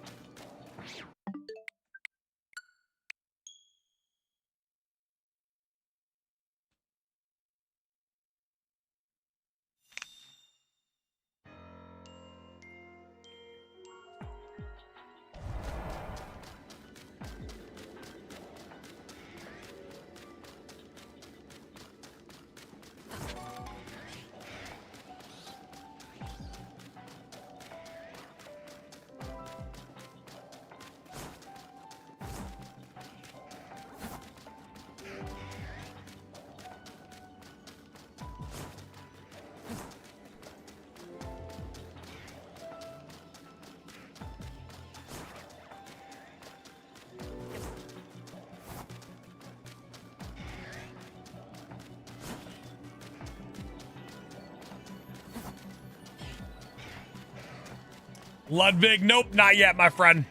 Ludwig, nope, not yet, my friend.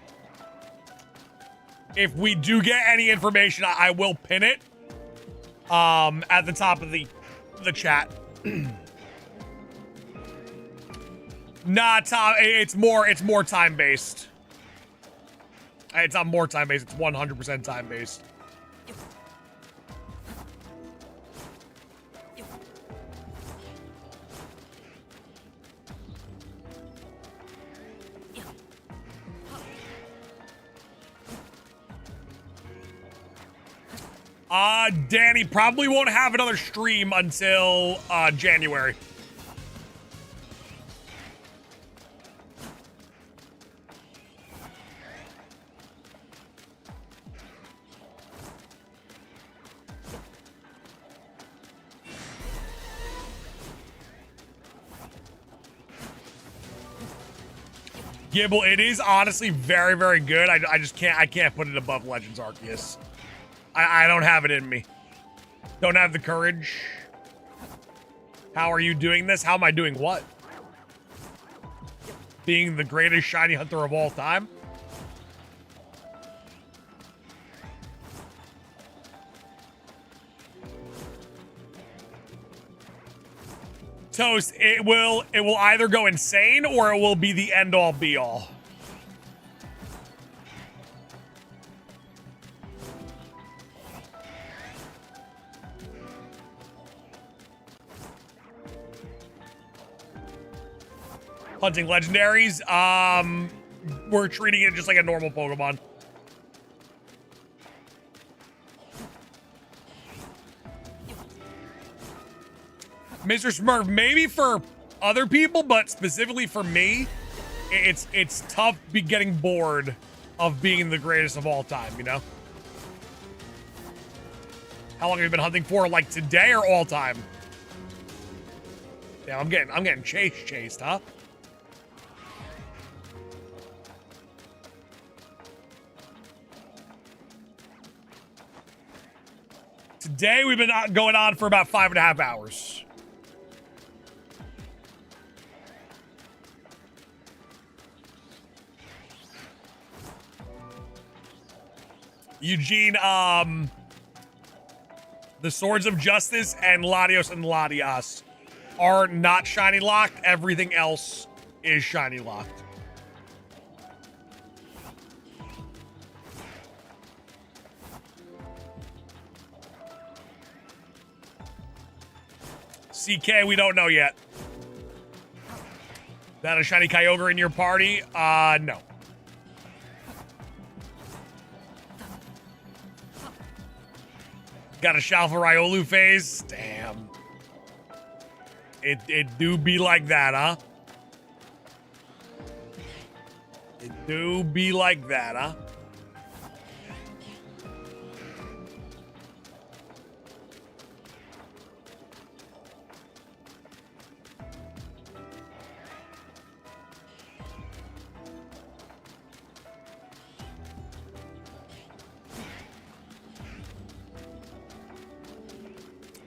If we do get any information, I will pin it at the top of the chat. Nah, Tom, it's more time based. It's not more time based, it's 100% time based. Danny probably won't have another stream until January. Gibble, it is honestly very, very good. I just can't put it above Legends Arceus. I don't have it in me. Don't have the courage. How are you doing this? How am I doing what? Being the greatest shiny hunter of all time? Toast, it will either go insane or it will be the end all be all. Hunting legendaries, we're treating it just like a normal Pokemon. Mr. Smurf, maybe for other people, but specifically for me, it's tough getting bored of being the greatest of all time, you know? How long have you been hunting for? Like today or all time? Yeah, I'm getting chased, huh? Today we've been going on for about 5.5 hours. Eugene, the Swords of Justice and Latios and Latias are not shiny locked. Everything else is shiny locked. CK, we don't know yet. That a shiny Kyogre in your party? No. Got a Shalfa Riolu phase? Damn. It do be like that, huh? It do be like that, huh?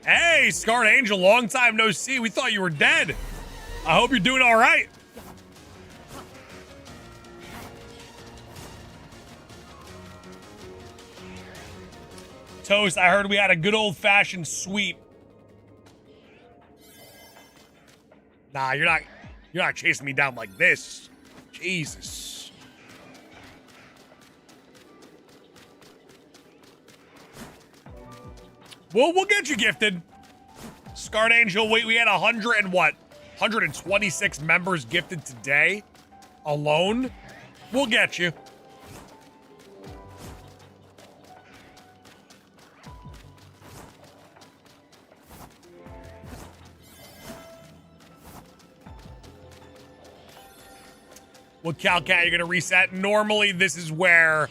Hey, Scarred Angel, long time no see. We thought you were dead. I hope you're doing all right. Toast, I heard we had a good old-fashioned sweep. Nah, you're not chasing me down like this. Jesus. Well, we'll get you gifted. Scarred Angel, wait, we had 100 and what? 126 members gifted today? Alone? We'll get you. What Calcat you're gonna reset? Normally, this is where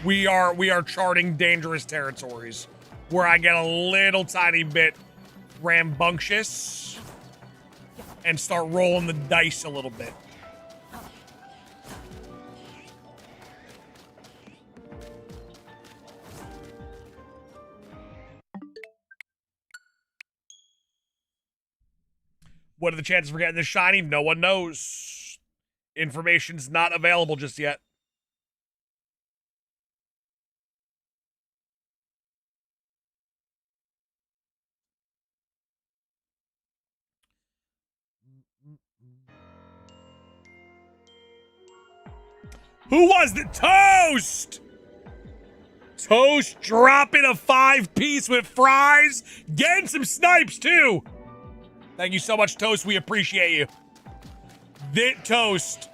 we are charting dangerous territories, where I get a little tiny bit rambunctious and start rolling the dice a little bit. What are the chances of getting this shiny? No one knows. Information's not available just yet. Who was the Toast? Toast dropping a 5-piece with fries. Getting some snipes too. Thank you so much, Toast. We appreciate you. Toast.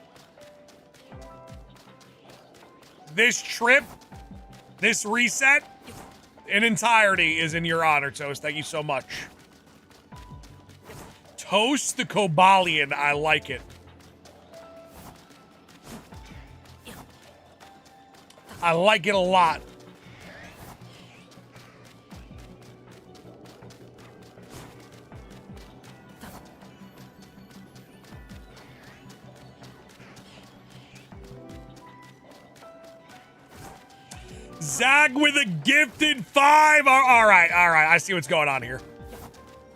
This trip, this reset, in entirety is in your honor, Toast. Thank you so much. Toast the Cobalion. I like it. I like it a lot. Zag with a gifted 5. All right. I see what's going on here.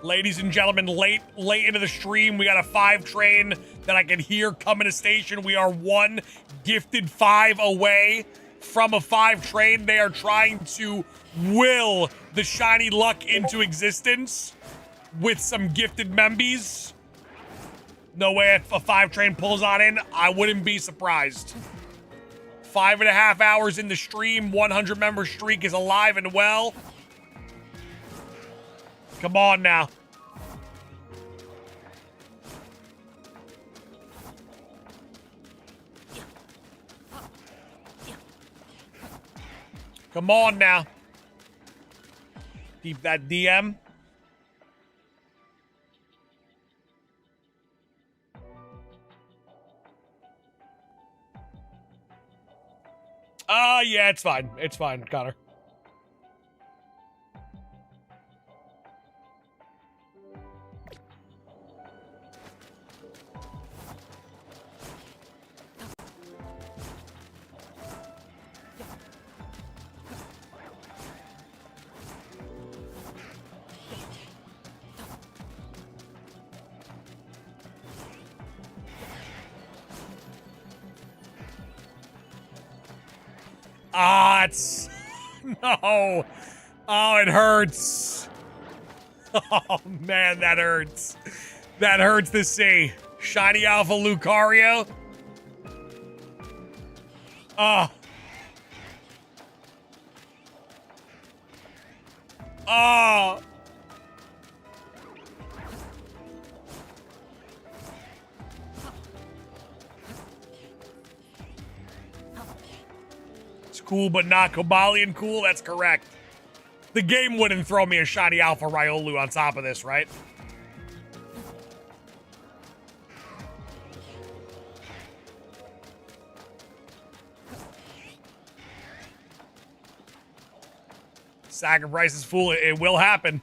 Ladies and gentlemen, late into the stream, we got a 5 train that I can hear coming to station. We are 1 gifted 5 away from a 5 train. They are trying to will the shiny luck into existence with some gifted membies. No way if a 5 train pulls on in, I wouldn't be surprised. 5.5 hours in the stream, 100 member streak is alive and well. Come on now. Come on now. Keep that DM. Yeah, it's fine. It's fine, Connor. It's... No. Oh, it hurts. Oh, man, that hurts. That hurts to see. Shiny Alpha Lucario. Oh. Oh. Cool, but not Cobalion cool? That's correct. The game wouldn't throw me a shiny Alpha Riolu on top of this, right? Sacrifice is fool. It will happen.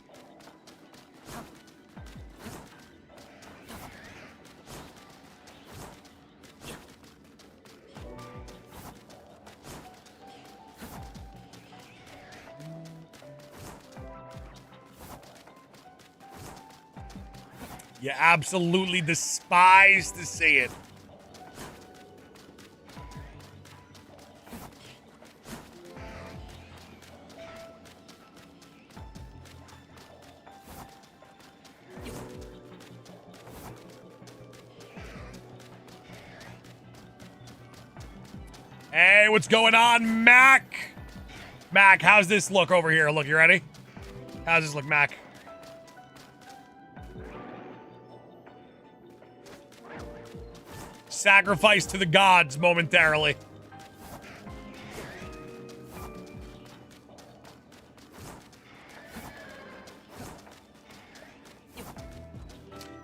You absolutely despise to see it. Hey, what's going on, Mac? Mac, how's this look over here? Look, you ready? How's this look, Mac? Sacrifice to the gods momentarily.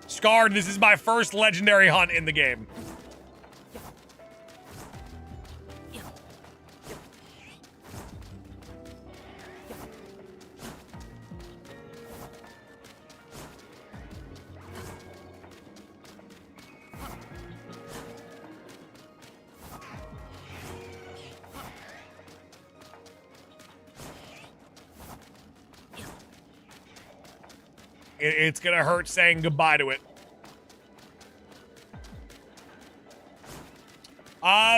Scarred, this is my first legendary hunt in the game. It's gonna hurt saying goodbye to it.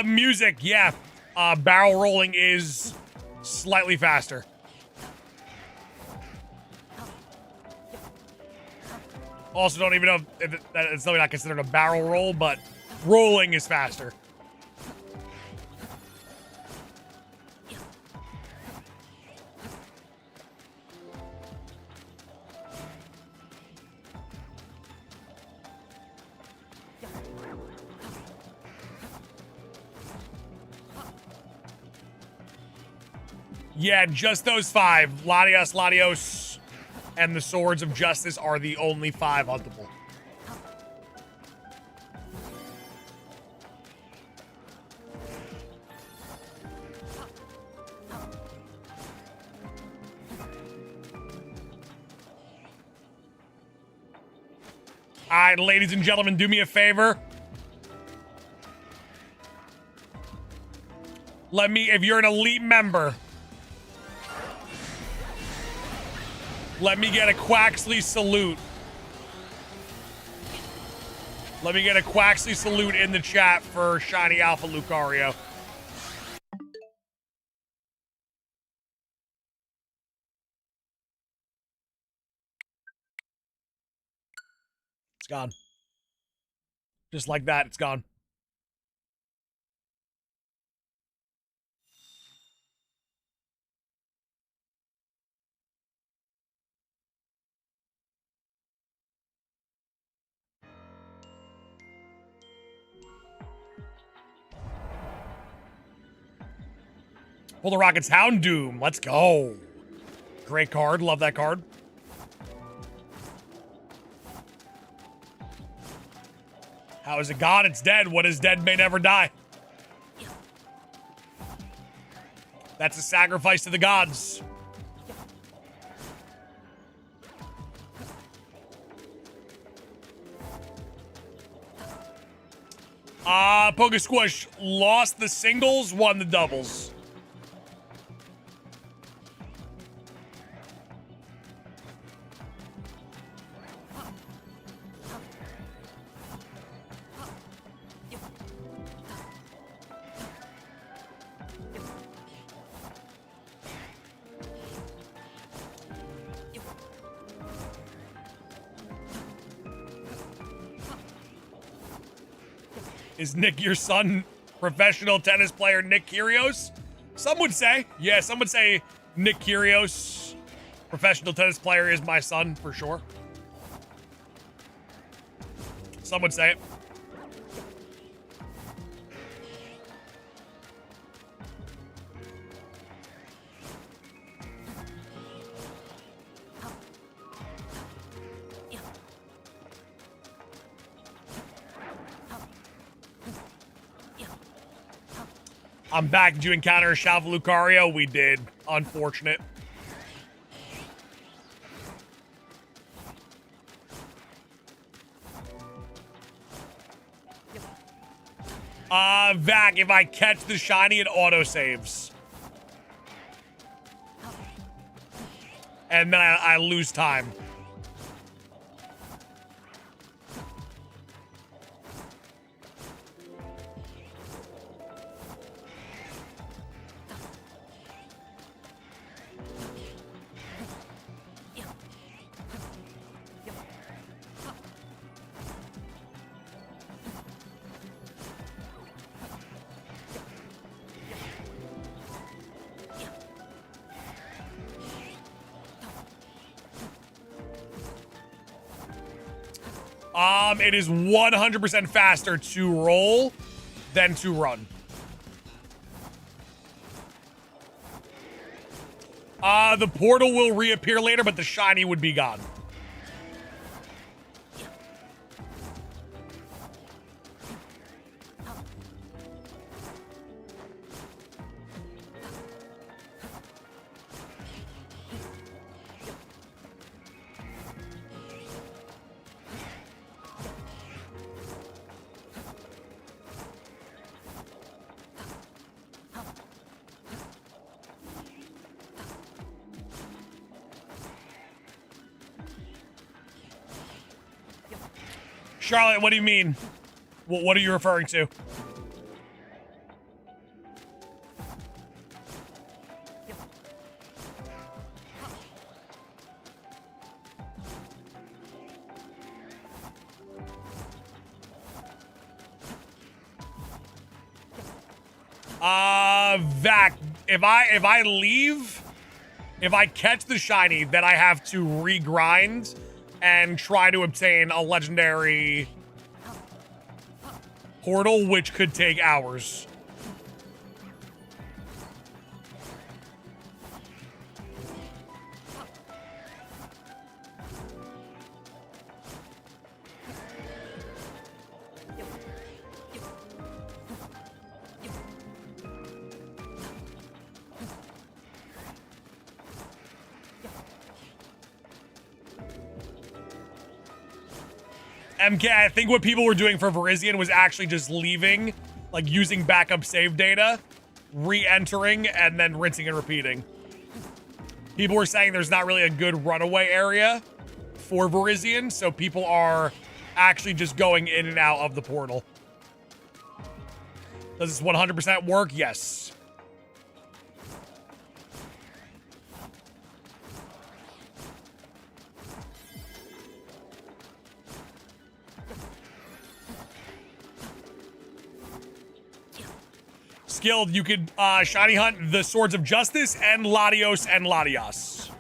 Music, yeah. Barrel rolling is slightly faster. Also, don't even know if it's probably not considered a barrel roll, but rolling is faster. Yeah, just those 5. Latios, Latios, and the Swords of Justice are the only 5 huntable. All right, ladies and gentlemen, do me a favor. Let me, if you're an elite member, let me get a Quaxley salute. Let me get a Quaxley salute in the chat for Shiny Alpha Lucario. It's gone. Just like that, it's gone. Pull the Rockets Houndoom. Let's go. Great card. Love that card. How is it gone? It's dead. What is dead may never die. That's a sacrifice to the gods. Pokesquish lost the singles, won the doubles. Is Nick your son, professional tennis player Nick Kyrgios? Some would say. Yeah, some would say Nick Kyrgios, professional tennis player, is my son for sure. Some would say it. I'm back. Did you encounter Shalva Lucario? We did. Unfortunate. Vac, if I catch the shiny, it auto-saves. And then I lose time. It is 100% faster to roll than to run. The portal will reappear later, but the shiny would be gone. Charlotte, what do you mean? What are you referring to? Vac, if I leave, if I catch the shiny, then I have to regrind and try to obtain a legendary portal, which could take hours. MK, I think what people were doing for Virizion was actually just leaving, like using backup save data, re-entering, and then rinsing and repeating. People were saying there's not really a good runaway area for Virizion, so people are actually just going in and out of the portal. Does this 100% work? Yes. Skilled, you could shiny hunt the Swords of Justice and Latios and Latias.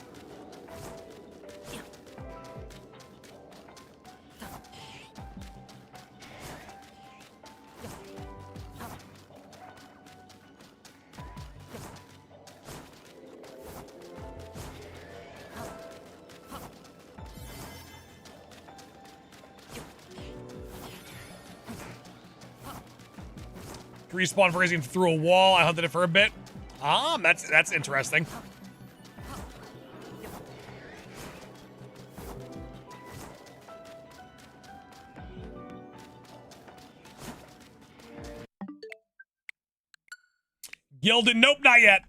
Respawn Virizion through a wall. I hunted it for a bit. That's interesting. Gilded, nope, not yet.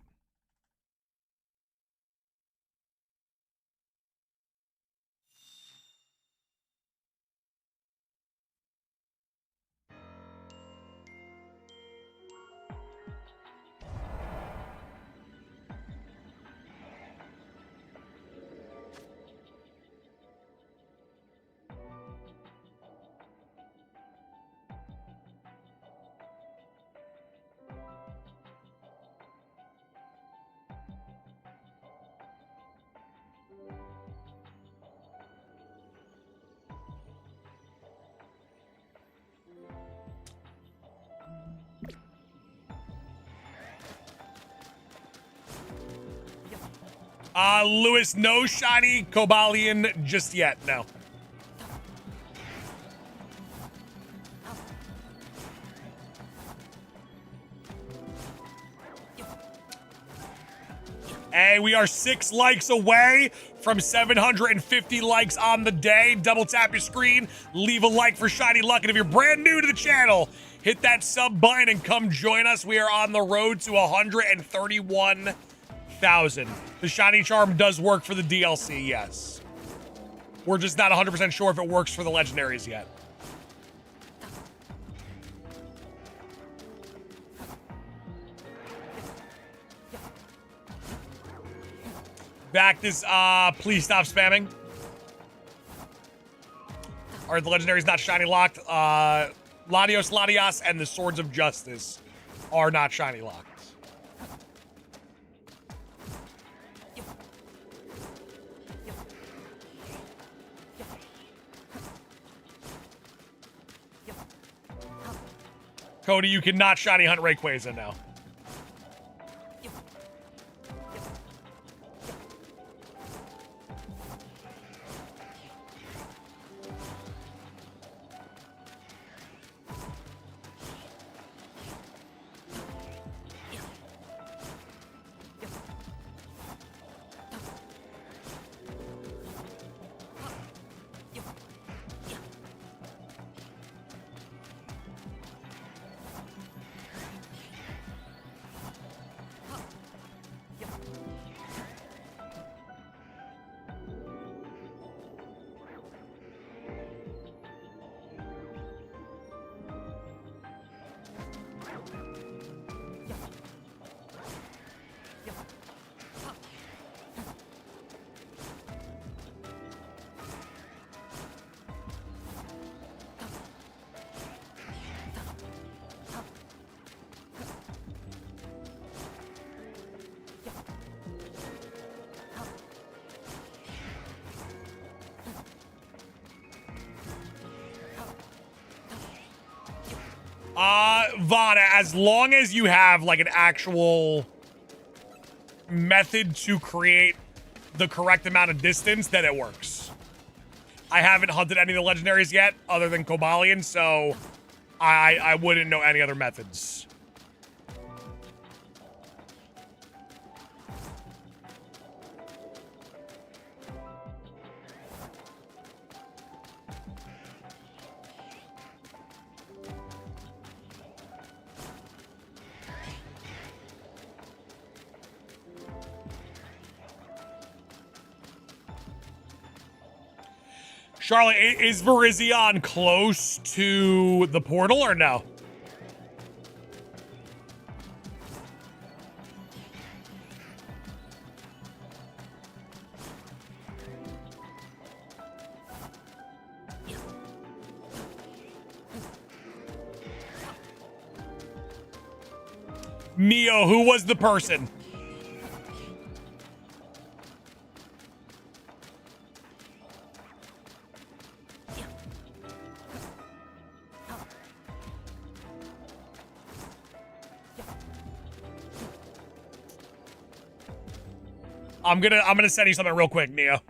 Lewis, no shiny Cobalion just yet, no. Hey, we are 6 likes away from 750 likes on the day. Double tap your screen, leave a like for Shiny Luck, and if you're brand new to the channel, hit that sub button and come join us. We are on the road to 131,000. The Shiny Charm does work for the DLC, yes. We're just not 100% sure if it works for the legendaries yet. Vactus, please stop spamming. Are the legendaries not shiny locked? Latios, Latias, and the Swords of Justice are not shiny locked. Cody, you cannot shiny hunt Rayquaza now. Vana, as long as you have like an actual method to create the correct amount of distance, then it works. I haven't hunted any of the legendaries yet, other than Cobalion, so I wouldn't know any other methods. Charlotte, is Virizion close to the portal or no? Neo, who was the person? I'm gonna send you something real quick, Neo.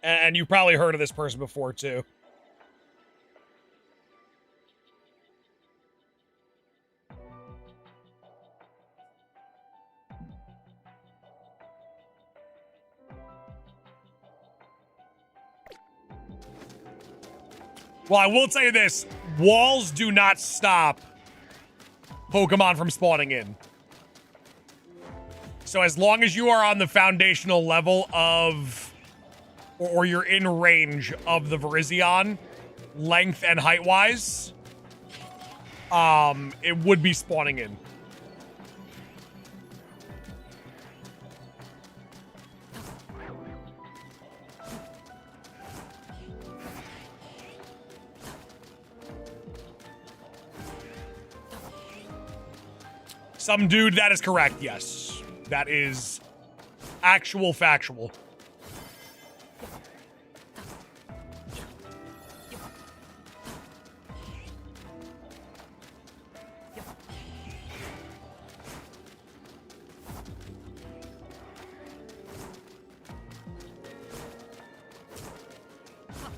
And you probably heard of this person before too. Well, I will tell you this. Walls do not stop Pokemon from spawning in. So as long as you are on the foundational level of, or you're in range of the Virizion, length and height-wise, it would be spawning in. Some dude, that is correct, yes. That is actual factual.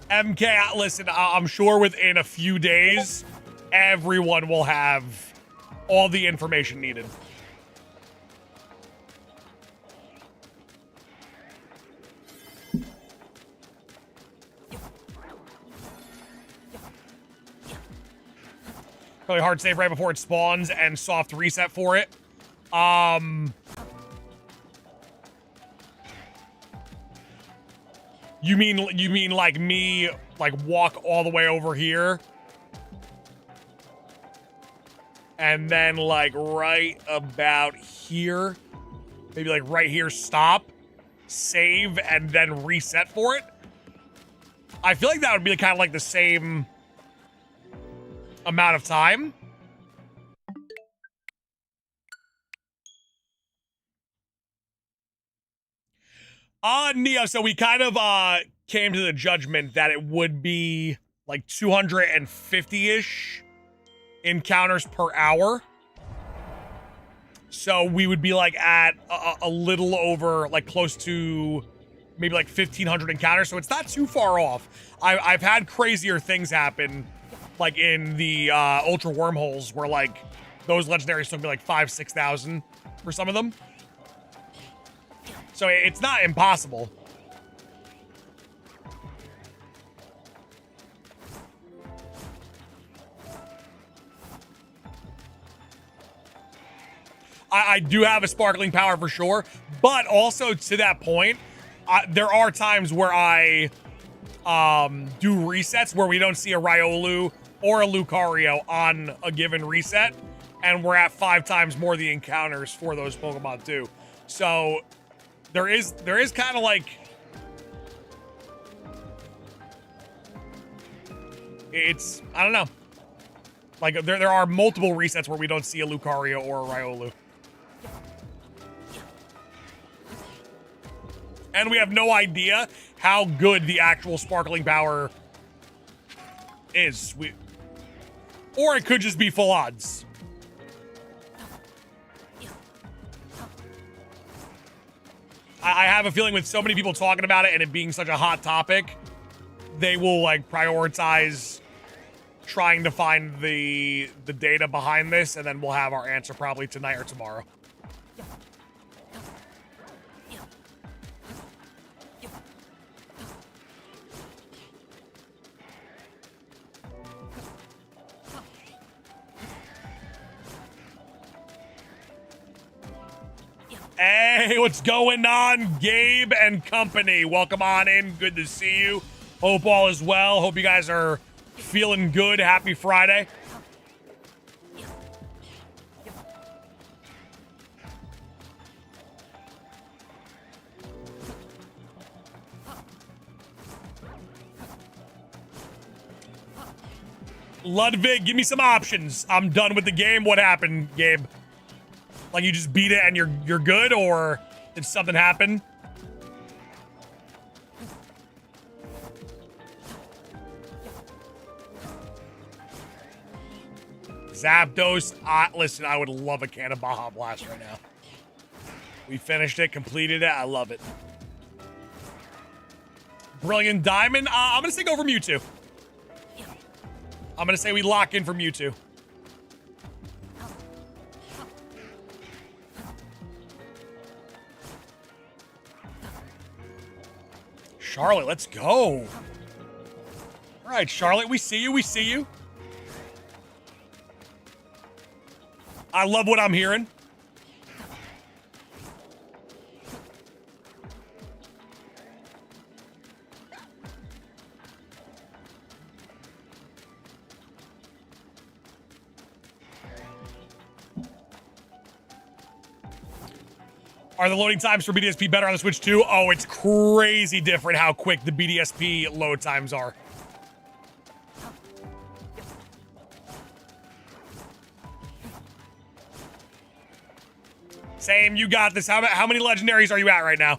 MK, listen, I'm sure within a few days, everyone will have all the information needed. Probably hard save right before it spawns and soft reset for it. You mean like me, like walk all the way over here? And then like right about here, maybe like right here, stop, save, and then reset for it? I feel like that would be kind of like the same amount of time. Neo, so we kind of came to the judgment that it would be like 250-ish encounters per hour. So we would be like at a little over, like close to maybe like 1,500 encounters. So it's not too far off. I've had crazier things happen, like in the Ultra Wormholes, where like those legendaries took me like 5,000-6,000 for some of them. So it's not impossible. I do have a sparkling power for sure, but also to that point, there are times where I do resets where we don't see a Riolu or a Lucario on a given reset, and we're at 5 times more the encounters for those Pokemon too. So there is kind of like, it's, I don't know, like there are multiple resets where we don't see a Lucario or a Riolu. And we have no idea how good the actual sparkling power is. Or it could just be full odds. I have a feeling with so many people talking about it and it being such a hot topic, they will like prioritize trying to find the data behind this, and then we'll have our answer probably tonight or tomorrow. Hey, what's going on, Gabe and company? Welcome on in. Good to see you. Hope all is well. Hope you guys are feeling good. Happy Friday. Ludwig, give me some options. I'm done with the game. What happened, Gabe? Like you just beat it and you're good, or did something happen? Zapdos, listen, I would love a can of Baja Blast right now. We finished it, completed it, I love it. Brilliant Diamond, I'm gonna say go for Mewtwo. I'm gonna say we lock in for Mewtwo. Charlotte, let's go. All right, Charlotte, we see you, we see you. I love what I'm hearing. Are the loading times for BDSP better on the Switch too? Oh, it's crazy different how quick the BDSP load times are. Same, you got this. How many legendaries are you at right now?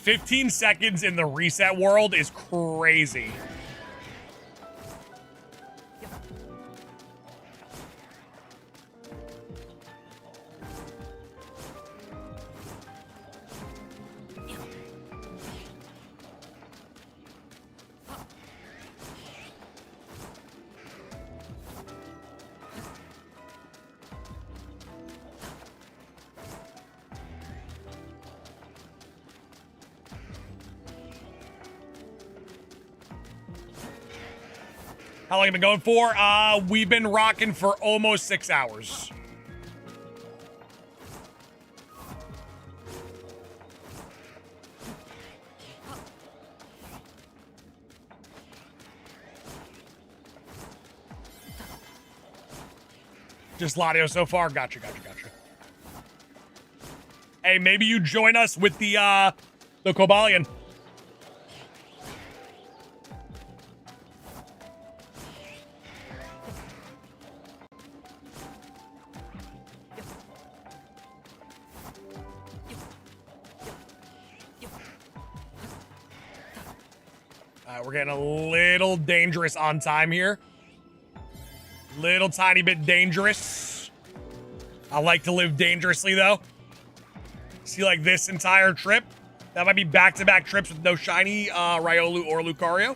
"15 seconds in the reset world is crazy. How long have you been going for? We've been rocking for almost 6 hours. Just Ladio so far. Gotcha. Hey, maybe you join us with the Cobalion. We're getting a little dangerous on time here. Little tiny bit dangerous. I like to live dangerously, though. See, like this entire trip, that might be back-to-back trips with no shiny Riolu or Lucario.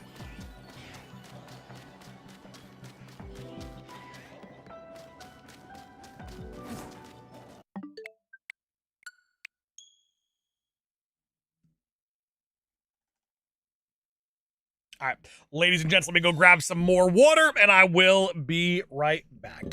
All right, ladies and gents, let me go grab some more water, and I will be right back.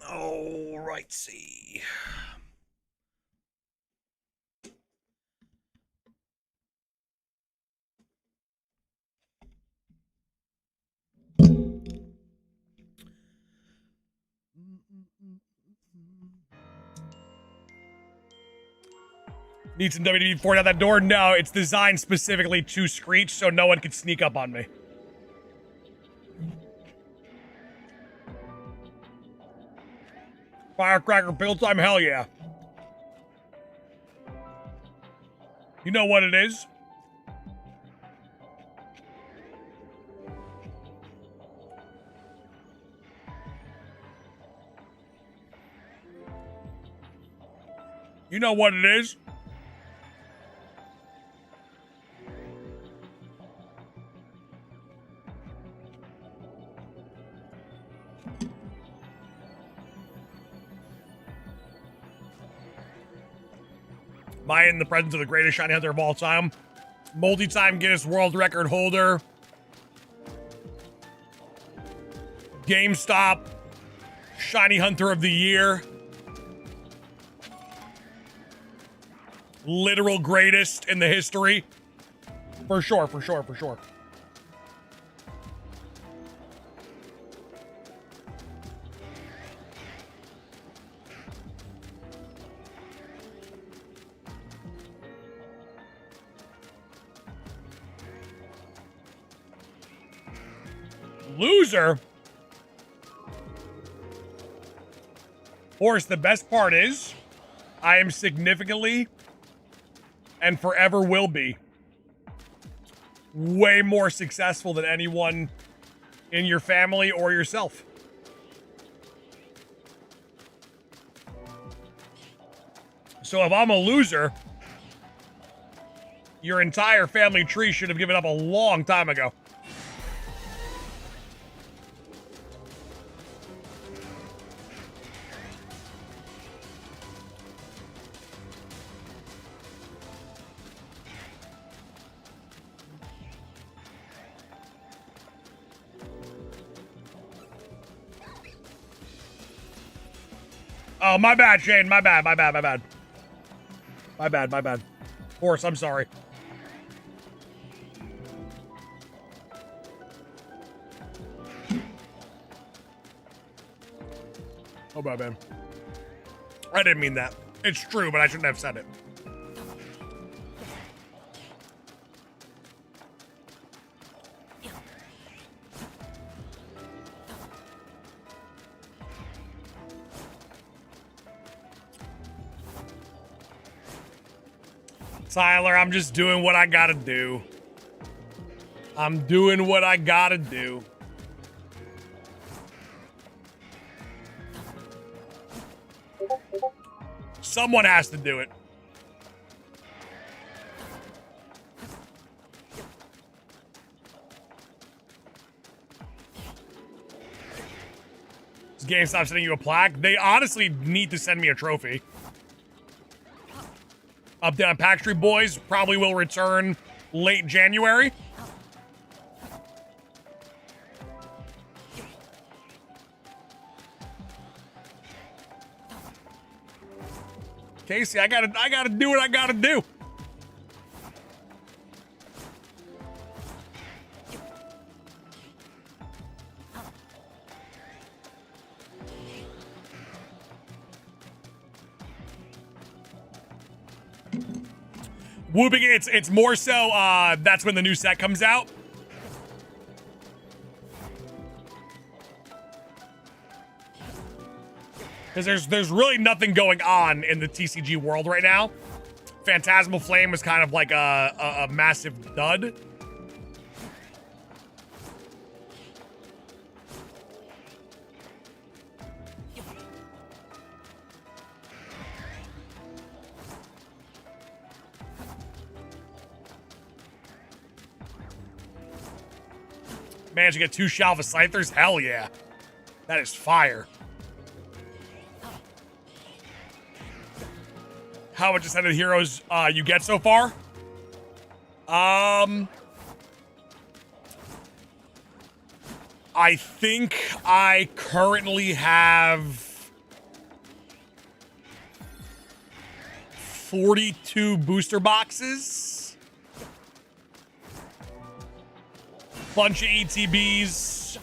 All right, see. Need some WWE before out that door? No, it's designed specifically to Screech, so no one can sneak up on me. Firecracker build time? Hell yeah. You know what it is? You know what it is? Am I in the presence of the greatest shiny hunter of all time? Multi-time Guinness World Record holder. GameStop Shiny Hunter of the Year. Literal greatest in the history. For sure. Loser? Horse, the best part is I am significantly and forever will be way more successful than anyone in your family or yourself. So if I'm a loser, your entire family tree should have given up a long time ago. Oh, my bad, Shane. My bad. Horse, I'm sorry. Oh, my bad. I didn't mean that. It's true, but I shouldn't have said it. Tyler, I'm just doing what I gotta do. I'm doing what I gotta do. Someone has to do it. Does GameStop sending you a plaque? They honestly need to send me a trophy. Update on Pack Street Boys probably will return late January. Casey, I gotta do what I gotta do. Whooping, it's more so that's when the new set comes out. Because there's really nothing going on in the TCG world right now. Phantasmal Flame was kind of like a massive dud. Managed to get 2 Shalva Scythers? Hell yeah. That is fire. How much Ascended Heroes you get so far? I think I currently have 42 booster boxes. Bunch of ETBs.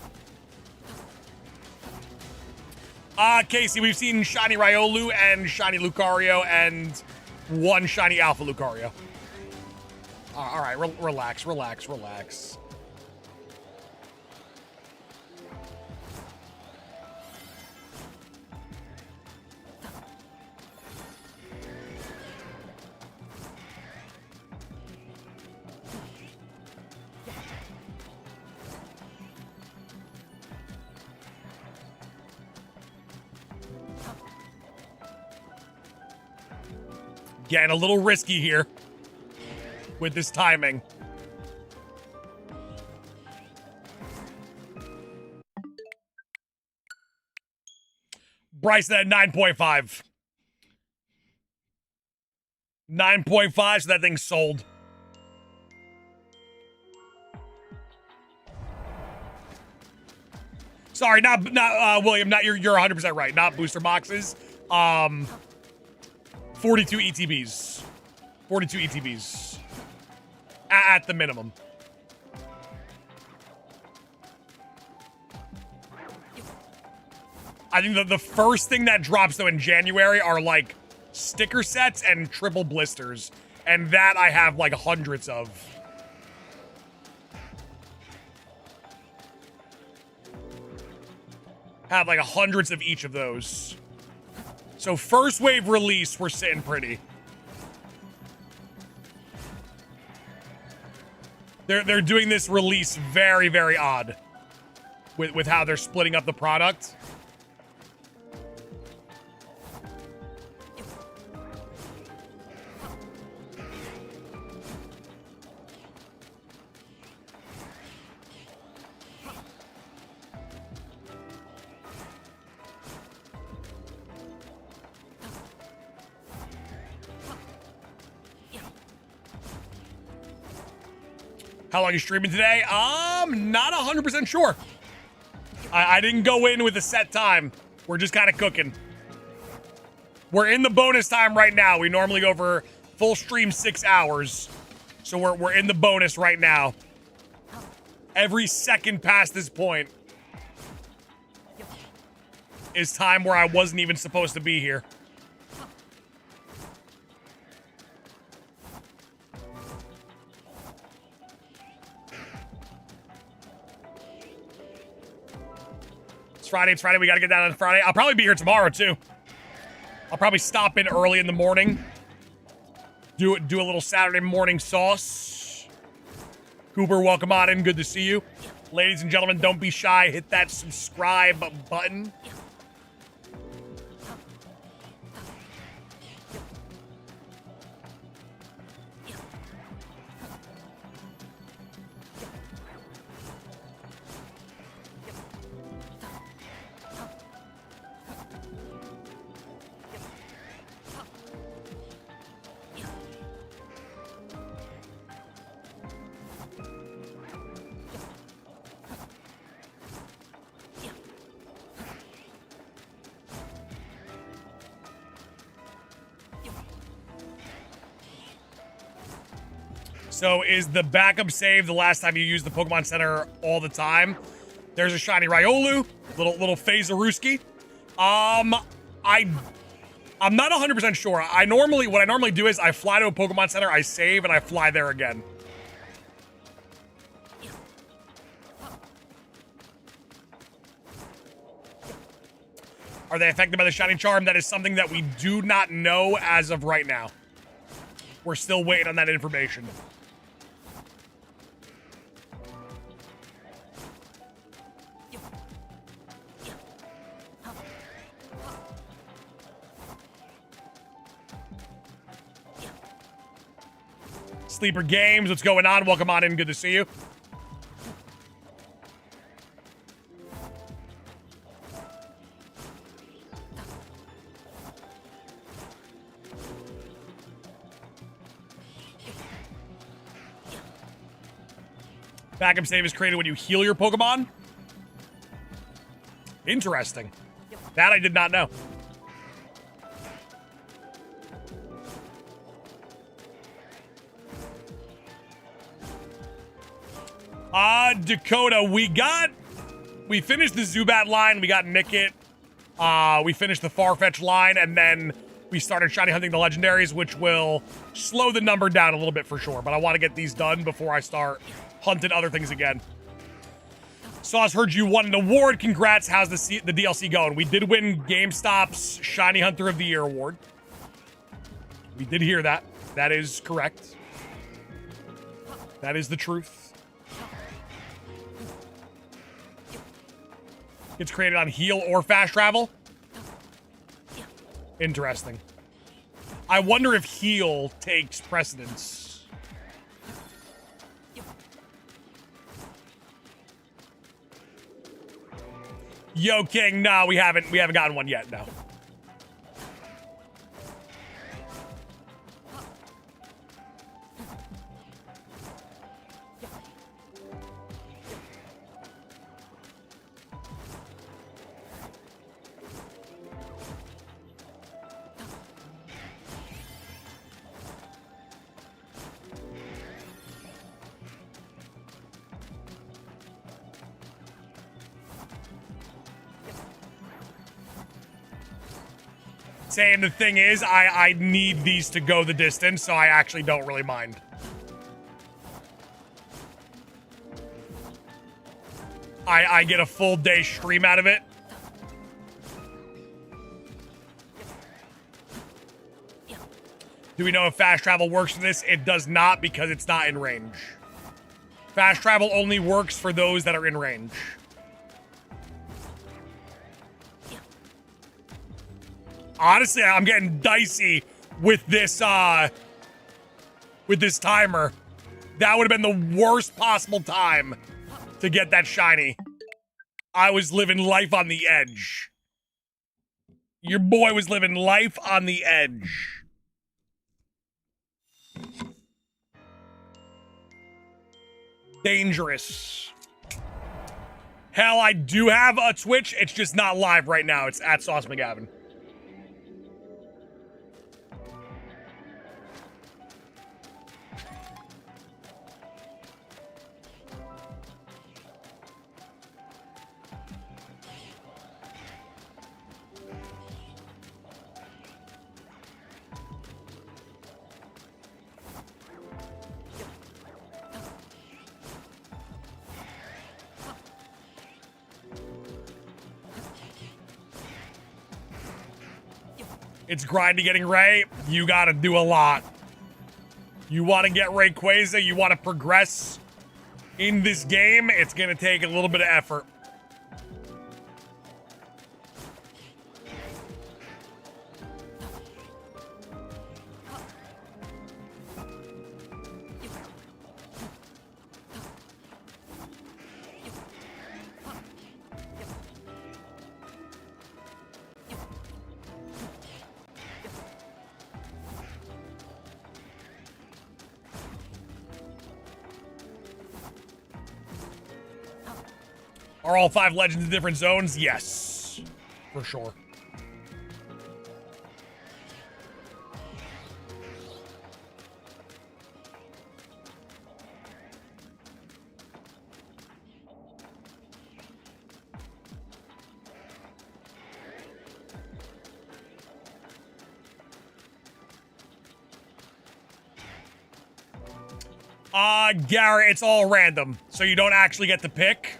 Casey, we've seen Shiny Riolu and Shiny Lucario and 1 Shiny Alpha Lucario. All right, relax. Getting a little risky here with this timing. Bryson at 9.5. 9.5, so that thing's sold. Sorry, not William, not you're 100% right. Not booster boxes. 42 ETBs. 42 ETBs. At the minimum. I think the first thing that drops, though, in January are, like, sticker sets and triple blisters. And that I have, like, hundreds of. have like hundreds of each of those. So first wave release, we're sitting pretty. They're doing this release very, very odd with how they're splitting up the product. How long are you streaming today? Not 100% sure. I didn't go in with a set time. We're just kind of cooking. We're in the bonus time right now. We normally go for full stream 6 hours. So we're in the bonus right now. Every second past this point is time where I wasn't even supposed to be here. It's Friday. We got to get down on Friday. I'll probably be here tomorrow, too. I'll probably stop in early in the morning. Do a little Saturday morning sauce. Cooper, welcome on in. Good to see you. Ladies and gentlemen, don't be shy. Hit that subscribe button. So is the backup save the last time you used the Pokemon Center all the time? There's a shiny Riolu, little Phaseruski. I'm not 100% sure. What I normally do is I fly to a Pokemon Center, I save, and I fly there again. Are they affected by the Shiny Charm? That is something that we do not know as of right now. We're still waiting on that information. Sleeper Games, what's going on? Welcome on in. Good to see you. Backup save is created when you heal your Pokemon. Interesting. That I did not know. Dakota, we finished the Zubat line, we got Nickit, we finished the Farfetch line, and then we started shiny hunting the legendaries, which will slow the number down a little bit for sure, but I want to get these done before I start hunting other things again. Sauce, heard you won an award. Congrats. How's the DLC going? We did win GameStop's Shiny Hunter of the Year award. We did hear that. That is correct. That is the truth. It's created on heal or fast travel. Interesting. I wonder if heal takes precedence. Yo, King, no, we haven't gotten one yet, no. Saying the thing is, I need these to go the distance, so I actually don't really mind. I get a full day stream out of it. Do we know if fast travel works for this? It does not because it's not in range. Fast travel only works for those that are in range. Honestly, I'm getting dicey with this timer. That would have been the worst possible time to get that shiny. I was living life on the edge. Your boy was living life on the edge. Dangerous. Hell, I do have a Twitch. It's just not live right now. It's at Sauce McGavin. It's grindy getting Ray. You gotta do a lot. You want to get Rayquaza, you want to progress in this game, it's gonna take a little bit of effort. Are all 5 legends in different zones? Yes, for sure. Garrett, it's all random, so you don't actually get to pick.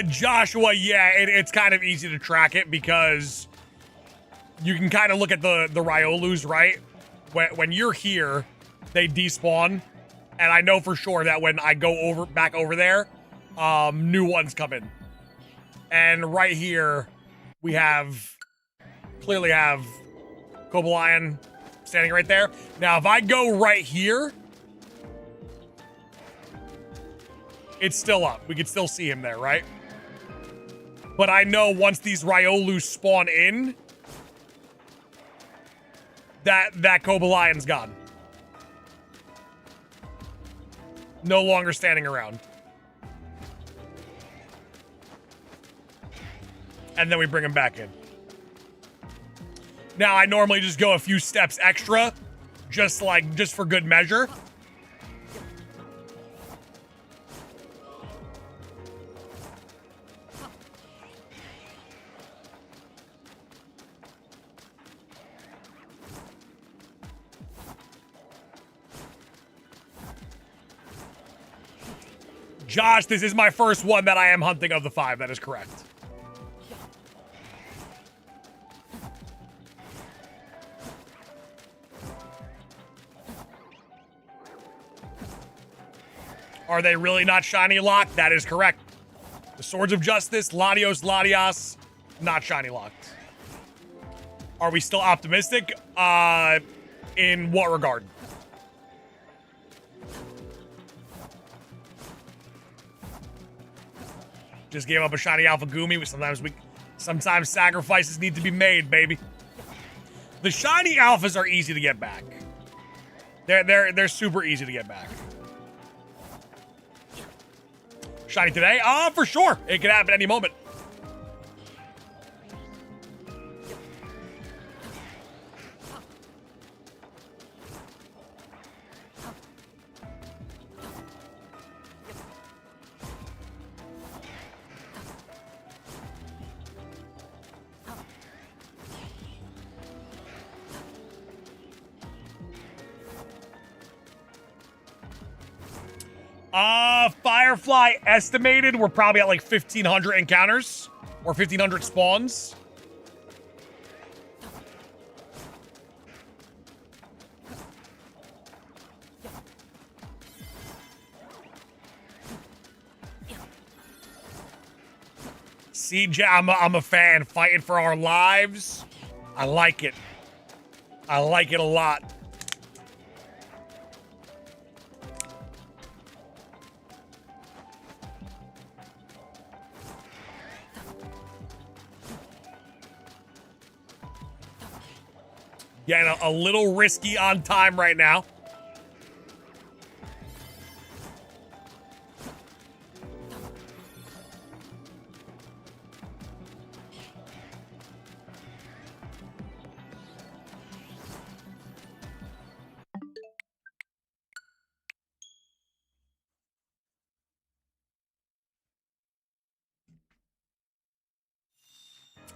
Joshua, yeah, it's kind of easy to track it because you can kind of look at the Riolus, right? When you're here, they despawn, and I know for sure that when I go back over there, new ones come in. And right here, we clearly have Cobalion standing right there. Now, if I go right here, it's still up. We can still see him there, right? But I know once these Riolus spawn in, that Cobalion's gone. No longer standing around. And then we bring him back in. Now, I normally just go a few steps extra, just for good measure. Josh, this is my first one that I am hunting of the 5. That is correct. Are they really not shiny locked? That is correct. The Swords of Justice, Latios, not shiny locked. Are we still optimistic? In what regard? Just gave up a shiny Alpha Gumi. Sometimes sacrifices need to be made, baby. The shiny alphas are easy to get back. They're super easy to get back. Shiny today? For sure. It could happen any moment. Firefly estimated we're probably at like 1,500 encounters or 1,500 spawns. CJ, I'm a fan. Fighting for our lives. I like it. I like it a lot. Yeah, a little risky on time right now.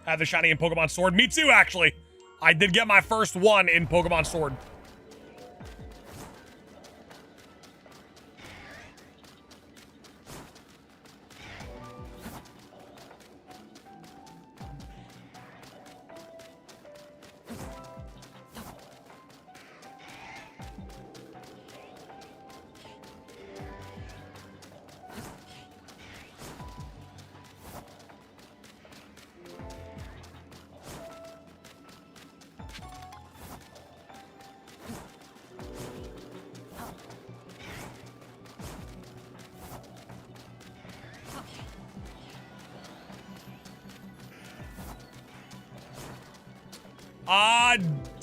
Have the shiny in Pokemon Sword. Me too, actually. I did get my first one in Pokemon Sword.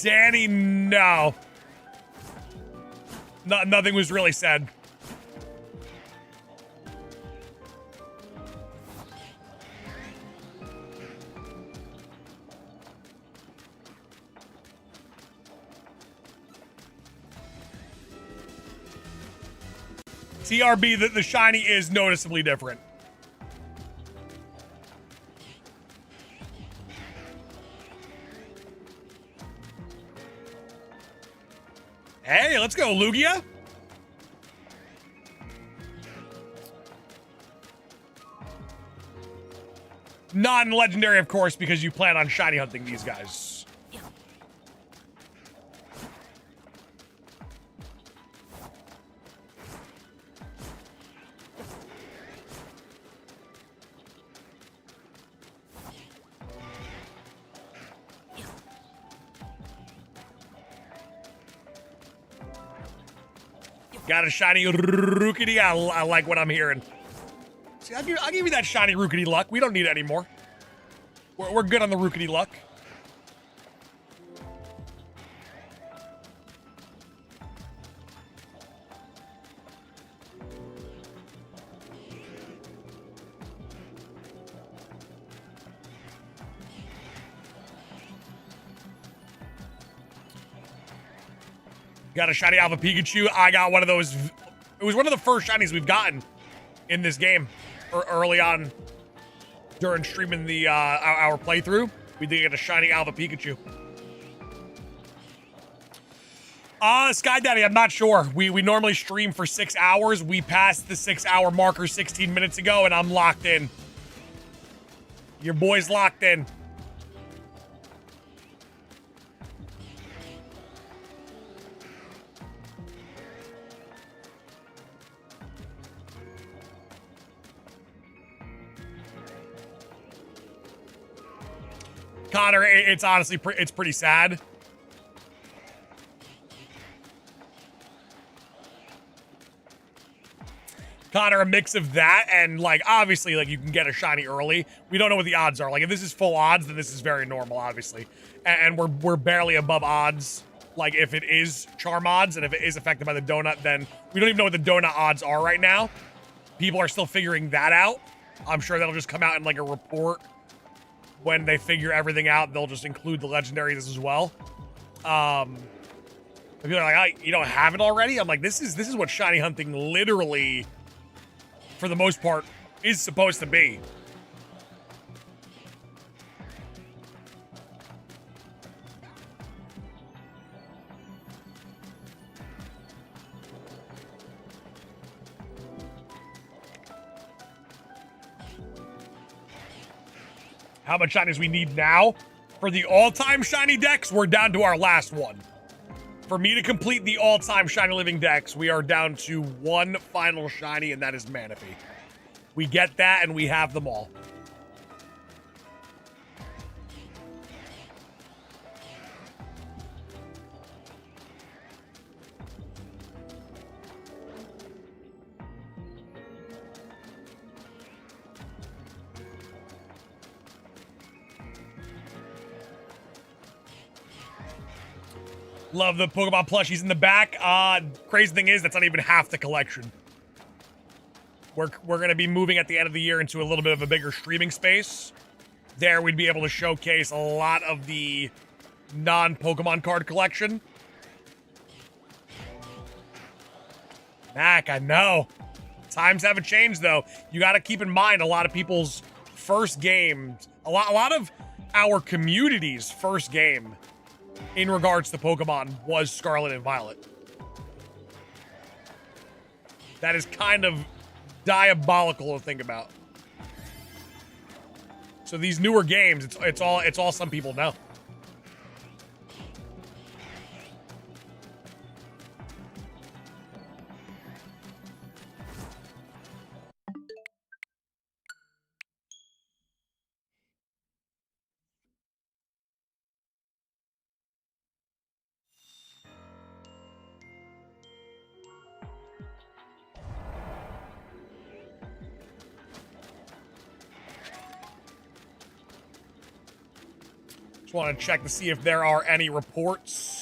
Danny, no. Nothing was really said. TRB, the shiny is noticeably different. Hey, let's go, Lugia. Non-legendary, of course, because you plan on shiny hunting these guys. Got a shiny Rookity. I like what I'm hearing. See, I'll give you that shiny Rookity luck. We don't need it anymore. We're good on the Rookity luck. Got a shiny Alpha Pikachu. I got one of those. It was one of the first shinies we've gotten in this game early on during streaming the our playthrough. We did get a shiny Alpha Pikachu. Sky Daddy, I'm not sure. We normally stream for 6 hours. We passed the 6-hour marker 16 minutes ago, and I'm locked in. Your boy's locked in. Connor, it's honestly it's pretty sad. Connor, a mix of that and like obviously like you can get a shiny early. We don't know what the odds are. Like if this is full odds, then this is very normal, obviously. And we're barely above odds. Like if it is charm odds and if it is affected by the donut, then we don't even know what the donut odds are right now. People are still figuring that out. I'm sure that'll just come out in like a report. When they figure everything out, they'll just include the legendaries as well. People are like, oh, you don't have it already? I'm like, this is what shiny hunting literally, for the most part, is supposed to be. how much shinies we need now. For the all-time shiny decks, we're down to our last one. For me to complete the all-time shiny living decks, we are down to one final shiny, and that is Manaphy. We get that, and we have them all. Love the Pokemon plushies in the back. Crazy thing is, that's not even half the collection. We're going to be moving at the end of the year into a little bit of a bigger streaming space. There, we'd be able to showcase a lot of the non-Pokemon card collection. Mac, I know. Times haven't changed, though. You got to keep in mind a lot of people's first games, a lot of our community's first game in regards to Pokemon was Scarlet and Violet. That is kind of diabolical to think about. So these newer games, it's all some people know. Just want to check to see if there are any reports.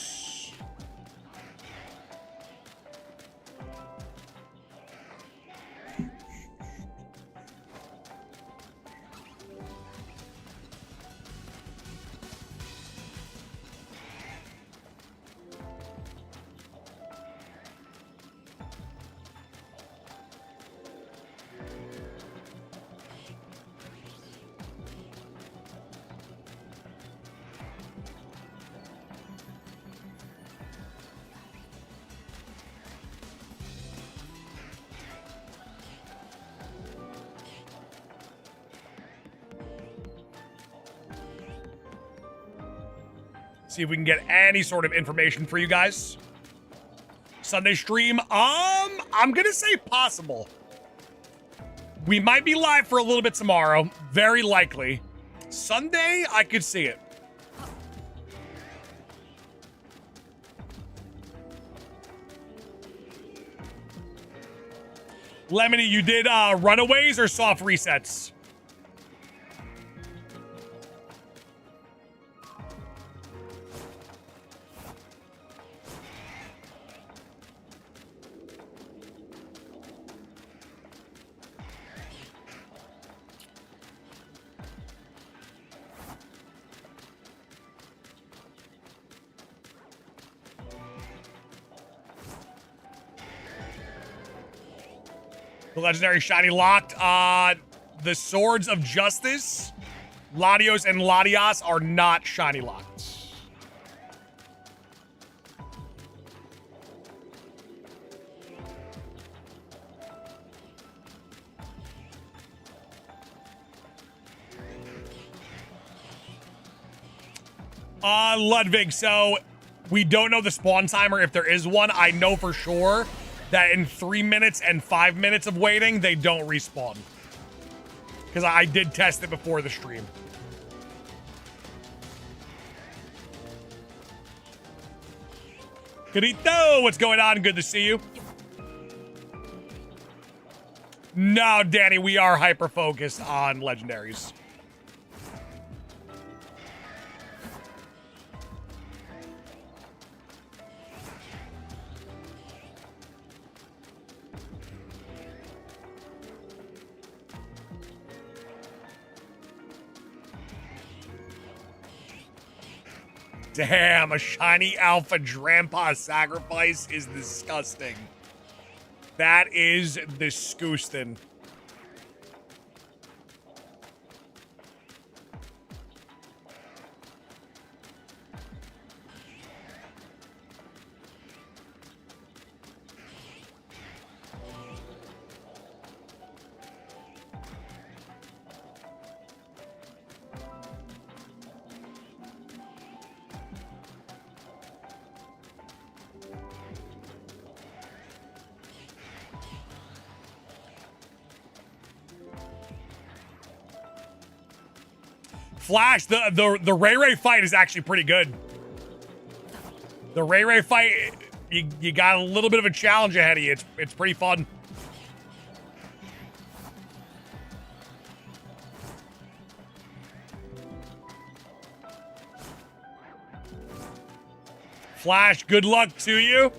See if we can get any sort of information for you guys. Sunday stream, I'm gonna say possible. We might be live for a little bit tomorrow, very likely. Sunday, I could see it. Lemony, you did runaways or soft resets? The legendary shiny locked. The Swords of Justice, Latios and Latias are not shiny locked. Ludwig, so we don't know the spawn timer if there is one. I know for sure that in 3 minutes and 5 minutes of waiting, they don't respawn. Because I did test it before the stream. Carito, what's going on? Good to see you. No, Danny, we are hyper-focused on legendaries. Damn, a shiny alpha Drampa sacrifice is disgusting. That is disgusting. Flash, the Ray Ray fight is actually pretty good. The Ray Ray fight, you got a little bit of a challenge ahead of you. It's pretty fun. Flash, good luck to you.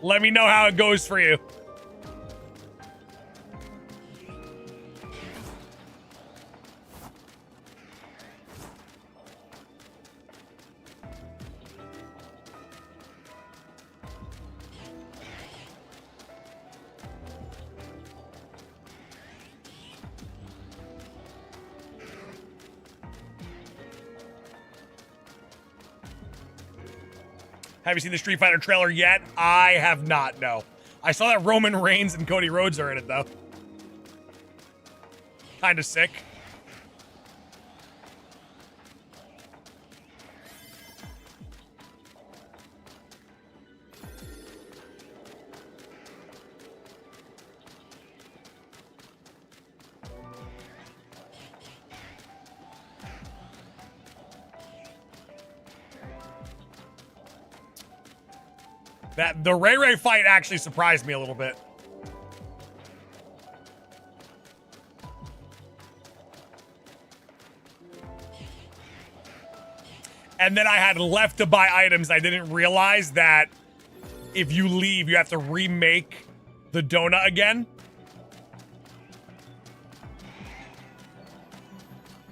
Let me know how it goes for you. Have you seen the Street Fighter trailer yet? I have not, no. I saw that Roman Reigns and Cody Rhodes are in it, though. Kinda sick. The Ray Ray fight actually surprised me a little bit. And then I had left to buy items. I didn't realize that if you leave, you have to remake the donut again.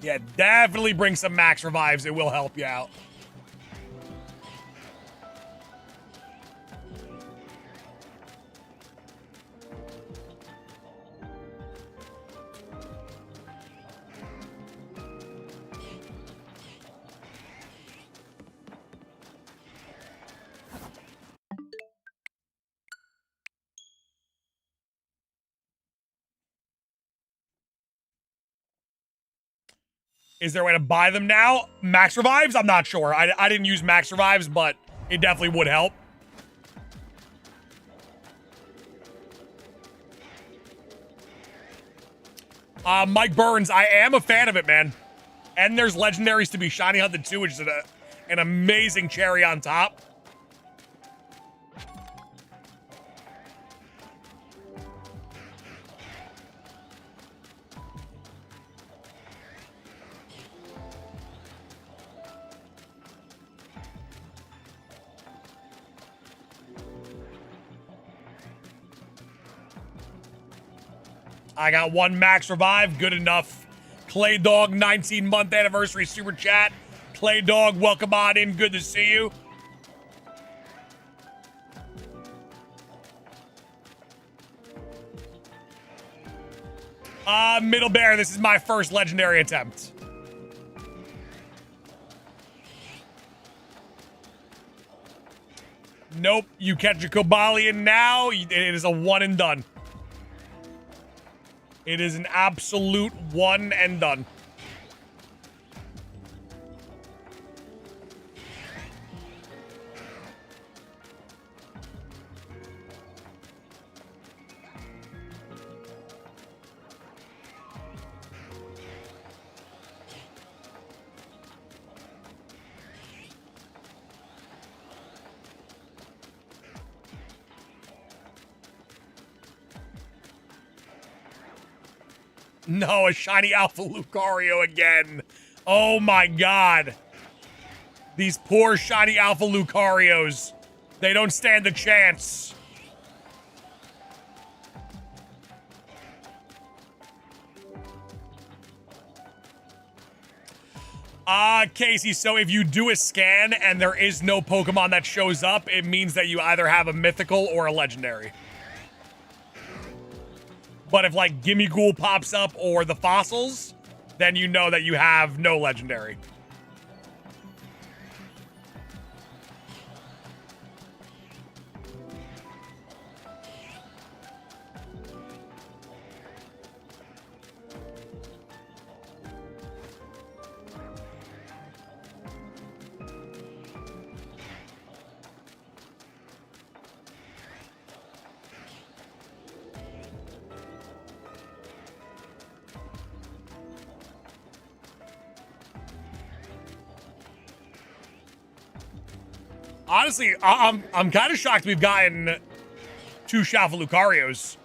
Yeah, definitely bring some max revives. It will help you out. Is there a way to buy them now? Max revives? I'm not sure. I didn't use max revives, but it definitely would help. Mike Burns, I am a fan of it, man. And there's legendaries to be shiny hunted too, which is an amazing cherry on top. I got one max revive, good enough. Clay Dog, 19-month anniversary super chat. Clay Dog, welcome on in, good to see you. Middle Bear, this is my first legendary attempt. Nope, you catch a Cobalion now, it is a one and done. It is an absolute one and done. No, a shiny Alpha Lucario again. Oh my god. These poor shiny Alpha Lucarios. They don't stand a chance. Casey, so if you do a scan and there is no Pokemon that shows up, it means that you either have a mythical or a legendary. But if, like, Gimme Ghoul pops up or the fossils, then you know that you have no legendary. Honestly, I'm kind of shocked we've gotten 2 Shalfa Lucarios.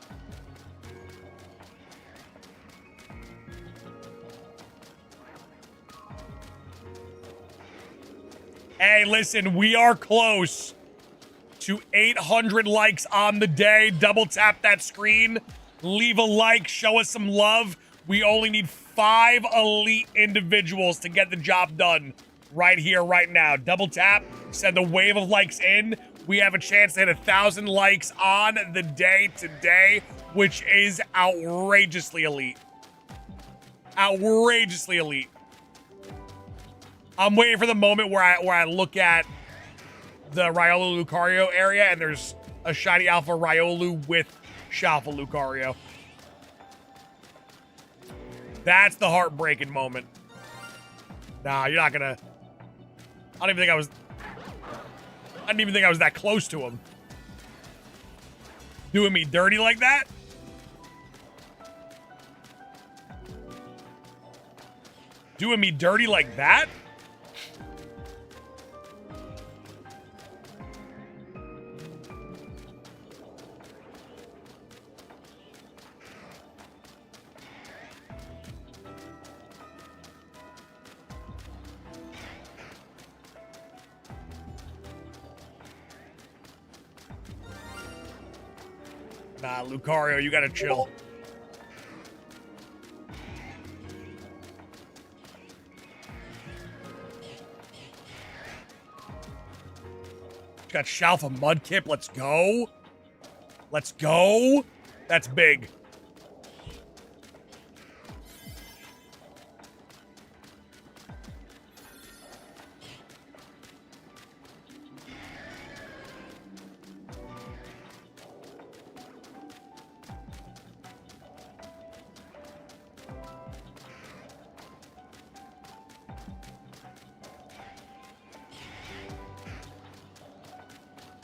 Hey, listen, we are close to 800 likes on the day. Double tap that screen, leave a like, show us some love. We only need 5 elite individuals to get the job done right here, right now. Double tap, send a wave of likes in. We have a chance to hit 1,000 likes on the day today, which is outrageously elite. Outrageously elite. I'm waiting for the moment where I look at the Riolu Lucario area and there's a shiny alpha Riolu with Shalfa Lucario. That's the heartbreaking moment. Nah, you're not gonna. I didn't even think I was that close to him. Doing me dirty like that? Doing me dirty like that? Nah, Lucario, you gotta chill. Got Shalfa Mudkip. Let's go. Let's go. That's big.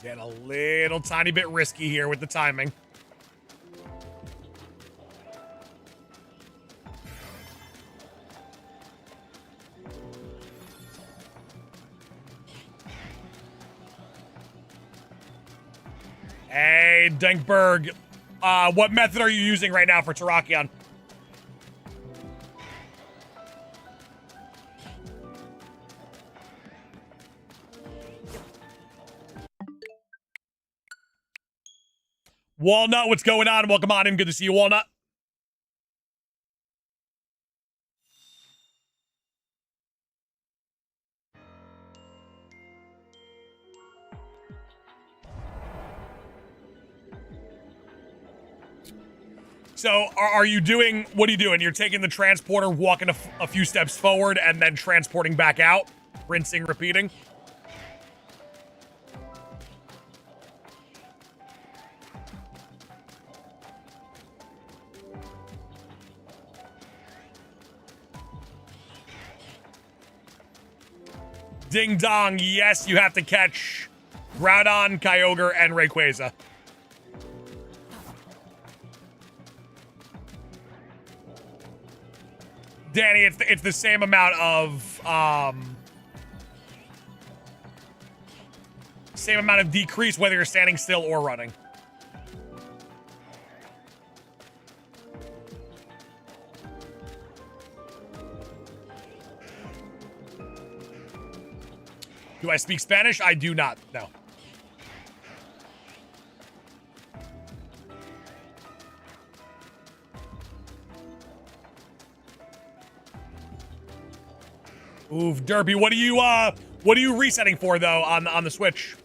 Getting a little tiny bit risky here with the timing. Hey, Denkberg. What method are you using right now for Terrakion? Walnut, what's going on? Welcome on in. Good to see you, Walnut. So, are you doing, what are you doing? You're taking the transporter, walking a few steps forward, and then transporting back out? Rinsing, repeating? Ding dong, yes, you have to catch Groudon, Kyogre, and Rayquaza. Danny, it's the same amount of decrease whether you're standing still or running. Do I speak Spanish? I do not. No. Oof, Derpy, what are you resetting for though on the Switch?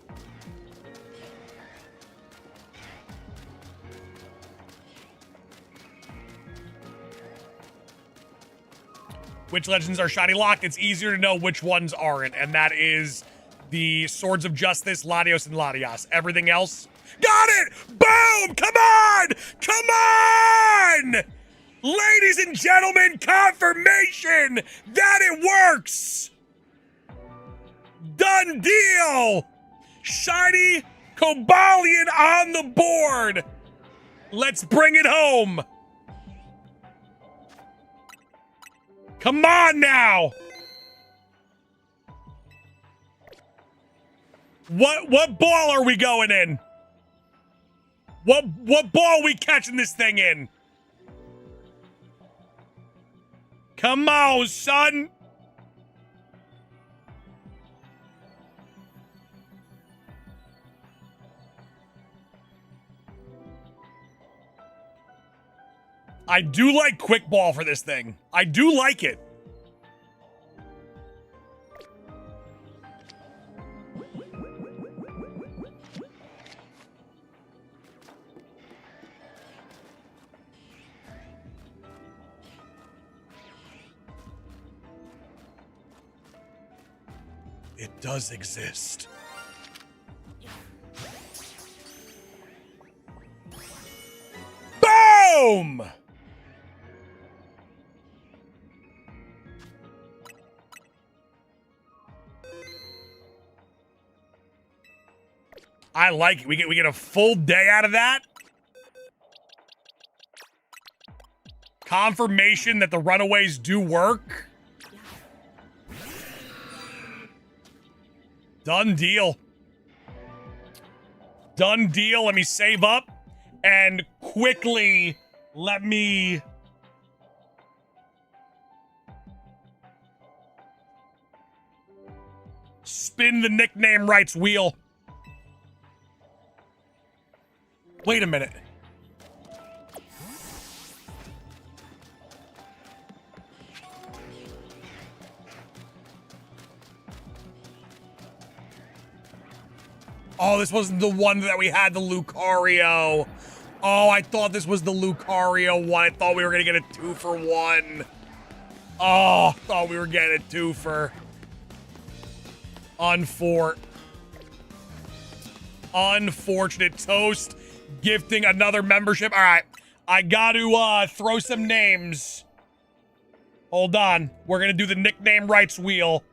Which legends are shiny locked? It's easier to know which ones aren't, and that is the Swords of Justice, Latios, and Latias. Everything else, got it! Boom! Come on! Come on! Ladies and gentlemen, confirmation that it works! Done deal! Shiny Cobalion on the board! Let's bring it home! Come on now! What ball are we going in? What ball we catching this thing in? Come on, son. I do like quick ball for this thing. I do like it. It does exist. Boom! I like it. We get a full day out of that. Confirmation that the runaways do work. Done deal. Done deal. Let me save up and quickly let me spin the nickname rights wheel. Wait a minute. Oh, this wasn't the one that we had, the Lucario. Oh, I thought this was the Lucario one. I thought we were going to get a 2-for-1. Oh, thought we were getting a 2-for. Unfortunate. Toast gifting another membership. All right, I got to throw some names. Hold on. We're going to do the nickname rights wheel.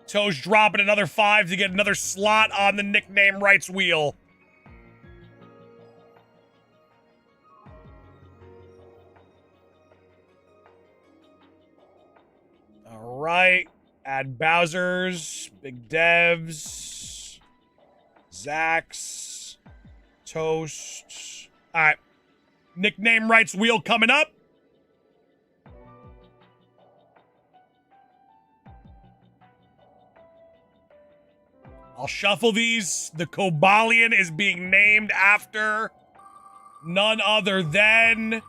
Toast dropping another 5 to get another slot on the nickname rights wheel. All right. Add Bowser's, Big Devs, Zax, Toast. All right. Nickname rights wheel coming up. I'll shuffle these. The Cobalion is being named after none other than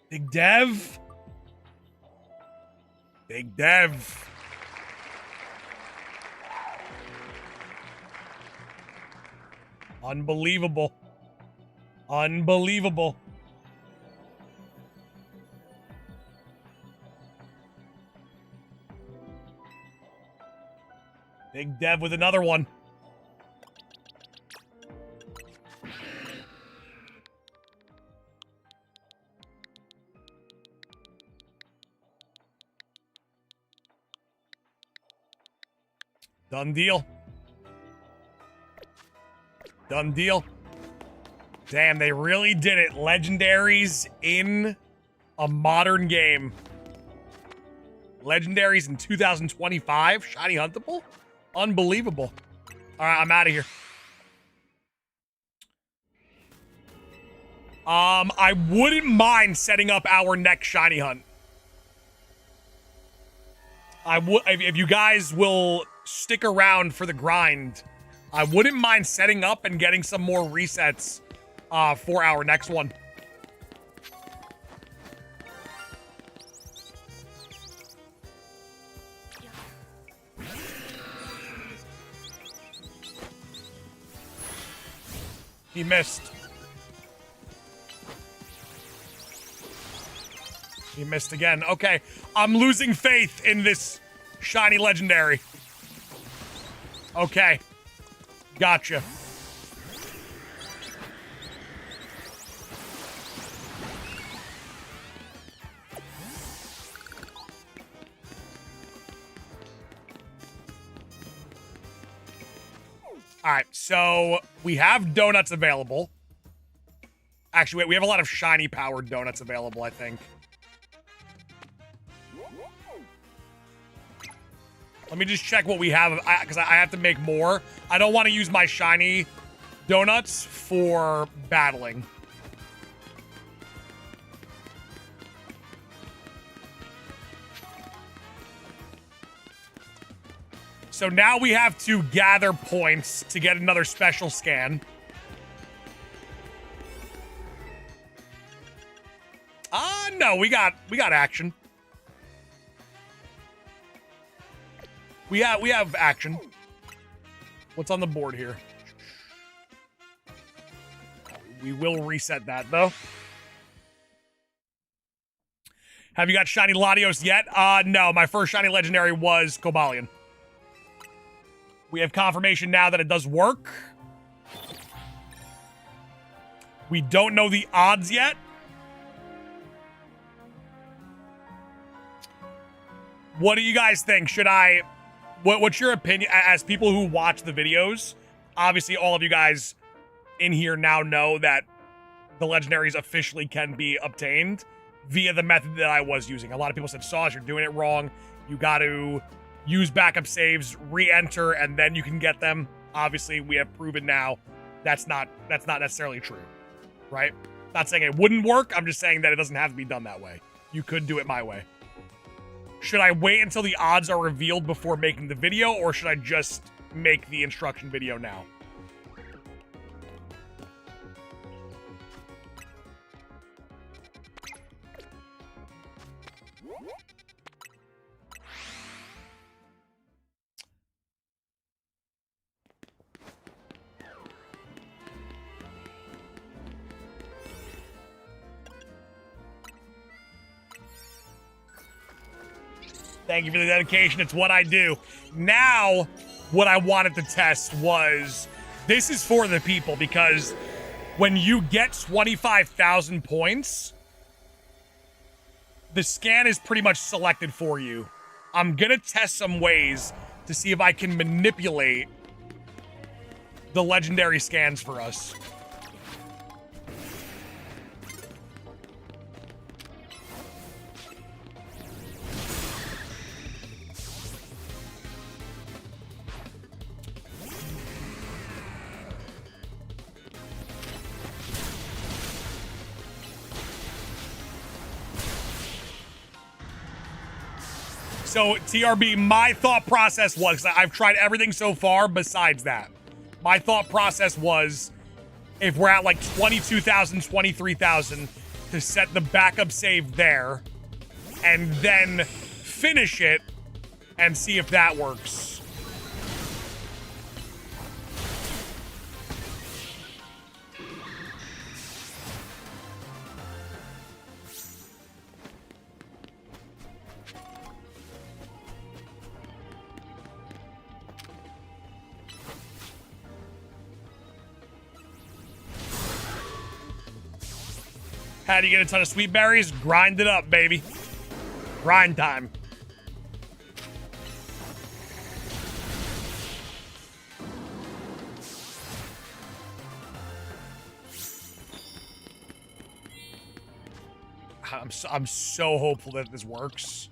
Big Dev. Big Dev. Unbelievable. Unbelievable. Big Dev with another one. Done deal. Done deal. Damn, they really did it. Legendaries in a modern game. Legendaries in 2025. Shiny Huntable? Unbelievable. All right, I'm out of here. I wouldn't mind setting up our next shiny hunt. I would, if you guys will stick around for the grind, I wouldn't mind setting up and getting some more resets for our next one. He missed. He missed again. Okay, I'm losing faith in this shiny legendary. Okay. Gotcha. All right, so we have donuts available. Actually, wait, we have a lot of shiny powered donuts available, I think. Let me just check what we have, because I have to make more. I don't want to use my shiny donuts for battling. So now we have to gather points to get another special scan. No, we got action. We have action. What's on the board here? We will reset that though. Have you got shiny Latios yet? No, my first shiny legendary was Cobalion. We have confirmation now that it does work. We don't know the odds yet. What do you guys think? Should I... What's your opinion? As people who watch the videos, obviously all of you guys in here now know that the legendaries officially can be obtained via the method that I was using. A lot of people said, Sauce, you're doing it wrong. You got to use backup saves, re-enter, and then you can get them. Obviously, we have proven now that's not necessarily true, right? Not saying it wouldn't work. I'm just saying that it doesn't have to be done that way. You could do it my way. Should I wait until the odds are revealed before making the video, or should I just make the instruction video now? Thank you for the dedication. It's what I do. Now, what I wanted to test was, this is for the people, because when you get 25,000 points, the scan is pretty much selected for you. I'm going to test some ways to see if I can manipulate the legendary scans for us. So, TRB, my thought process was, I've tried everything so far besides that. My thought process was, if we're at like 22,000, 23,000, to set the backup save there, and then finish it, and see if that works. How do you get a ton of sweet berries? Grind it up, baby. Grind time. I'm so hopeful that this works.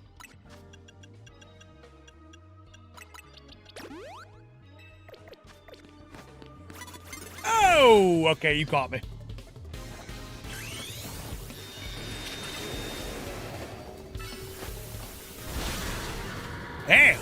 Oh, okay, you caught me. Damn.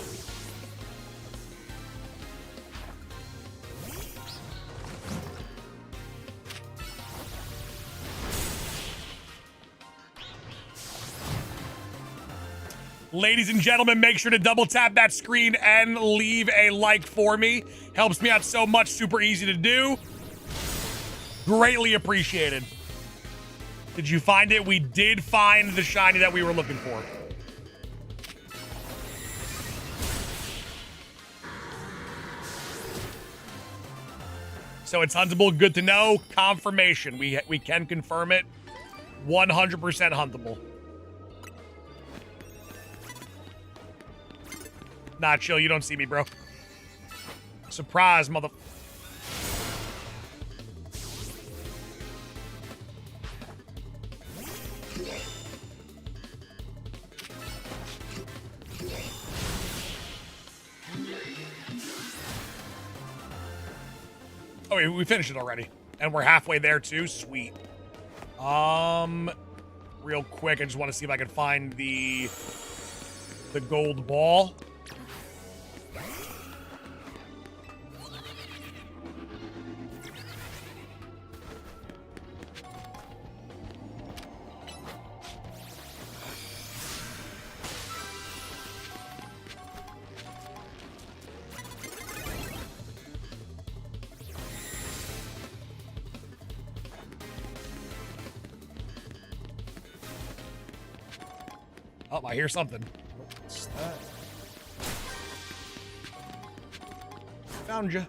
Ladies and gentlemen, make sure to double tap that screen and leave a like for me. Helps me out so much, super easy to do. Greatly appreciated. Did you find it? We did find the shiny that we were looking for. So it's huntable, good to know. Confirmation, we can confirm it. 100% huntable. Nah, chill, you don't see me, bro. Surprise, mother... Oh, we finished it already. And we're halfway there too. Sweet. Real quick, I just want to see if I can find the gold ball. Oh, I hear something. What's that? Found you.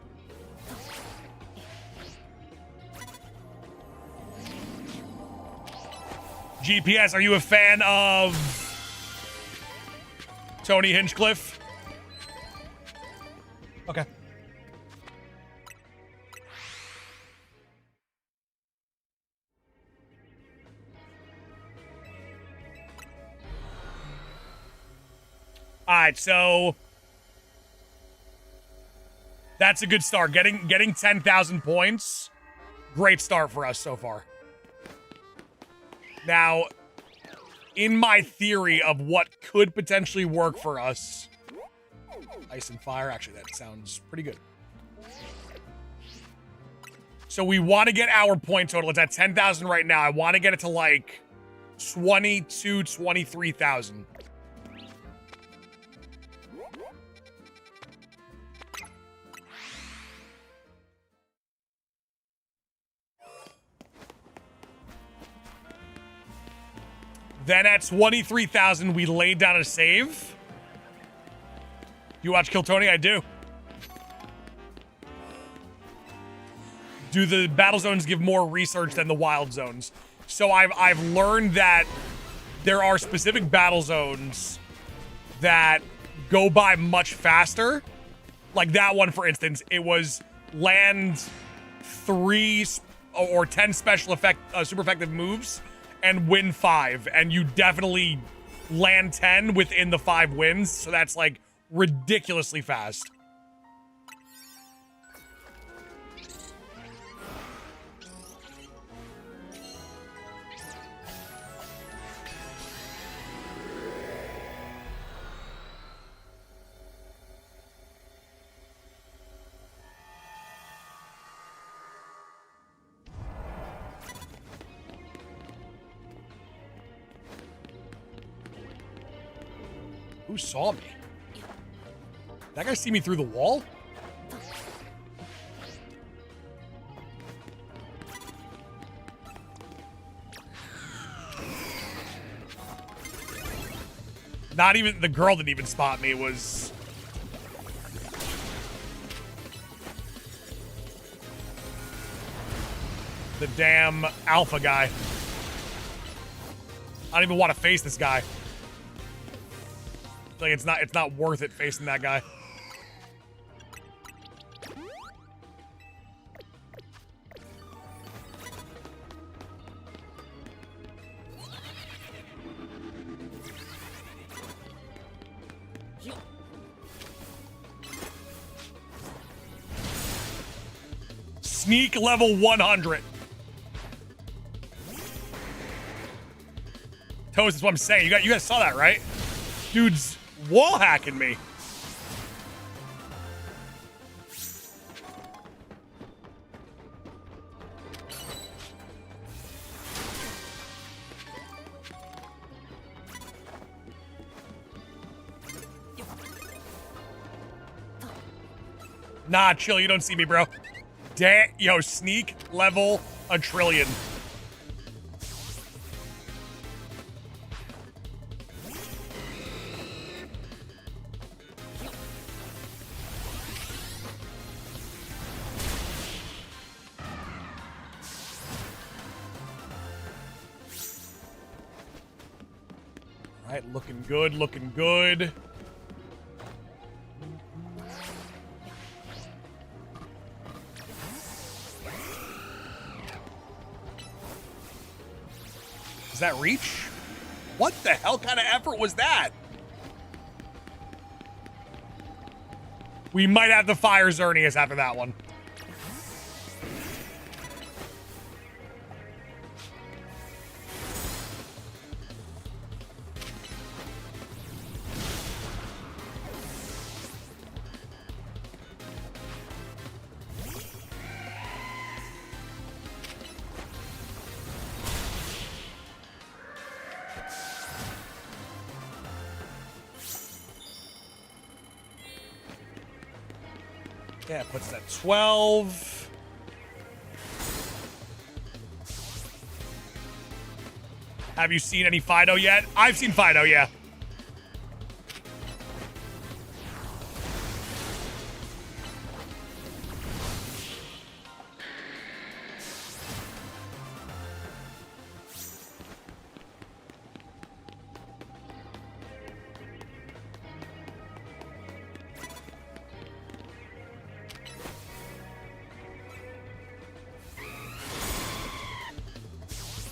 GPS, are you a fan of Tony Hinchcliffe? Okay. All right, so that's a good start. Getting 10,000 points, great start for us so far. Now, in my theory of what could potentially work for us, ice and fire, actually that sounds pretty good. So we want to get our point total. It's at 10,000 right now. I want to get it to like 22, 23,000. Then at 23,000, we laid down a save. You watch Kill Tony? I do. Do the battle zones give more research than the wild zones? So I've learned that there are specific battle zones that go by much faster. Like that one, for instance, it was land 3 or 10 special effect super effective moves and win 5, and you definitely land 10 within the 5 wins, so that's like ridiculously fast. Who saw me? That guy see me through the wall? Not even, the girl didn't even spot me. It was... the damn alpha guy. I don't even want to face this guy. Like it's not worth it facing that guy. Sneak level 100. Toast is what I'm saying. You guys saw that, right? Dude's wall hacking me. Nah, chill. You don't see me, bro. Yo, sneak level 1 trillion. All right, looking good, looking good. Does that reach? What the hell kind of effort was that? We might have the fire Xerneas after that one. Yeah, it puts it at 12. Have you seen any Fido yet? I've seen Fido, yeah.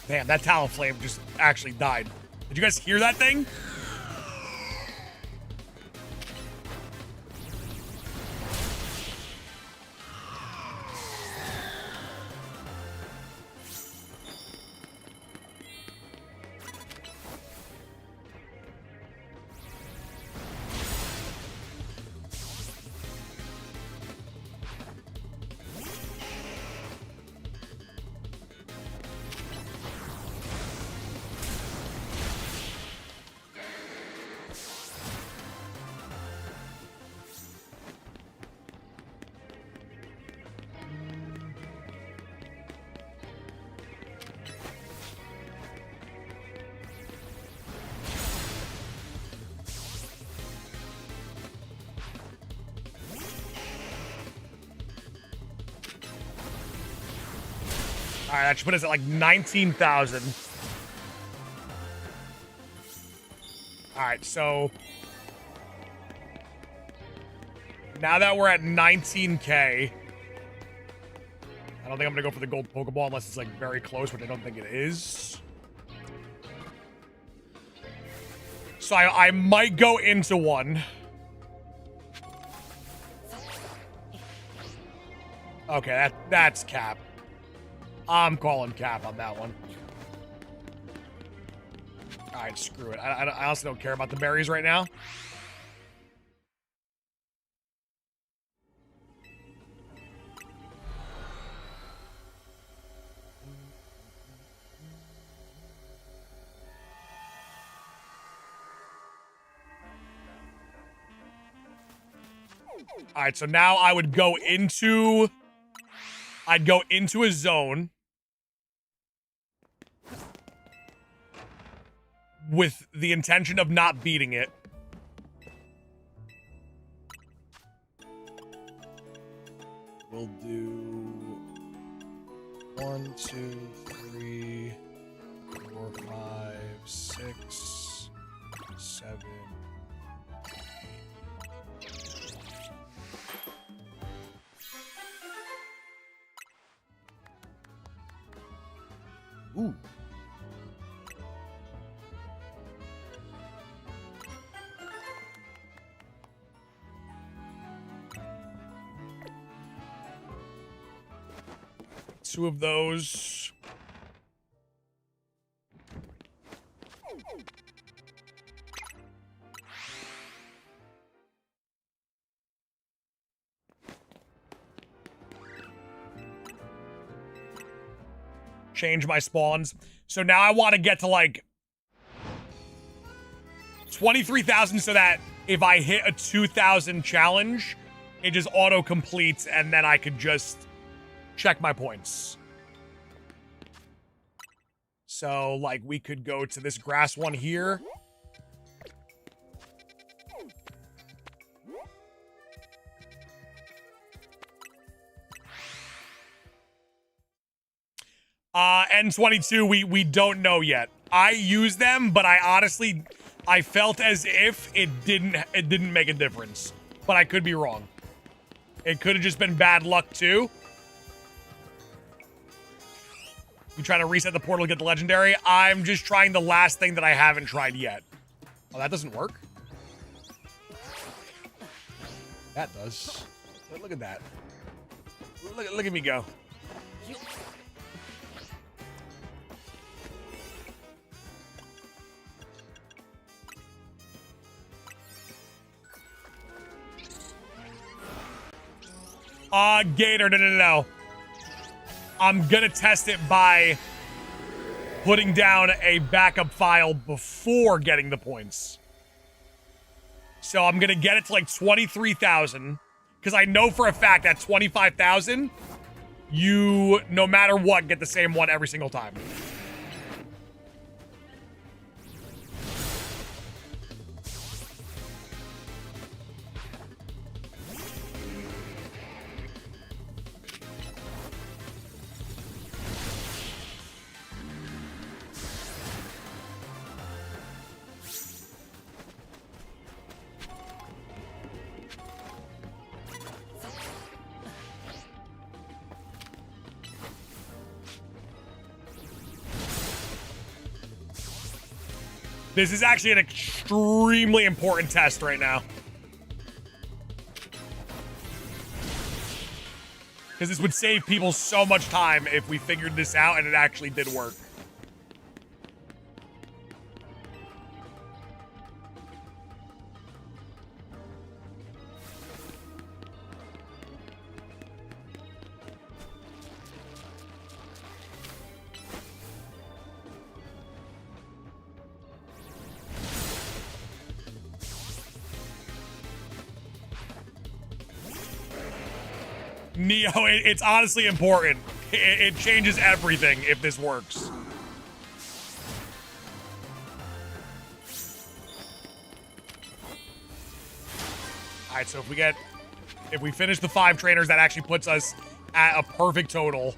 Damn, that Talonflame just actually died. Did you guys hear that thing? All right, that should put us at like 19,000. All right, so now that we're at 19K, I don't think I'm gonna go for the gold Pokeball unless it's like very close, which I don't think it is. So I might go into one. Okay, that's cap. I'm calling cap on that one. All right, screw it. I also don't care about the berries right now. All right, so now I would go into... I'd go into a zone with the intention of not beating it. We'll do 1, 2, 3, 4, 5, 6, 7. Ooh. Two of those. Change my spawns. So now I want to get to like 23,000 so that if I hit a 2,000 challenge, it just auto completes and then I could just check my points. So like we could go to this grass one here. N22, we don't know yet. I use them, but I felt as if it didn't make a difference. But I could be wrong. It could have just been bad luck too. You trying to reset the portal to get the legendary? I'm just trying the last thing that I haven't tried yet. Oh, that doesn't work? That does. Look at that. Look at me go. Gator, no. I'm gonna test it by putting down a backup file before getting the points. So I'm gonna get it to like 23,000. Because I know for a fact at 25,000, you, no matter what, get the same one every single time. This is actually an extremely important test right now. Because this would save people so much time if we figured this out and it actually did work. Neo, it's honestly important. It changes everything if this works. All right, so if we finish the 5 trainers, that actually puts us at a perfect total.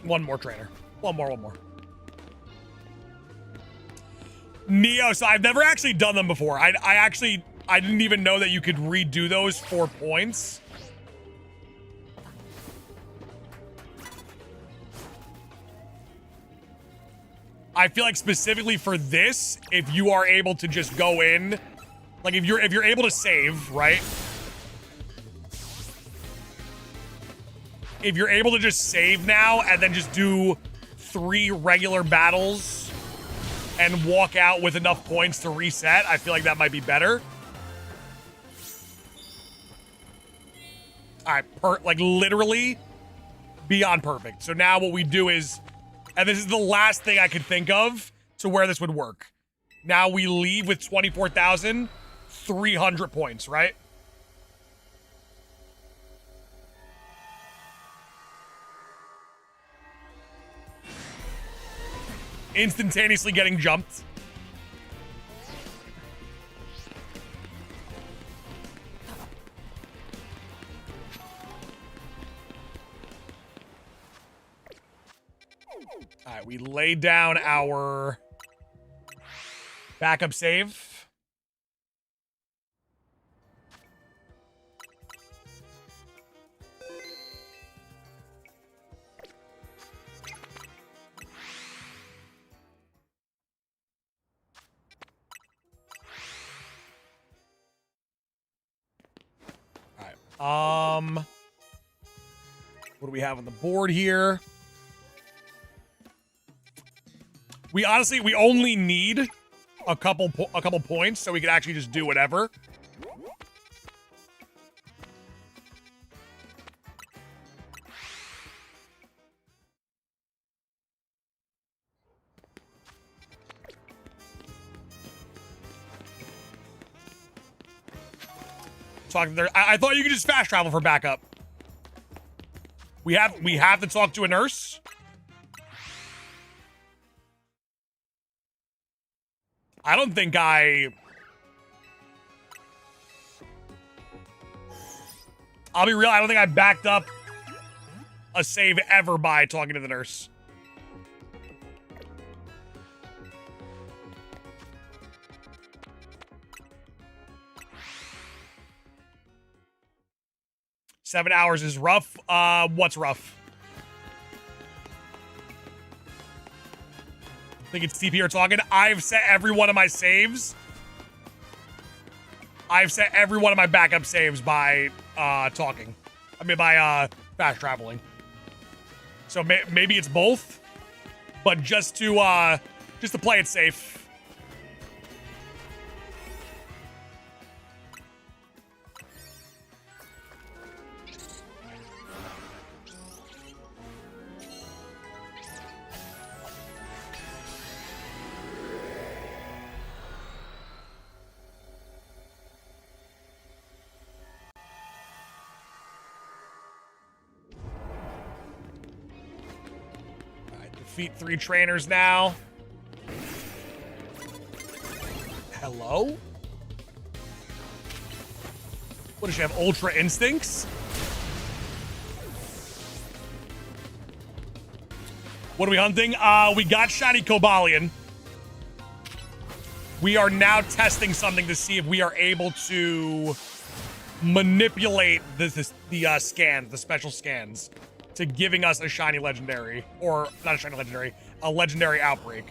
One more trainer. One more. Neo, so I've never actually done them before. I didn't even know that you could redo those for points. I feel like specifically for this, if you are able to just go in, like if you're able to save, right? If you're able to just save now and then just do 3 regular battles and walk out with enough points to reset, I feel like that might be better. All right, like literally beyond perfect. So now what we do is, and this is the last thing I could think of to where this would work. Now we leave with 24,300 points, right? Instantaneously getting jumped. All right, we lay down our backup save. What do we have on the board here? We only need a couple points, so we could actually just do whatever. Talk there. I thought you could just fast travel for backup. We have to talk to a nurse. I don't think I'll be real, I don't think I backed up a save ever by talking to the nurse. Seven hours is rough. What's rough? I think it's TP or talking. I've set every one of my saves. I've set every one of my backup saves by talking. I mean, by fast traveling. So maybe it's both. but just to play it safe. Defeat 3 trainers now. Hello? What does she have? Ultra instincts? What are we hunting? We got shiny Cobalion. We are now testing something to see if we are able to manipulate the scans, the special scans, to giving us a shiny legendary, or not a shiny legendary, a legendary outbreak.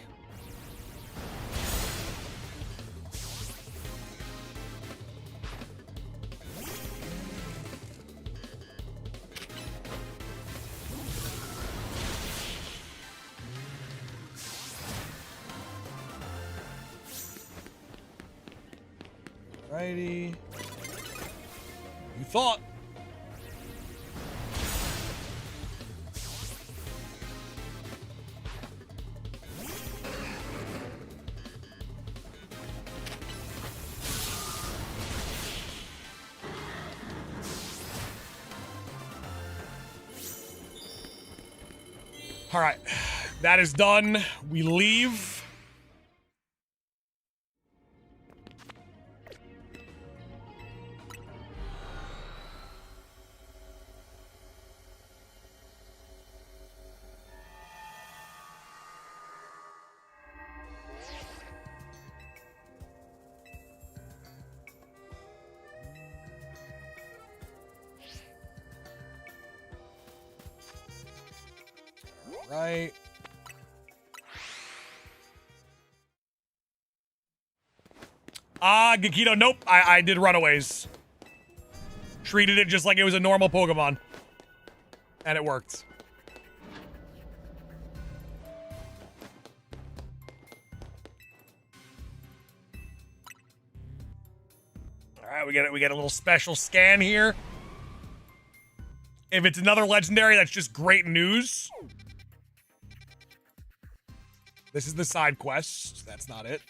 Alrighty. You thought. All right, that is done. We leave. Right. Gekito, nope. I did Runaways. Treated it just like it was a normal Pokemon. And it worked. Alright, we get a little special scan here. If it's another legendary, that's just great news. This is the side quest. That's not it.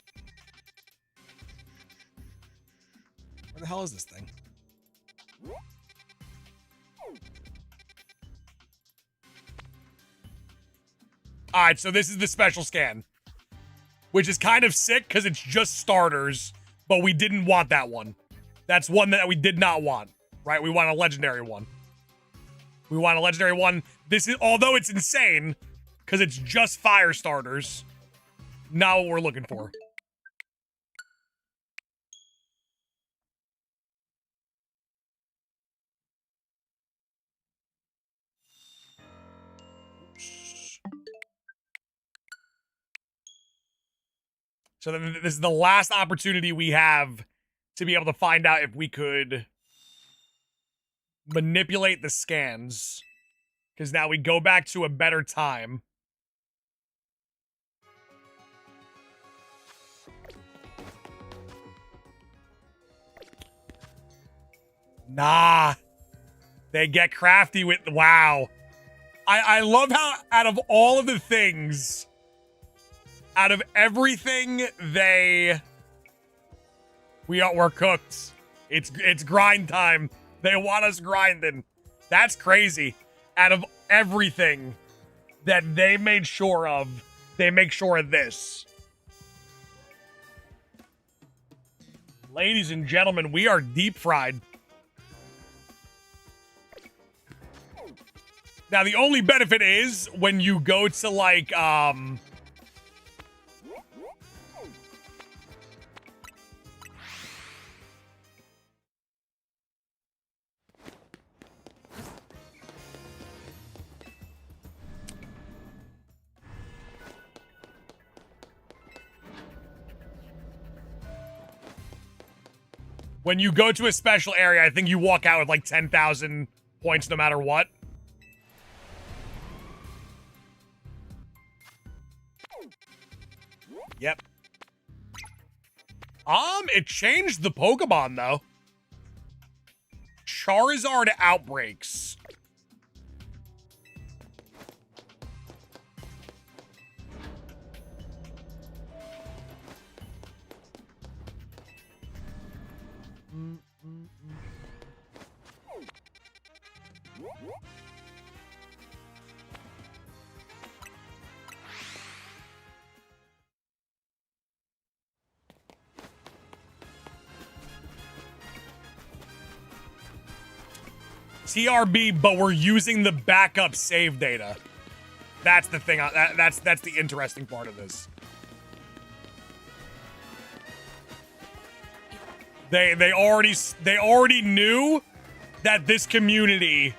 Where the hell is this thing? Alright, so this is the special scan. Which is kind of sick because it's just starters, but we didn't want that one. That's one that we did not want, right? We want a legendary one. We want a legendary one. This is, although it's insane, because it's just fire starters. Not what we're looking for. So then this is the last opportunity we have to be able to find out if we could manipulate the scans. Because now we go back to a better time. Nah. They get crafty with... Wow. I love how out of all of the things... Out of everything, we're cooked. It's grind time. They want us grinding. That's crazy. Out of everything that they made sure of, they make sure of this. Ladies and gentlemen, we are deep fried. Now, the only benefit is when you go to, like, when you go to a special area, I think you walk out with like 10,000 points no matter what. It changed the Pokemon, though. Charizard outbreaks. TRB, but we're using the backup save data. That's the thing. That's the interesting part of this. They already knew that this community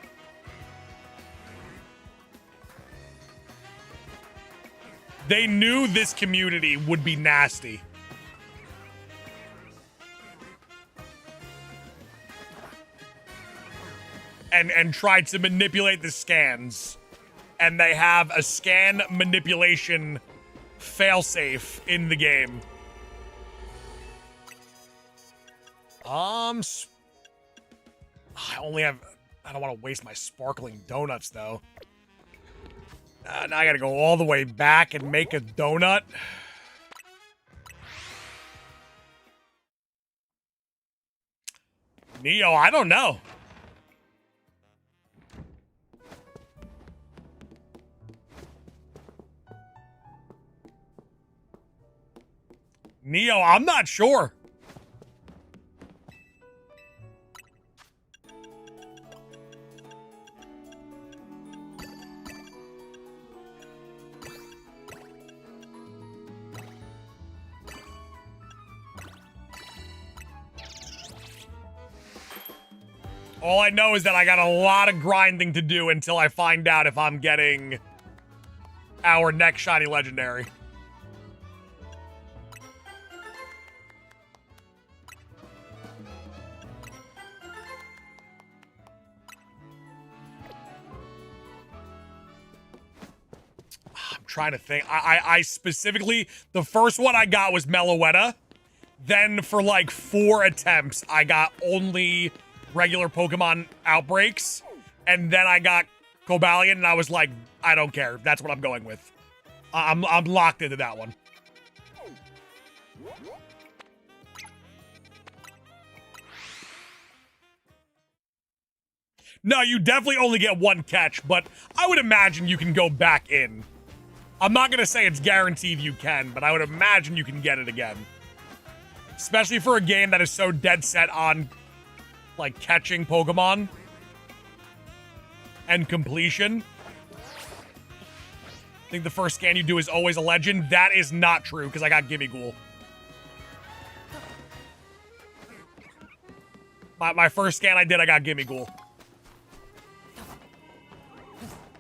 would be nasty. And tried to manipulate the scans. And they have a scan manipulation failsafe in the game. I don't want to waste my sparkling donuts, though. Now I gotta go all the way back and make a donut. Neo, I don't know. Neo, I'm not sure. All I know is that I got a lot of grinding to do until I find out if I'm getting our next shiny legendary. Trying to think. I specifically, the first one I got was Meloetta. Then for like 4 attempts, I got only regular Pokemon outbreaks. And then I got Cobalion, and I was like, I don't care. That's what I'm going with. I'm locked into that one. No, you definitely only get 1 catch, but I would imagine you can go back in. I'm not going to say it's guaranteed you can, but I would imagine you can get it again. Especially for a game that is so dead set on, like, catching Pokemon and completion. I think the first scan you do is always a legend. That is not true, because I got Gimmighoul. My first scan I did, I got Gimmighoul.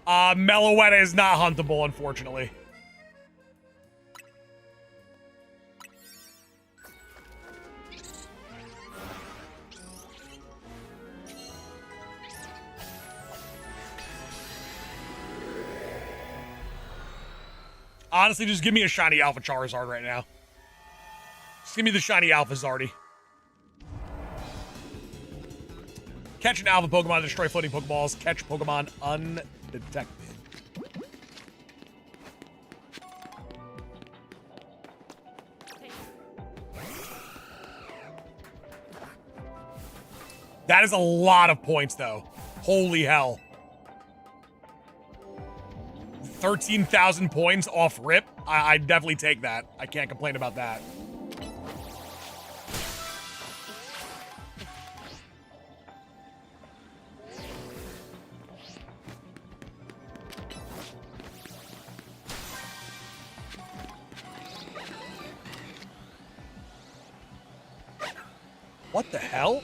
Meloetta is not huntable, unfortunately. Honestly, just give me a shiny Alpha Charizard right now. Just give me the shiny Alpha Zardy. Catch an Alpha Pokemon, destroy floating Pokeballs, catch Pokemon undetected. That is a lot of points, though. Holy hell. 13,000 points off rip. I'd definitely take that. I can't complain about that. What the hell?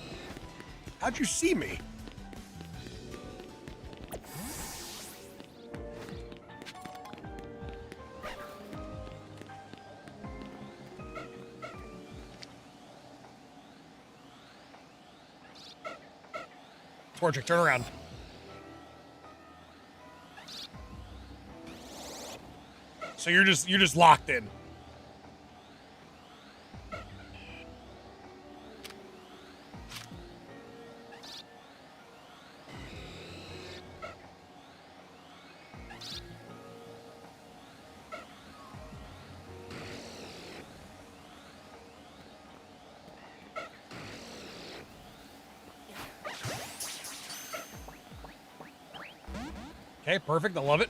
How'd you see me? Torchic, turn around. So you're just locked in. Okay, perfect. I love it.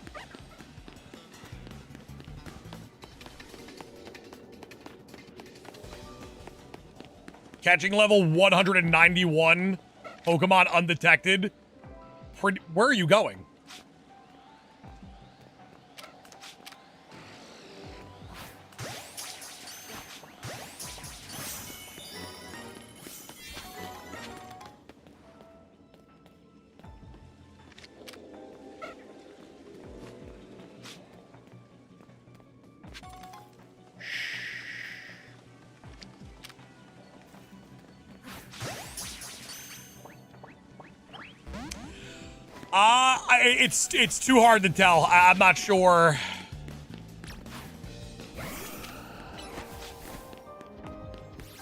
Catching level 191. Pokemon undetected. Where are you going? It's too hard to tell. I'm not sure.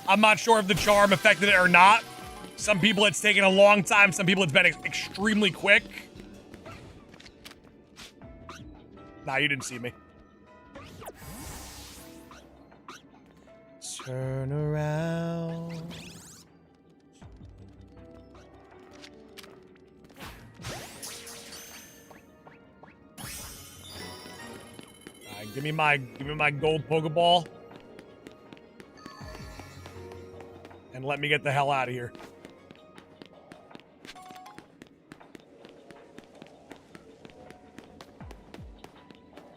I'm not sure if the charm affected it or not. Some people it's taken a long time. Some people it's been extremely quick. Nah, you didn't see me. Turn around. Give me my gold Pokeball. And let me get the hell out of here.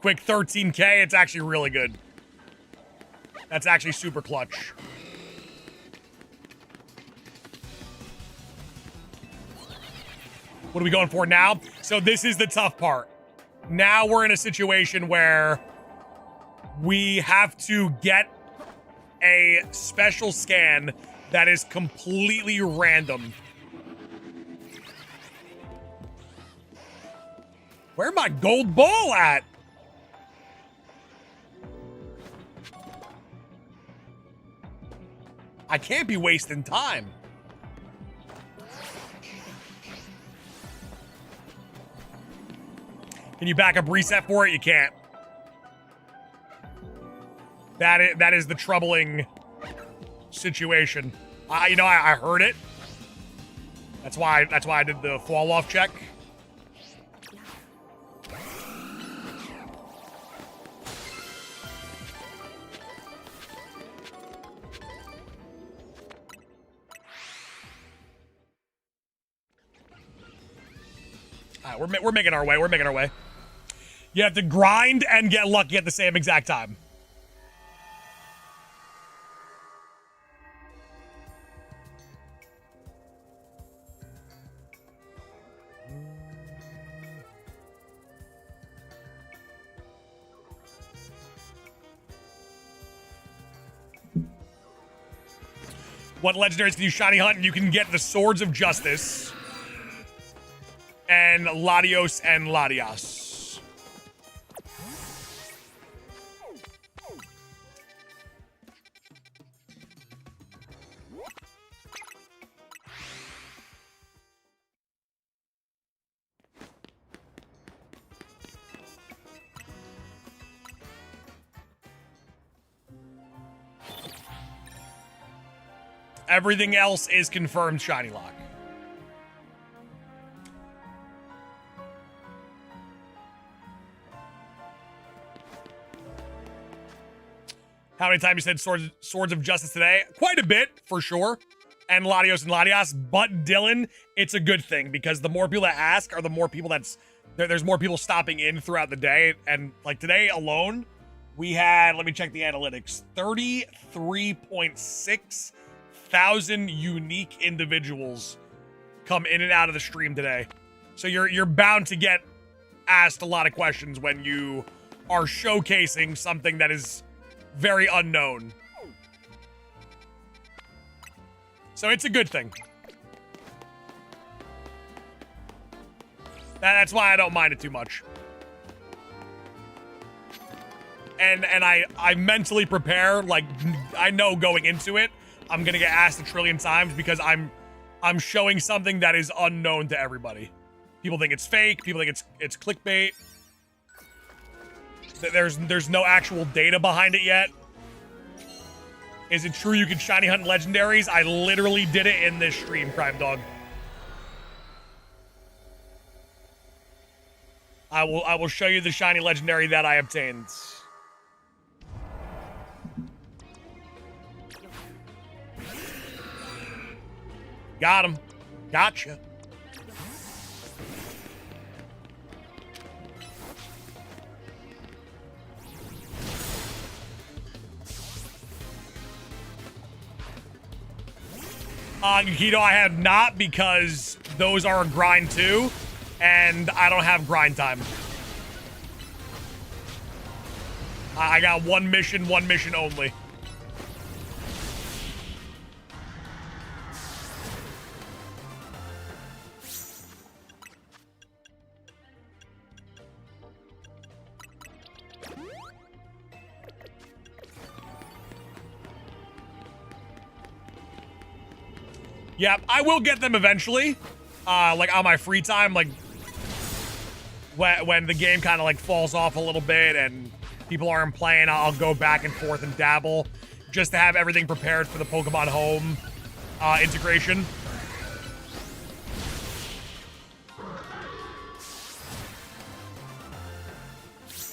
Quick 13K, it's actually really good. That's actually super clutch. What are we going for now? So this is the tough part. Now we're in a situation where we have to get a special scan that is completely random. Where my gold ball at? I can't be wasting time. Can you back up reset for it? You can't. That is the troubling situation. You know, I heard it. That's why I did the fall off check. All right, we're making our way. We're making our way. You have to grind and get lucky at the same exact time. What legendaries can you shiny hunt? You can get the Swords of Justice and Latios and Latias. Everything else is confirmed shiny lock. How many times you said Swords of Justice today? Quite a bit, for sure. And Latios and Latias. But Dylan, it's a good thing because the more people that ask are the more people there's more people stopping in throughout the day. And like today alone, we had, let me check the analytics, 33.6 thousand unique individuals come in and out of the stream today. So you're bound to get asked a lot of questions when you are showcasing something that is very unknown. So it's a good thing. That's why I don't mind it too much. And I mentally prepare, like, I know going into it, I'm gonna get asked a trillion times because I'm showing something that is unknown to everybody. People think it's fake. People think it's clickbait. There's no actual data behind it yet. Is it true you can shiny hunt legendaries? I literally did it in this stream, Prime Dog. I will show you the shiny legendary that I obtained. Got him. Gotcha. Keto, I have not, because those are a grind too, and I don't have grind time. I got one mission only. Yeah, I will get them eventually. Like on my free time, like when the game kind of like falls off a little bit and people aren't playing, I'll go back and forth and dabble just to have everything prepared for the Pokemon Home integration.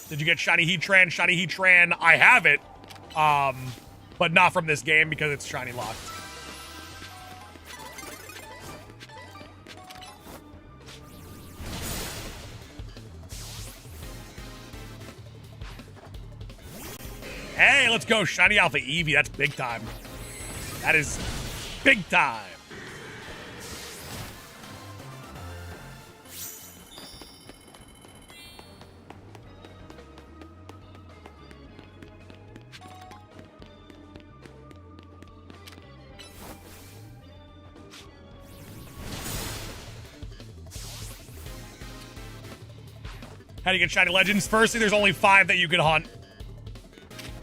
Did you get Shiny Heatran? Shiny Heatran, I have it, but not from this game because it's Shiny locked. Hey, let's go. Shiny Alpha Eevee. That's big time. That is big time. How do you get Shiny Legends? Firstly, there's only 5 that you can hunt.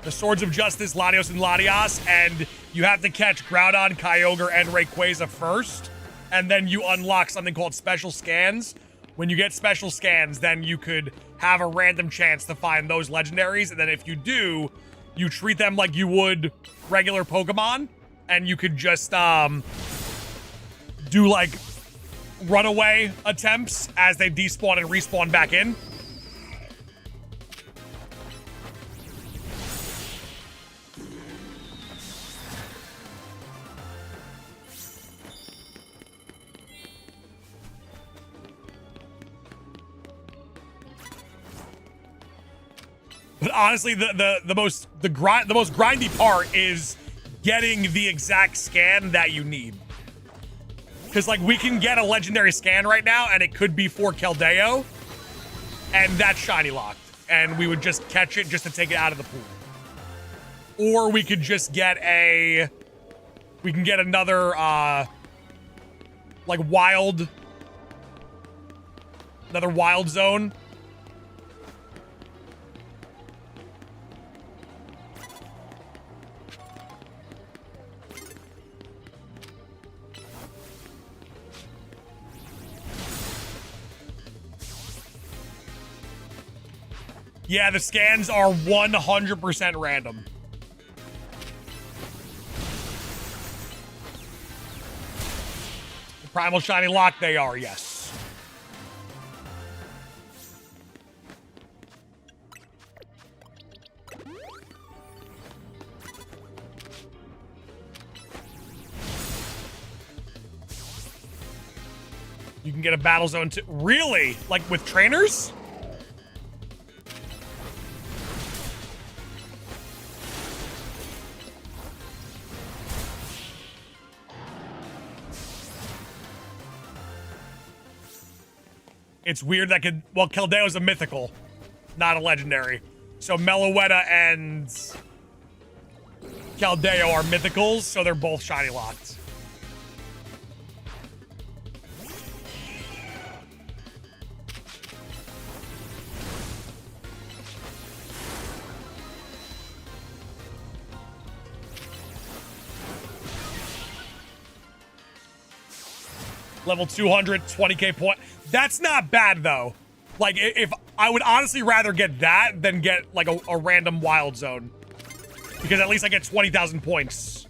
The Swords of Justice, Latios, and Latias, and you have to catch Groudon, Kyogre, and Rayquaza first, and then you unlock something called Special Scans. When you get Special Scans, then you could have a random chance to find those legendaries, and then if you do, you treat them like you would regular Pokemon, and you could just do like runaway attempts as they despawn and respawn back in. But honestly, the most grindy part is getting the exact scan that you need. Because like we can get a legendary scan right now, and it could be for Keldeo, and that's shiny locked, and we would just catch it just to take it out of the pool. Or we could just get another like another wild zone. Yeah, the scans are 100% random. The Primal Shiny Lock, they are, yes. You can get a battle zone too. Really? Like with trainers? It's weird that could... Well, Keldeo's a mythical, not a legendary. So Meloetta and Keldeo are mythicals, so they're both shiny locked. Level 200, 20k point. That's not bad, though. Like, if I would honestly rather get that than get, like, a random wild zone. Because at least I get 20,000 points.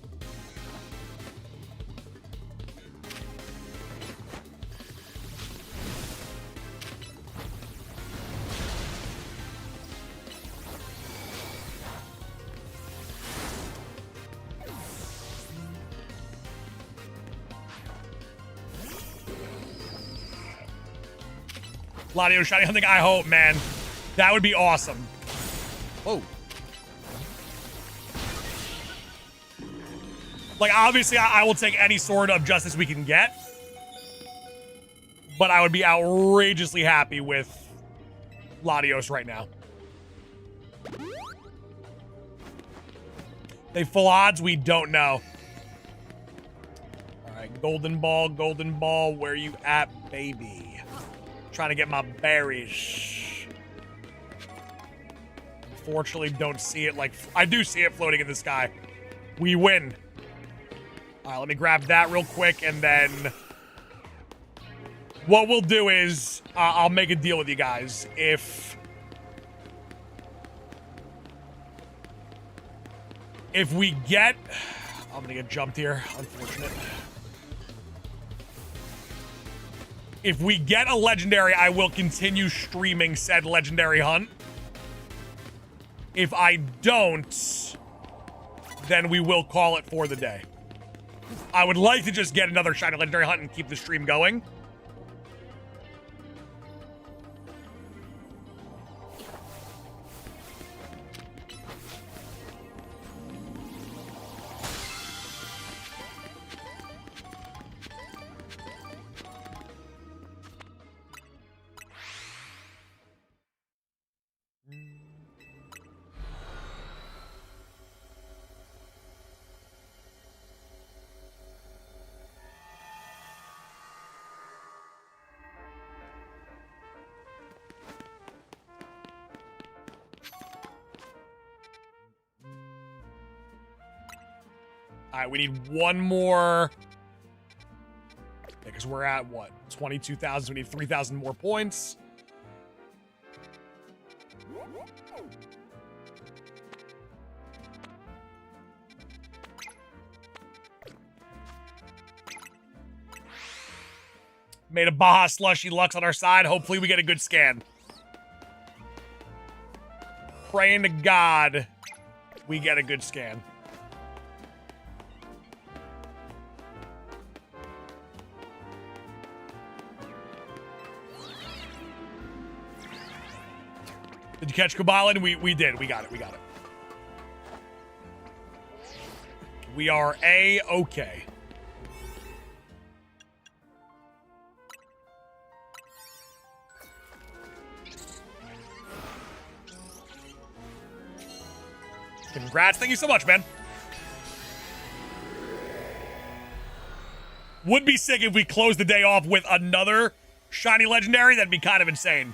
Latios shiny hunting, I hope, man. That would be awesome. Whoa. Like, obviously, I will take any sort of justice we can get. But I would be outrageously happy with Latios right now. They full odds? We don't know. All right, golden ball, where you at, baby? Trying to get my berries. Unfortunately, don't see it like... I do see it floating in the sky. We win. All right, let me grab that real quick, and then... what we'll do is, I'll make a deal with you guys. If we get... I'm gonna get jumped here, unfortunate. If we get a legendary, I will continue streaming said legendary hunt. If I don't, then we will call it for the day. I would like to just get another shiny legendary hunt and keep the stream going. All right, we need one more. Because we're at, what, 22,000? We need 3,000 more points. Made a Baja Slushy Lux on our side. Hopefully we get a good scan. Praying to God we get a good scan. Did you catch Kobalin? We did. We got it. We got it. We are A-okay. Congrats. Thank you so much, man. Would be sick if we closed the day off with another shiny legendary. That'd be kind of insane.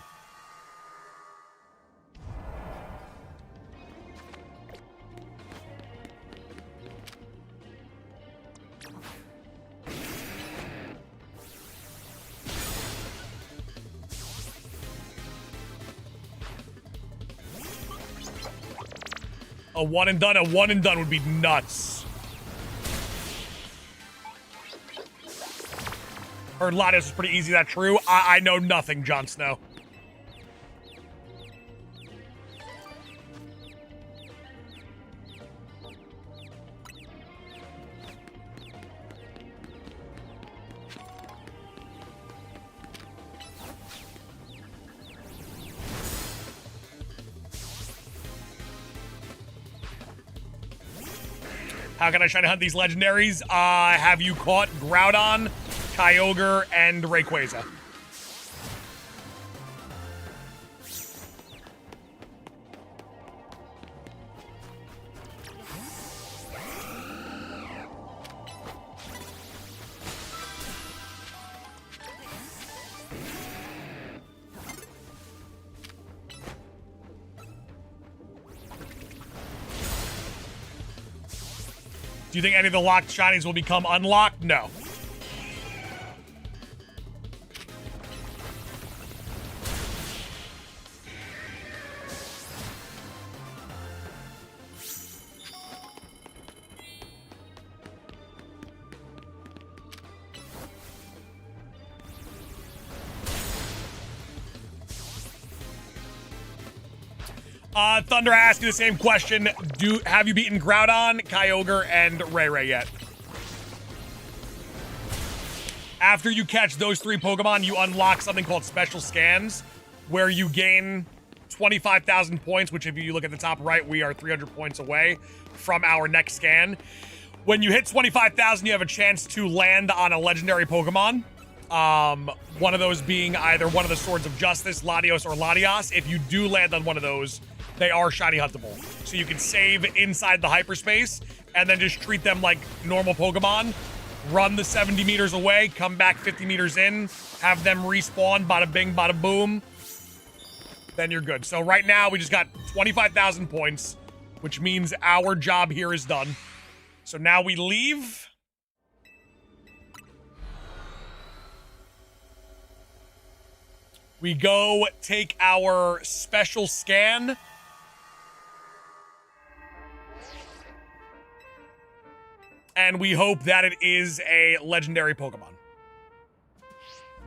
A one and done would be nuts. Heard Latios is pretty easy, that true? I know nothing, Jon Snow. How can I try to hunt these legendaries? Have you caught Groudon, Kyogre, and Rayquaza? Do you think any of the locked shinies will become unlocked? No. Thunder asking the same question. Have you beaten Groudon, Kyogre, and Ray yet? After you catch those 3 Pokemon, you unlock something called Special Scans, where you gain 25,000 points, which if you look at the top right, we are 300 points away from our next scan. When you hit 25,000, you have a chance to land on a legendary Pokemon. One of those being either one of the Swords of Justice, Latios or Latias. If you do land on one of those, they are shiny huntable. So you can save inside the hyperspace and then just treat them like normal Pokemon. Run the 70 meters away, come back 50 meters in, have them respawn, bada bing, bada boom. Then you're good. So right now we just got 25,000 points, which means our job here is done. So now we leave. We go take our special scan. And we hope that it is a legendary Pokemon.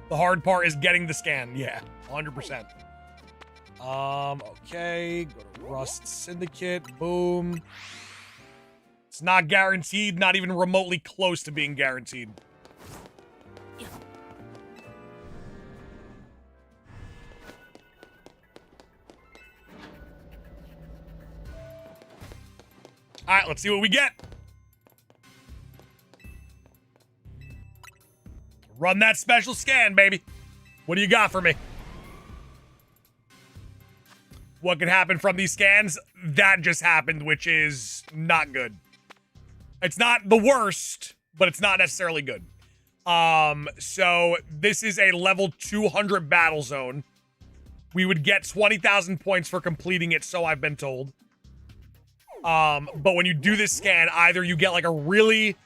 The hard part is getting the scan. Yeah, 100%. Okay. Go to Rust Syndicate. Boom. It's not guaranteed, not even remotely close to being guaranteed. All right, let's see what we get. Run that special scan, baby. What do you got for me? What could happen from these scans? That just happened, which is not good. It's not the worst, but it's not necessarily good. So this is a level 200 battle zone. We would get 20,000 points for completing it, so I've been told. But when you do this scan, either you get like a really...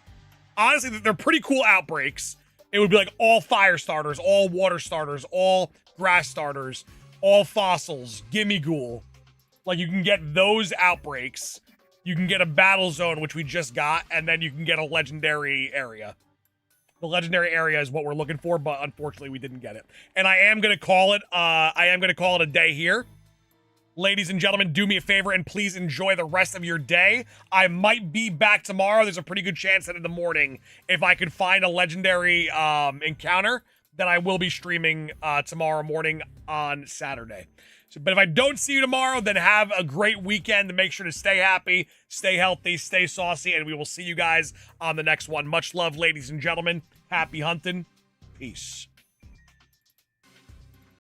Honestly, they're pretty cool outbreaks. It would be like all fire starters, all water starters, all grass starters, all fossils, gimme ghoul. Like, you can get those outbreaks. You can get a battle zone, which we just got, and then you can get a legendary area. The legendary area is what we're looking for, but unfortunately we didn't get it. And I am going to call it, a day here. Ladies and gentlemen, do me a favor and please enjoy the rest of your day. I might be back tomorrow. There's a pretty good chance that in the morning, if I could find a legendary encounter, then I will be streaming tomorrow morning on Saturday. So, but if I don't see you tomorrow, then have a great weekend and make sure to stay happy, stay healthy, stay saucy, and we will see you guys on the next one. Much love, ladies and gentlemen. Happy hunting. Peace.